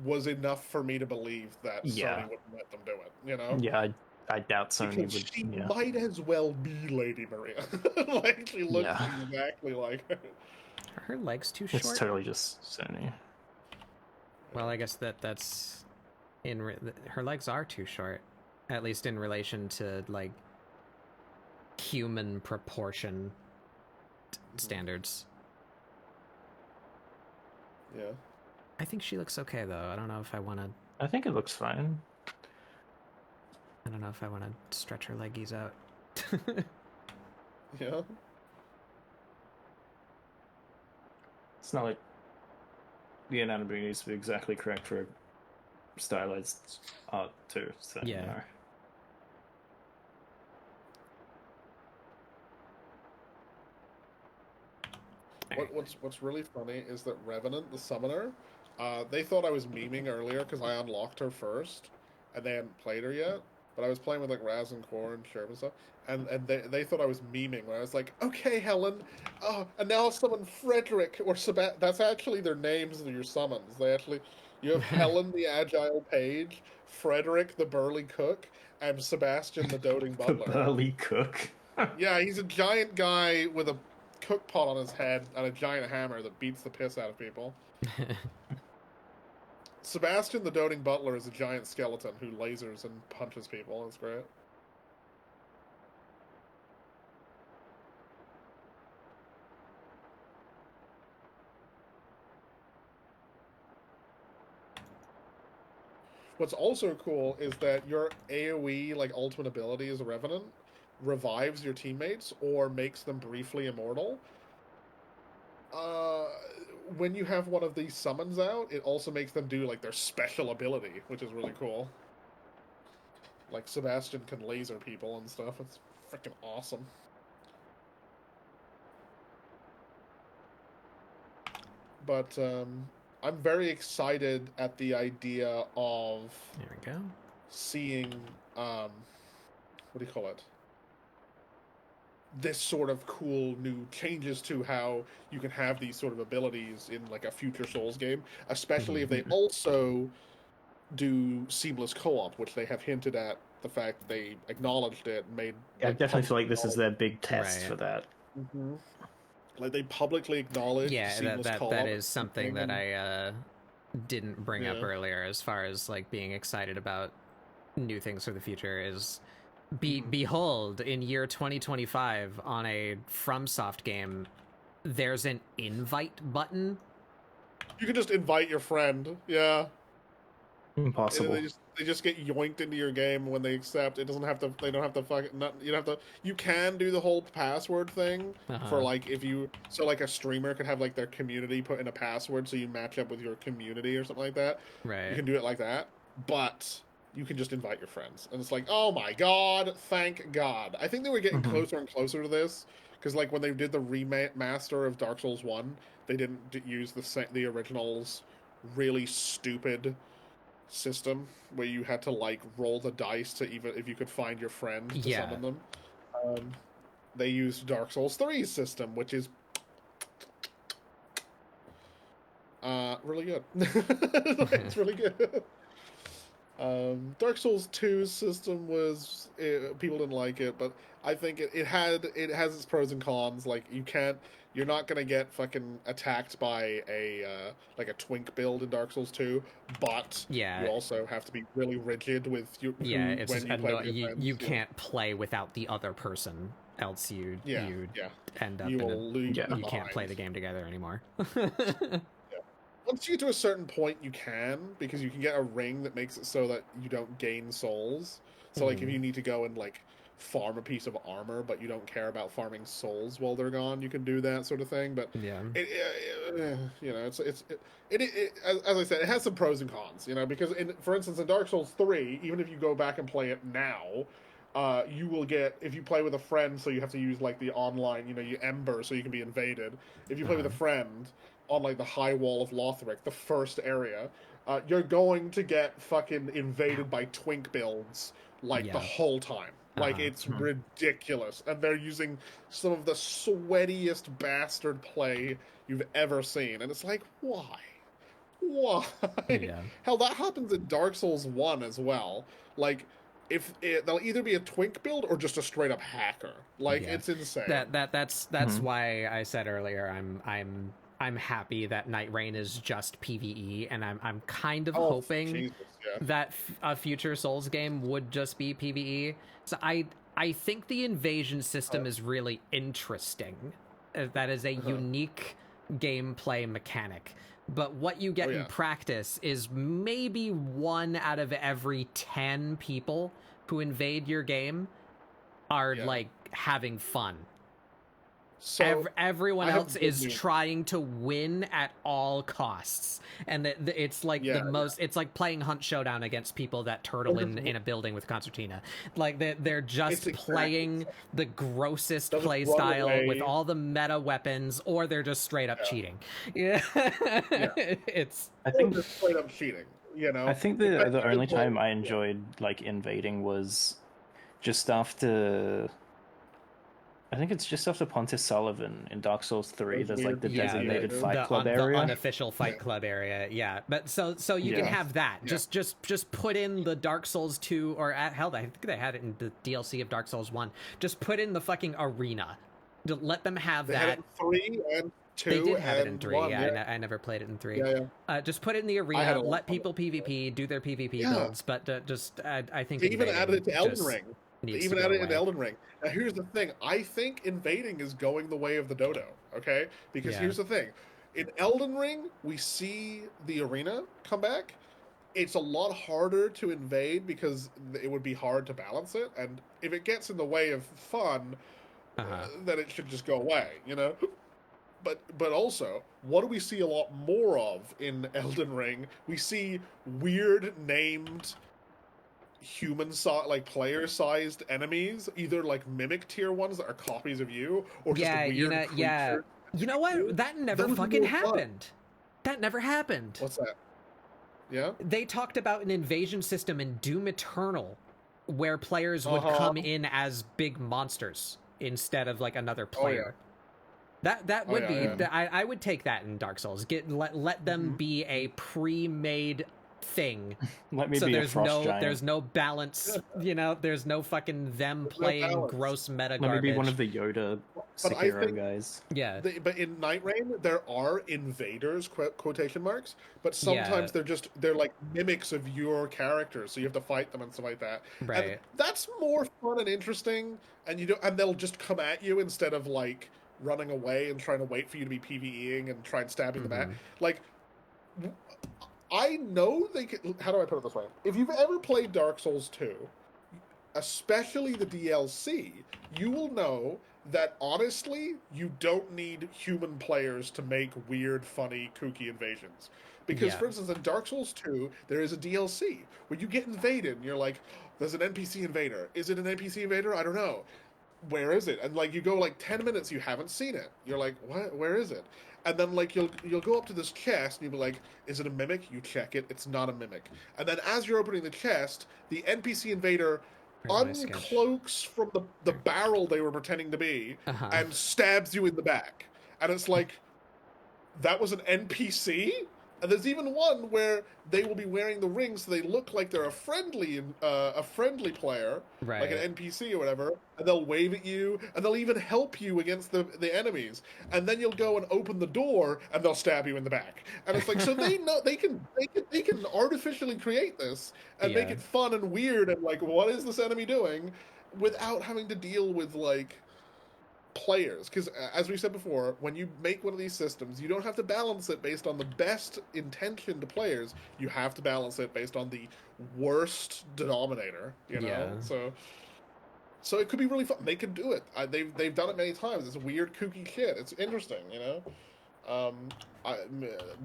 was enough for me to believe that Yeah. Sony wouldn't let them do it. You know. Yeah, I doubt Sony Because would. she Yeah. might as well be Lady Maria. Like, she looks Yeah. exactly like her. Are her legs too It's short? totally just Sony. Well, I guess that's her legs are too short, at least in relation to like human proportion standards. Yeah. I think she looks okay though. I don't know if I want to. I think it looks fine. I don't know if I want to stretch her leggies out. Yeah. It's not like the anatomy needs to be exactly correct for stylized art too. So Yeah. you know. What's really funny is that Revenant, the summoner, they thought I was memeing earlier because I unlocked her first, and they hadn't played her yet. But I was playing with like Raz and Core and Sherb and stuff, and they thought I was memeing when I was like, okay, Helen, and now I'll summon Frederick or Sebastian. That's actually their names of your summons. They actually, you have Helen the Agile Page, Frederick the Burly Cook, and Sebastian the Doting The Butler. burly cook. Yeah, he's a giant guy with a cook pot on his head and a giant hammer that beats the piss out of people. Sebastian the Doting Butler is a giant skeleton who lasers and punches people. It's great. What's also cool is that your AoE, like, ultimate ability as a Revenant, revives your teammates or makes them briefly immortal. When you have one of these summons out, it also makes them do, like, their special ability, which is really cool. Like, Sebastian can laser people and stuff. It's freaking awesome. But, I'm very excited at the idea of There we go. seeing, what do you call it? This sort of cool new changes to how you can have these sort of abilities in like a future Souls game, especially if they also do seamless co-op, which they have hinted at the fact that they acknowledged it and made. I Like, definitely feel like this is public their big test Right. for that. Mm-hmm. Like, they publicly acknowledged Yeah, seamless co-op. that is something that and- I didn't bring up Yeah. earlier as far as like being excited about new things for the future is behold, in year 2025 on a FromSoft game there's an invite button. You can just invite your friend. Yeah. Impossible. They just get yoinked into your game when they accept. It doesn't have to. They don't have to fucking. You don't have to. You can do the whole password thing for like if you. So like a streamer could have like their community put in a password so you match up with your community or something like that. Right. You can do it like that, but you can just invite your friends, and it's like, oh my god, thank God. I think they were getting closer and closer to this because like when they did the remaster of Dark Souls 1, they didn't use the original's really stupid system where you had to like roll the dice to even if you could find your friend to summon them. They used Dark Souls 3's system, which is really good. It's really good. Dark Souls 2's system was people didn't like it, but I think it has its pros and cons. Like you're not gonna get fucking attacked by a like a twink build in Dark Souls 2, but Yeah. you also have to be really rigid with Yeah, it's when you play with your friends. you can't play without the other person, else you end up you in will lose. Yeah. you can't play the game together anymore. Once you get to a certain point, you can, because you can get a ring that makes it so that you don't gain souls. So, like, if you need to go and, like, farm a piece of armor, but you don't care about farming souls while they're gone, you can do that sort of thing. But, Yeah. you know, as I said, it has some pros and cons, you know, because, for instance, in Dark Souls 3, even if you go back and play it now, you will get, if you play with a friend, so you have to use, like, the online, you know, you Ember so you can be invaded. If you play with a friend on, like, the High Wall of Lothric, the first area, you're going to get fucking invaded by twink builds, like, the whole time. Like, it's ridiculous. And they're using some of the sweatiest bastard play you've ever seen. And it's like, why? Why? Yeah. Hell, that happens in Dark Souls 1 as well. Like, they'll either be a twink build or just a straight up hacker. Like, it's insane. That's why I said earlier I'm happy that Night Rain is just PvE, and I'm kind of hoping that a future Souls game would just be PvE. So I think the invasion system is really interesting. That is a unique gameplay mechanic. But what you get in practice is maybe 1 out of every 10 people who invade your game are like having fun. So everyone else is trying to win at all costs, and it's like it's like playing Hunt Showdown against people that turtle in a building with concertina. Like they're just playing the grossest play style with all the meta weapons, or they're just straight up cheating. I think they're straight up cheating. You know, I think the only time I enjoyed like invading was just after. I think it's just after Pontius Sullivan in Dark Souls 3. There's like the designated fight club area, the unofficial fight club area. Yeah, but so you can have that. Yeah. Just put in the Dark Souls 2, or hell, I think they had it in the DLC of Dark Souls 1. Just put in the fucking arena. Let them have that. Had it in 3 and 2. They did have it in 3. 1, I never played it in 3. Just put it in the arena. Let people PvP, do their PvP builds. But I think they even added it to Elden Ring. They even added it in Elden Ring. Now, here's the thing. I think invading is going the way of the dodo, okay? Because here's the thing. In Elden Ring, we see the arena come back. It's a lot harder to invade because it would be hard to balance it. And if it gets in the way of fun, then it should just go away, you know? But also, what do we see a lot more of in Elden Ring? We see weird named player-sized enemies, either like mimic tier ones that are copies of you, or just weird creatures. You know what? That never fucking happened. That never happened. What's that? Yeah? They talked about an invasion system in Doom Eternal where players would come in as big monsters instead of like another player. That would be... I would take that in Dark Souls. Let them be a pre-made thing. Let me be a frost giant. There's no balance, you know, there's no fucking them playing gross meta garbage. Let me be one of the Yoda Sekiro guys. Yeah. But in Night Rain, there are invaders, quotation marks, but sometimes they're like mimics of your characters, so you have to fight them and stuff like that. Right. And that's more fun and interesting, and they'll just come at you instead of like running away and trying to wait for you to be PvEing and try and stabbing them back. Like, I know they could... How do I put it this way? If you've ever played Dark Souls 2, especially the DLC, you will know that, honestly, you don't need human players to make weird, funny, kooky invasions. Because, for instance, in Dark Souls 2, there is a DLC where you get invaded, and you're like, there's an NPC invader. Is it an NPC invader? I don't know. Where is it? And, like, you go, like, 10 minutes, you haven't seen it. You're like, what? Where is it? And then, like, you'll go up to this chest, and you'll be like, is it a mimic? You check it. It's not a mimic. And then as you're opening the chest, the NPC invader uncloaks from the barrel they were pretending to be and stabs you in the back. And it's like, that was an NPC? And there's even one where they will be wearing the ring so they look like they're a friendly player, Right. like an NPC or whatever, and they'll wave at you, and they'll even help you against the enemies. And then you'll go and open the door, and they'll stab you in the back. And it's like, so they know they can artificially create this and make Yeah. it fun and weird and like, what is this enemy doing, without having to deal with like players. Because as we said before, when you make one of these systems, you don't have to balance it based on the best intention to players. You have to balance it based on the worst denominator. You know, Yeah. so it could be really fun. They could do it. They've done it many times. It's weird, kooky shit. It's interesting. You know,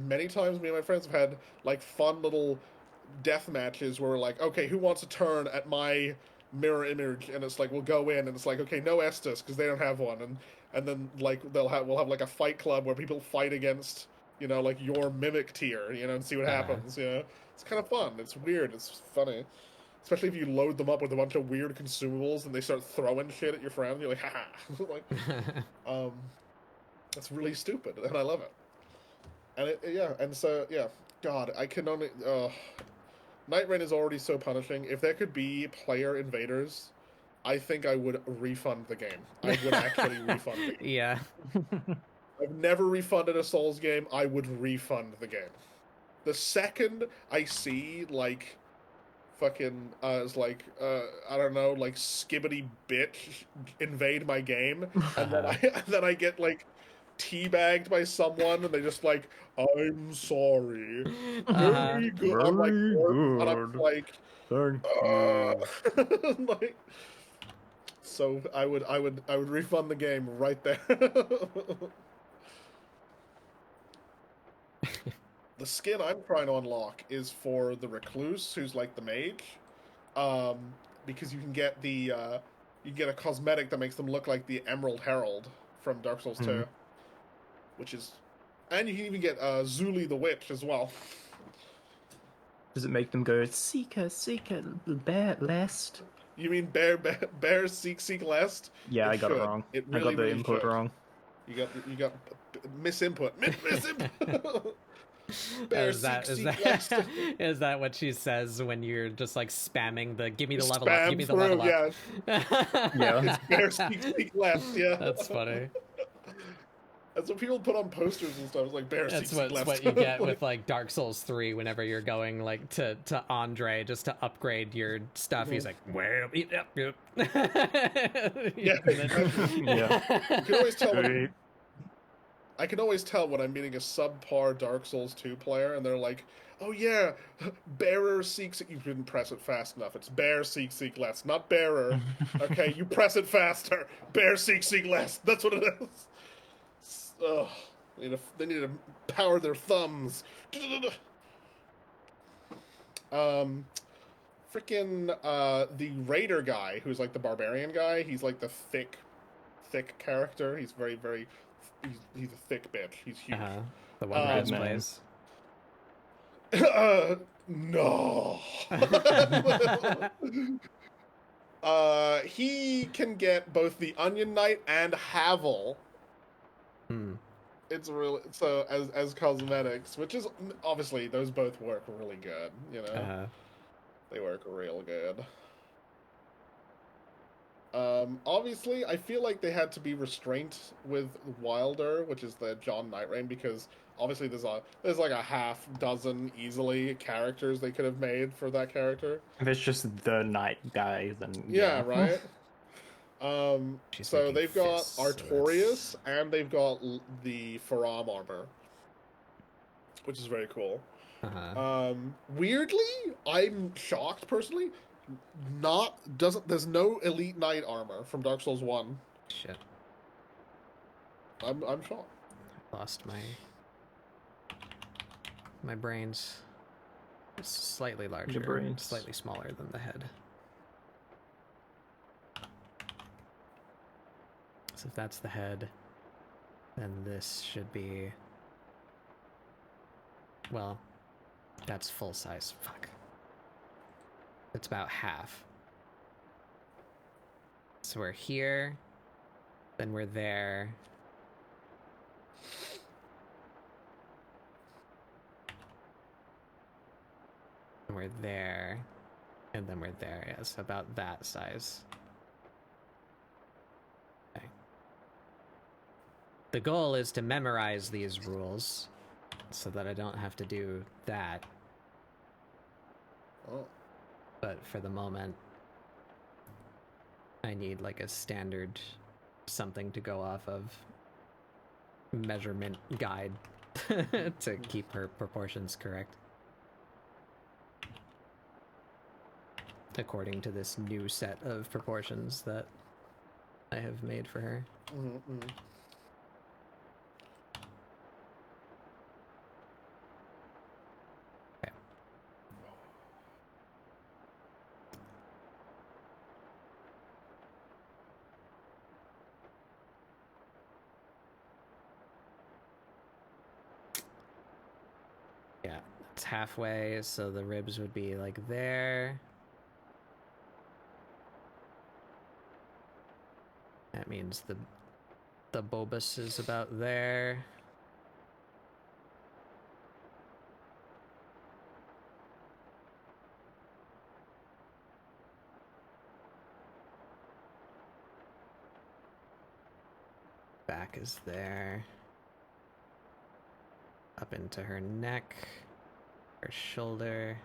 many times me and my friends have had like fun little death matches where we're like, okay, who wants a turn at my mirror image? And it's like, we'll go in, and it's like, okay, no Estus because they don't have one, and then like we'll have like a fight club where people fight against, you know, like your mimic tier, you know, and see what happens. You know, it's kind of fun. It's weird. It's funny. Especially if you load them up with a bunch of weird consumables and they start throwing shit at your friend. You're like, haha. Like, that's really stupid, and I love it. And and so God, I can only. Night Rain is already so punishing. If there could be player invaders, I think I would refund the game. I would actually refund the game. Yeah. I've never refunded a Souls game. I would refund the game. The second I see, like, fucking, it's like, I don't know, like, skibbity bitch invade my game, and then I get, like, teabagged by someone, and they just like, I'm sorry. Very good. I'm like, Very and I'm good. like, Thank you. like, so I would refund the game right there. The skin I'm trying to unlock is for the recluse, who's like the mage, because you can get a cosmetic that makes them look like the Emerald Herald from Dark Souls 2. Which is, and you can even get Zuli the Witch as well. Does it make them go seeker, bear, lest? You mean bear, seek, lest? Yeah, it I got should. it wrong. It I got the really input should. wrong. You got misinput. Misinput. Bear, Is that seek, lest. is that what she says when you're just like spamming the give me the level Spam up, give me the through, level up? Yeah. It's bear, seek, lest. Yeah, That's funny. That's what people put on posters and stuff. It's like bear, That's seek, lest. what you get with like Dark Souls 3 whenever you're going like to Andre just to upgrade your stuff. He's like, well, yep. Yeah. Yeah. You can always tell when, I can always tell when I'm meeting a subpar Dark Souls 2 player, and they're like, oh yeah, bearer seeks... You didn't press it fast enough. It's bear, seek, less. Not bearer. Okay, you press it faster. Bear, seek, less. That's what it is. Ugh. They need to power their thumbs. Freaking, the raider guy, who's like the barbarian guy, he's like the thick character. He's very, very... He's a thick bitch. He's huge. The one who just man. plays. No. He can get both the Onion Knight and Havel. It's really so as cosmetics, which is obviously those both work really good. You know, they work real good. Obviously, I feel like they had to be restrained with Wilder, which is the John Nightrain, because obviously there's like a half dozen easily characters they could have made for that character. If it's just the night guy, then yeah, right. She's So making they've got fists, so Artorias and they've got the Faram armor, which is very cool. Weirdly, I'm shocked personally. There's no Elite Knight armor from Dark Souls 1. Shit. I'm shocked. Lost my brains. It's slightly larger, brains. slightly smaller than the head. So if that's the head, then this should be... Well, that's full size. Fuck. It's about half. So we're here, then we're there. And we're there. And then we're there. Yes, about that size. Okay. The goal is to memorize these rules so that I don't have to do that. Oh. But for the moment, I need like a standard something to go off of measurement guide to keep her proportions correct. According to this new set of proportions that I have made for her. Mm-hmm. Okay. Yeah, it's halfway, so the ribs would be like there. That means the bulbous is about there. Back is there. Up into her neck, her shoulder.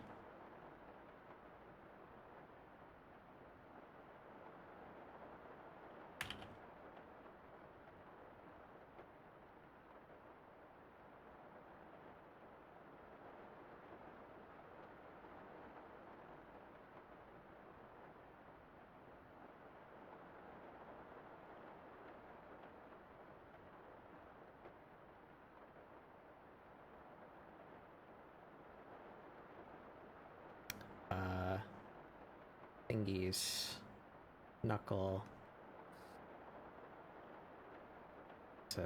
Thingies. Knuckle. So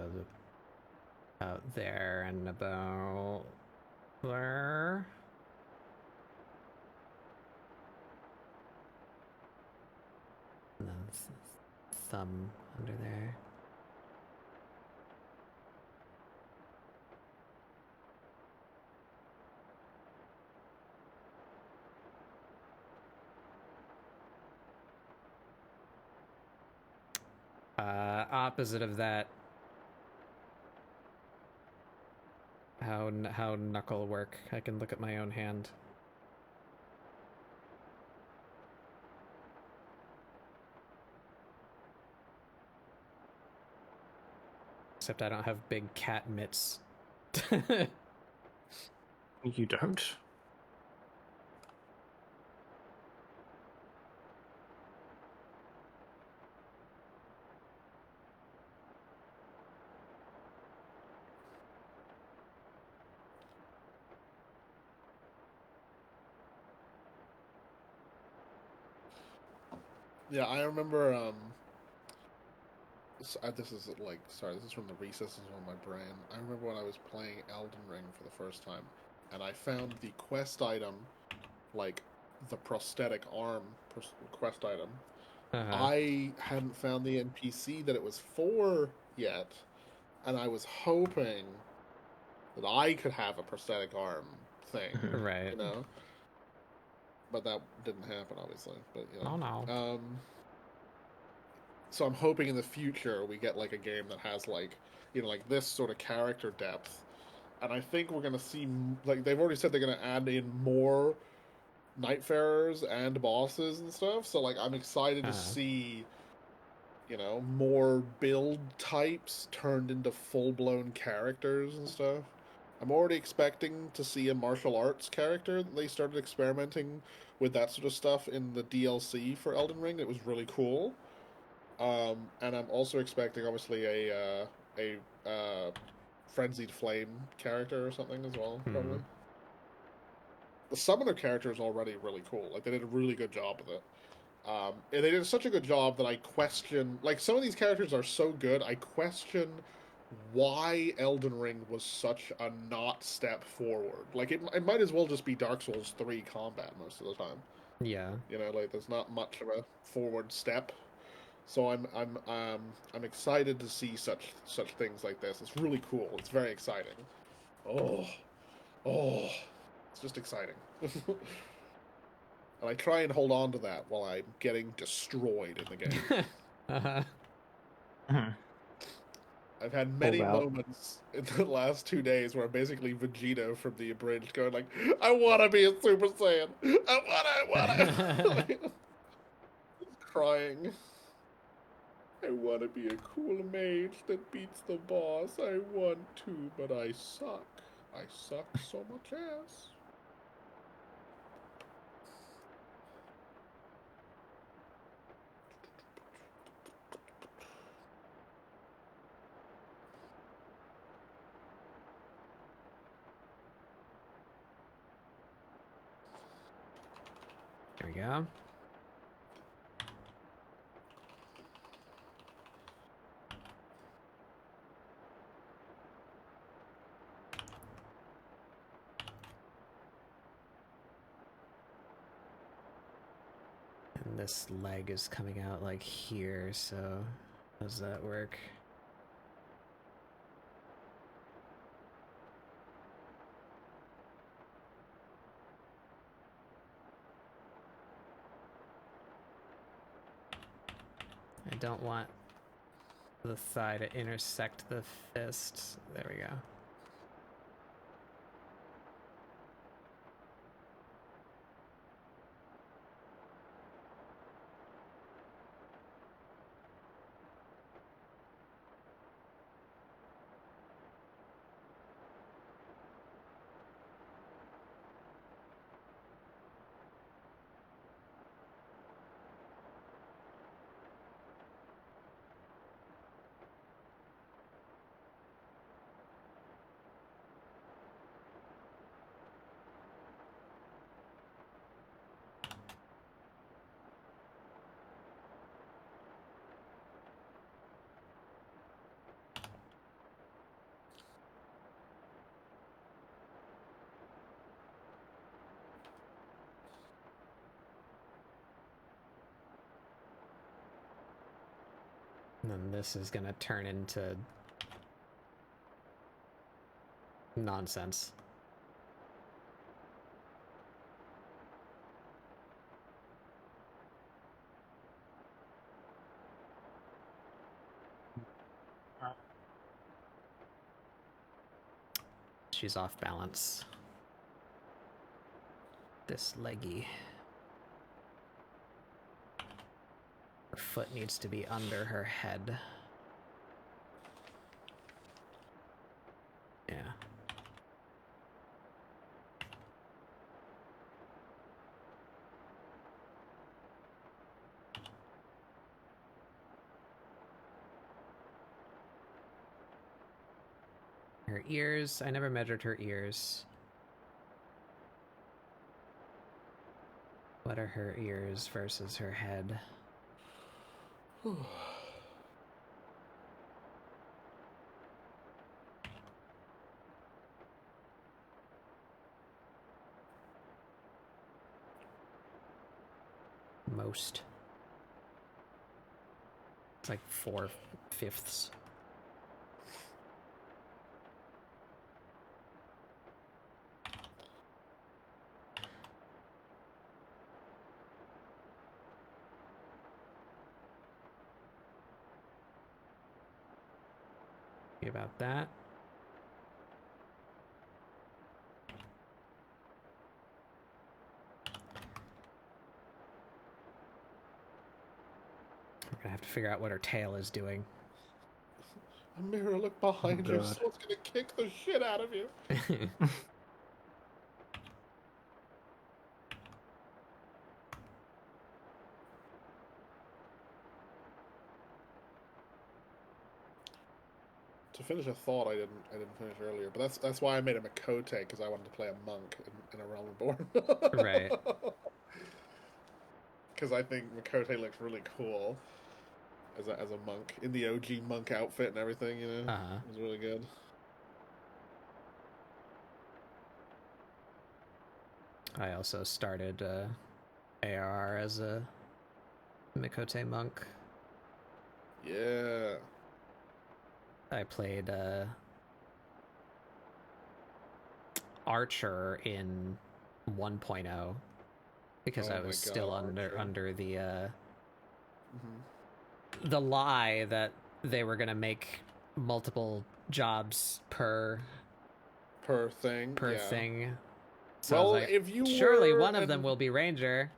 about there and about there. And then thumb under there. Opposite of that. How knuckle work? I can look at my own hand. Except I don't have big cat mitts. You don't? Yeah, I remember. This is like, sorry, this is from the recesses of my brain. I remember when I was playing Elden Ring for the first time, and I found the quest item, like the prosthetic arm quest item. I hadn't found the NPC that it was for yet, and I was hoping that I could have a prosthetic arm thing, Right. you know. But that didn't happen, obviously. But you know. Oh no. So I'm hoping in the future we get like a game that has like, you know, like this sort of character depth, and I think we're gonna see, like they've already said they're gonna add in more Nightfarers and bosses and stuff. So like I'm excited to see, you know, more build types turned into full blown characters and stuff. I'm already expecting to see a martial arts character. They started experimenting with that sort of stuff in the DLC for Elden Ring. It was really cool. And I'm also expecting, obviously, a frenzied flame character or something as well. Probably. The summoner character is already really cool. Like they did a really good job with it. And they did such a good job that I question. Like some of these characters are so good, I question why Elden Ring was such a not step forward. Like it might as well just be Dark Souls 3 combat most of the time. Yeah. You know, like there's not much of a forward step. So I'm excited to see such things like this. It's really cool. It's very exciting. Oh, it's just exciting. And I try and hold on to that while I'm getting destroyed in the game. Uh-huh. Mhm. I've had many Hold out. moments in the last 2 days where I'm basically Vegeta from the Abridged going like, I wanna be a Super Saiyan! I wanna! Crying. I wanna be a cool mage that beats the boss. I want to, but I suck. I suck so much ass. There we go. And this leg is coming out like here, so how does that work? I don't want the thigh to intersect the fist. There we go. And then this is gonna turn into nonsense. She's off balance. This leggy. Her foot needs to be under her head. Yeah. Her ears, I never measured her ears. What are her ears versus her head? Most. It's like 4/5. About that. We're gonna have to figure out what her tail is doing. Amira, look behind you. God. Someone's gonna kick the shit out of you. To finish a thought I didn't finish earlier, but that's why I made him a Kote, because I wanted to play a monk in a Realm Reborn. Right. Because I think Makote looks really cool as a monk in the OG monk outfit and everything. You know, Uh-huh. it was really good. I also started AR as a Mikote monk. Yeah. I played Archer in 1.0 because Oh I my was still God, Archer. under Mhm. the lie that they were gonna make multiple jobs per thing. Yeah. thing. So Well, I was like, if you surely were one of them and will be Ranger.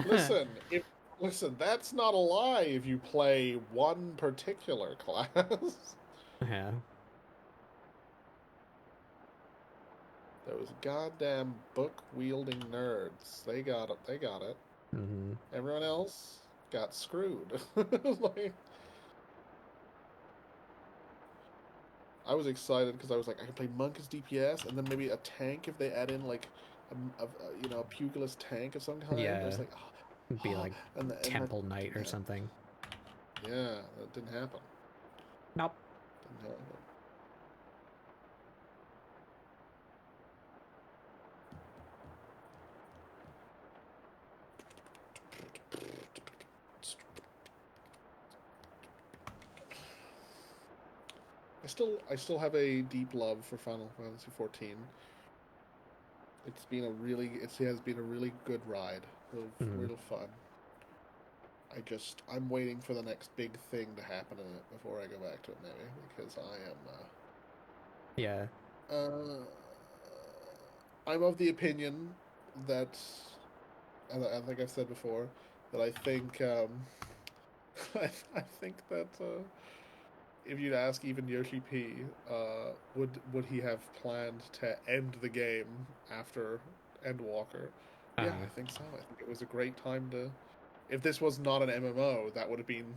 listen, that's not a lie if you play one particular class. Yeah. Those goddamn book wielding nerds. They got it. They got it. Hmm. Everyone else got screwed. Like, I was excited because I was like, I can play monk as DPS, and then maybe a tank if they add in like a pugilist tank of some kind. I Yeah. was like, It'd be like and that Temple Knight or didn't happen. something. Yeah, that didn't happen. Nope. Didn't happen. I still have a deep love for Final Fantasy 14. It has been a really good ride, real fun. I'm waiting for the next big thing to happen in it before I go back to it, maybe, because Yeah. I'm of the opinion that, I think I've said before, that I think, I think that, if you'd ask even Yoshi P, would he have planned to end the game after Endwalker? Yeah, I think so. I think it was a great time to. If this was not an MMO, that would have been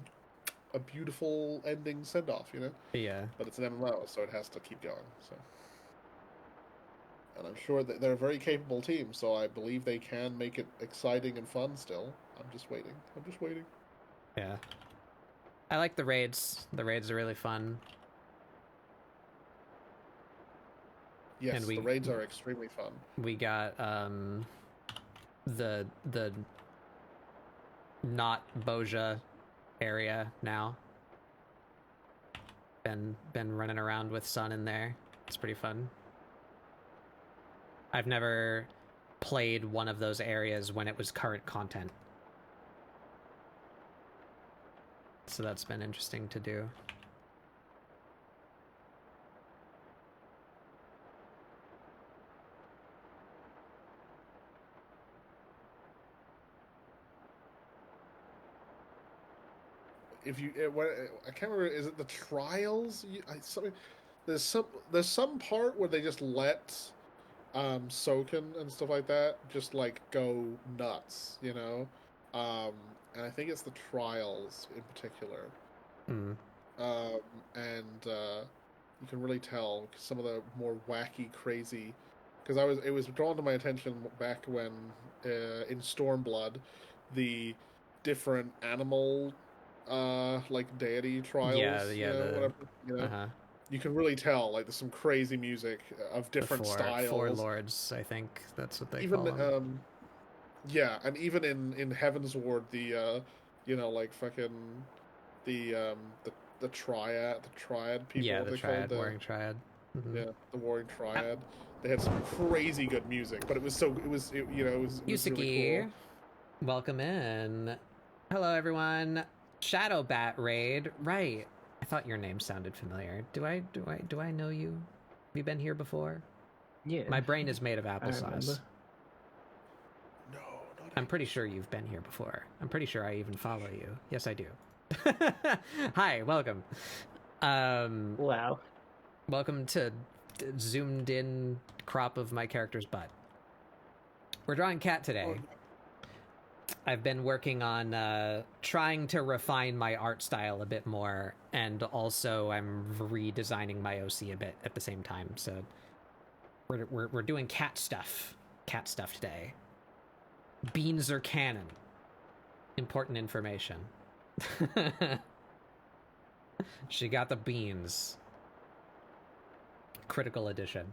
a beautiful ending send off, you know? Yeah. But it's an MMO, so it has to keep going. So, and I'm sure that they're a very capable team, so I believe they can make it exciting and fun still. I'm just waiting. Yeah. I like the raids. The raids are really fun. Yes, And the raids are extremely fun. We got the not Boja area now. Been running around with Sun in there. It's pretty fun. I've never played one of those areas when it was current content. So that's been interesting to do. If you, I can't remember. Is it the trials? There's some part where they just let Soken and stuff like that just like go nuts, you know. And I think it's the trials in particular. Mm. And you can really tell some of the more wacky, crazy. Because it was drawn to my attention back when in Stormblood, the different animal like deity trials, whatever, you can really tell like there's some crazy music of different styles. Four lords, I think that's what they even call them. Yeah, and even in Heaven's Ward, the like fucking the triad people, yeah, the they triad, called warring triad. Mm-hmm. Yeah, the warring triad. They had some crazy good music, but it was Yusuke, really cool. Welcome in. Hello, everyone. Shadow Bat raid, right? I thought your name sounded familiar. Do I know you? Have you been here before? Yeah. My brain is made of I applesauce. remember. No, I'm pretty sure you've been here before. I'm pretty sure I even follow you. Yes, I do. Hi, welcome. Wow. Welcome to zoomed in crop of my character's butt. We're drawing cat today. I've been working on trying to refine my art style a bit more, and also I'm redesigning my OC a bit at the same time. So we're doing cat stuff today. Beans are canon. Important information. She got the beans. Critical edition.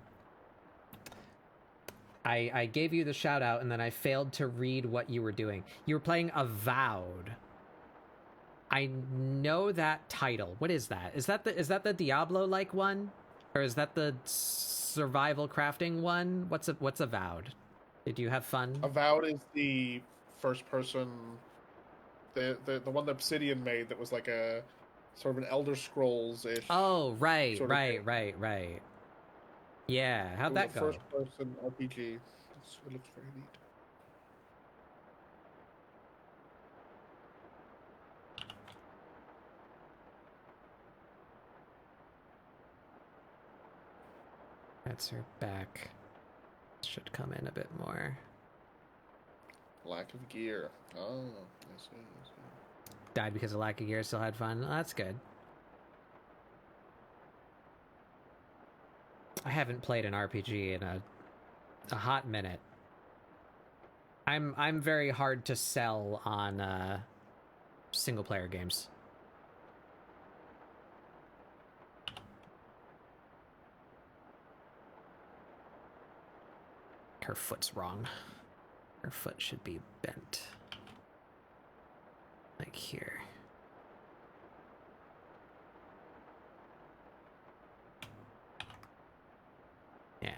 I gave you the shout out and then I failed to read what you were doing. You were playing Avowed. I know that title. What is that? Is that the Diablo like one? Or is that the survival crafting one? What's Avowed? Did you have fun? Avowed is the first person, the one that Obsidian made that was like a sort of an Elder Scrolls-ish. Oh, right, sort of right, game. right. Yeah, how'd It was that a go? first-person RPG. It looks very neat. That's her back. Should come in a bit more. Lack of gear. Oh, I see, I see. Died because of lack of gear, still had fun. Oh, that's good. I haven't played an RPG in a hot minute. I'm very hard to sell on single player games. Her foot's wrong. Her foot should be bent. Like here. Yeah.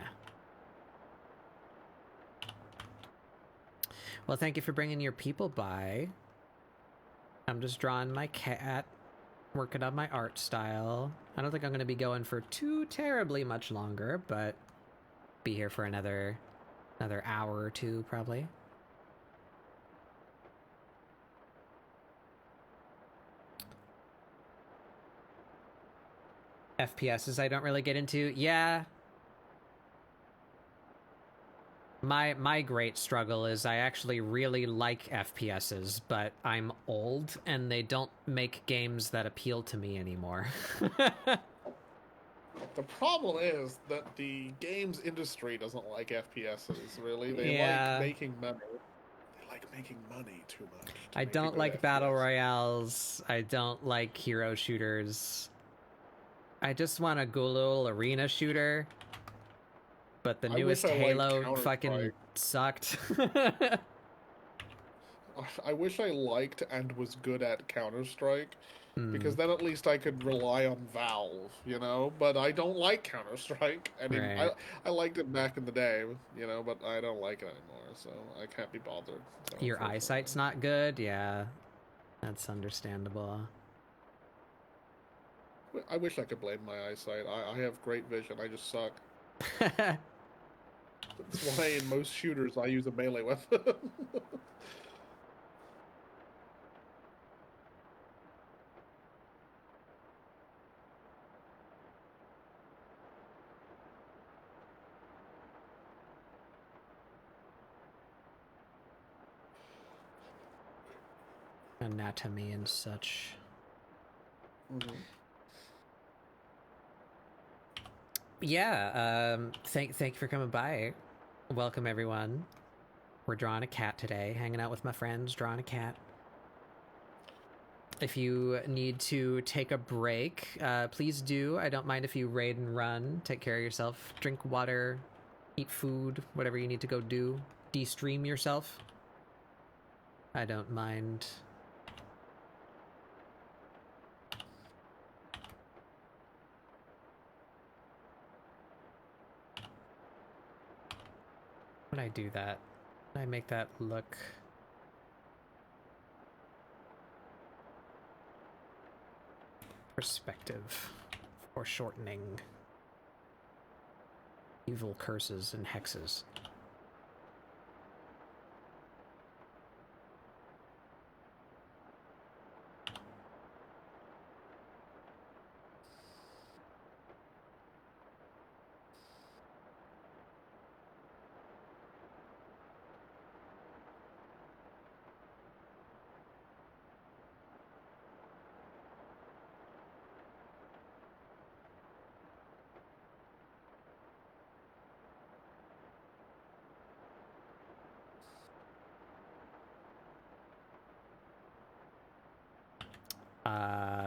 Well, thank you for bringing your people by. I'm just drawing my cat, working on my art style. I don't think I'm going to be going for too terribly much longer, but be here for another hour or two, probably. FPSs I don't really get into. Yeah. My great struggle is I actually really like FPSs, but I'm old and they don't make games that appeal to me anymore. The problem is that the games industry doesn't like FPSs, really. They Yeah. like making money. They like making money too much. to I make a don't good like battle FPS. royales. I don't like hero shooters. I just want a good little arena shooter. But the I newest wish I liked Halo fucking Counter-Strike. sucked. I wish I liked and was good at Counter-Strike, because Hmm, then at least I could rely on Valve, you know? But I don't like Counter-Strike. right. I liked it back in the day, you know, but I don't like it anymore, so I can't be bothered. So, Your unfortunately. eyesight's not good? Yeah. That's understandable. I wish I could blame my eyesight. I have great vision, I just suck. That's why in most shooters I use a melee weapon. Anatomy and such. Mhm. Yeah, thank you for coming by. Welcome everyone. We're drawing a cat today, hanging out with my friends, drawing a cat. If you need to take a break, please do. I don't mind if you raid and run. Take care of yourself. Drink water, eat food, whatever you need to go do. De-stream yourself. I don't mind. When I do that, I make that look... perspective. Foreshortening. Evil curses and hexes.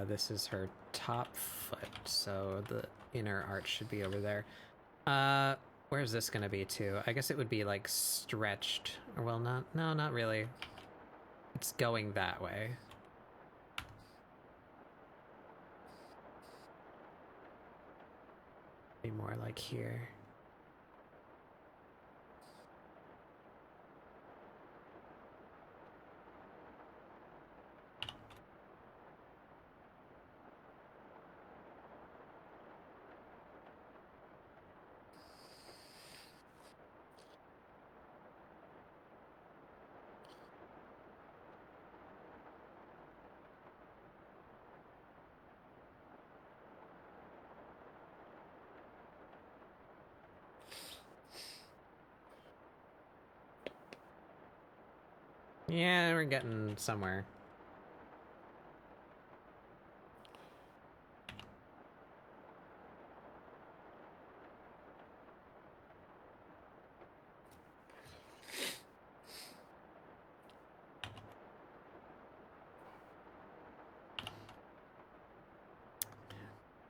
This is her top foot, so the inner arch should be over there. Where's this gonna be to? I guess it would be like stretched, or well, not really. It's going that way. Be more like here. Yeah, we're getting somewhere.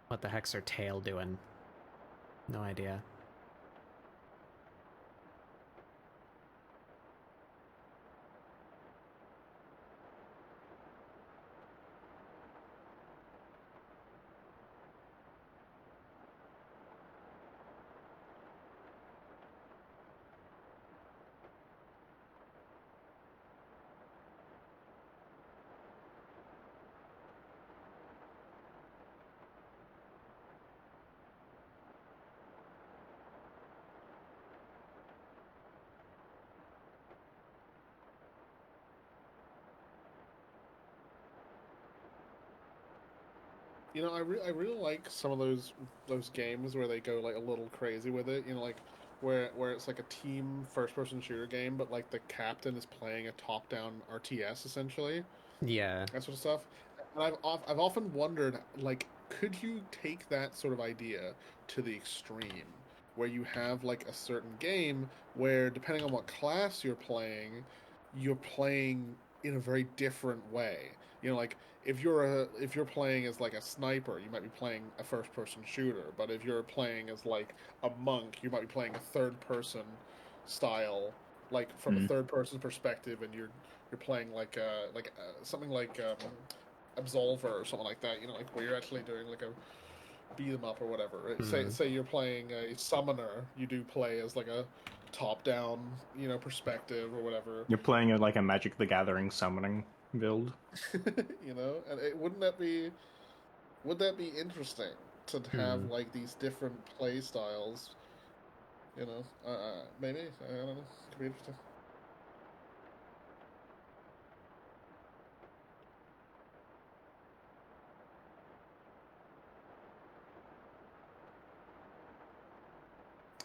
What the heck's her tail doing? No idea. You know, I really like some of those games where they go like a little crazy with it. You know, like where it's like a team first person shooter game, but like the captain is playing a top down RTS essentially. Yeah. That sort of stuff. And I've often wondered, like, could you take that sort of idea to the extreme, where you have like a certain game where, depending on what class you're playing in a very different way. You know, like if you're playing as like a sniper, you might be playing a first person shooter. But if you're playing as like a monk, you might be playing a third person style, like from a third person perspective, and you're playing like something like Absolver or something like that. You know, like where you're actually doing like a beat 'em up or whatever. Say you're playing a summoner, you do play as like a top down, you know, perspective or whatever. You're playing like a Magic the Gathering summoning build. You know, and would that be interesting to have like these different play styles? You know, maybe I don't know. Could be interesting.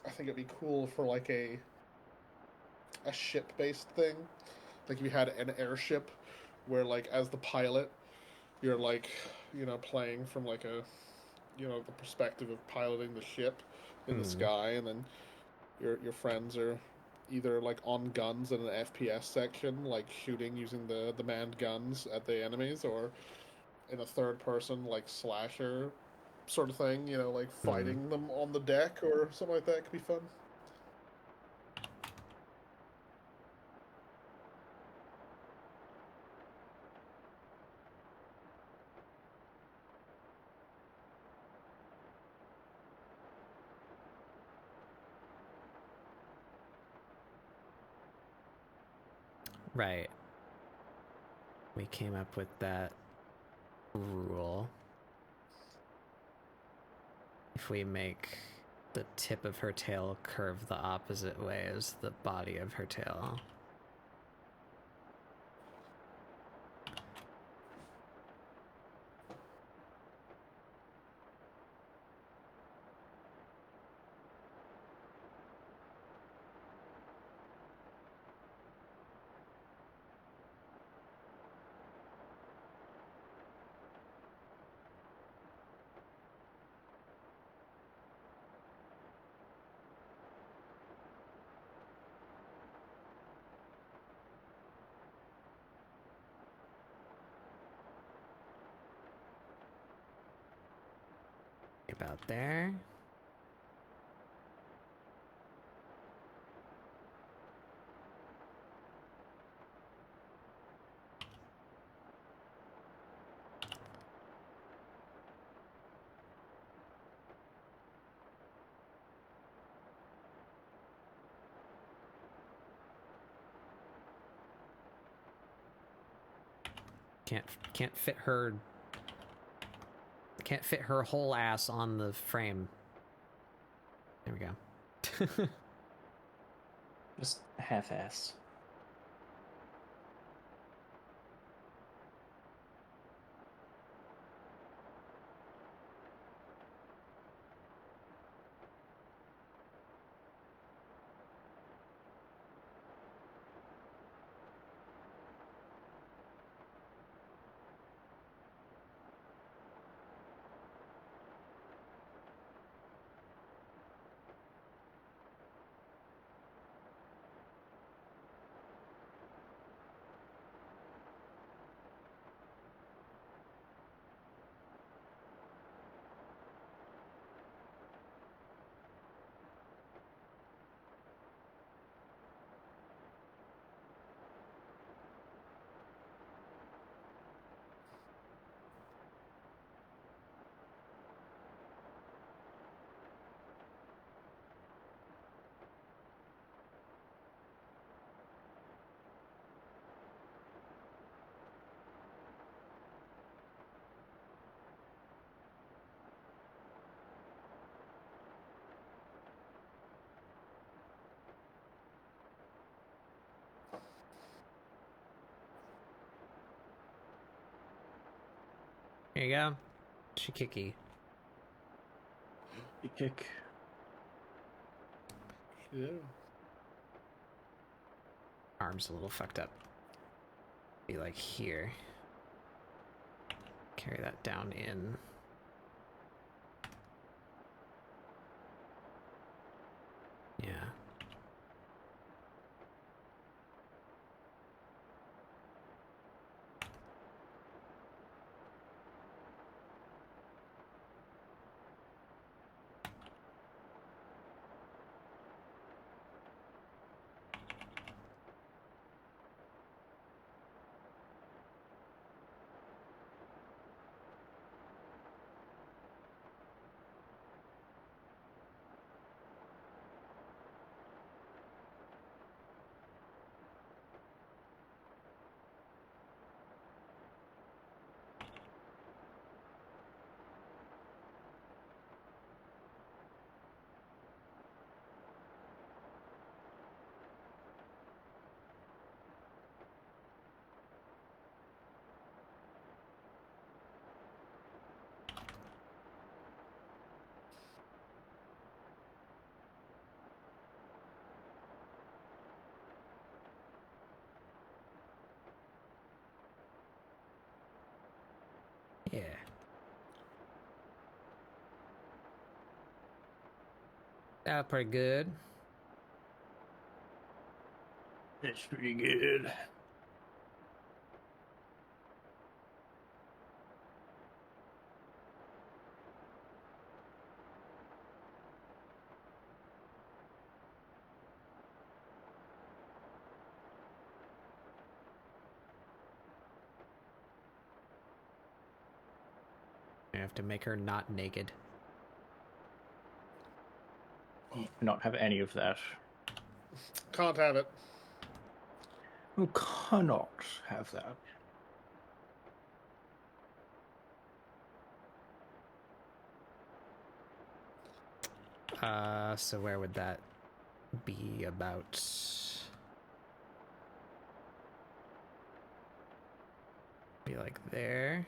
I think it'd be cool for like a ship based thing. Like if you had an airship where like as the pilot you're like, you know, playing from like a, you know, the perspective of piloting the ship in the sky, and then your friends are either like on guns in an FPS section, like shooting using the manned guns at the enemies, or in a third person like slasher sort of thing, you know, like fighting them on the deck or something like that could be fun. Right. We came up with that rule. If we make the tip of her tail curve the opposite way as the body of her tail. About there. Can't fit her whole ass on the frame. There we go. Just half-ass. There you go. Shikiki. You kick. Yeah. Arm's a little fucked up. Be like here. Carry that down in. Yeah. Yeah. That pretty good. It's pretty good. I have to make her not naked. Not have any of that. Can't have it. You cannot have that. So where would that be about? Be like there.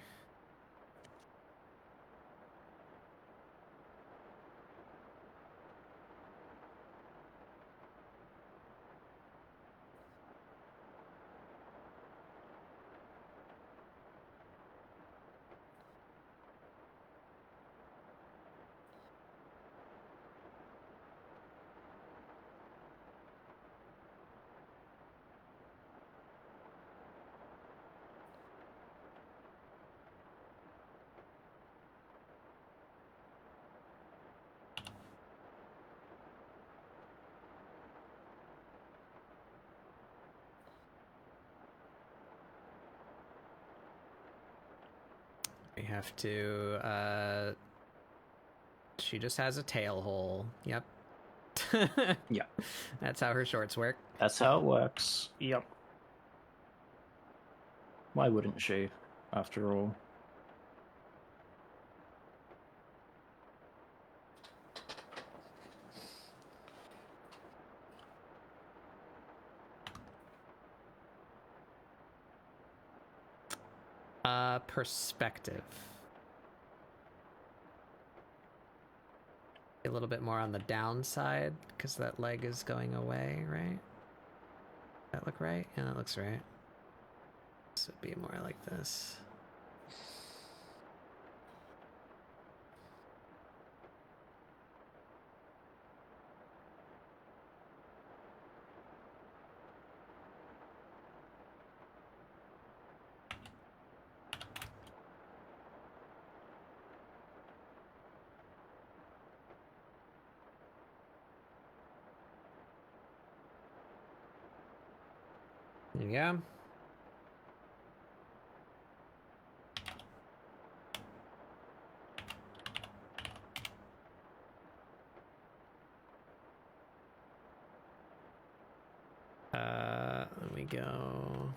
We have to, she just has a tail hole. Yep. Yeah. That's how her shorts work. That's how it works. Yep. Why wouldn't she, after all? Perspective. A little bit more on the downside, because that leg is going away, right? That look right? Yeah, that looks right. This would be more like this. There you go. Let me go.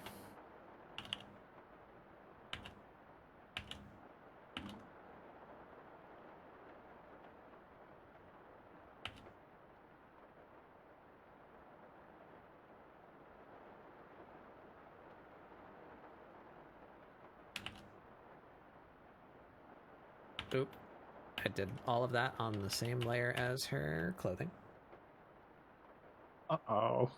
Oop. I did all of that on the same layer as her clothing. Uh-oh.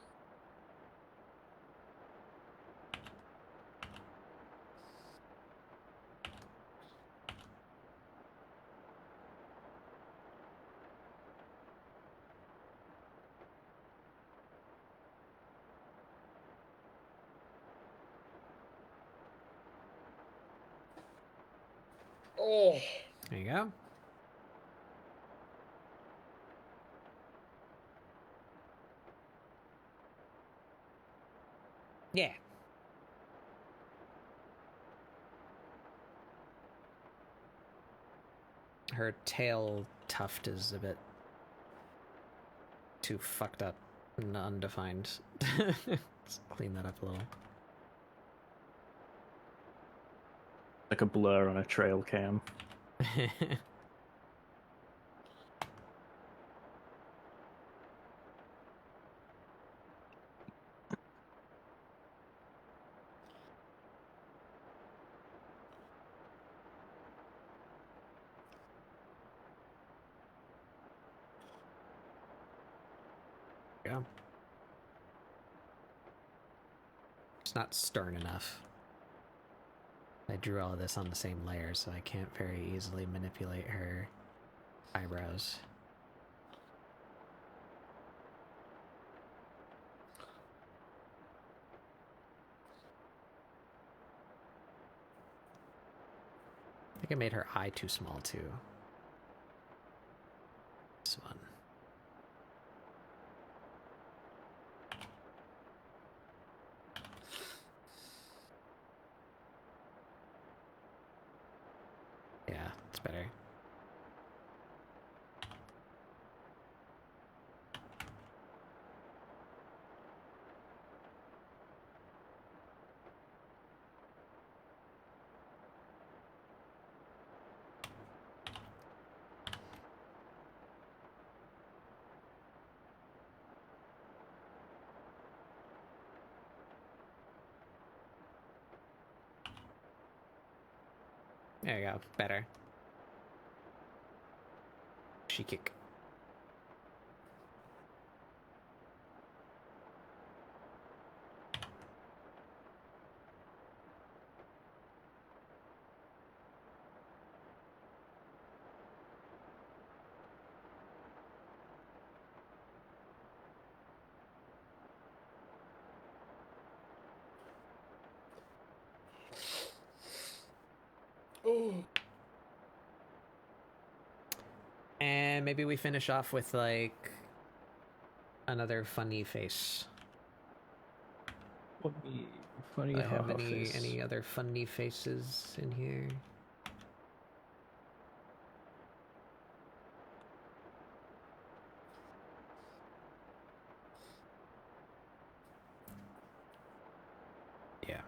Oh, There you go. Yeah. Her tail tuft is a bit too fucked up and undefined. Let's clean that up a little. Like a blur on a trail cam. Yeah. It's not stern enough. I drew all of this on the same layer, so I can't very easily manipulate her eyebrows. I think I made her eye too small, too. This one. Yeah, it's better. There you go. Better. She kick. oh. And maybe we finish off with, like, another funny face. Funny Do I have haha any face. other funny faces in here? Yeah.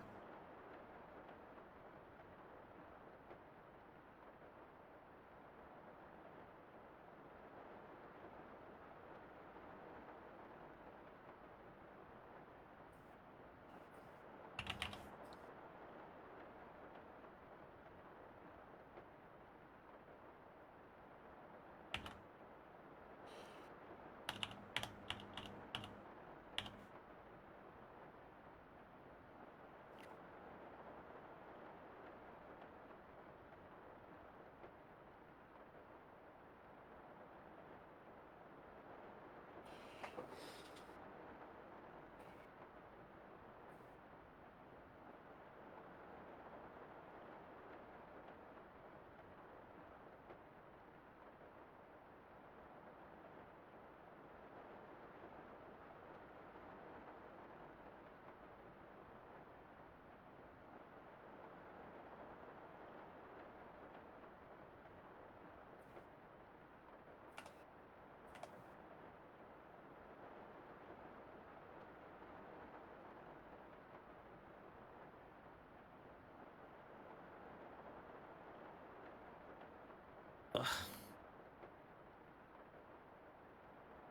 Ugh.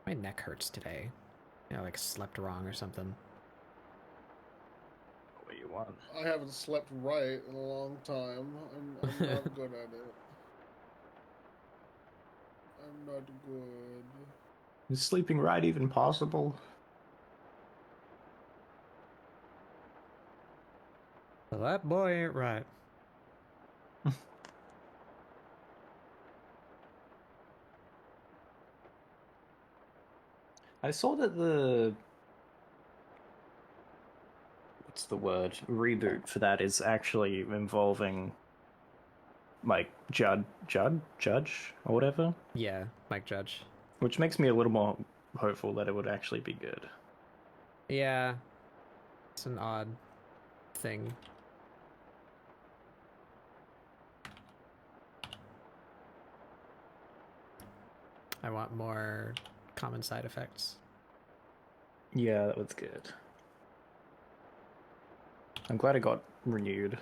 My neck hurts today. I like slept wrong or something. What do you want? I haven't slept right in a long time. I'm not good at it. I'm not good. Is sleeping right even possible? Well, that boy ain't right. I saw that the what's the word reboot for that is actually involving like Judge or whatever, Yeah, Mike Judge. which makes me a little more hopeful that it would actually be good. Yeah, it's an odd thing. I want more common side effects. Yeah, that was good. I'm glad it got renewed.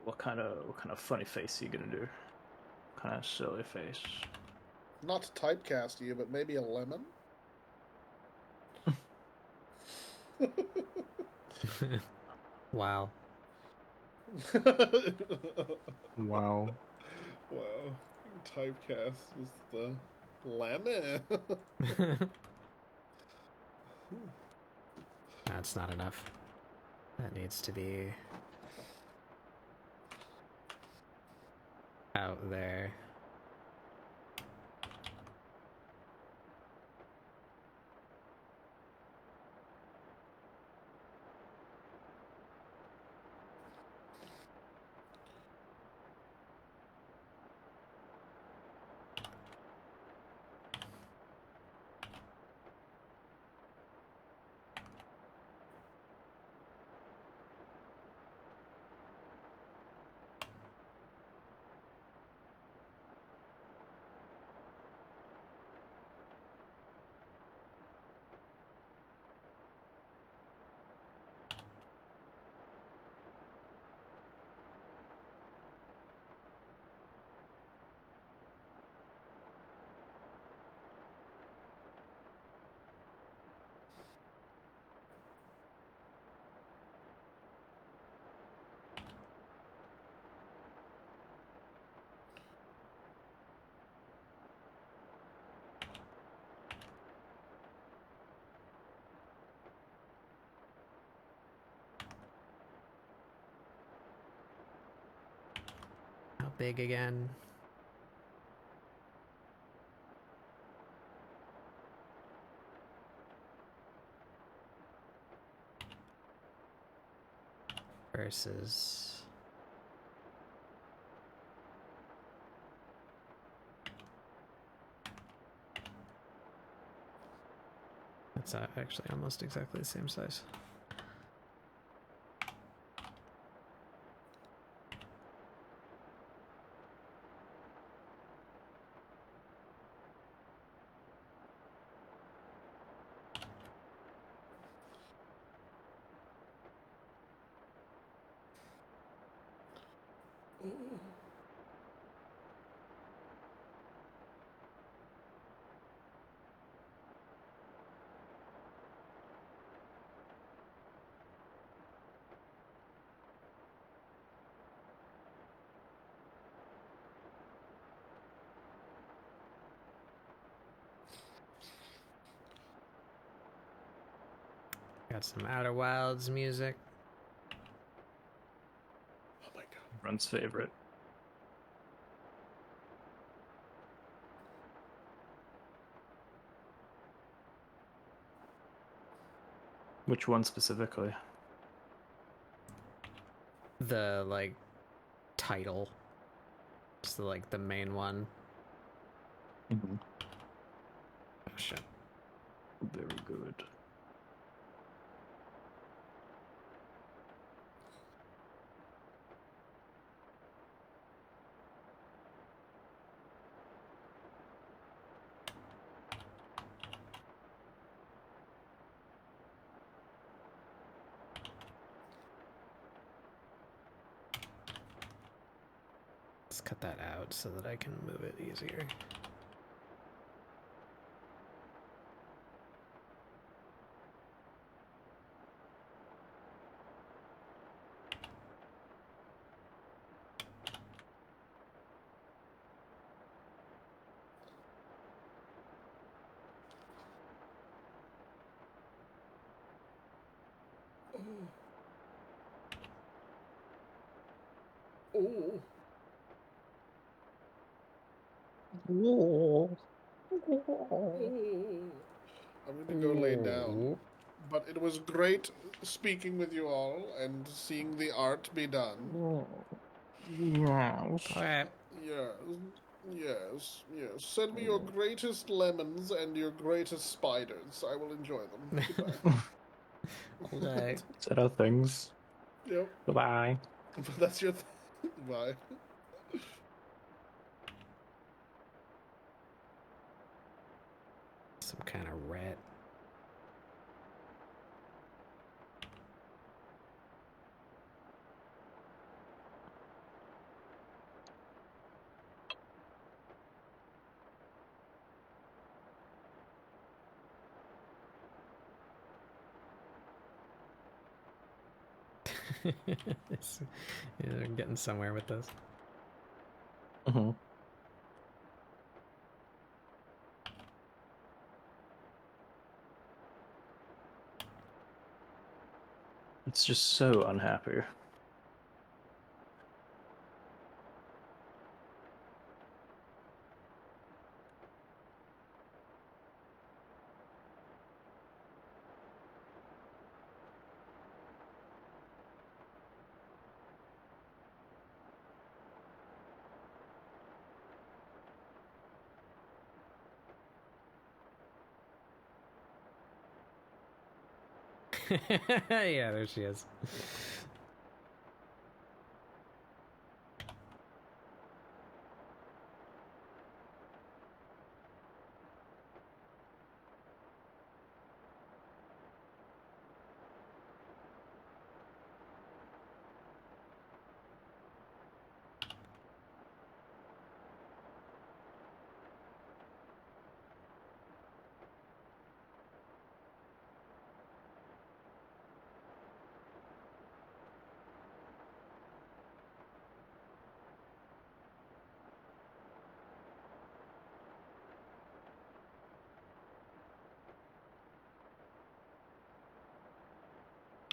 What kind of funny face are you gonna do? Kind of silly face. Not to typecast you, but maybe a lemon? Wow. Wow. Wow. Typecast is the lemon. That's not enough. That needs to be out there. How big again? Versus... That's actually almost exactly the same size. Got some Outer Wilds music. Oh my god. everyone's favorite. Which one specifically? The like title, just like the main one. Mm-hmm. Oh shit. Very good. Let's cut that out so that I can move it easier. Oh. Whoa. Oh. I'm going to go lay down. But it was great speaking with you all and seeing the art be done. Okay. Yes, yes. Send me your greatest lemons and your greatest spiders. I will enjoy them. Goodbye. Okay. Is that our things? Yep. Goodbye. But that's your Bye. Some kind of rat. Yeah, they're getting somewhere with this. Mm-hmm. It's just so unhappy. Yeah, there she is.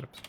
Oops.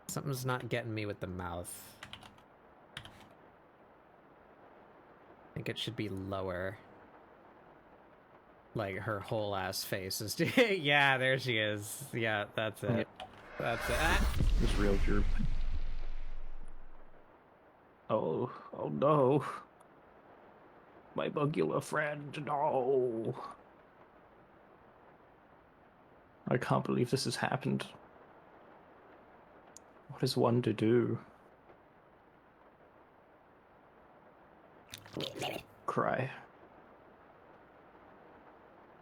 Something's not getting me with the mouth. I think it should be lower. Like her whole ass face is. Yeah, there she is. Yeah, that's it. That's it. Ah! It's real droop. Oh no. My bugula friend, no. I can't believe this has happened. What is one to do? Cry.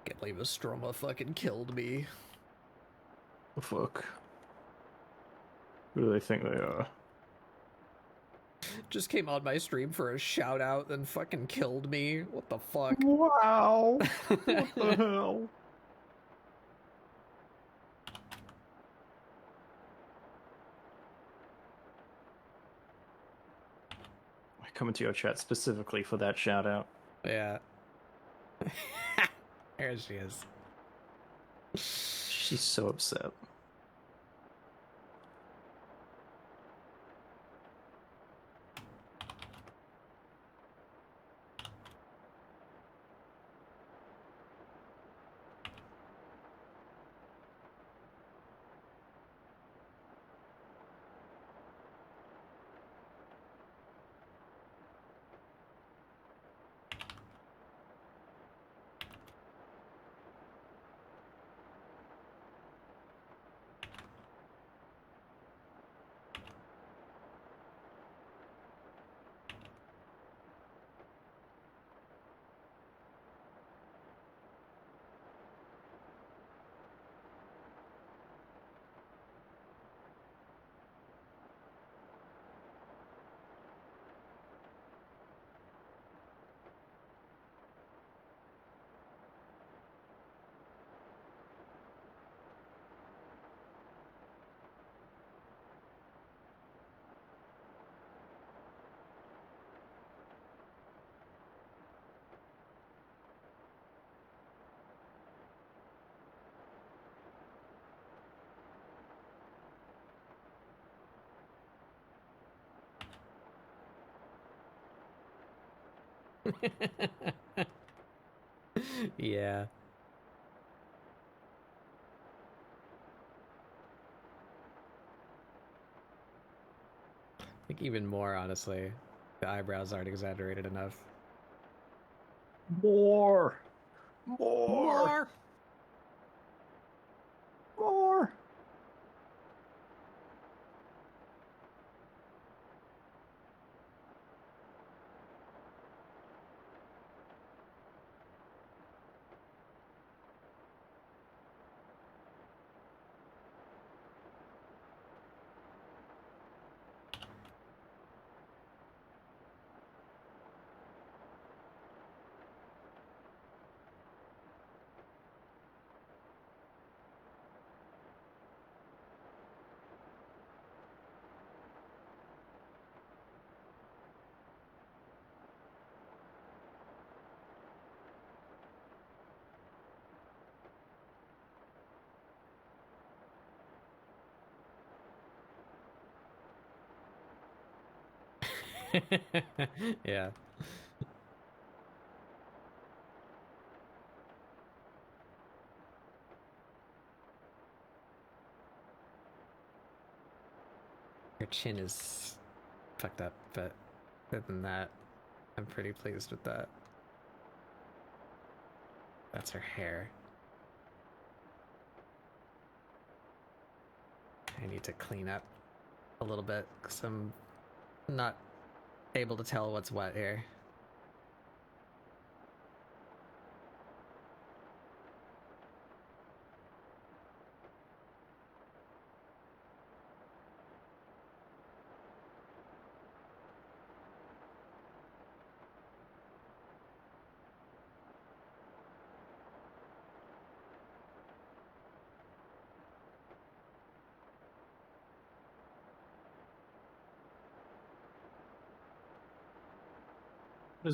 Can't believe Stroma fucking killed me. The fuck? Who do they think they are? Just came on my stream for a shout out, then fucking killed me. What the fuck? Wow! What the hell? I come into your chat specifically for that shout out. Yeah. There she is. She's so upset. Yeah. I think even more, honestly. The eyebrows aren't exaggerated enough. More! More! More! Yeah. Her chin is fucked up, but other than that, I'm pretty pleased with that. That's her hair. I need to clean up a little bit because I'm not able to tell what's what here.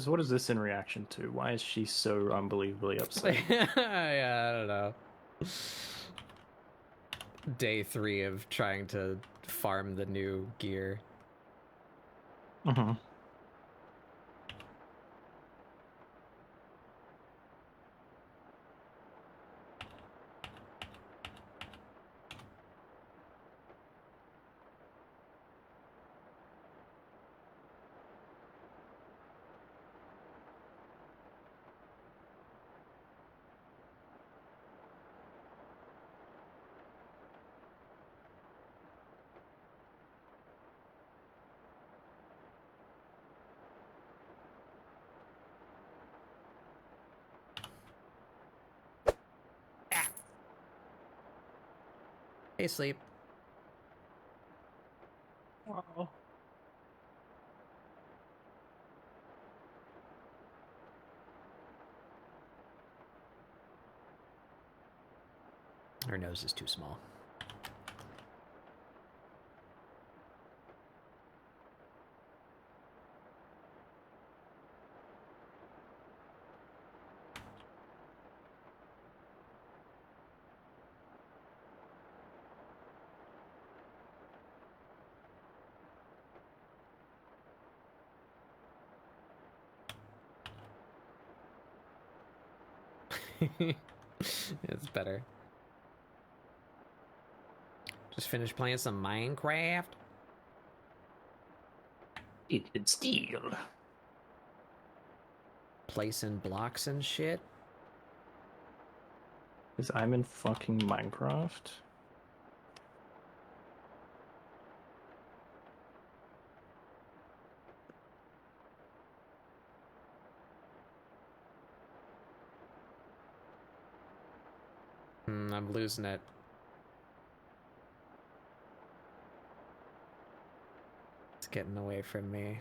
What is this in reaction to? Why is she so unbelievably upset? Yeah, I don't know. Day 3 of trying to farm the new gear. Mm-hmm. Hey, Sleep. Wow. Her nose is too small. It's better. Just finished playing some Minecraft. It's steel. Placing blocks and shit. Because I'm in fucking Minecraft. I'm losing it. It's getting away from me.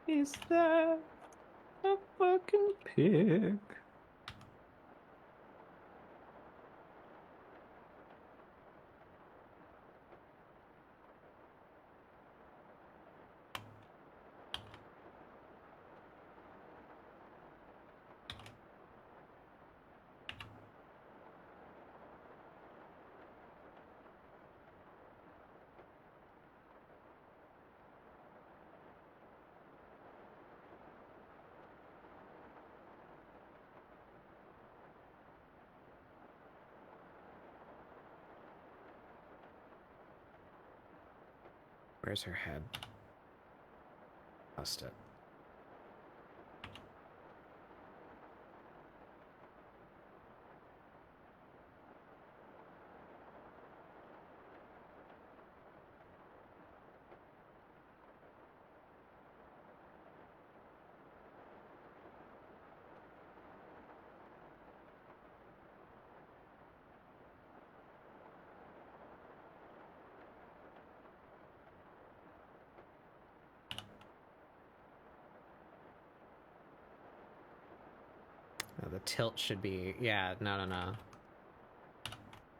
Is that a fucking pig? Where's her head? Lost it. The tilt should be... Yeah, no.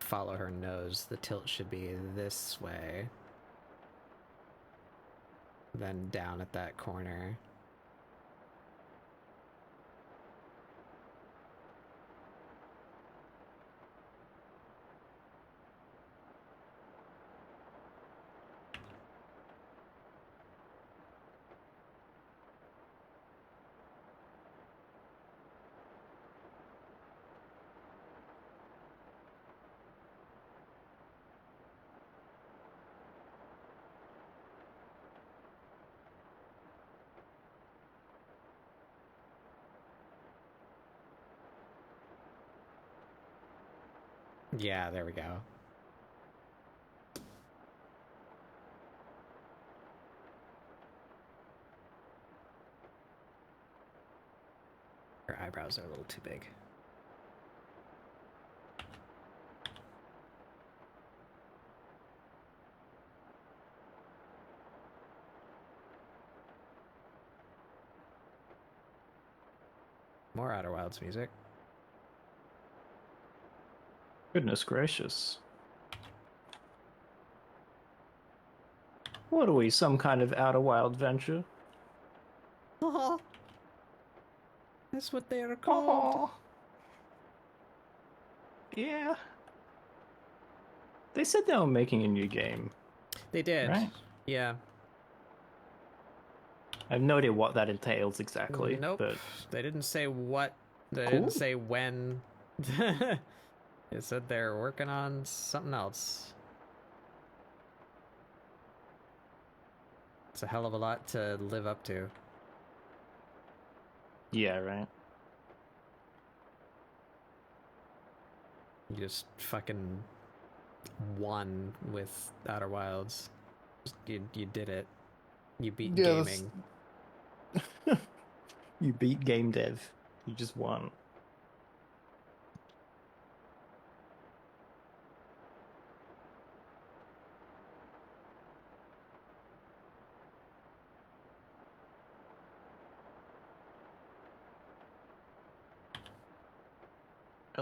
Follow her nose. The tilt should be this way. Then down at that corner. Yeah, there we go. Her eyebrows are a little too big. More Outer Wilds music. Goodness gracious. What are we, some kind of outer wild venture? Oh, that's what they are called. Yeah. They said they were making a new game, They did. right? Yeah. I have no idea what that entails exactly. Nope. But They didn't say what. They Cool. didn't say when. They said they're working on something else. It's a hell of a lot to live up to. yeah, right. You just fucking won with Outer Wilds. You did it. You beat Yeah, that's- gaming. You beat game dev. You just won.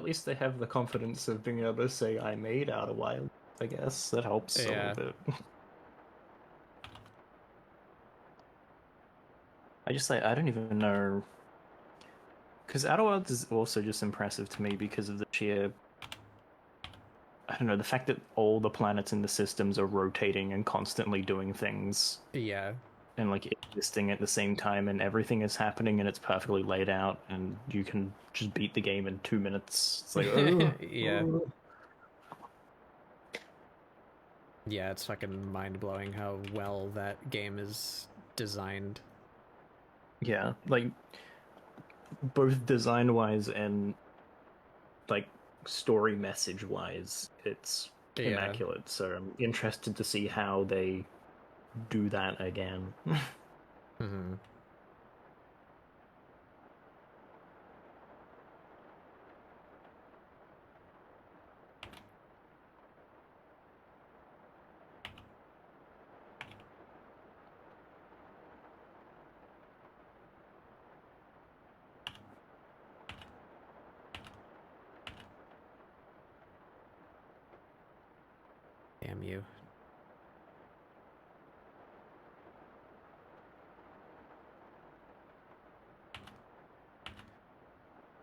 at least they have the confidence of being able to say I made Outer Wilds. I guess that helps a Yeah. little bit. I just like I don't even know, because Outer Wilds is also just impressive to me because of the sheer, I don't know, the fact that all the planets in the systems are rotating and constantly doing things Yeah. and like existing at the same time, and everything is happening and it's perfectly laid out, and you can just beat the game in 2 minutes. It's like, oh, Yeah. oh. Yeah, it's fucking mind-blowing how well that game is designed. Yeah, like both design-wise and like story message-wise, it's Yeah. immaculate. So I'm interested to see how they do that again. Mm-hmm. Damn you.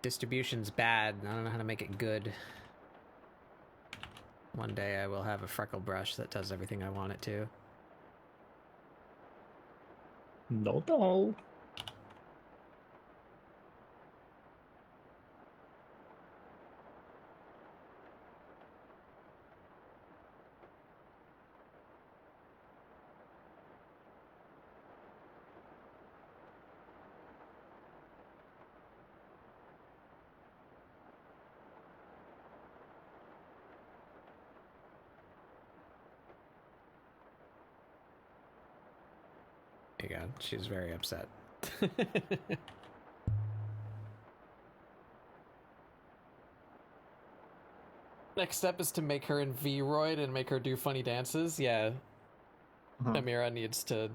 Distribution's bad. I don't know how to make it good. One day I will have a freckle brush that does everything I want it to. No. There you go. She's very upset. Next step is to make her in V-Roid and make her do funny dances. Yeah. Amira needs to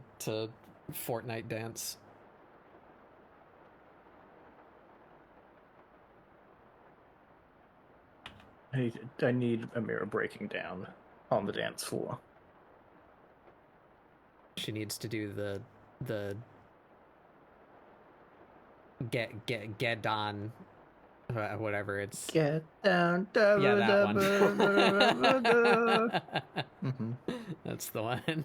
Fortnite dance. I need Amira breaking down on the dance floor. She needs to do the get on whatever it's. Get down. Yeah, that one. Mm-hmm. That's the one.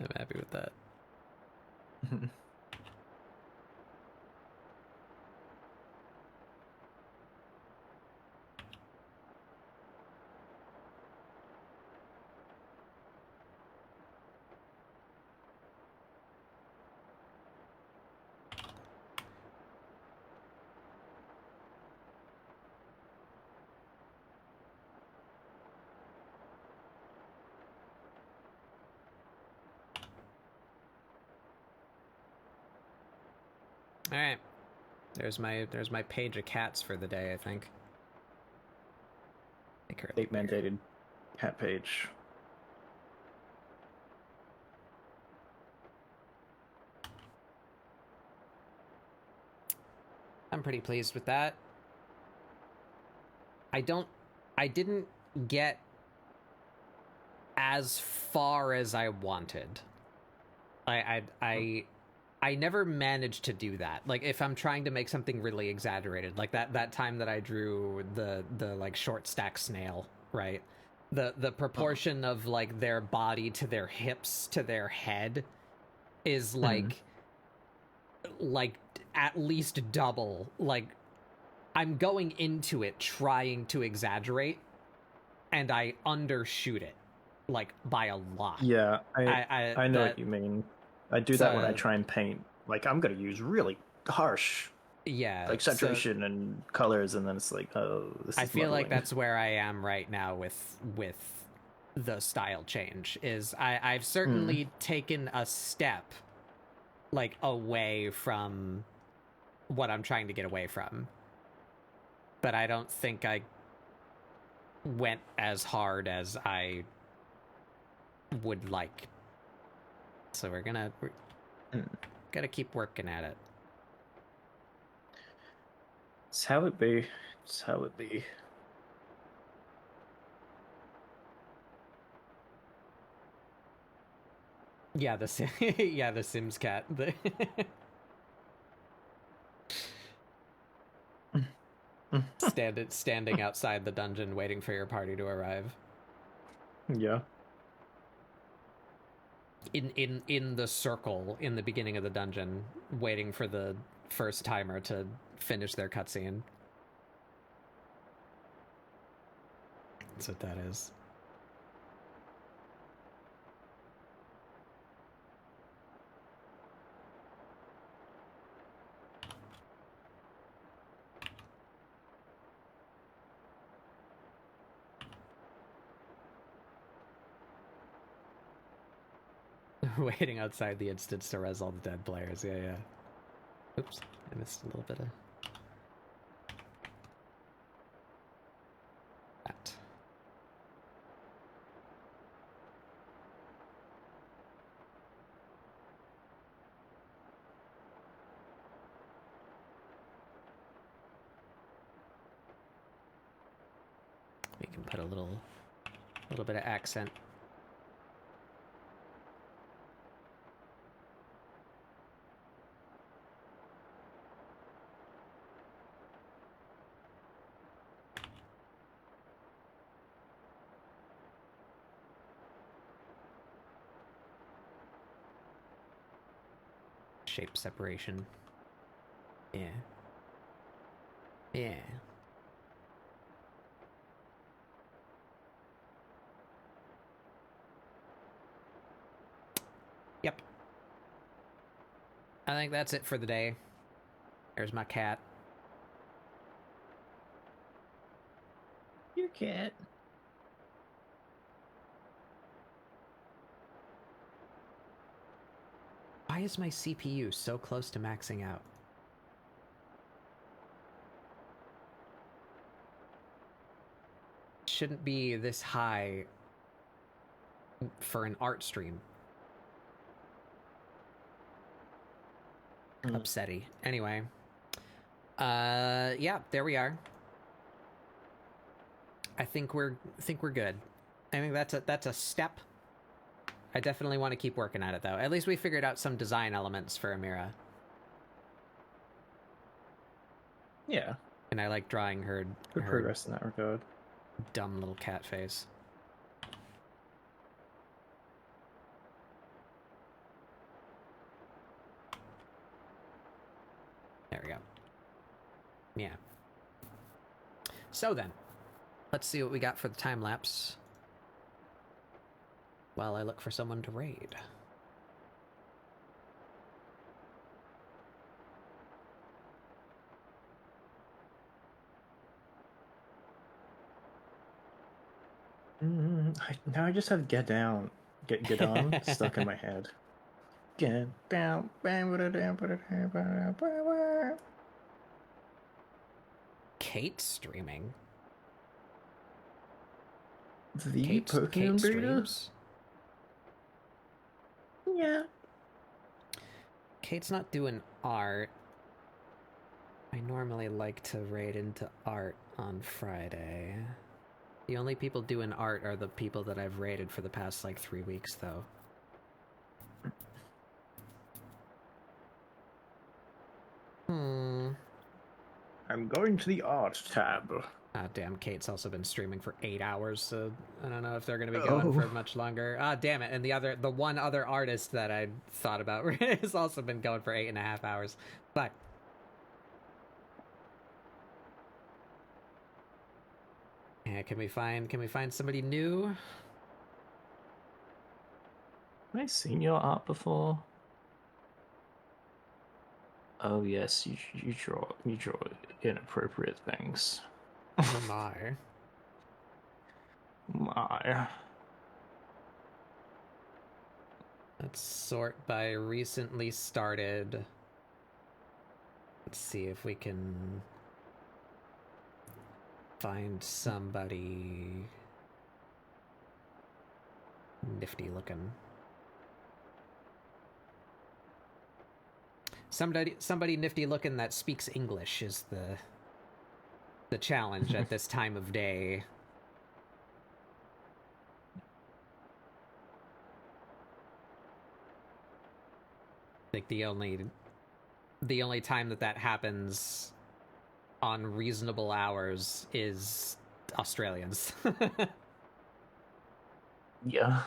I'm happy with that. All right. There's my page of cats for the day, I think. State mandated cat page. I'm pretty pleased with that. I didn't get as far as I wanted. I never managed to do that. Like, if I'm trying to make something really exaggerated, like that time that I drew the like short stack snail, right? The proportion of like their body to their hips to their head is like at least double. Like, I'm going into it trying to exaggerate, and I undershoot it, like, by a lot. Yeah, I know what you mean. I do that when I So- try and paint. Like, I'm gonna use really harsh, Yeah. like, so- saturation and colors, and then it's like, oh, this is I feel like muddling. that's where I am right now with the style change. Is I've certainly taken a step, like, away from what I'm trying to get away from, but I don't think I went as hard as I would like. So we're gotta keep working at it. It's how it be. It's how it be. Yeah, the the Sims cat. Standing outside the dungeon waiting for your party to arrive. Yeah. In the circle in the beginning of the dungeon, waiting for the first timer to finish their cutscene. That's what that is. Waiting outside the instance to res all the dead players. Yeah. Oops, I missed a little bit of that. We can put a little bit of accent. Shape separation. Yeah. Yep. I think that's it for the day. There's my cat. Your cat. Why is my CPU so close to maxing out? Shouldn't be this high for an art stream. Upsetty. Anyway. Yeah, there we are. I think we're good. I think that's a step. I definitely want to keep working at it, though. At least we figured out some design elements for Amira. Yeah. And I like drawing her Good progress in that regard. dumb little cat face. There we go. Yeah. So then, let's see what we got for the time lapse. While I look for someone to raid. Now I just have get down, get on stuck in my head. Get down. Kate streaming. The Kate Pokemon beta? streams. Yeah. Kate's not doing art. I normally like to raid into art on Friday. The only people doing art are the people that I've raided for the past, like, 3 weeks, though. I'm going to the art tab. Ah, damn, Kate's also been streaming for 8 hours, so I don't know if they're going to be going for much longer. Ah, damn it, and the one other artist that I thought about has also been going for 8.5 hours. But Yeah, can we find somebody new? Have I seen your art before? Oh yes, you draw inappropriate things. Oh my. My. Let's sort by recently started. Let's see if we can find somebody nifty looking. Somebody nifty looking that speaks English is the challenge at this time of day. Like the only time that happens on reasonable hours is Australians. Yeah.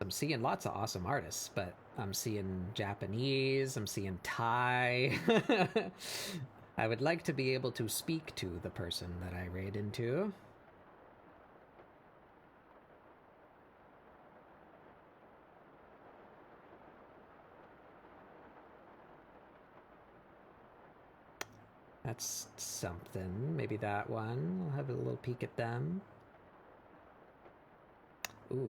I'm seeing lots of awesome artists, but I'm seeing Japanese, I'm seeing Thai. I would like to be able to speak to the person that I raid into. That's something. Maybe that one. I'll have a little peek at them. Ooh.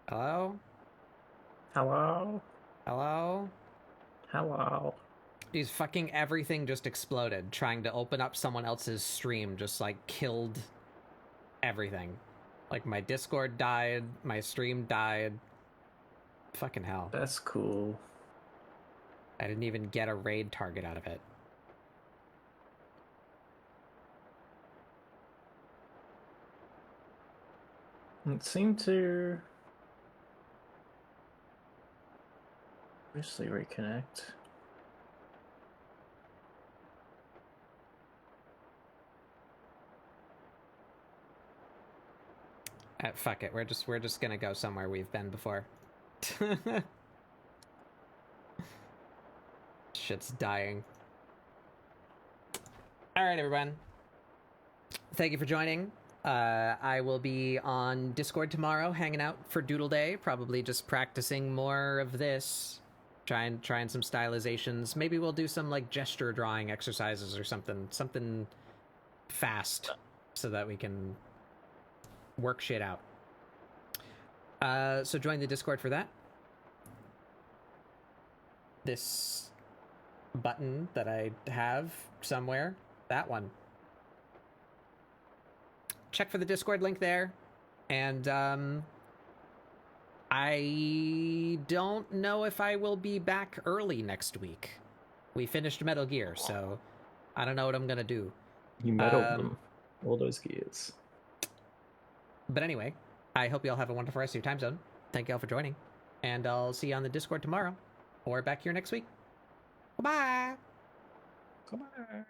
Hello? Hello? Hello? Hello? Geez, fucking everything just exploded. Trying to open up someone else's stream just, like, killed everything. Like, my Discord died, my stream died. Fucking hell. That's cool. I didn't even get a raid target out of it. It seemed to mostly reconnect. Fuck it. We're just gonna go somewhere we've been before. Shit's dying. All right, everyone. Thank you for joining. I will be on Discord tomorrow, hanging out for Doodle Day. Probably just practicing more of this, trying some stylizations. Maybe we'll do some like gesture drawing exercises or something fast, so that we can work shit out. So join the Discord for that. This button that I have somewhere, that one. Check for the Discord link there. And I don't know if I will be back early next week. We finished Metal Gear, so I don't know what I'm gonna do. You meddled them. All those gears. But anyway, I hope you all have a wonderful rest of your time zone. Thank you all for joining. And I'll see you on the Discord tomorrow. Or back here next week. Bye-bye! Come on.